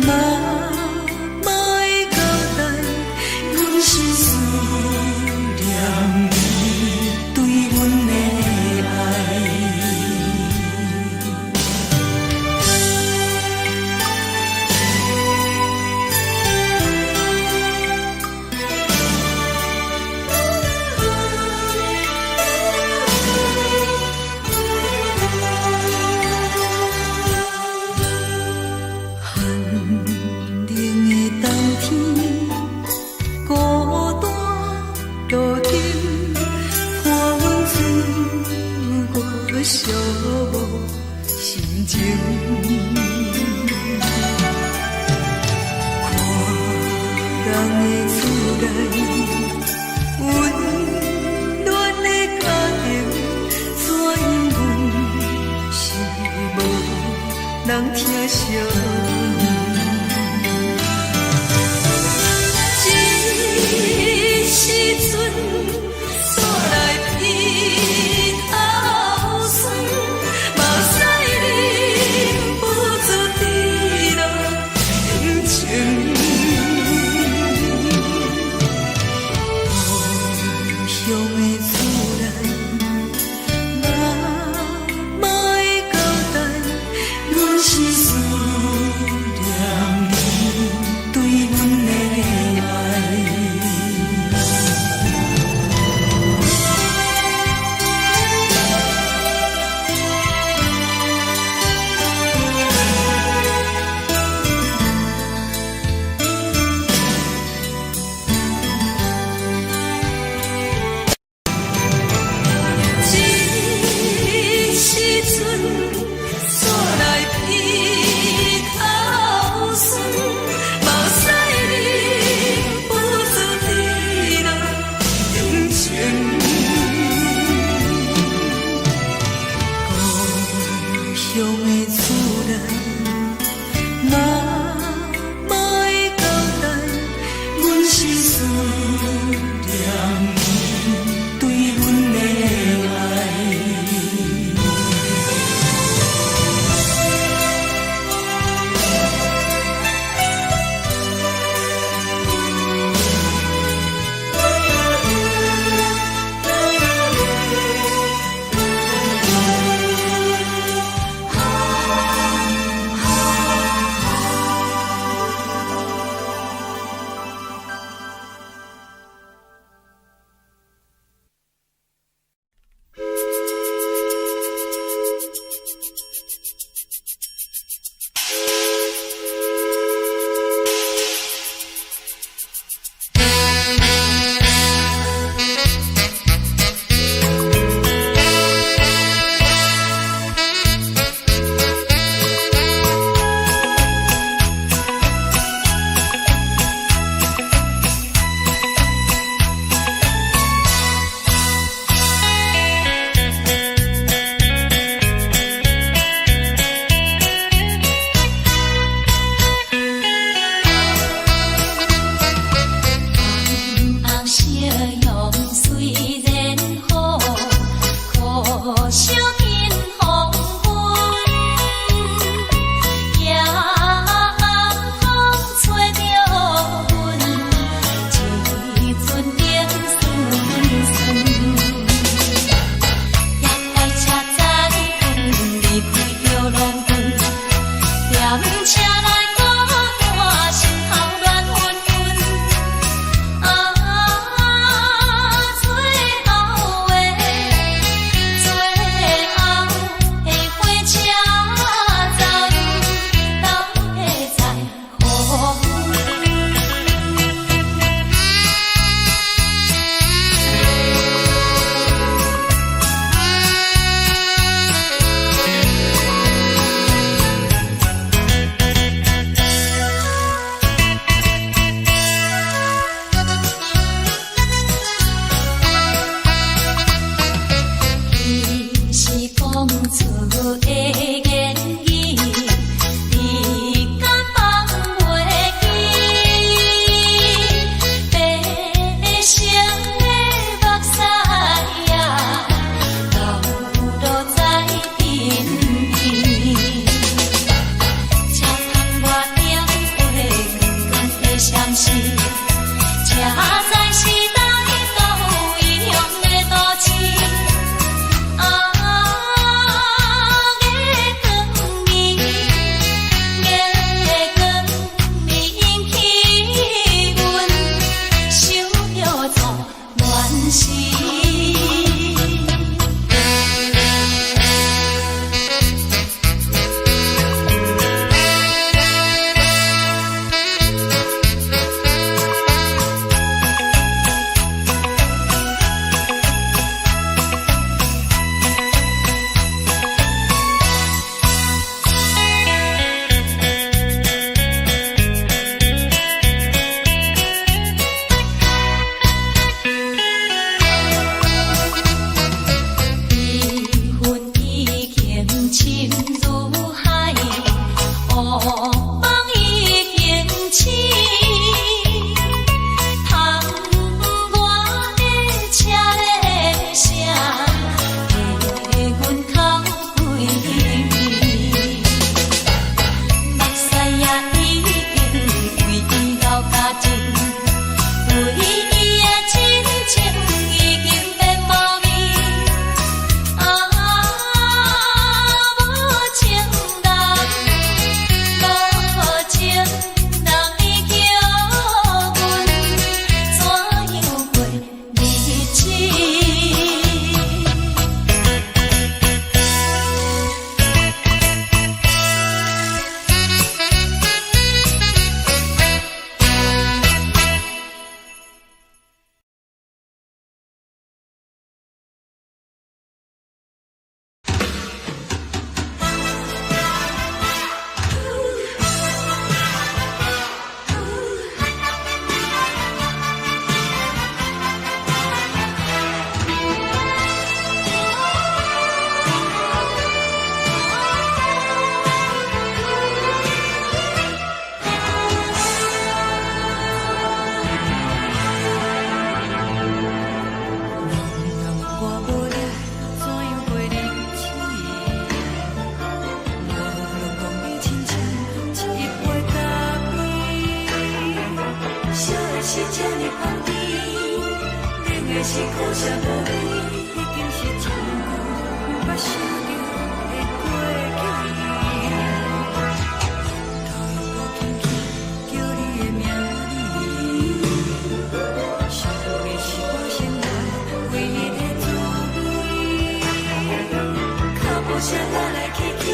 嘛嘛会交代，阮是思念你对阮的爱。寂寞心情，看人的厝内温暖的家庭，怎因阮是无人疼惜？这时阵煞来鼻头酸，目屎忍不住滴落眼睛。故乡的思念，嘛嘛会交代，阮是思念你对阮的爱。心如海，乌梦已经醒。窗外的车的声，替阮哭几暝。目屎也已经规流甲尽，为伊的真情已经变无味。无情人已叫阮怎样过日子？是这呢放甜，冷的是苦涩无味，已经是真久捌想着的过去。头又搁轻轻叫你的名字，想的是我心内唯一的滋味。脚步声来来去去，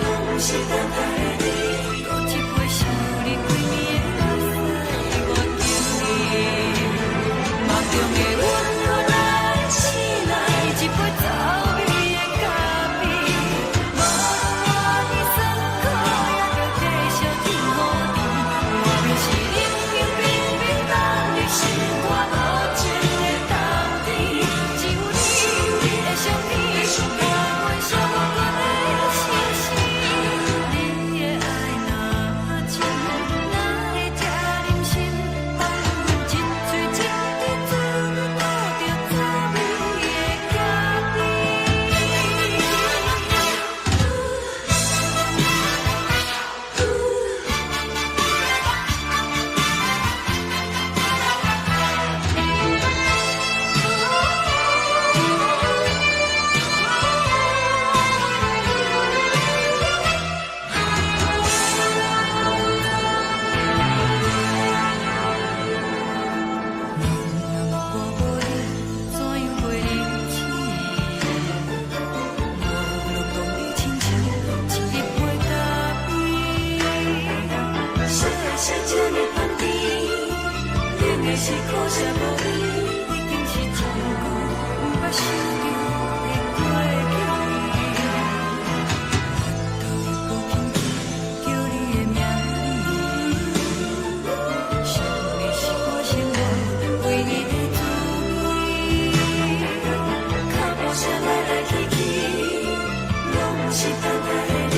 拢是等待的你，搁一杯想你几年的目睭的温柔来醒来，一杯走味的咖啡，无论我的酸苦，也着继续甜予你。外面是冷冰冰冰冻的心肝无情的冬天，只有你的相片，伴阮相共的心事。你的爱若真，哪会这忍心放阮一嘴一滴滋倒着滋味的咖啡？我无你怎样过日子？无路当你亲像一杯咖啡，烧的是这呢放甜，冷的是苦涩无味，已经是真久捌想着的过去。头又搁轻轻叫你的名字，想的是我心内唯一的滋味。脚步声来来去去，拢是等待的你，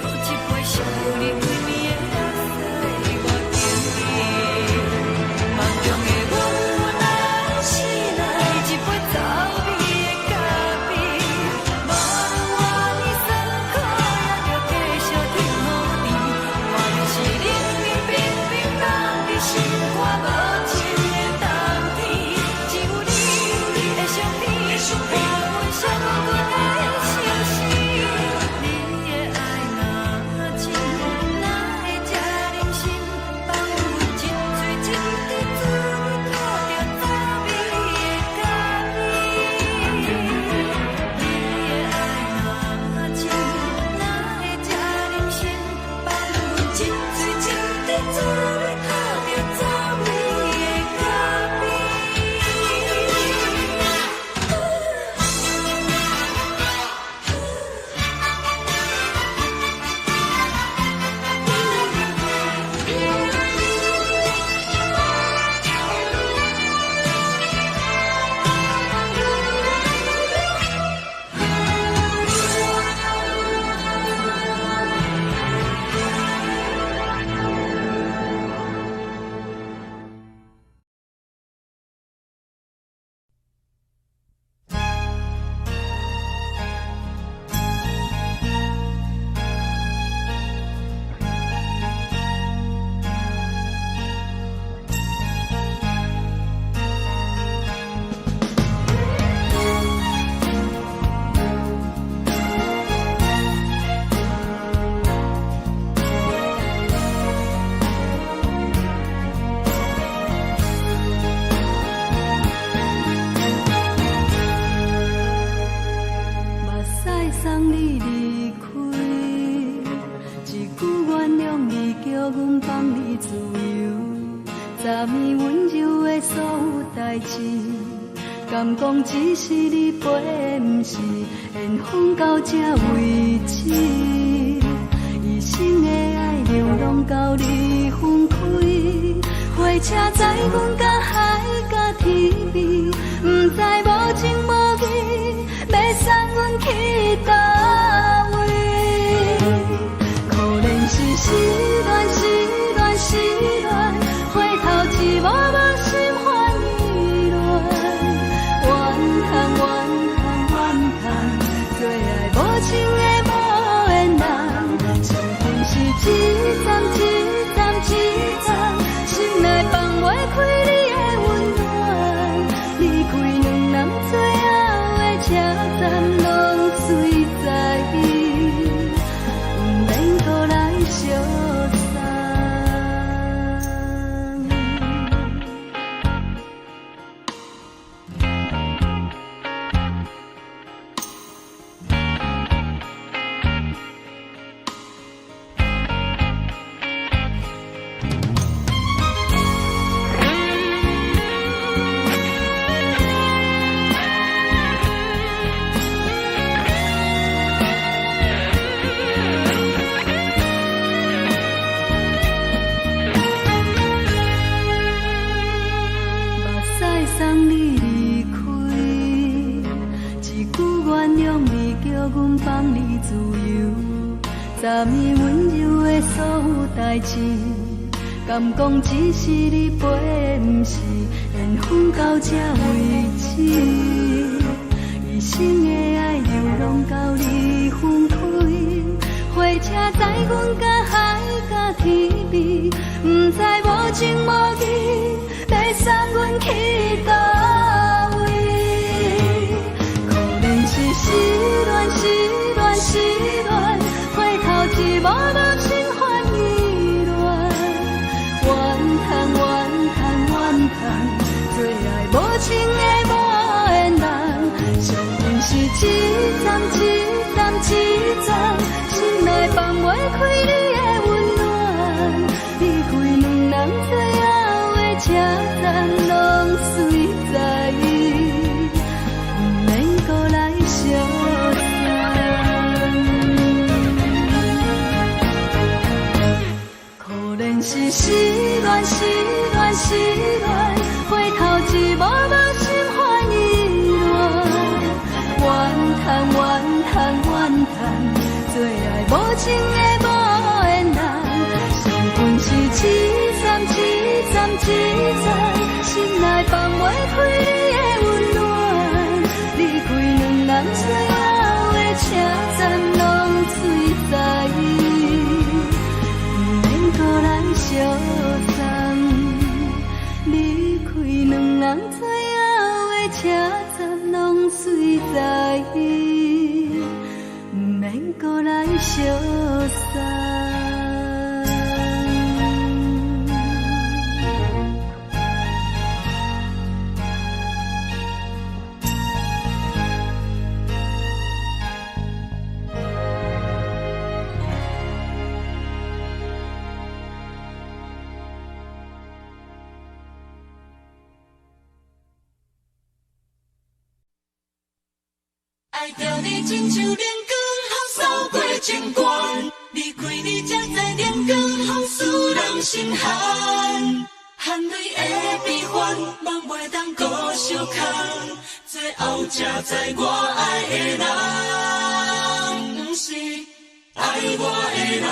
搁一杯想你几暝的目屎我敬你。梦中的温柔来醒来，一杯走味的咖啡，无论我的酸苦，也着继续甜予你。外面是冷冰冰冰冻的心肝无情的冬天，只有你的相片，伴阮相共的心事。你你离开，一句原谅你叫阮放你自由，昨暝温柔的所有代志，敢讲只是你陪，不是缘分到这为止。一生的爱流浪到你分开，火车载阮甲海甲天边，不知无情无义，要送阮去倒位？可怜是失恋，失恋，失恋，回头一幕幕心烦意乱，怨叹，怨叹，怨叹，最爱无情的无缘人，相逢是一站一站一站，心内放袂开你的温暖，离开两人最后的车站，拢随在不免搁来相送。送你离开，一句原谅你叫阮放你自由，昨暝温柔的所有代志，敢讲只是你陪，不是缘分到这为止。一生的爱流浪到你分开，火车载阮甲海甲天边，不知无情无义，要送阮去倒位？可怜是失恋，失恋，失恋，回头一幕幕心烦意乱，怨叹，怨叹，怨叹，最爱无情的无缘人，相逢是一站一站一站，心内放袂开你的温暖，离开两人最后的车站，拢随在不免搁来相送。可怜是失恋，失恋，失恋，回头一幕幕心烦意乱，怨叹，怨叹，怨叹，最爱无情的无缘人，相逢是一站一站一站，心内放袂开你的温暖，离开两人最后的车站，拢随在不免搁来相送，离开两人最后的车站，拢随在不免搁来相送。爱着你亲像连光风扫过情关，离开你才知连光风使人心寒。含泪的悲欢，望袂当搁相牵，最后才知我爱的人，不是爱我的人。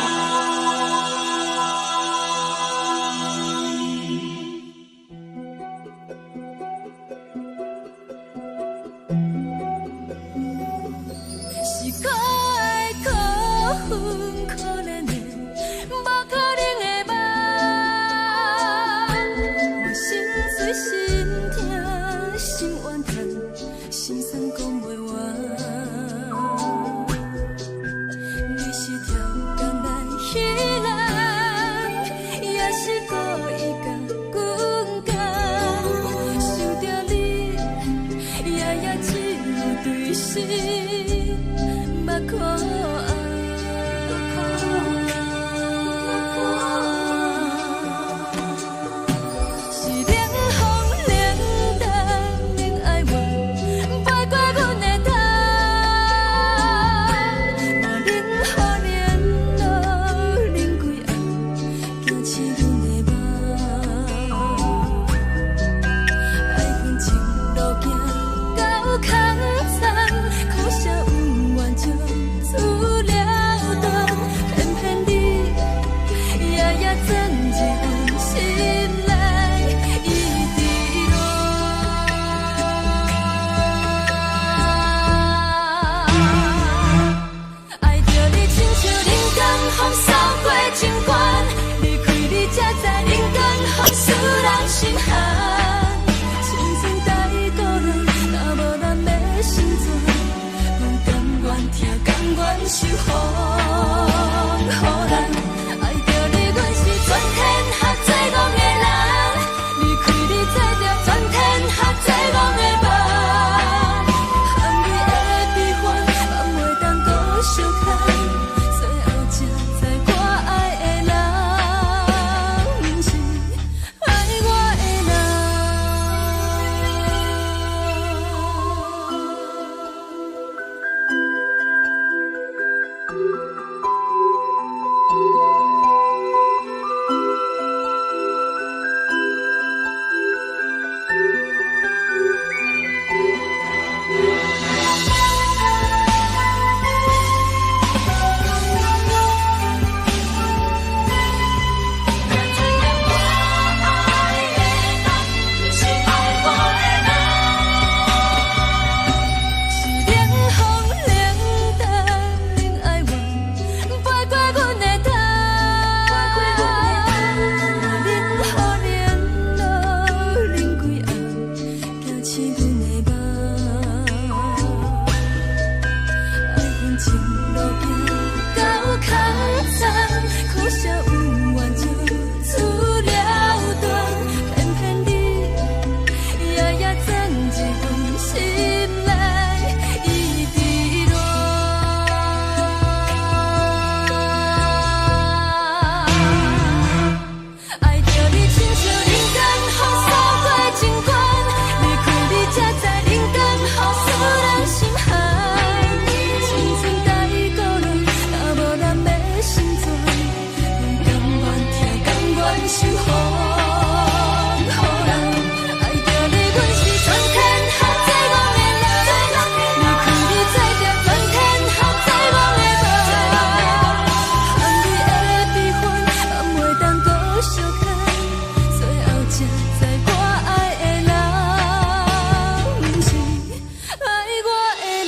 你是条工来守护，予人爱着你，阮是全天下最戆的人。离开你，做着全天下最戆的梦。含泪的悲欢，放袂当搁相牵。最后才知我爱的人，不是爱我的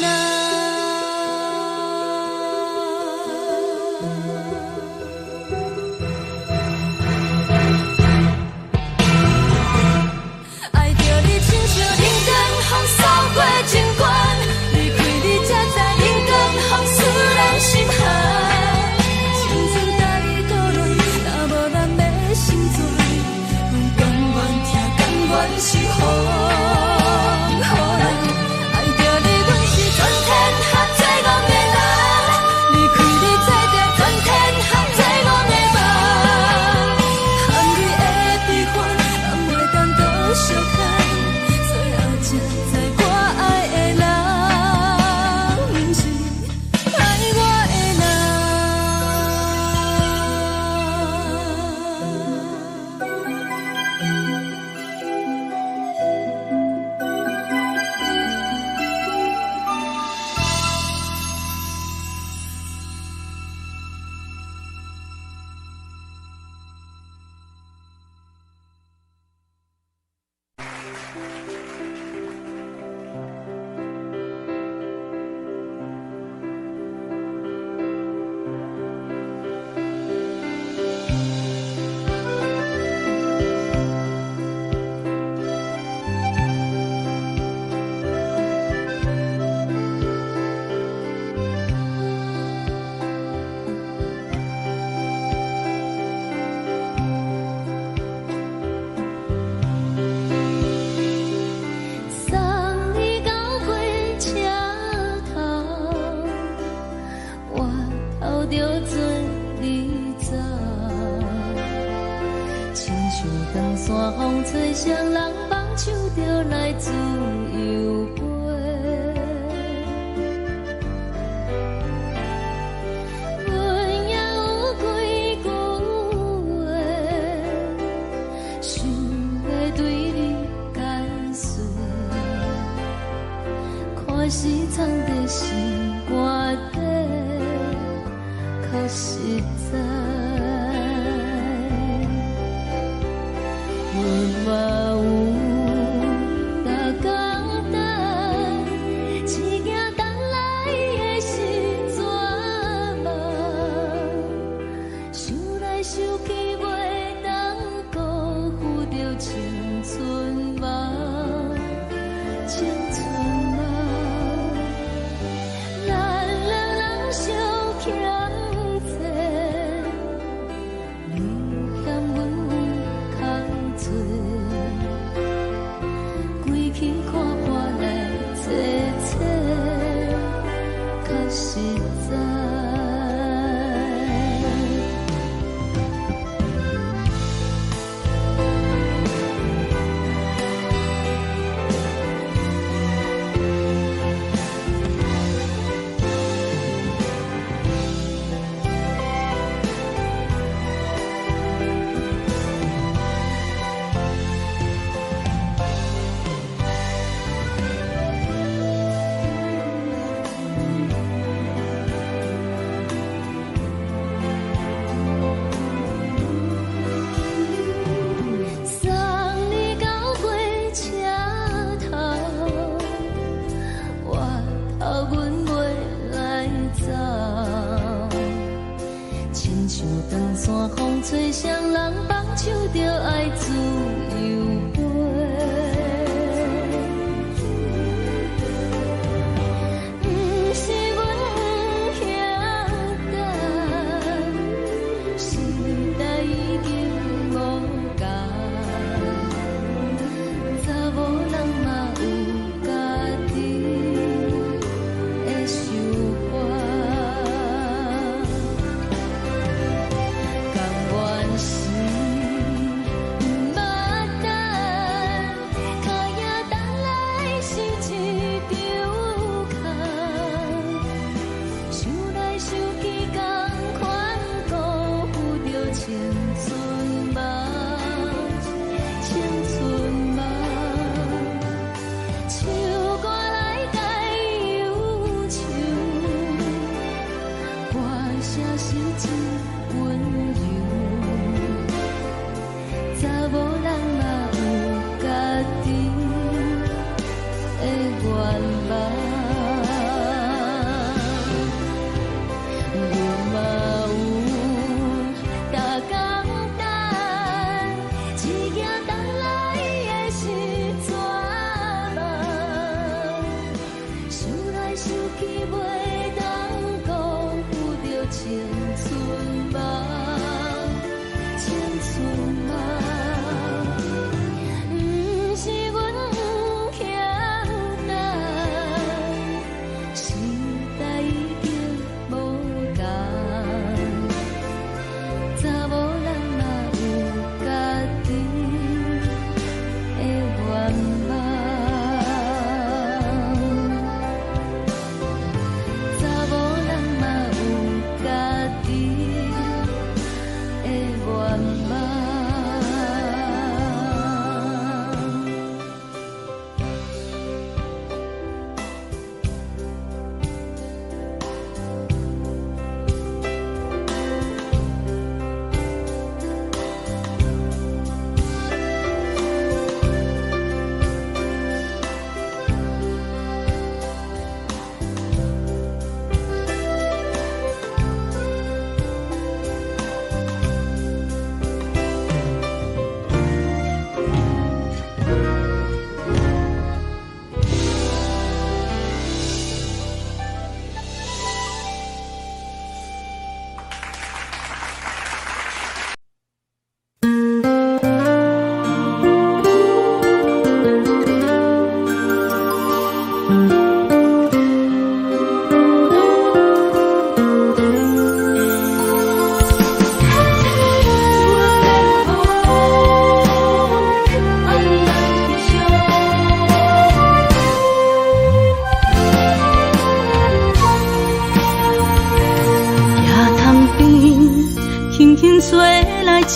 人。吹双人放手就来自由飞，阮也有几句话，想要对你解释，可是藏在心肝底，较实在。 嘛有甲简单，只惊等来的是绝望，想来想去袂当辜负着青春梦，青春梦，咱两人相。做双人放手着爱自由飞。不是阮不晓得，时代已经无同，查某人嘛有家己的想法。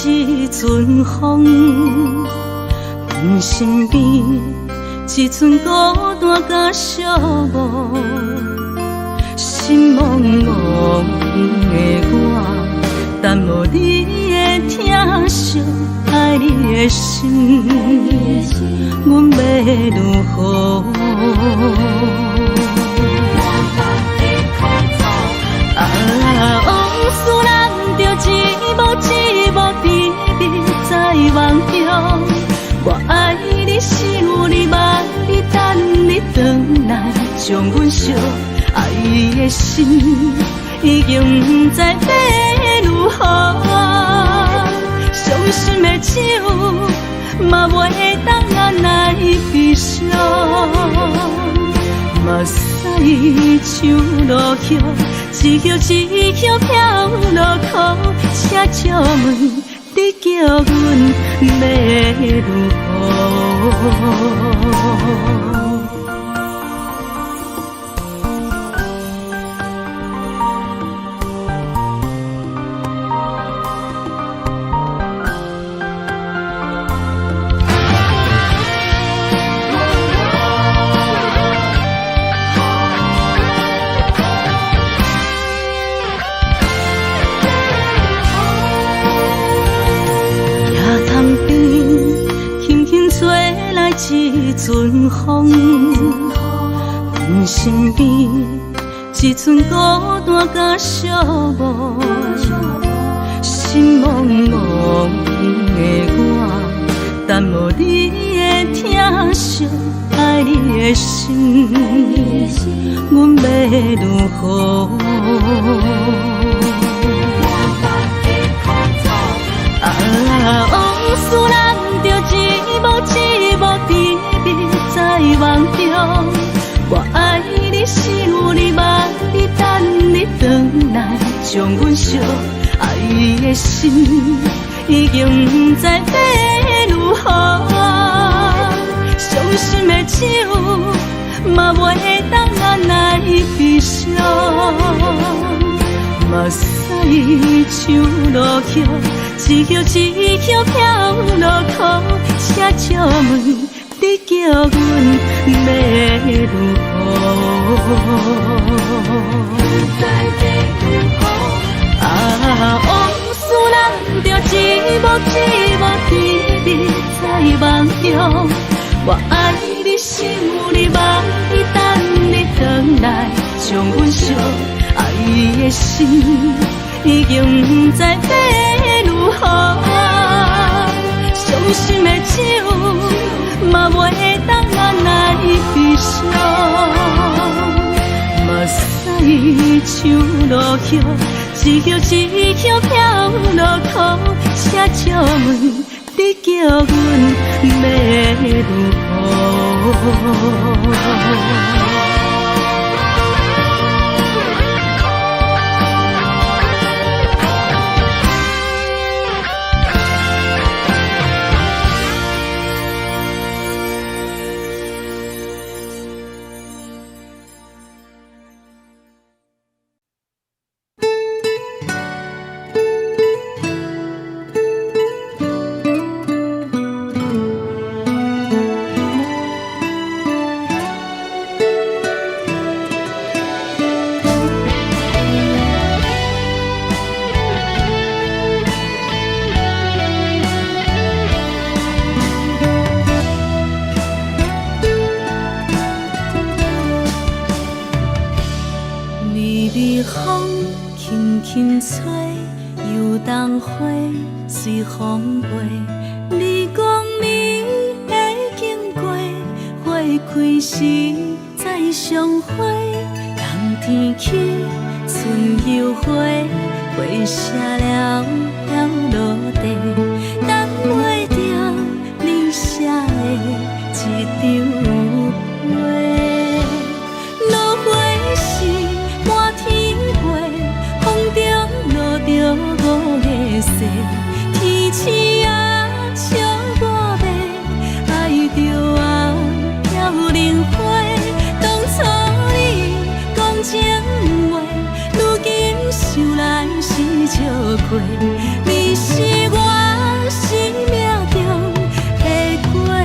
一阵风，阮身边一阵孤单甲寂寞，心茫茫的我，等无你的疼惜，爱你的心，阮要如何？往事人着一幕甜蜜在梦中，我爱你想你望你等你回来，将阮惜爱的心已经不知要如何，伤心的手嘛袂当按来悲伤。目屎像落雨，一曲一曲飘落雨，请借问你叫阮要如何？一阵风，阮身边一阵孤单甲寂寞，心心茫茫的我，耽无你的疼惜，爱你的心，阮要如何？往事人着一幕一幕甜蜜在梦中，我爱你是有你望你等你回来，将阮惜爱的心已经不知要如何，伤心的手嘛袂当咱来悲伤。目屎像落雨，一曲一曲飘落雨，车笑问你叫阮要如何？往事人着一幕一幕甜蜜在梦中，我爱你是有你望你等你回来，将阮惜爱的心已经不知要如何，伤心的手嘛袂当咱来悲伤。目屎像落雨，一曲一曲飘落雨，车笑问你叫阮要如何？风轻轻吹，游动花随风飞。你讲你会经过，花开时再相会。冬天起，春又回，花谢了要落地，等袂着你写的一张画。落花时满天飞，风中落着五个色，天星啊笑我迷，爱着啊飘零花。当初你讲情话，如今想来是笑过。你是我生命中的过客。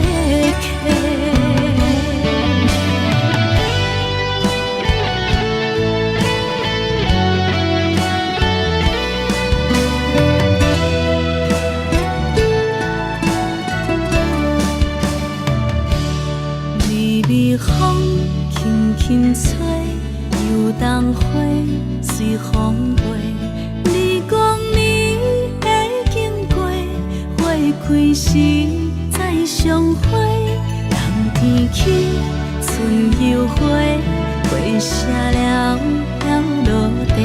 风轻轻吹，游动花随风飞。你讲你会经过，花开时再相会。冬天起，春又回，花谢了要落地，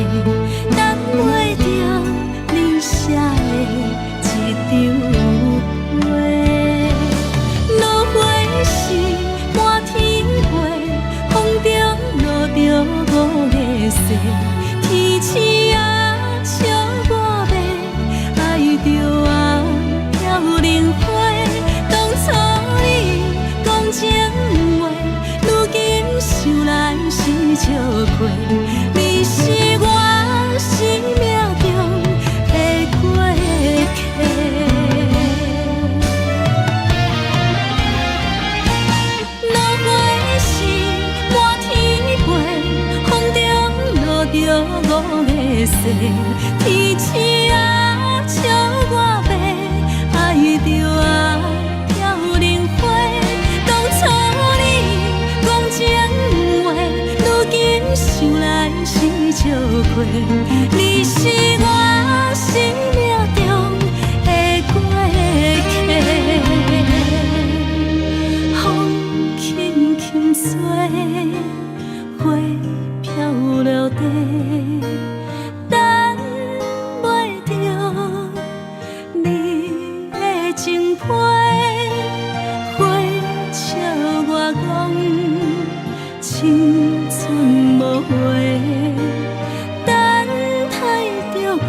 等袂着你写的一张画。落花时满天风中落着五个色，天星啊笑我迷，爱着啊飘零花。当初你讲情话，如今想来是笑过。你是我生命中的过客。着五个色，天星啊笑我迷，爱着啊飘零花。当初你讲情话，如今想来是笑过。你是我生命中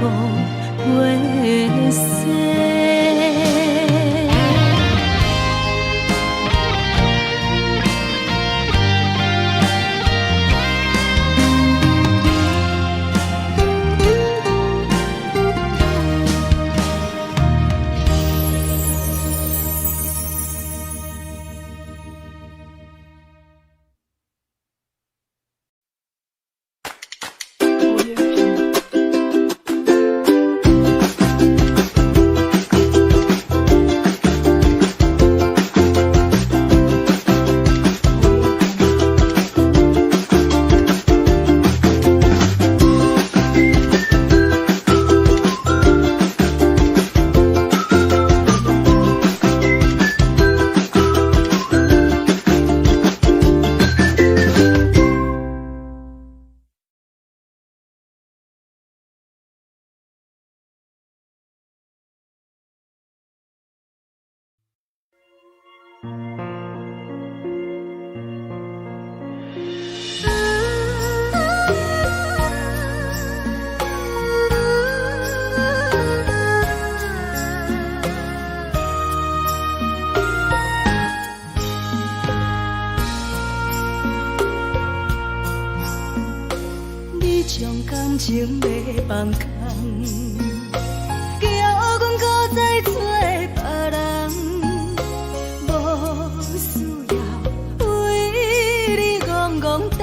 月色。感情要放空，叫阮搁再找别人，无需要为你戆戆等。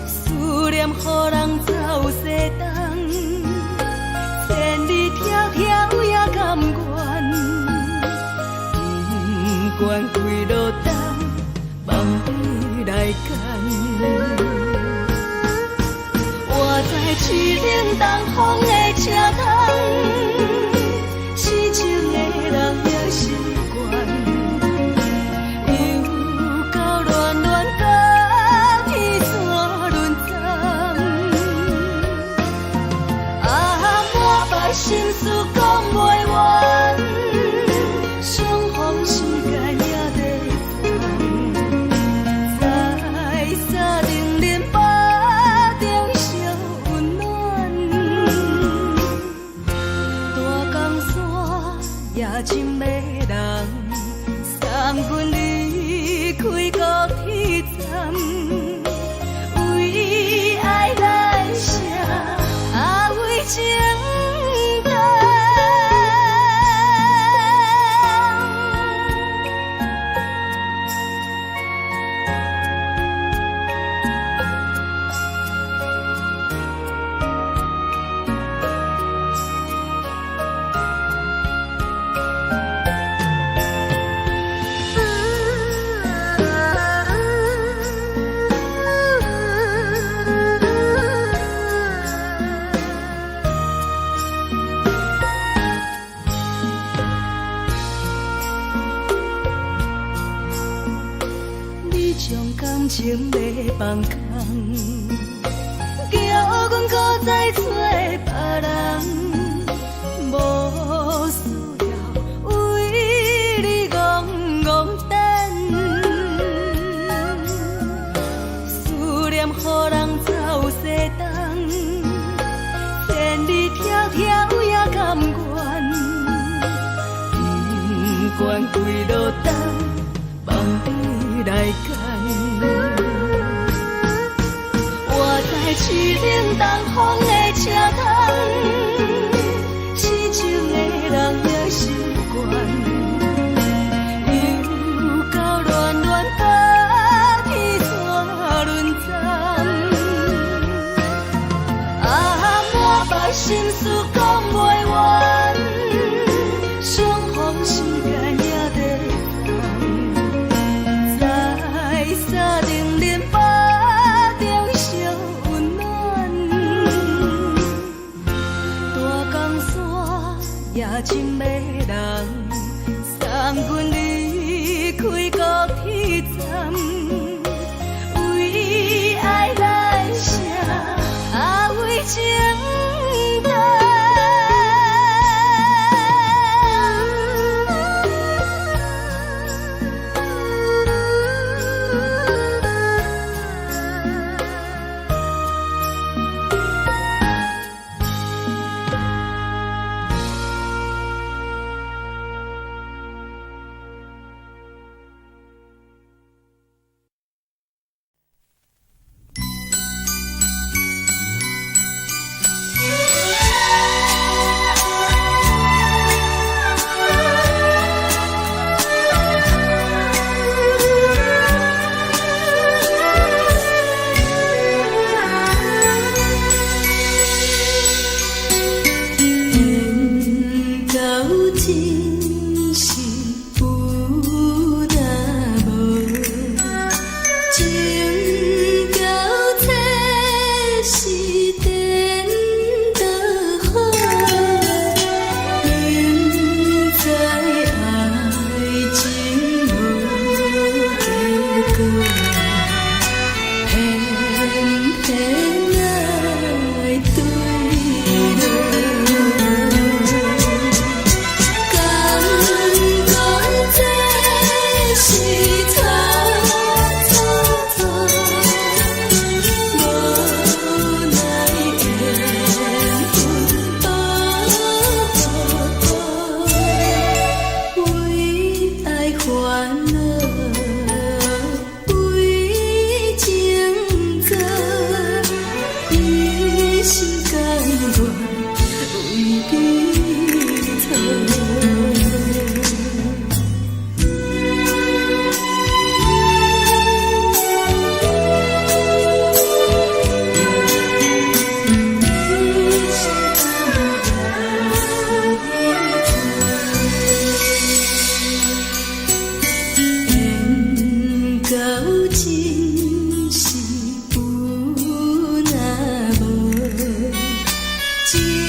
思念予人走西东，千里迢迢也甘愿，不管几路东，望你来干。我在市顶东风的车窗，痴情的人也习惯，又到乱乱甲天山轮站。满腹心事讲袂完，相逢时间也在烦。在沙丁林巴中烧温暖，大江山夜深的人，送阮离开高铁站，为爱来写为情。感情要放空，叫阮搁再找别人，无需要为你戆戆等。思念予人走西东，千里迢迢也甘愿，不管几路东，望你来干。我在市顶东风的车窗，痴情的人也习惯，又到乱乱甲天山轮站。满腹心事讲袂完，相逢时间也在烦。在沙丁林巴中烧温暖，大江山夜深的人，送阮离开高铁站，为爱来写为情。一时间我为你讨。情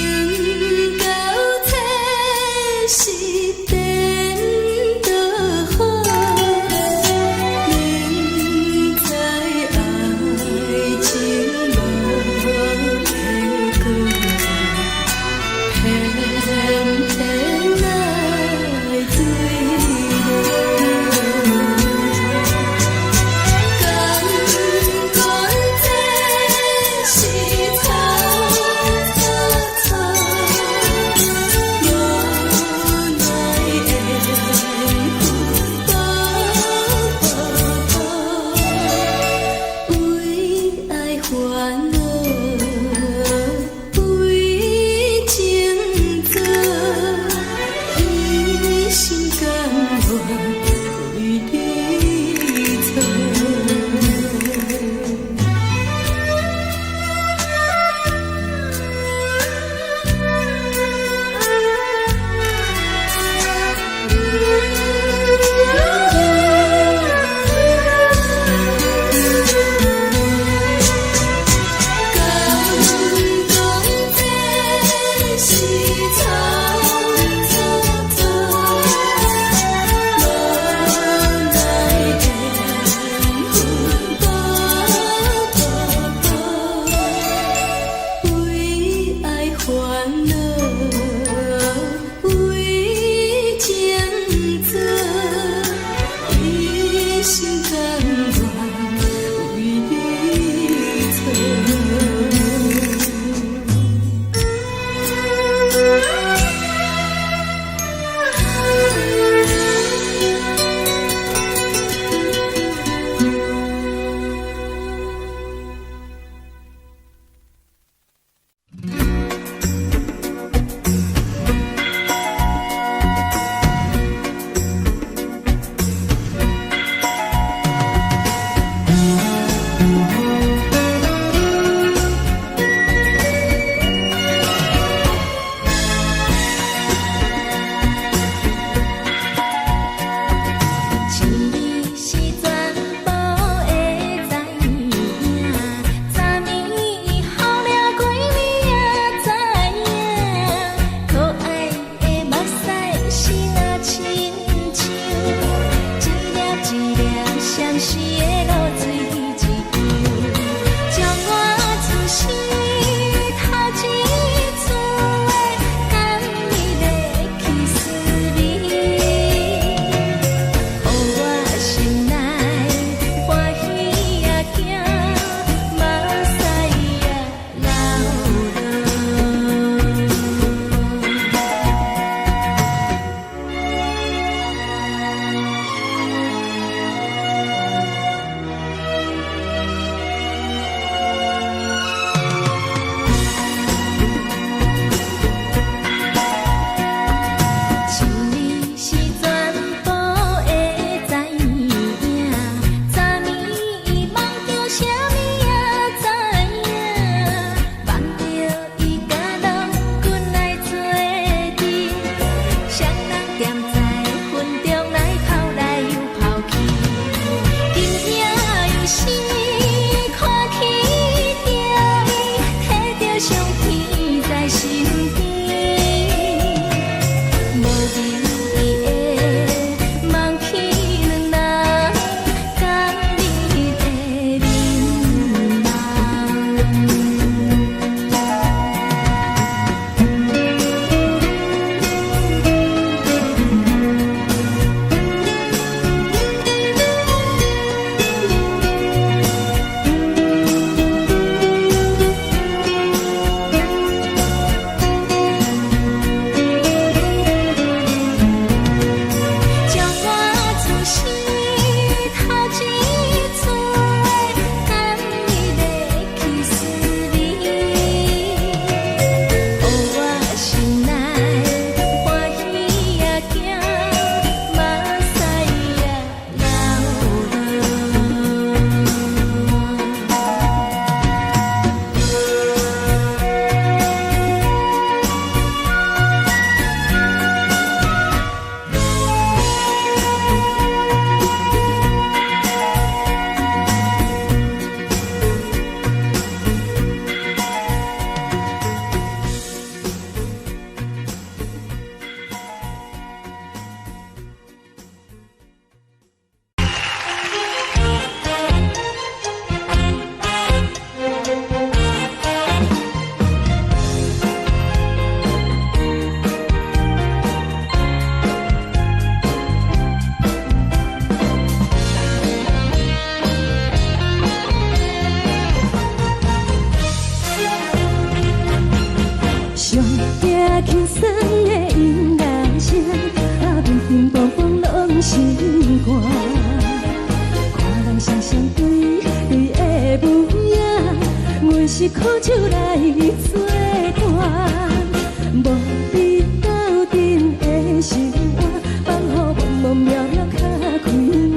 行轻松的音乐声，乒乒乓乓拢心肝。看人双双对对的舞影，阮是苦酒来作伴。无你斗阵的生活，放予茫茫渺渺较开眼。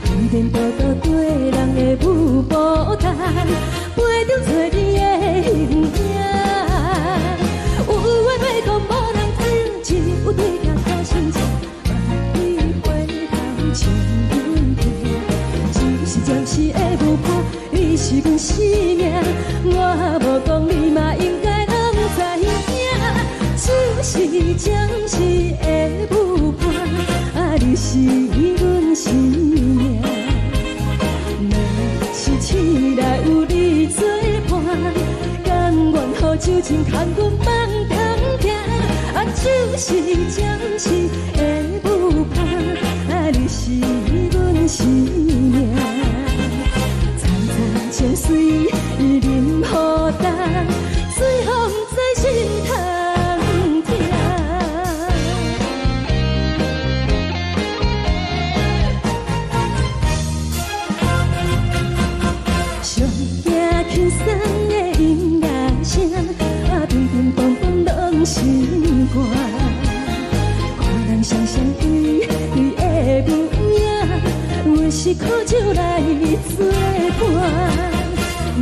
颠颠倒倒对人的舞步弹，陪着找你的形影。有话要讲无人听，只有对镜头心情，万里回头将阮听。就是暂时的舞伴，你是阮生命，我无讲你嘛应该拢知影。就是暂时的舞伴，你是阮生命。若是醒来有你作伴，甘愿予酒精牵阮梦中行。就是暂时的舞伴，你是阮生命。层层泉水任雨淡，水风在心头。轻松的音乐声，乒乒乓乓拢心肝。看人双双对对的舞影，阮是苦酒来作伴。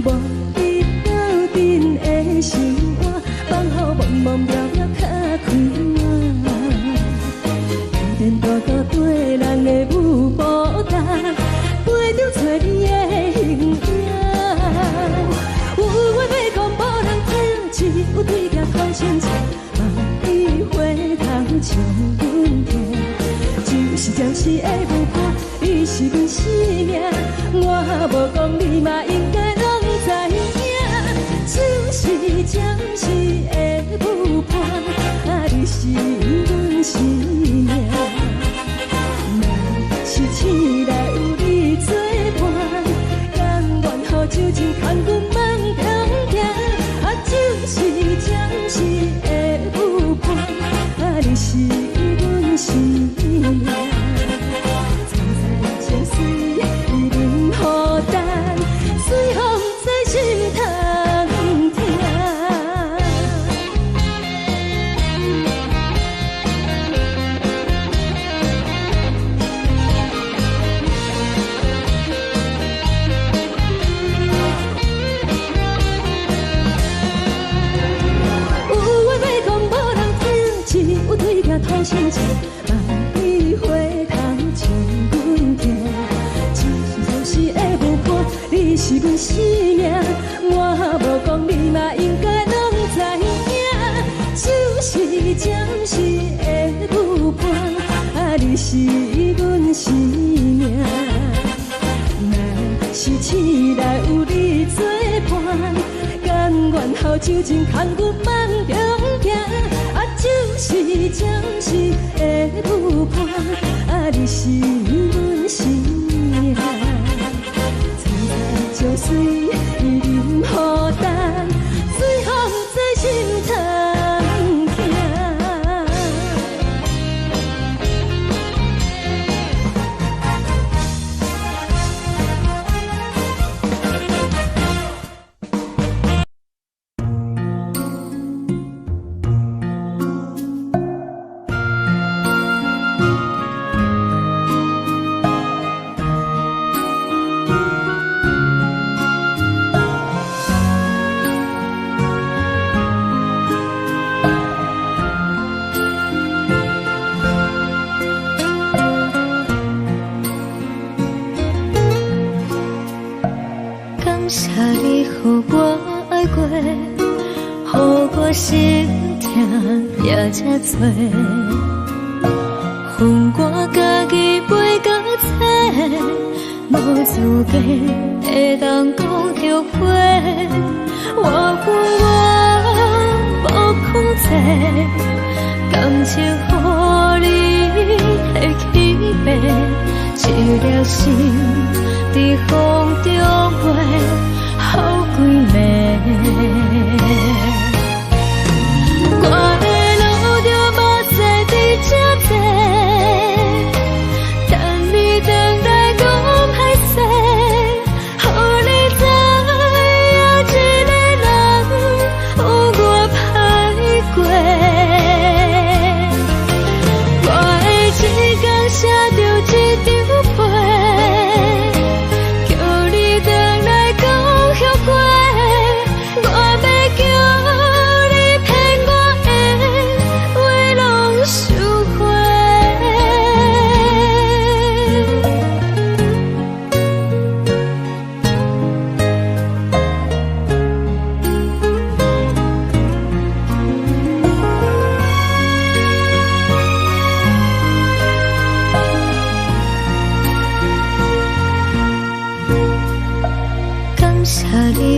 无你斗阵的生活，放予茫茫渺渺较开眼。颠颠倒倒对人的舞步弹，陪着找你的形影。有话要讲无人听，只有对镜头心情，万里回头将阮听。就是暂时的舞伴，你是阮生命，我无讲你嘛应该拢知影。就是暂时的舞伴，你是阮生命。若是醒来有你作伴，甘愿予酒精牵阮梦中行。就是暂时的舞伴，你是阮生命。层层泉水任雨淡，水风在心头听。对镜头心情，万里回头将阮听。就是暂时的舞伴，你是阮生命，我无讲你嘛应该拢知影。就是暂时的舞伴，你是阮生命。若是醒来有你作伴，甘愿予酒精牵阮梦中行。就是暂时的舞伴，你是阮生命。层层泉水任雨淡，水风在心头听。谢你予我爱过，予我心痛也这多，分我家己飞到切，无资格会当讲后悔。我分我无控制，感情予你会起飞，一粒心在风中飞。好几暝，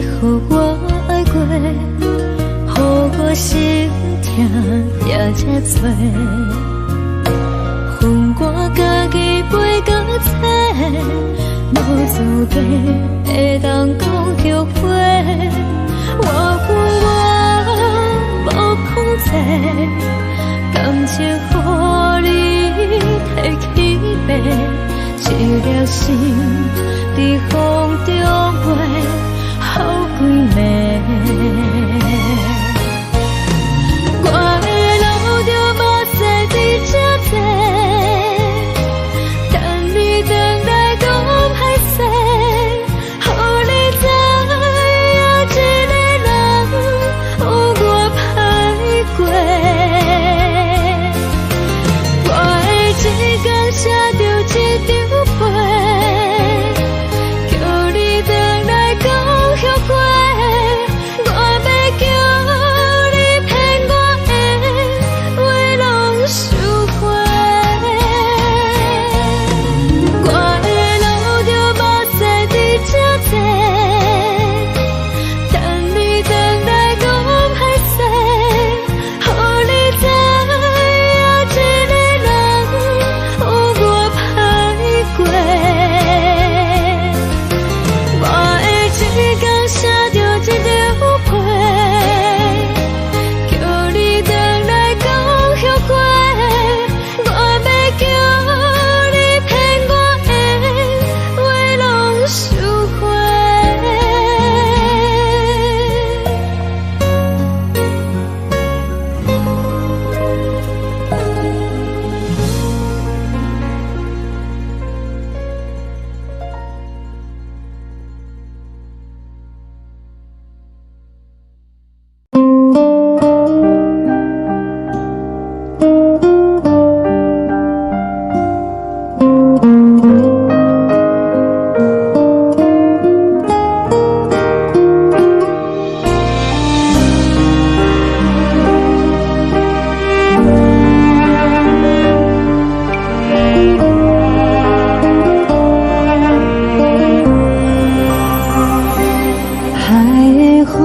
予我爱过，予我心痛也这多。恨我家己飞到这，无资格会当讲后悔。我恨我无控制，感情予你摕去卖，一粒心在风中飞，好几暝。我的路就无西伫这多，等你回来讲歹势，予你知影这个人有我歹过。我的一天写着一张被，叫你回来讲后悔。我要叫你骗我的话拢收回。我的路就无西伫这多，等你回来讲歹势，予你知影这个人有我歹过。我的一天写着一张被，叫你回来讲后悔。我要叫你骗我的话拢收回。海的风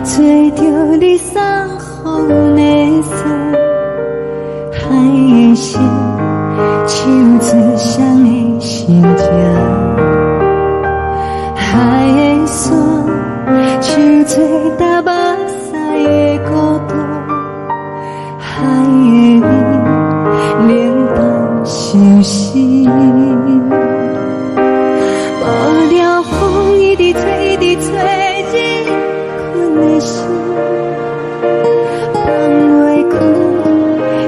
吹着你送予的伞，海的心手最双的心情，海的山手最搭目屎的孤独，海的你冷淡伤心。无聊风一直吹，一直吹，日困的心放袂开，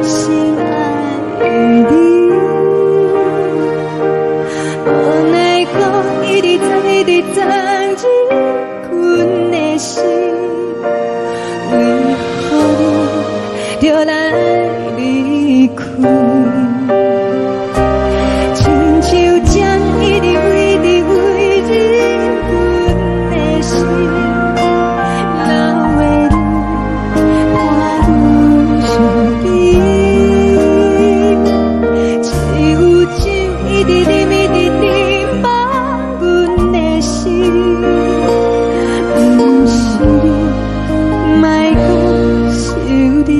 心爱你。无奈何一直藏，一直藏，日困的心，为何你就来离开？亲像江一直飞，一直飞，日阮的心，流的泪，看愈伤悲。只有酒一直啉，一直啉，放阮的心。不是你，莫讲想你。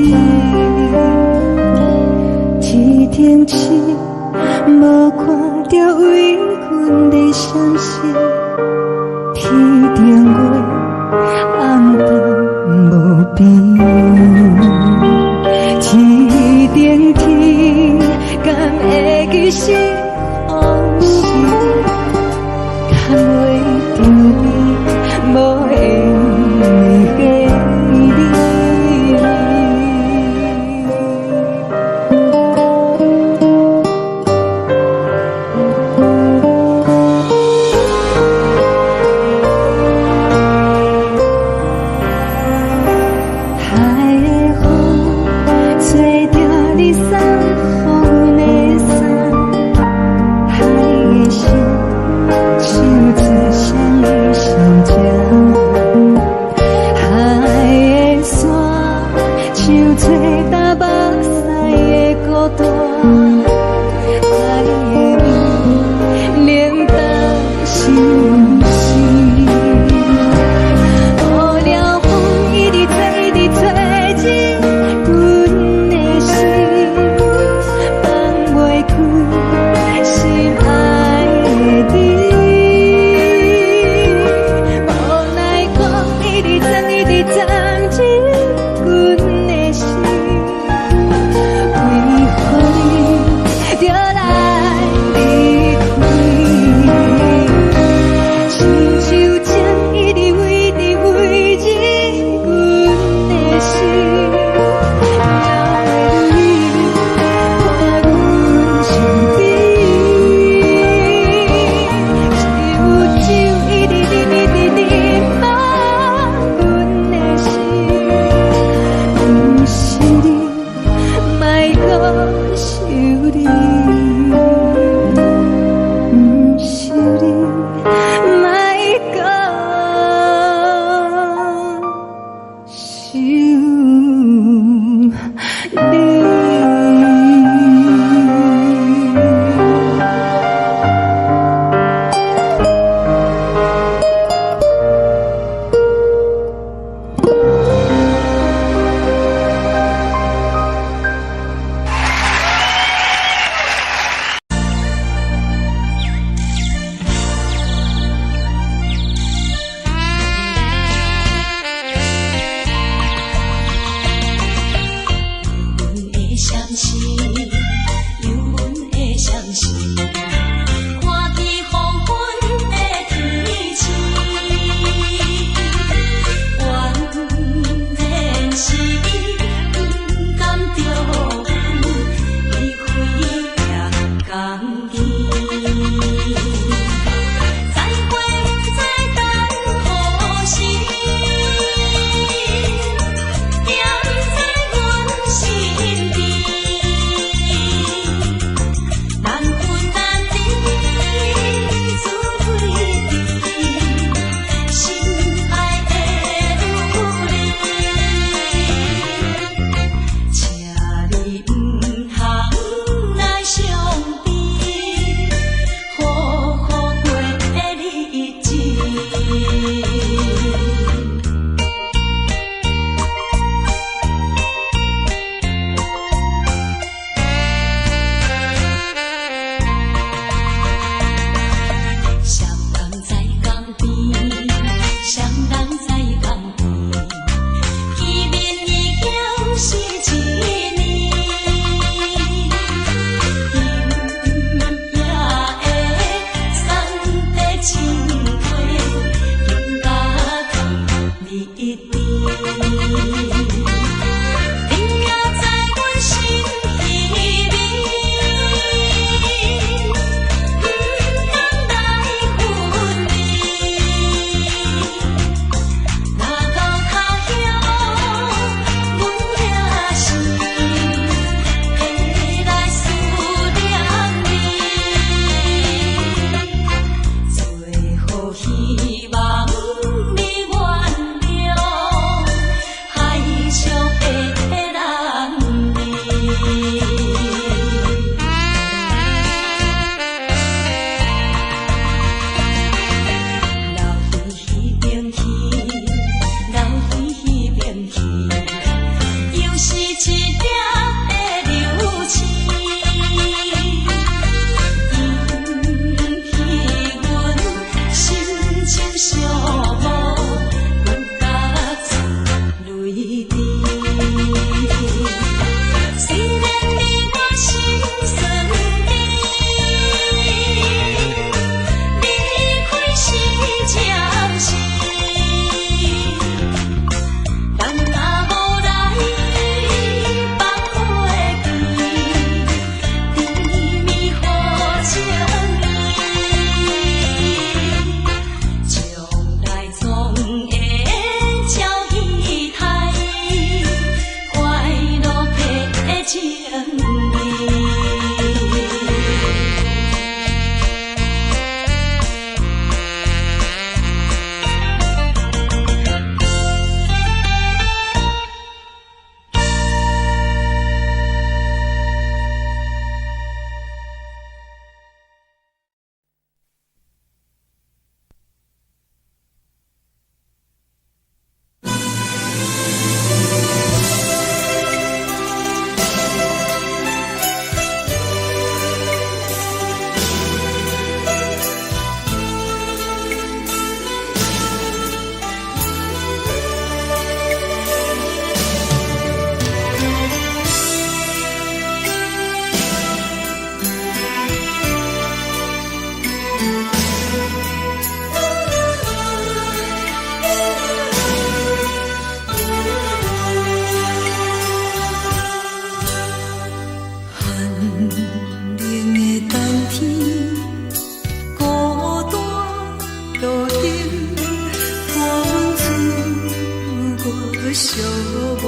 无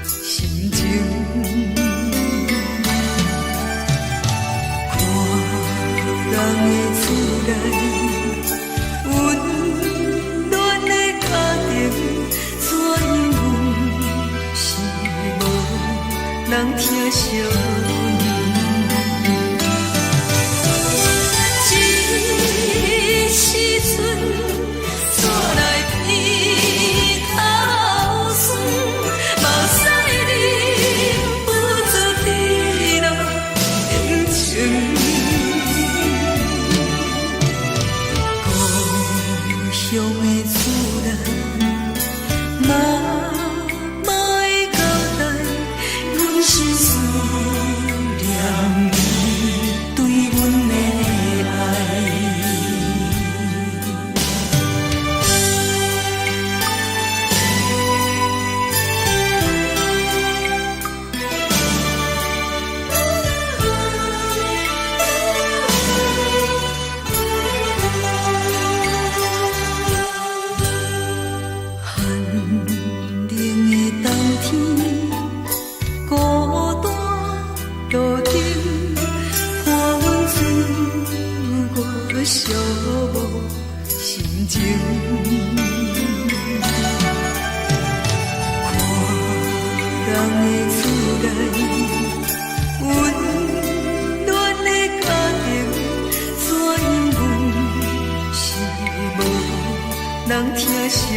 心情。看人的厝内温暖的家庭，怎样是无人疼惜。人疼惜，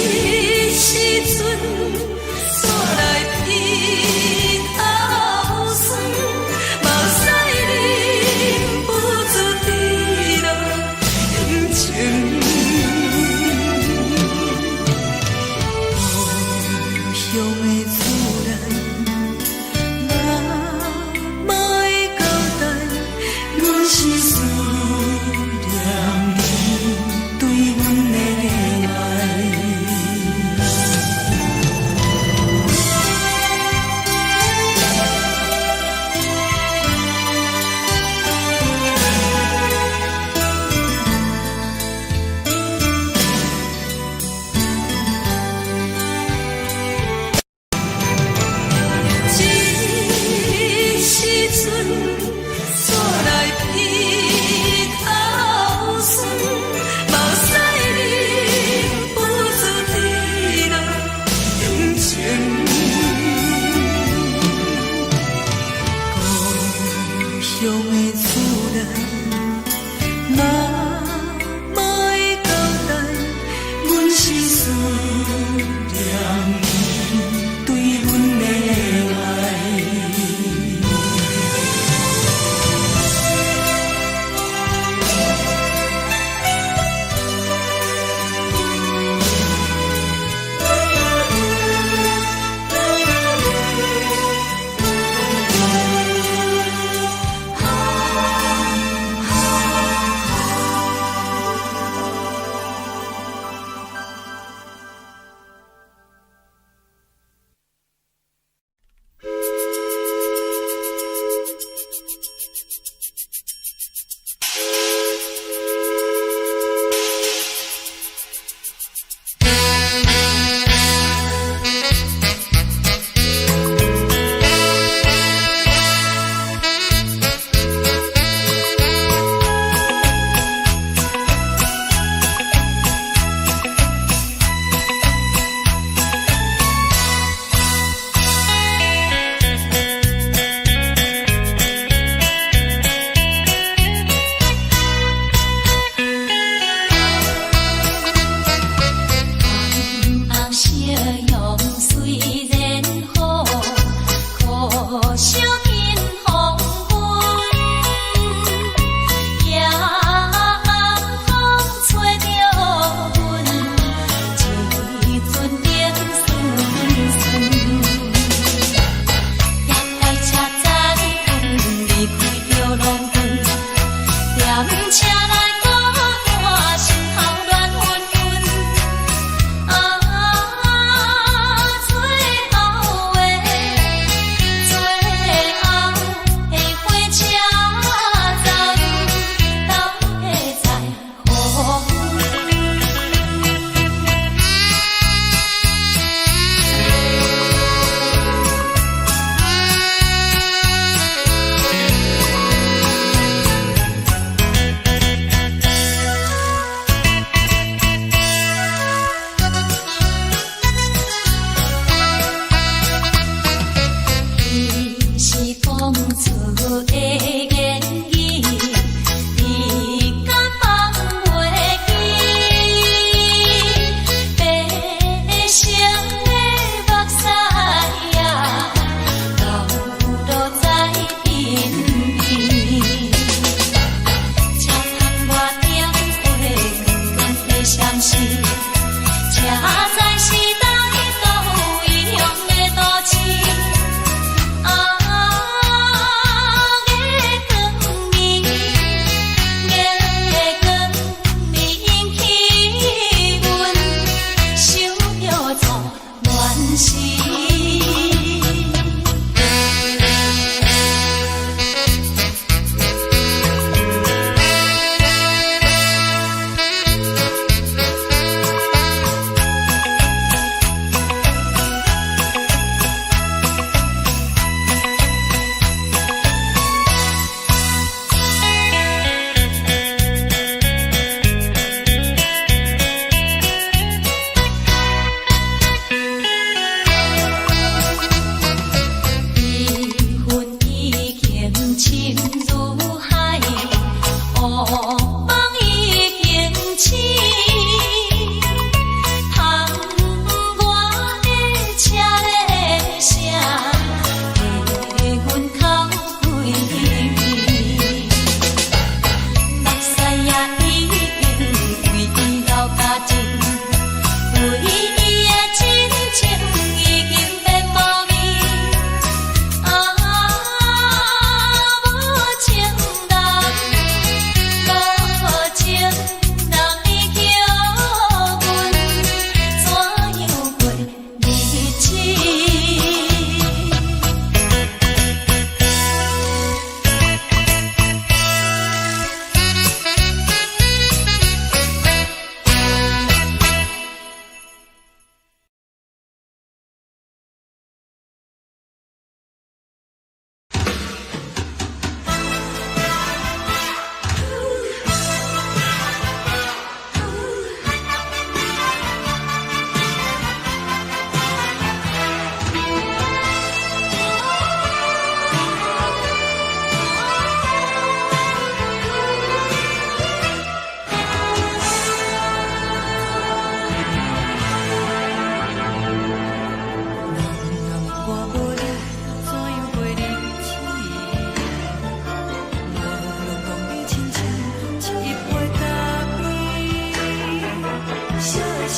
这时阵煞来鼻头酸，目屎忍不住滴落眼睛。故乡的厝内。是思念你对阮的爱。这时阵。乡的厝内，嘛会交代，阮是思念你对阮的爱。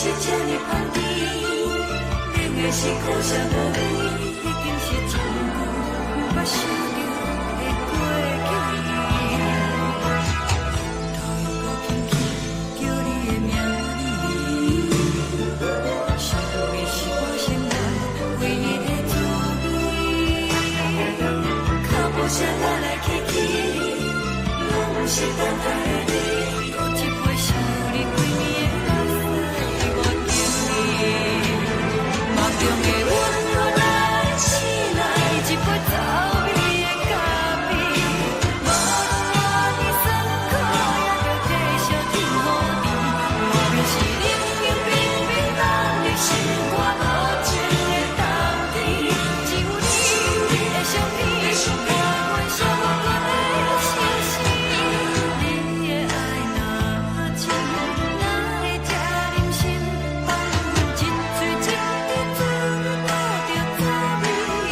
是这呢香甜，冷的是苦涩无味，已经是真久捌想着的过去。头又搁轻轻叫你的名字，想的是我生活唯一的滋味。脚步声来来去去，拢不是等待的你，搁一杯想你几年的目屎我敬你。梦中的阮落来醒来，一杯走味的咖啡，无论我的酸苦，也着继续甜予你。外面是冷冷冰冰冷的心肝，无情的冬天，只有你的相片，陪阮相关的心事。你的爱若真，哪会这忍心放阮一嘴一滴滋味，靠着滋味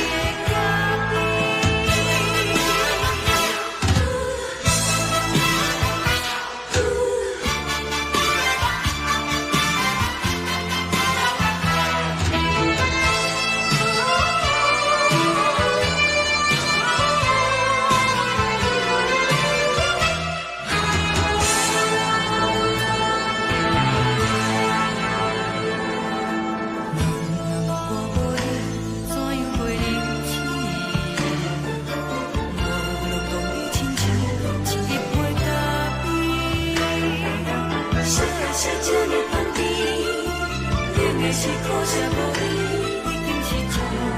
的咖啡。我无你，怎样袂忍起？无路当你亲像一杯咖啡，烧的是这呢香甜，冷的是苦涩无味，已经是真久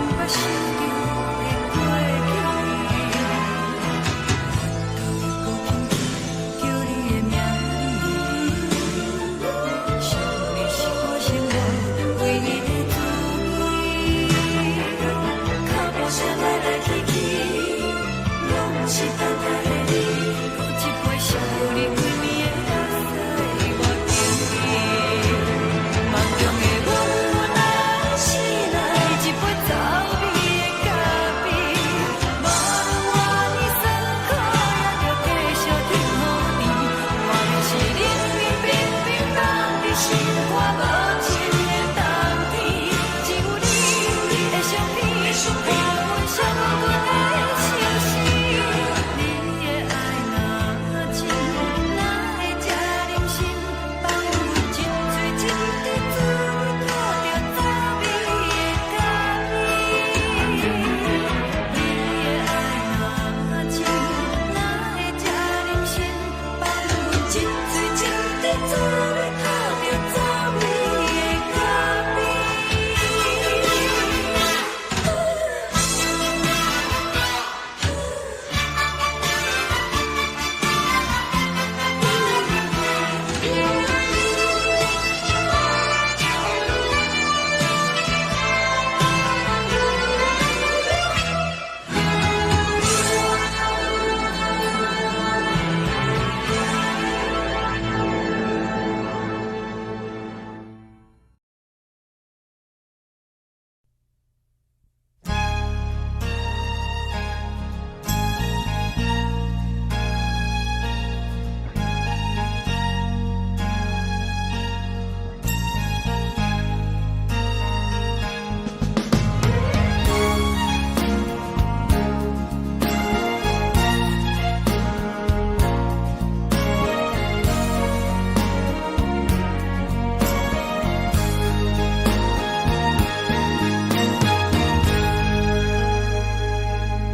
捌想着的过去。头又搁轻轻叫你的名字，想的是我生活唯一的滋味。脚步声来来去去，拢不是等待的你，搁一杯想你几暝的目屎我敬你。梦中的阮落来醒来，一杯走味的咖啡，无论我的酸苦，也着继续甜予你。外面是冷冷冰冰冷的心肝，无情的冬天，只有你的相片，陪阮相关的心事。你的爱若真，哪会这忍心放阮一嘴一滴滋味，靠着滋味的咖啡。你的爱若真，哪会这忍心放阮一嘴一滴滋味，靠着滋味的咖啡。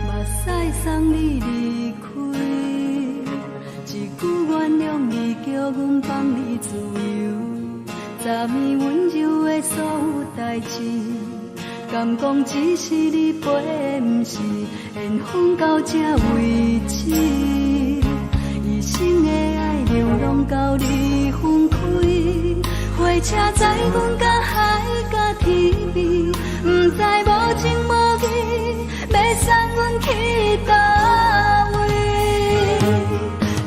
目屎送你离开，一句原谅你，叫阮放你自由。昨暝温柔的所有代志，敢讲只是你陪，不是缘分到这为止。一生的爱流浪到你分开，火车载阮到海角天边，不知无情无义，要送阮去倒位？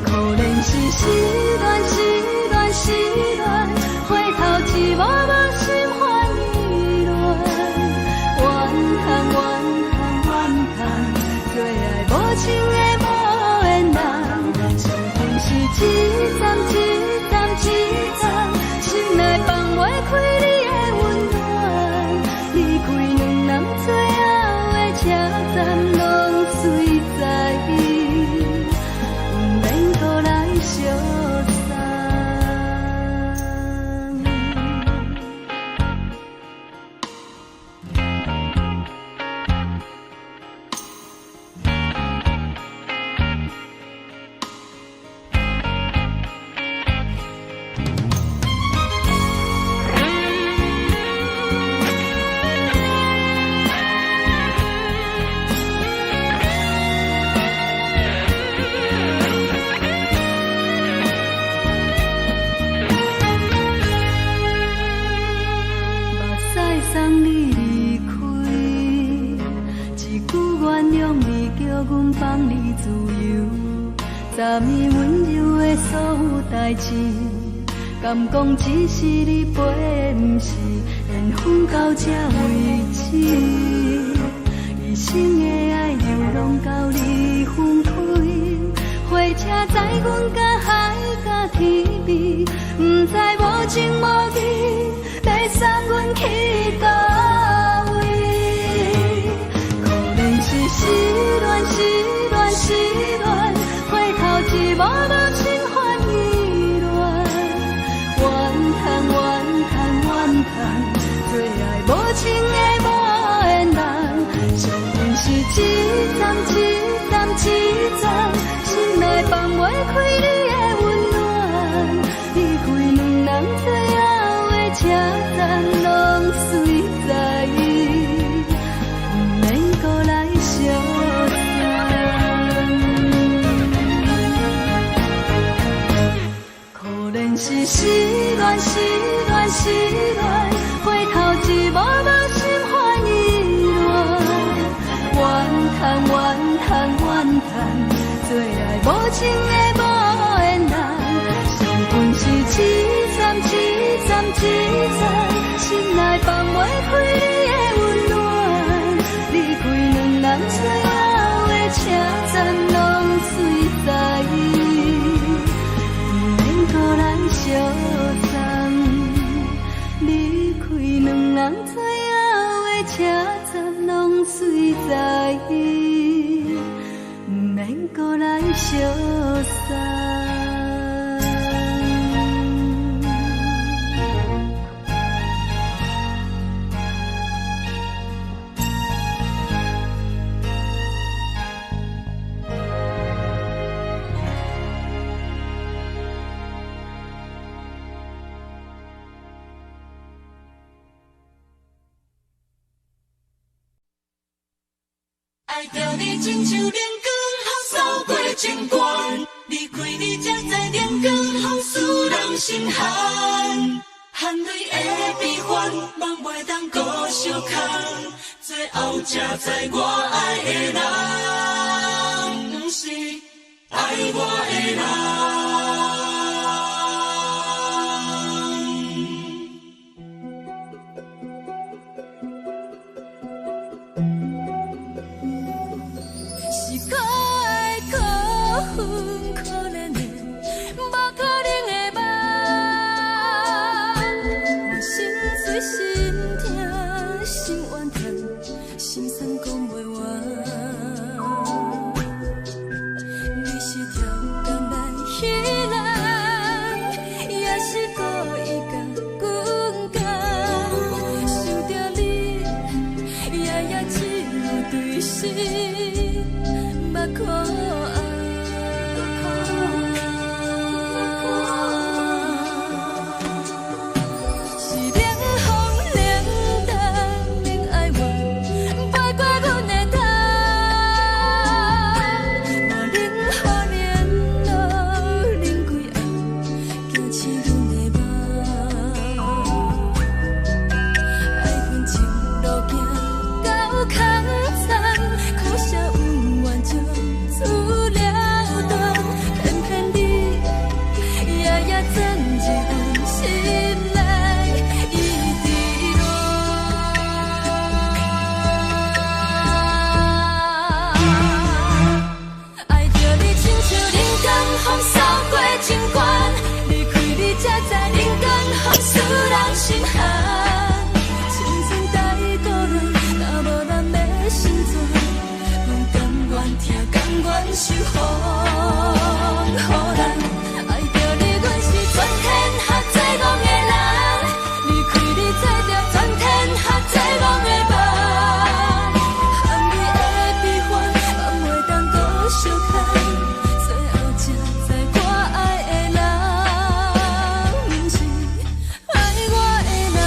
可能是失恋，失恋，失恋，回头一幕幕心烦意乱，怨叹，怨叹，怨叹，最爱无情的无缘人，生命是一站一站一站，心内放。有代志，敢讲只是你陪，不是缘分到这为止。一生的爱流浪到你分开，火车载阮甲海甲天边，不知无情无义，要送阮去倒位？可能是失恋，失恋，失恋，回头一幕幕心烦意乱，怨叹，怨叹，怨叹，最爱无情的无缘人，上天是一站一站一站，心内放袂开你的温暖，离开两人最后的车站，拢随在意，不免搁来相送。可能是失恋，失恋，失恋，回头一幕幕心烦意乱，怨叹，怨叹，怨叹，最爱无情的无缘人，上阮是一站一站一站，心内放袂开你的温暖，离开两人最后的车站，拢随在意，不免搁来相送。离开两人最后的车站，拢随在意，不免搁来相送。爱着你亲像连光风扫过情关，离开你才知连光风使人心寒。含泪的悲欢，望袂当搁相牵，最后才知我爱的人，不是爱我的人。是我的辜负可怜的，无可能的梦。我心碎心痛心怨叹，心酸讲袂完。你是条工来彼人，也是故意甲阮讲，想着你夜夜只有对视。可爱，是冷风冷淡冷爱我，飞过阮的头，我冷雨连路冷几暗，惊醒阮的梦，爱恨情路行到空残，苦涩有完就。出了断，偏偏你夜夜钻入阮心内，一直乱。爱着你亲像冷光风扫过情关，离开你才知冷光风使人心寒。青春带过来，若无咱的心酸。甘愿听，甘愿受风雨人，爱着你，阮是全天下最戆的人，离开你才着全天下最戆的梦。含泪的悲欢，望袂当搁相牵，最后才知我爱的人，不是爱我的人。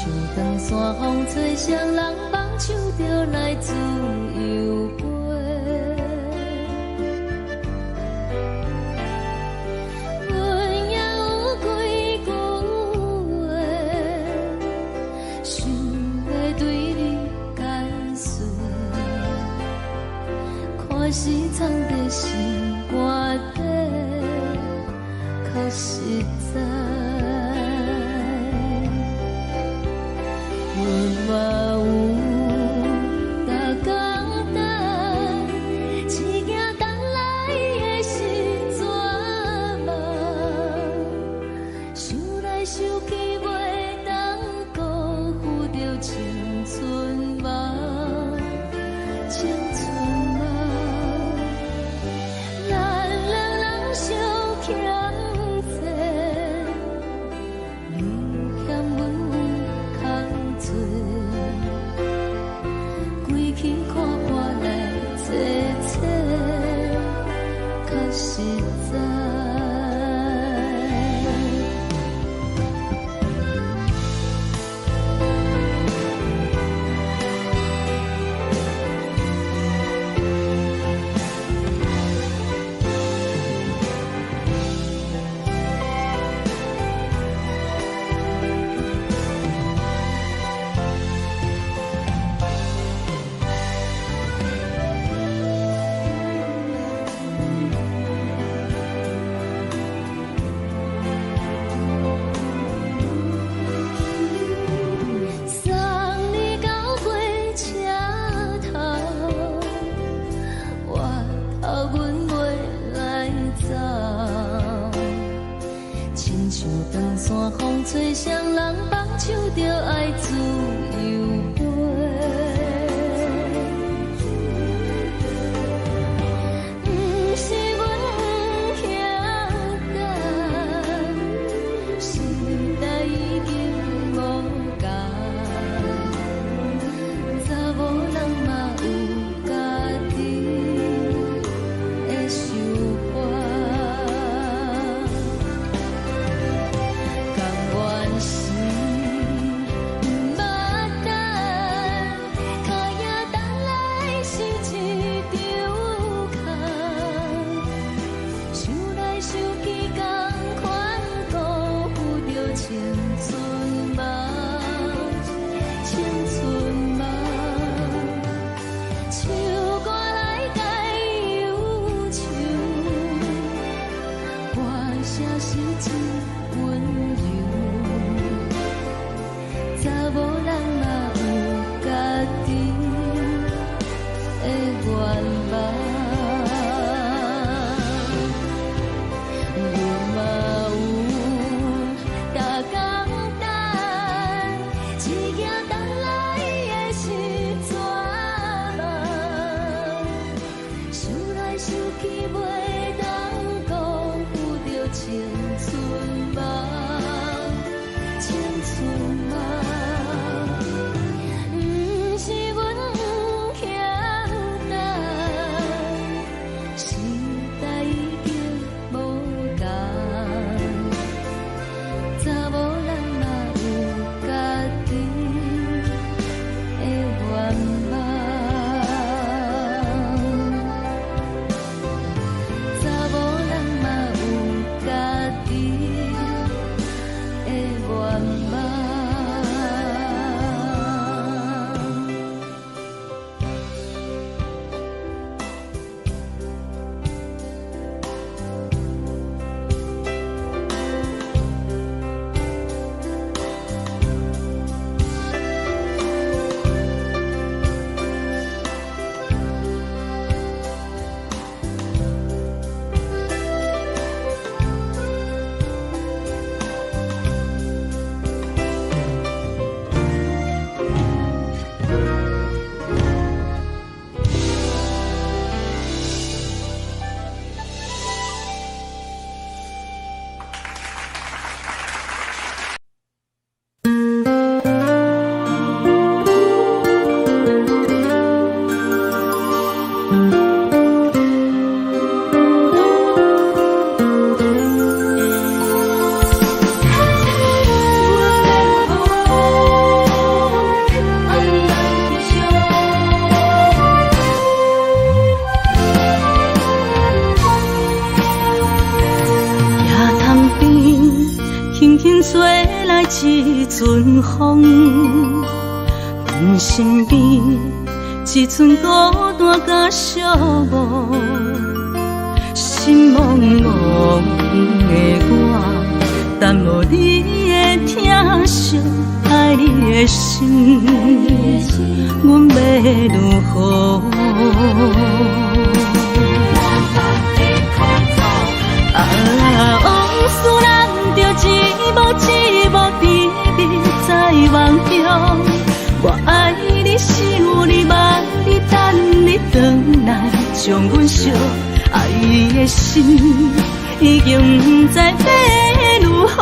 像长山风吹双人放手就来自由飞。阮也有几句话，想要对你解释，可是藏在心肝底，较实在。阮嘛有甲简单，只惊等来的时阵嘛，想来想去袂当辜负着青春嘛，青春嘛，咱两人相欠债，你欠阮空做，归去看看来坐坐，较实在。长山风吹双人放手就爱自由飞。不是阮不晓得，时代已经无同，查某人嘛有家己的想法。甘愿是一阵风，阮身边一寸孤单甲寂寞，心茫茫的我，等无你的疼惜，爱你的心，阮要如何？往事人着一幕一幕甜蜜在梦中，我爱你想你望你等你回来，将阮惜爱的心已经不知要如何，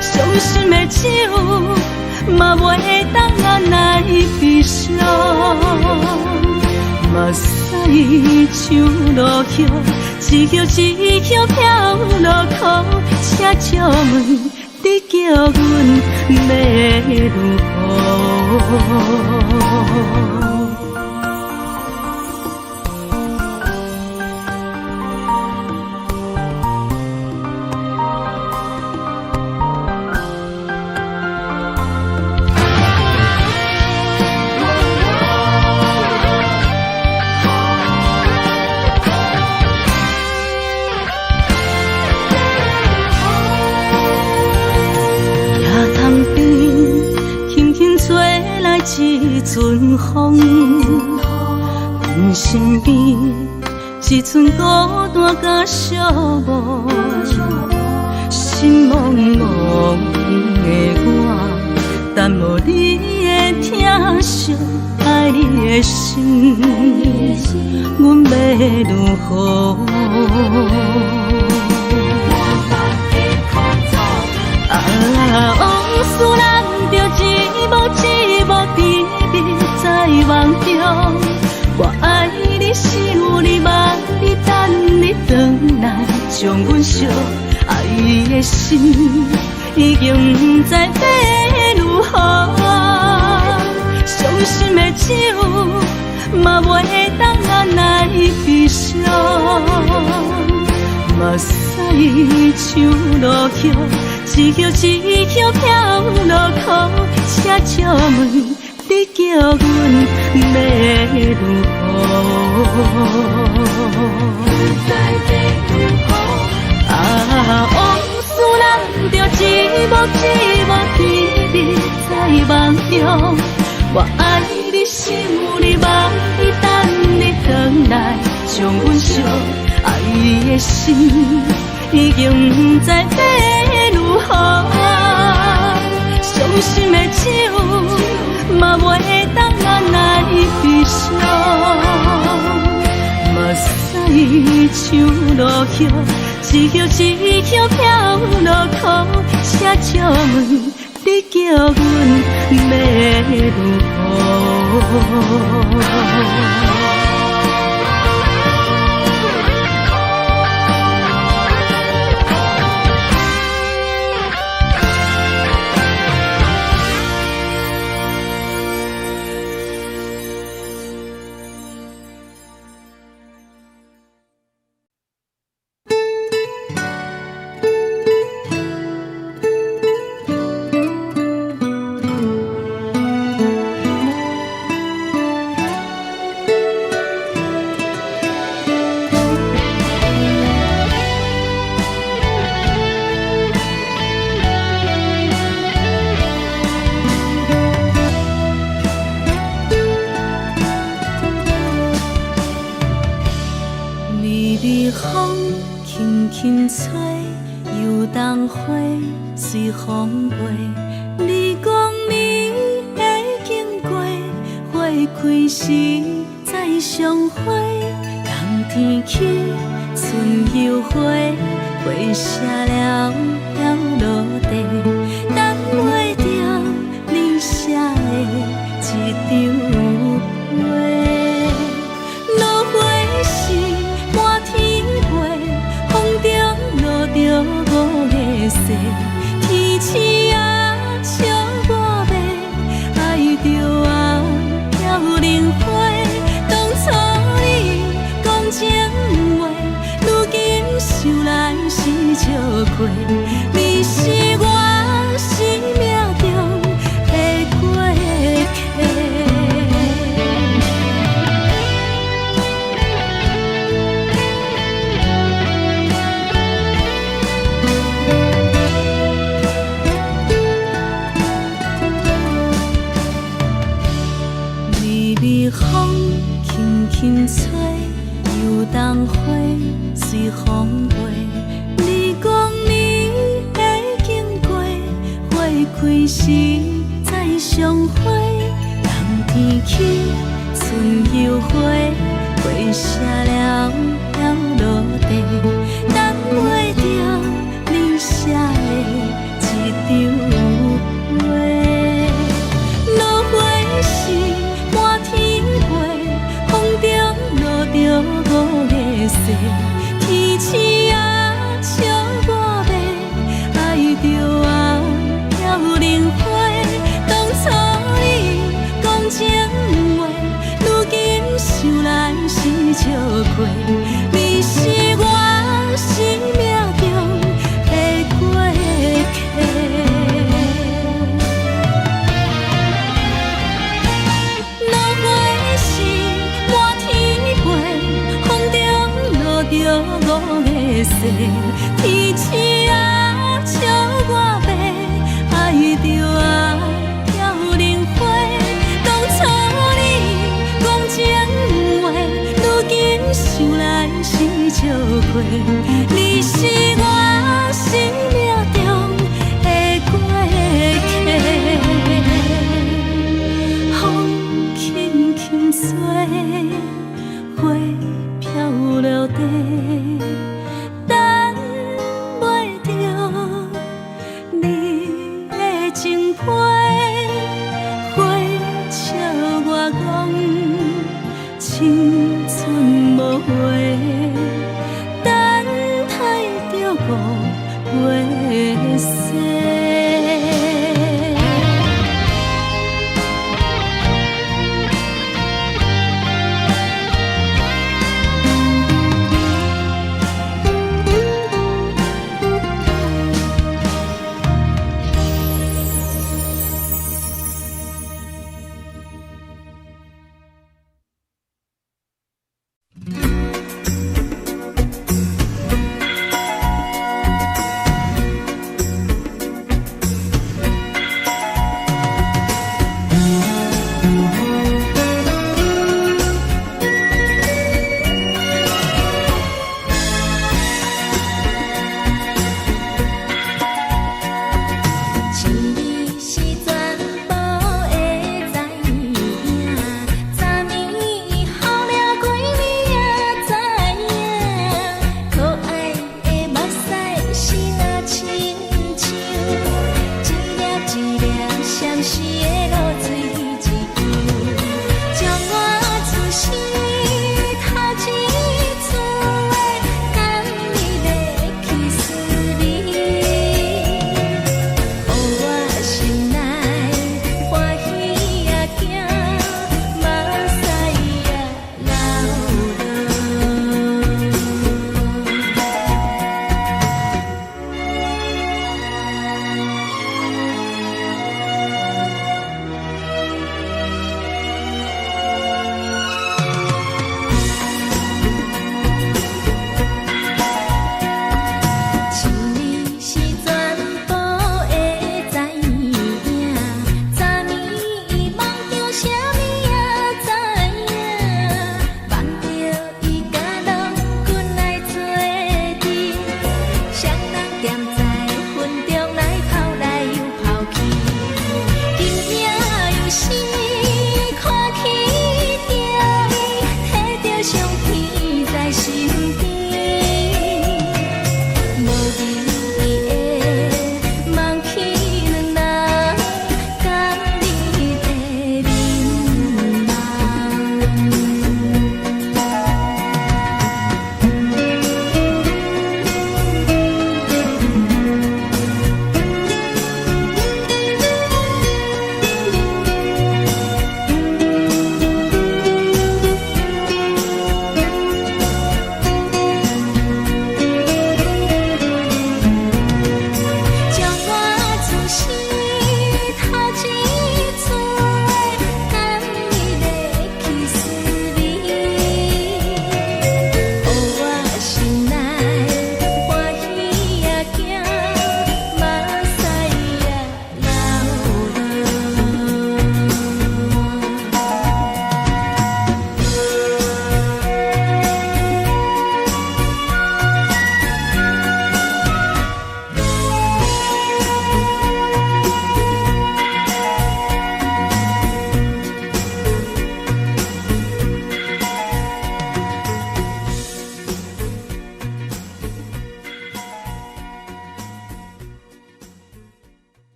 伤心的手嘛袂当按来悲伤。目屎像落叶，一叶一叶飘落雨，请借问你叫阮要如何？一阵风，阮身边一寸孤单甲寂寞，心茫茫的我，等无你的疼惜，爱你的心，阮要如何？往事人着一幕一幕甜蜜在梦中，我爱你想你望你等你回来，将阮惜爱的心已经不知要如何，伤心的手嘛袂当按来悲伤，目屎像落叶，一叶一叶飘落雨，请借问你叫阮要如何？往事人着一幕一幕甜蜜在梦中，我爱你想你望你等你回来，将阮惜爱的心已经不知要如何，伤心的手嘛袂当按来悲伤，目屎像落叶，一叶一叶飘落雨，请借问你叫阮要如何？风轻轻吹，游动花随风飞。你讲你会经过，花开时再相会。冬天起，春又回，花谢了要落地，等袂着你写的一张画。落花时满天花，风中落着五个色，天星啊笑我迷，爱着啊飘零花。当初你讲情话，如今想来是笑亏，你是我开时再相会，人天起春又花，花谢了要落地，等袂着你写的一张画。落花是满天飞，风中落着五个色，天星啊笑我迷，爱着啊飘零花。当初你讲情话，如今想来是笑亏。你是我生命中的过客。落花是满天飞，风中落着五个色，天星啊笑我迷，爱着啊飘零花。当初你讲情话，如今想来是笑亏。你是我生命中的过客，风轻轻吹，花飘落地，等袂着你的情批。花笑我讲青春无回，等待着五月雪。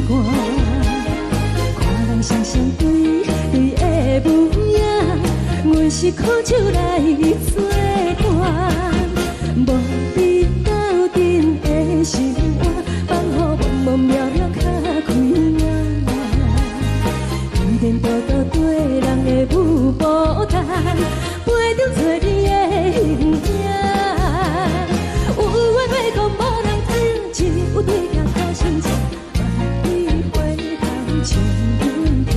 寒。看人双双对对的模样，阮是苦酒来作伴。无你斗阵的心肝，放予茫茫渺渺较开眼。一颠倒倒对人的舞步弹，陪着做你的形影。有话要讲无人听，只有对镜头心情，万里回头将阮听。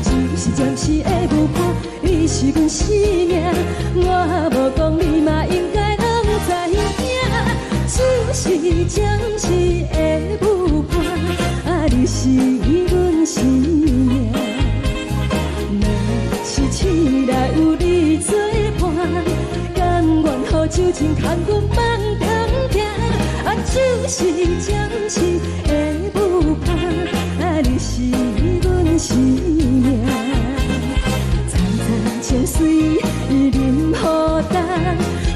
就是暂时的舞伴，你是阮生命，我无讲你嘛应该拢知影。就是暂时的舞伴，你是阮生命。若是醒来有你作伴，甘愿予酒精牵阮梦中行。就是暂时的舞伴，你是阮生命。层层情水任何担，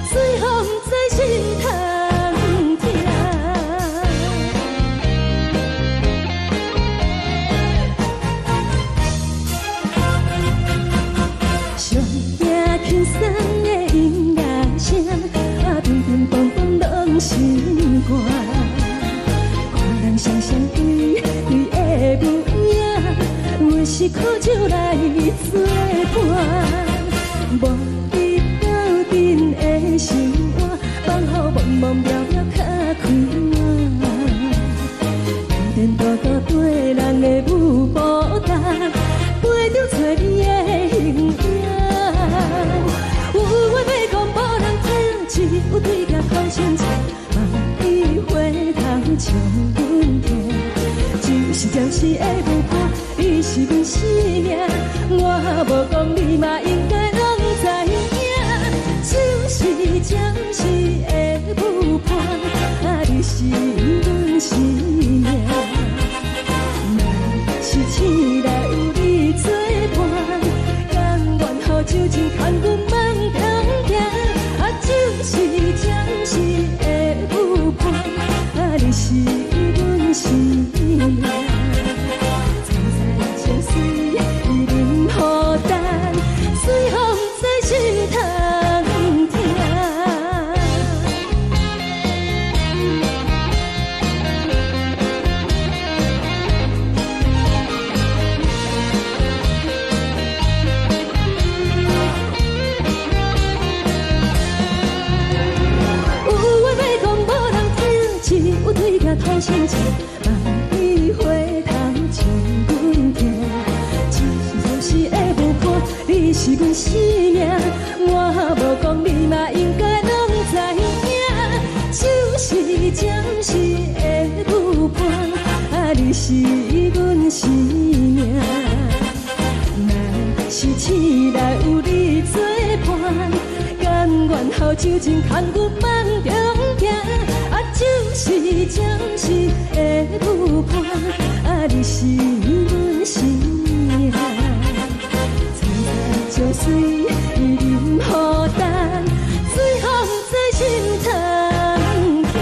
随风在心头。轻松的音乐声，乒乒乓乓拢心肝。看人双双对对的模样，阮是苦酒来作伴。无你斗阵的心肝，放予茫茫渺渺较开眼。颠颠倒倒对人的舞步弹，陪着做你的形影。有话要讲无人听，只有对镜头心情，万里回头将阮听。就是暂时的舞伴，你是阮生命，我无讲你嘛应该拢知影。就是暂时的舞伴，你是阮生命。若是醒来有你作伴，甘愿予酒精牵阮梦中行。就是暂时的舞伴，你是阮生命。层层情水任何担，随风在心头听。对镜头心情，万里回头将阮听。就是暂时的舞伴，你是阮生命，我无讲你嘛应该拢知影。就是暂时的舞伴，你是阮生命。若是醒来有你作伴，甘愿予酒精牵阮梦中行。就是暂时的舞伴，你是阮生命。层层情水任何担，随风在心头听。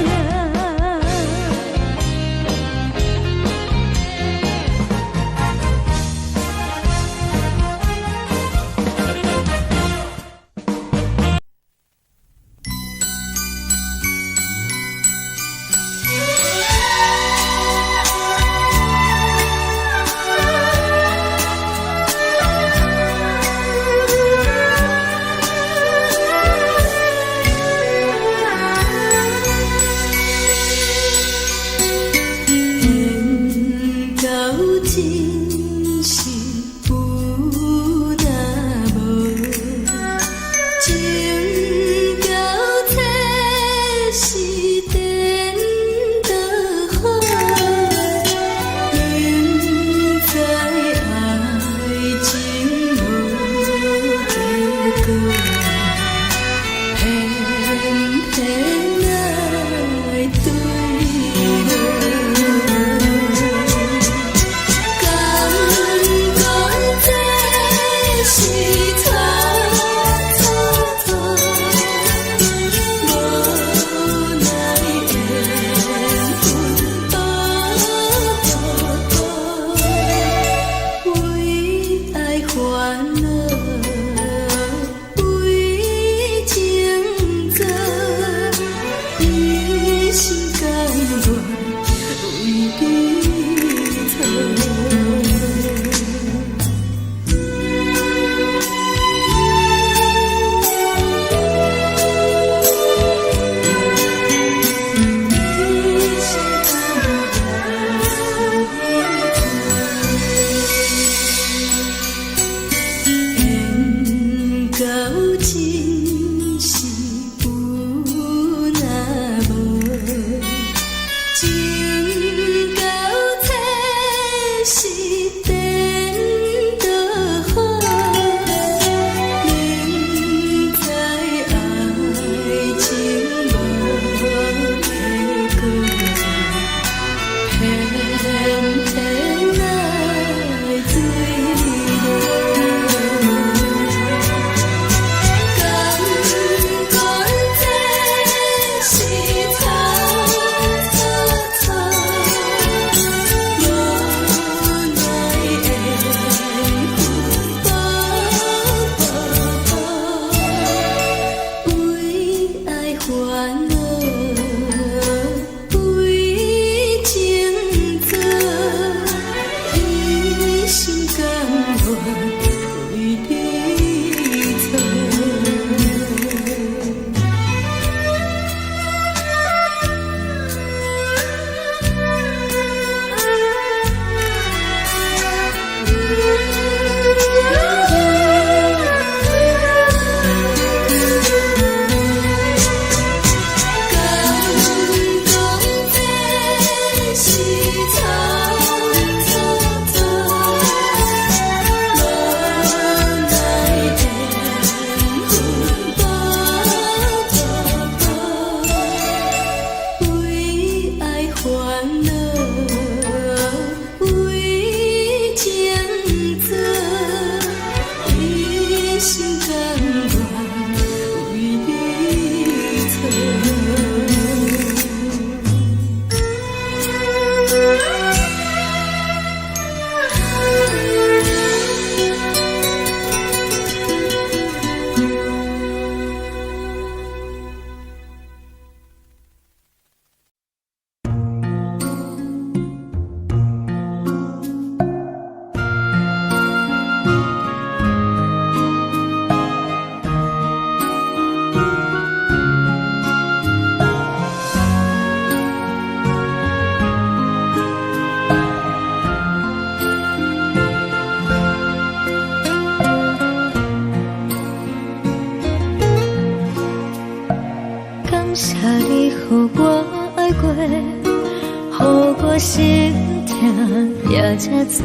也这多，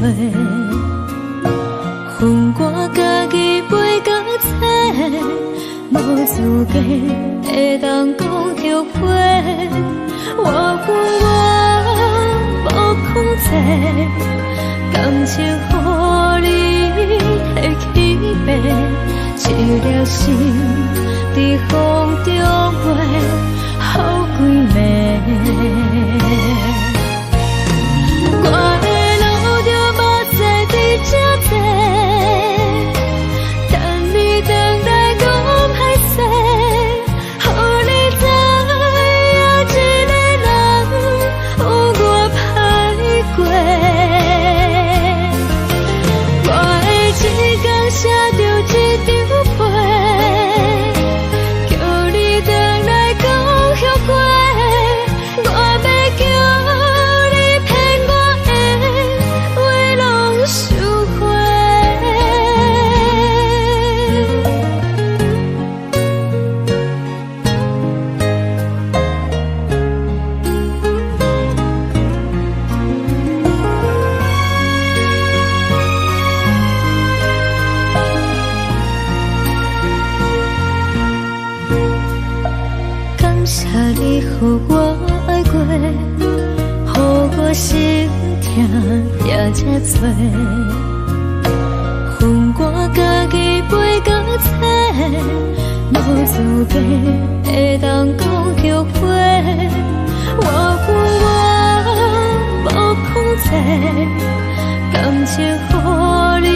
恨我家己袂到切，无资格会当讲后悔。我恨我无控制，感情予你的起飞，一粒心在风中飞，好几暝。我的路就无再伫这多，等你回来讲歹势，予你知影一个人有我歹过。我的一天写着一张被，叫你回来讲后悔。我要叫你骗我的话拢收回。感谢你予我爱过，予我心痛也这多，恨我家己袂到切，无资格会当讲后悔。我恨我无控制，感情予你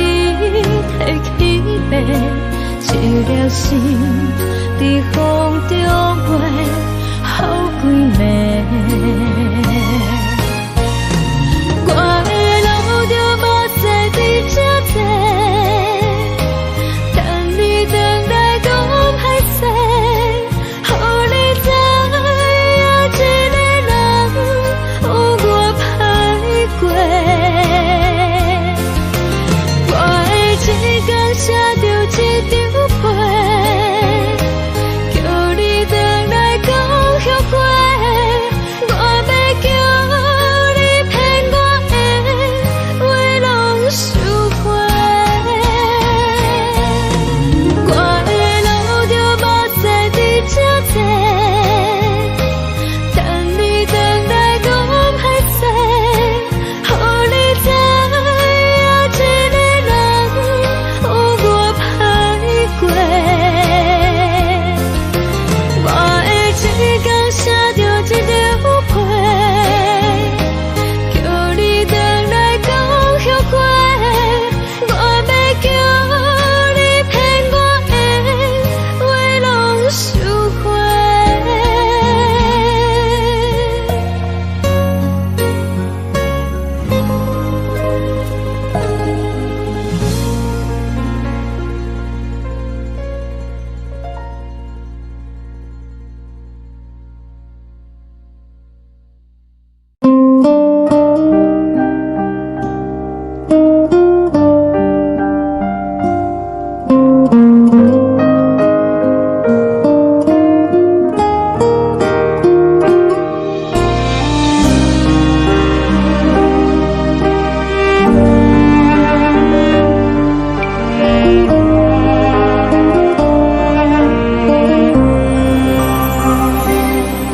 提起飞，一粒心在风中飞，好几暝。我的路就无再伫这多，等你回来讲歹势，予你知影一个人有我歹过。我的一天写着一张被，叫你回来讲后悔。我要叫你骗我的话拢收回。我的路就无再伫这多，等你回来讲歹势，予你知影一个人有我歹过。我的一天写着一张被，叫你回来讲后悔。我要叫你骗我的话拢收回。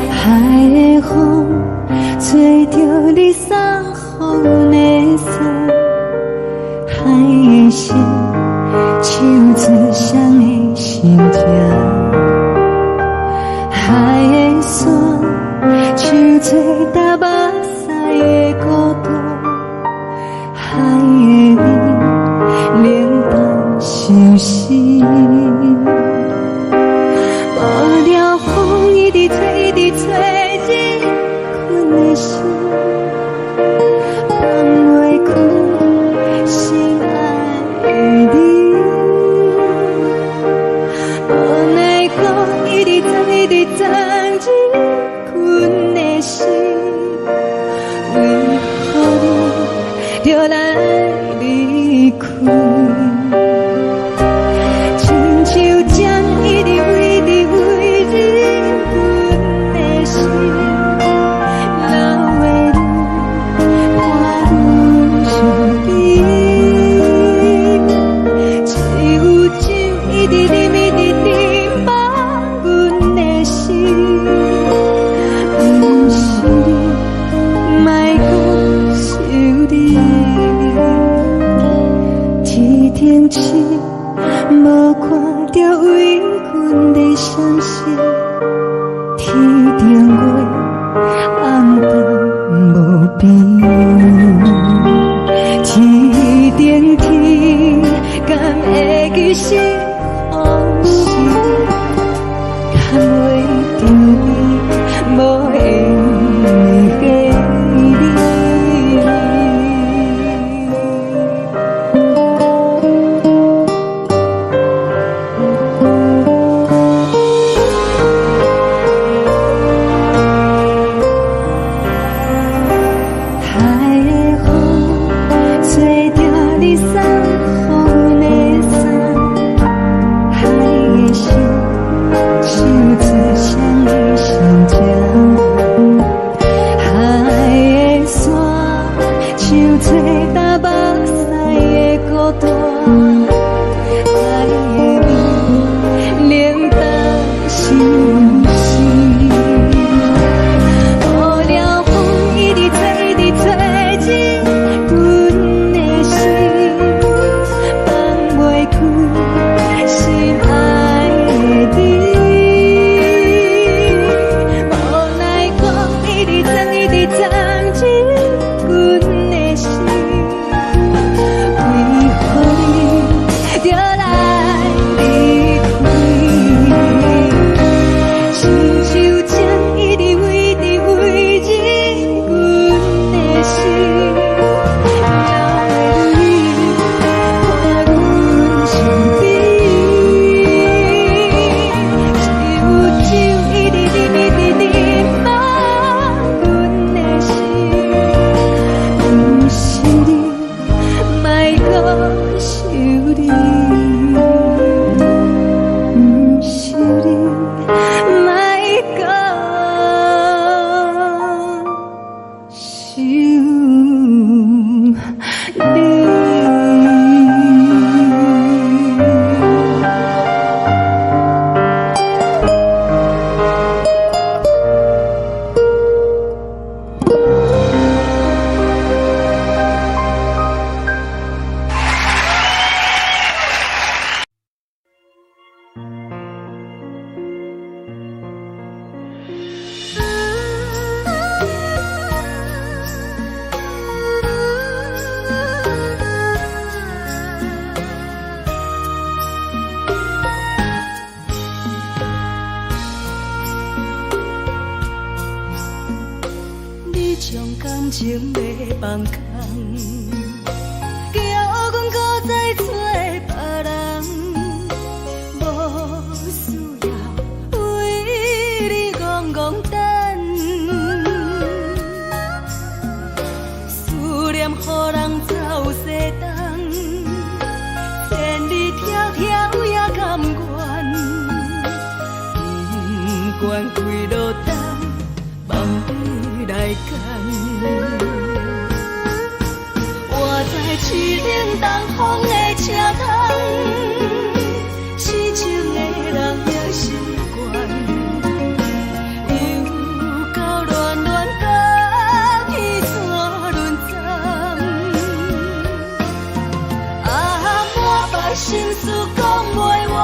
海的风吹着你送予的伞，海的心唱出双的心痛，海的山唱出搭目屎的孤独，海的你冷淡伤心。无聊风一直吹，一直吹，日困的心，放袂开心爱的你。无奈何一直藏，一直藏，日困的心，为何你就来离开？亲像将一直为你为日困的心，流的泪，汗是无看到为阮的相识，天顶月暗淡无边，天顶天敢会记是往事，敢袂着你无缘的你。感情要放空，叫阮搁再找别人，无需要为你戆戆等，思念予人走西东，千里迢迢也甘愿，不管开路灯，望你来干。我在市顶东风的车窗，痴情的人也习惯，又到乱乱甲彼山论站，满腹心事讲袂完，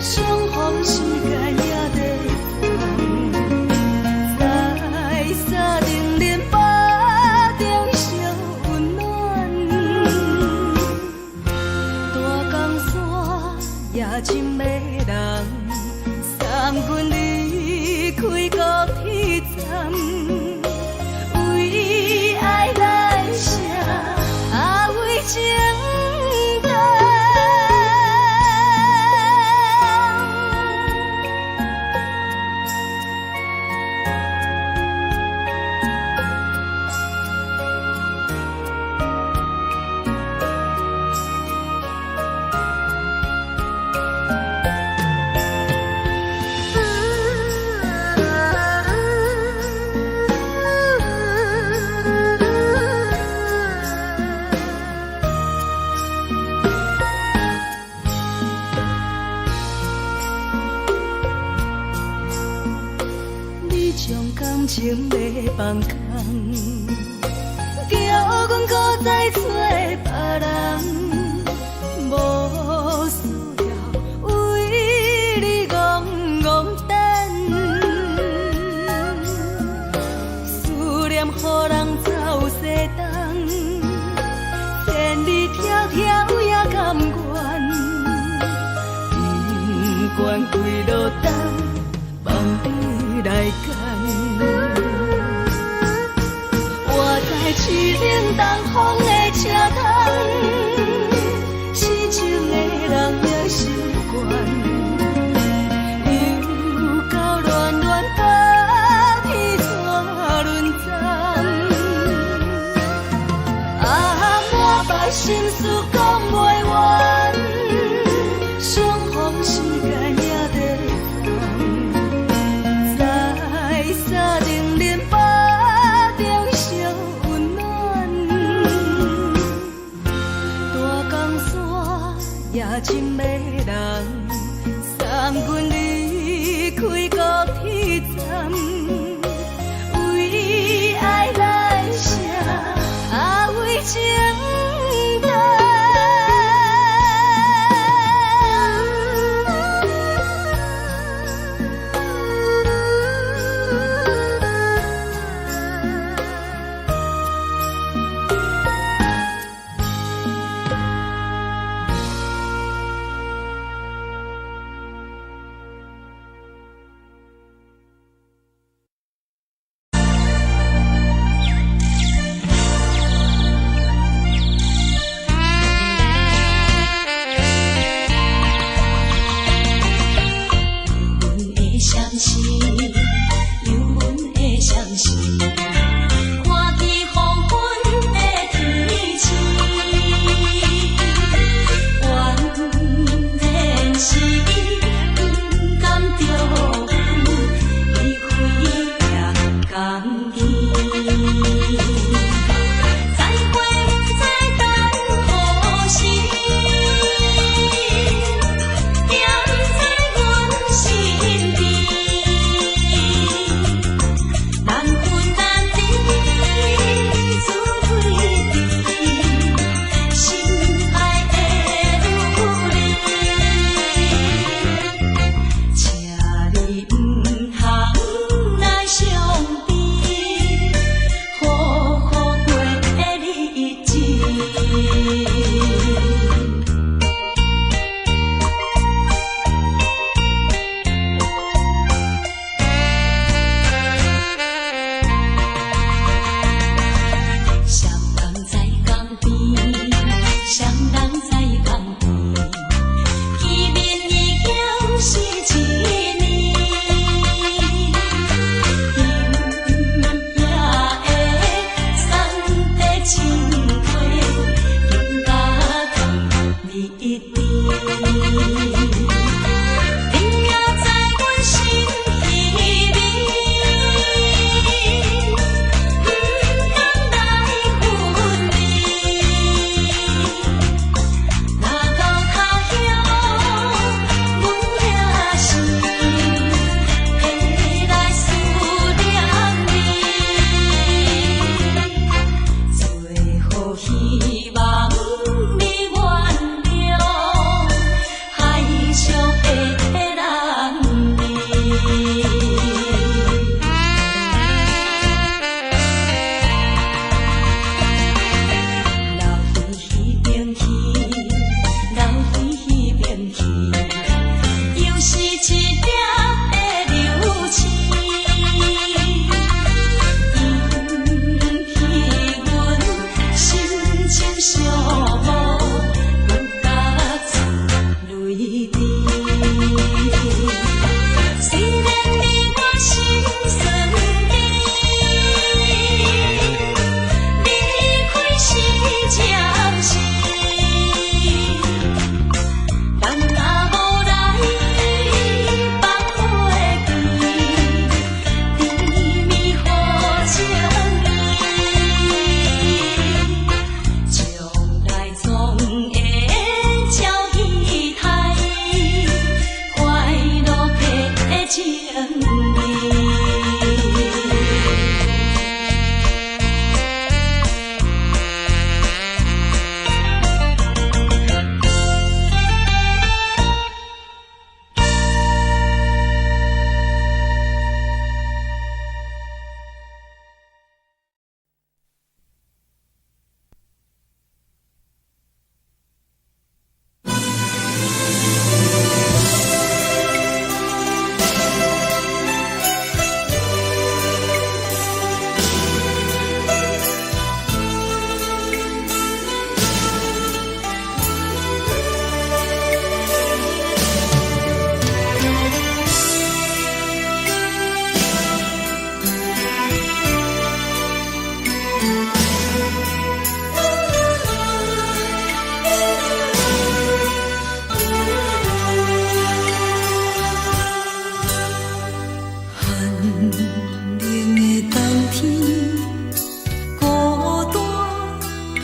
相逢时间也在等，在沙丁林巴中相温暖，大江山也深迷人，送阮离开高铁站，为爱来写为情长。将感情要放空，叫阮搁再找别人，关归落等，望你来牵。我在市冷东风的车头，痴情的人也心倦，又到恋恋甲天带轮转。啊，满腹心事讲袂完，相逢时间也在等，在沙冷冷巴中相温暖。大江山夜深的人，送阮离开高铁站，为爱来写，为情等。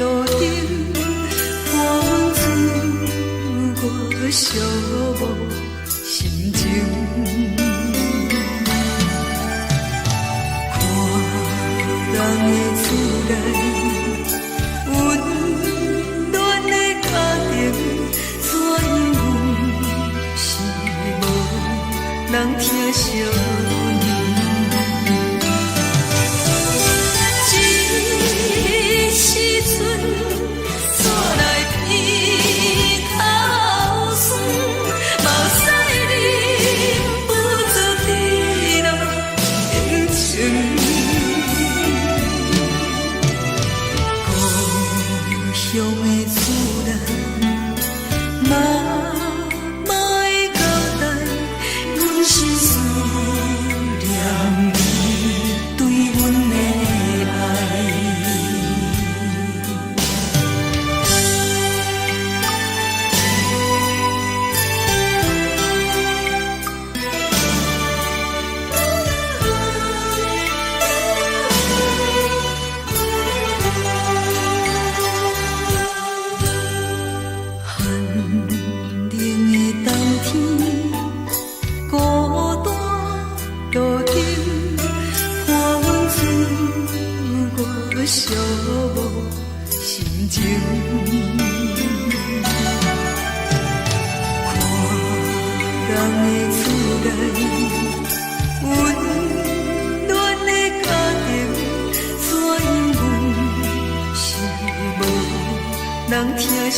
路顶，寒温自我寂寞心情。看人的厝内，温暖的家庭，怎样是无人疼惜。人疼惜，这时阵煞来鼻头酸，目屎忍不住滴落眼睛。故乡的厝内，妈妈的交代。阮是思念你对阮的爱。这时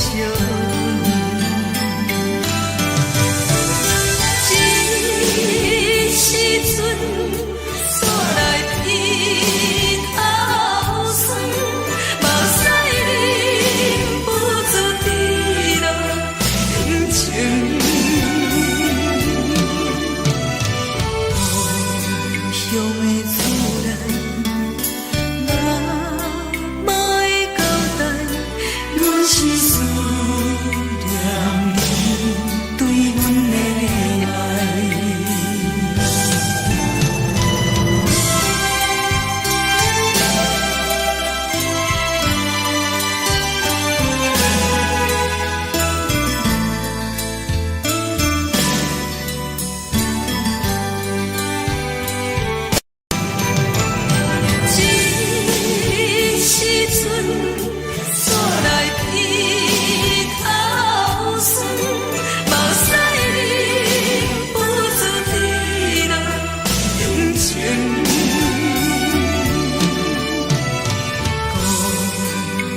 阵。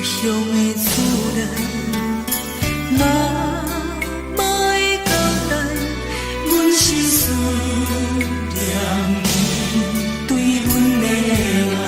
乡的厝内，妈妈的交代，阮是思念你对阮的爱。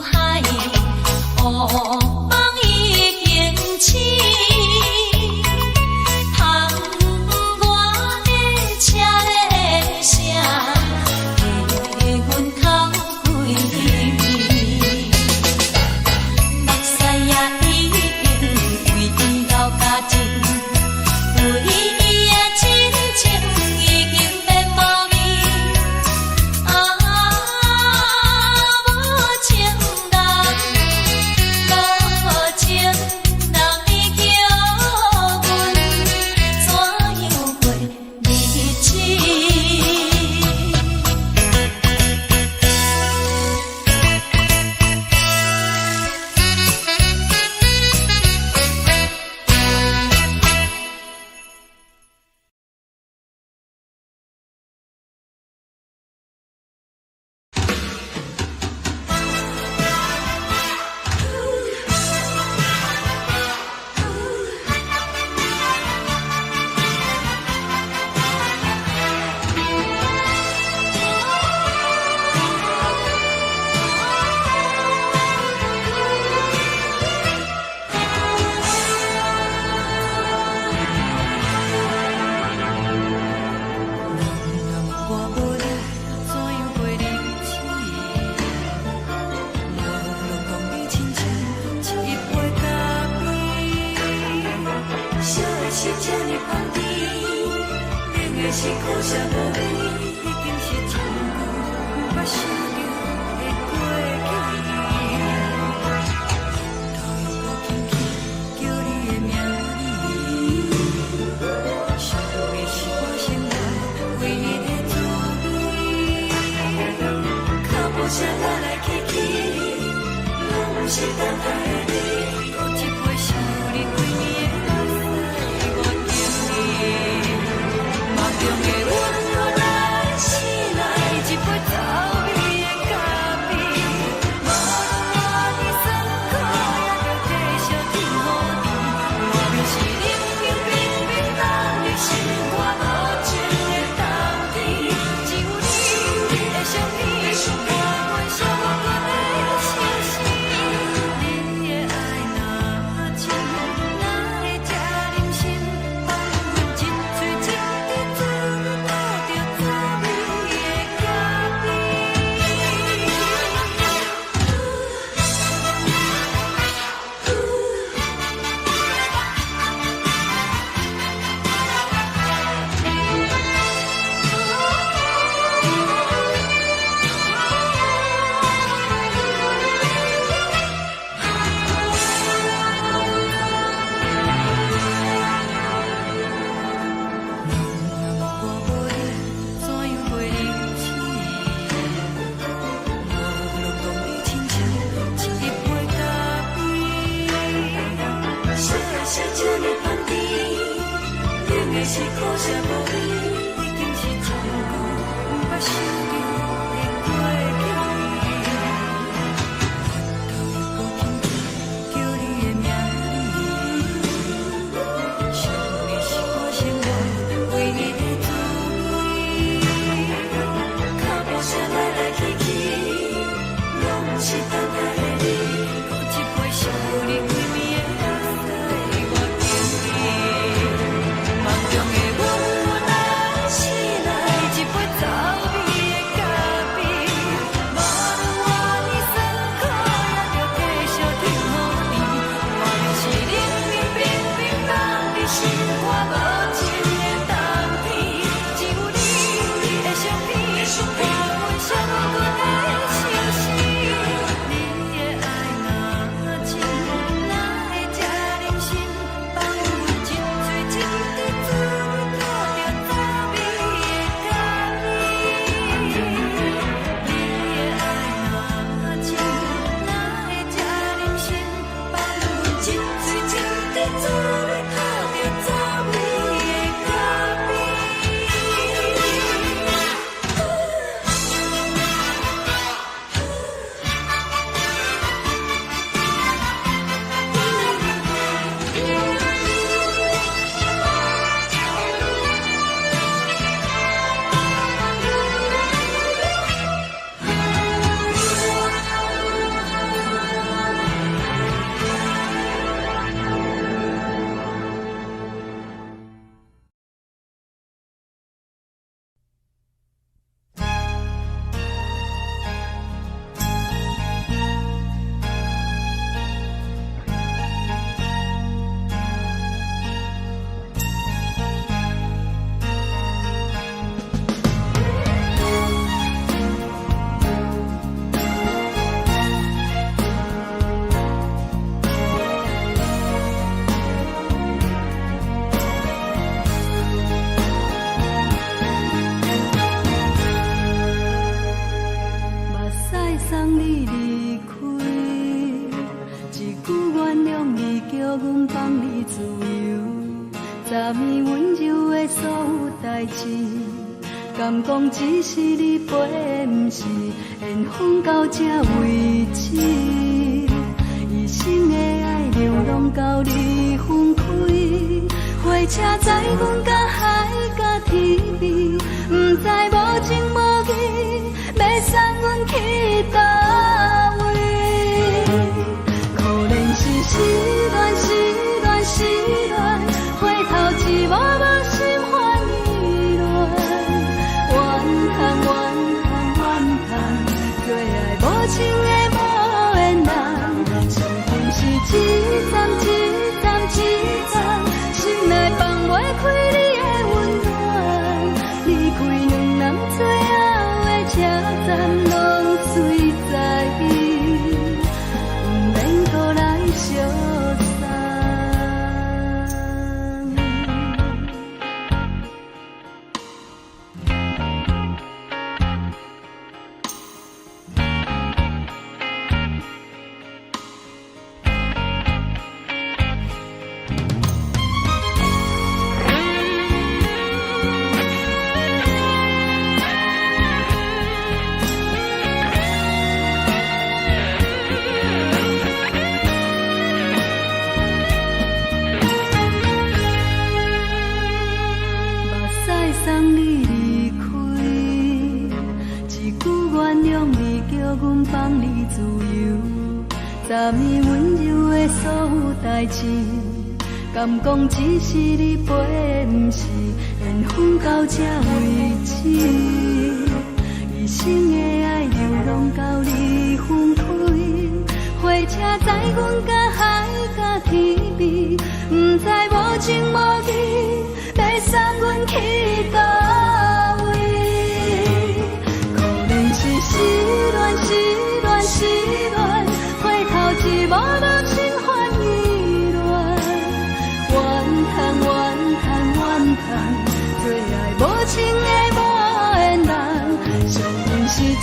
海，乌梦已经醒。窗外的车的声，给阮哭几暝。目屎也已经为伊流甲尽，为伊的真情已经变无味。无情人已叫阮怎样过日子？是苦涩无味，已经是一句捌想着的过去。头又搁轻轻叫你的名字，想的是我生活唯一的滋味。脚步声来来去去，拢不是等待的你，搁一杯想你几年的目屎，我敬你。梦中的阮，我来醒来，一杯草味的咖啡，无论我的酸苦，也着继续甜予你。外面是冷冰冰冰冷的心肝，无情的冬天，只有你的相片，伴阮相共的相思。你的爱若真，哪会这忍心放阮一嘴一滴珠，倒着滋味的咖啡。我无你，怎样过日子？无路当你亲像一杯咖啡，烧的是这呢香甜，冷的是苦涩无味，已经是从古捌想着的过去。头又搁轻轻叫你的名字，想的是我生活唯一的滋味。脚步声来来去去，拢是等待的你，搁一杯想你几暝的目屎，我敬你。梦中的阮，我来醒来，一杯草味的咖啡，无论我的酸苦，也着继续甜予你。外面是冷冰冰冰冷的心肝，无情的冬天，只有你的相片，伴阮相共的相思。你的代志，敢讲只是你陪，不是缘分到这为止。一生的爱流浪到你分开，火车载阮甲海甲天边，不知无情无义，要送阮去倒位？可能是失恋，失恋，失恋，回头一幕幕心烦意乱，怨叹，怨叹，怨叹，最爱无情的无缘人，上恨是一站一站一站，心内放袂开你的温暖，离开两人最后的车站，拢随在伊，不免搁来相送。送你离开，一句原谅你，叫阮放你自由。昨暝温柔的所有代志，敢讲只是你陪，不是缘分到这为止。一生的爱流浪到你分开，火车载阮甲海甲天边，不知无情无义，要送阮去倒位？可能是失恋，失恋，失恋，回头一幕幕心烦意乱，怨叹，怨叹，怨叹，最爱无情的无缘人，上恨是一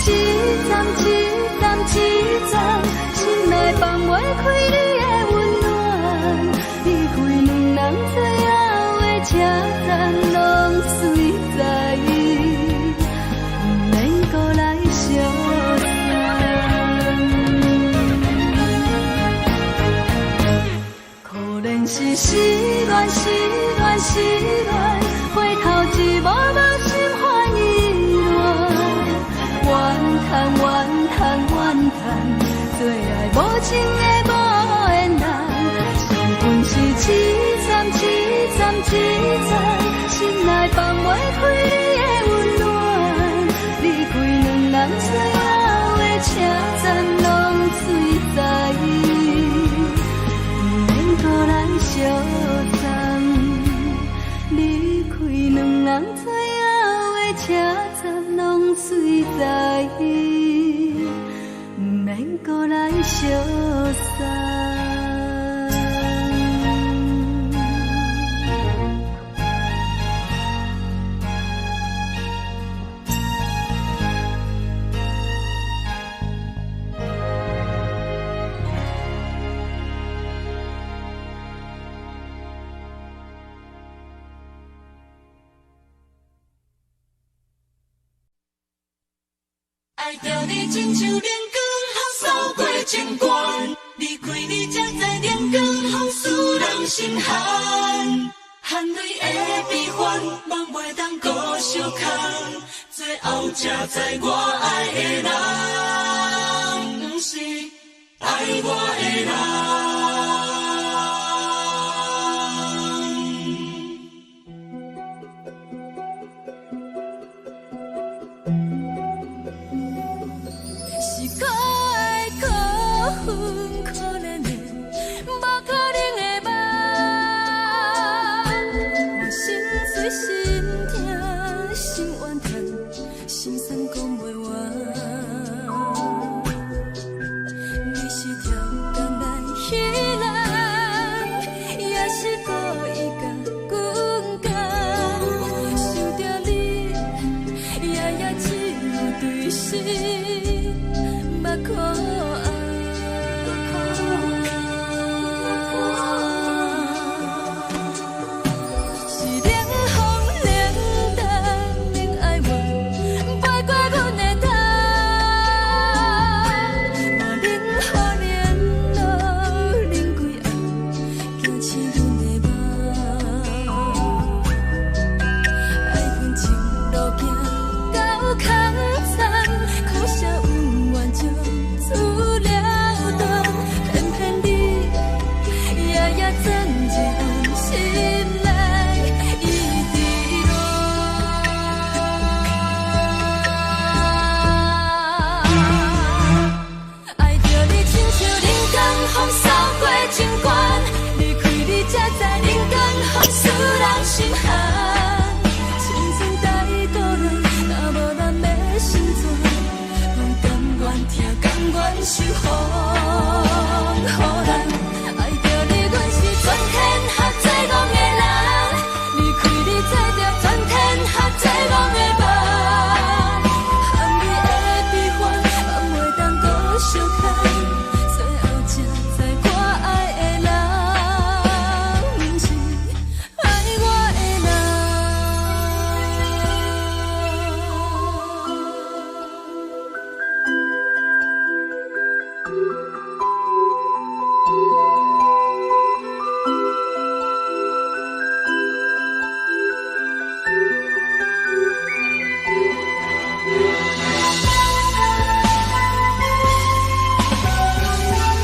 站一站一站，心内放袂开你的温暖，离开两人最后的车站，拢随在伊，不免搁来相送。可能是失恋，失恋，失恋，回头一幕幕心烦意乱，怨叹，怨叹，怨叹，最爱无情的无缘人，上恨是一站一站一站，心内放袂开你的温暖，离开两人最后的车站，拢随在伊，不免搁来相送。离开两人最后的车站，拢随在伊，不免搁来相送。爱着你亲像连光风扫过情关，离开你才知连光风使人心寒。含泪的悲欢，望袂当搁相牵，最后才知我爱的人，不是爱我的人。心酸讲袂完，你是条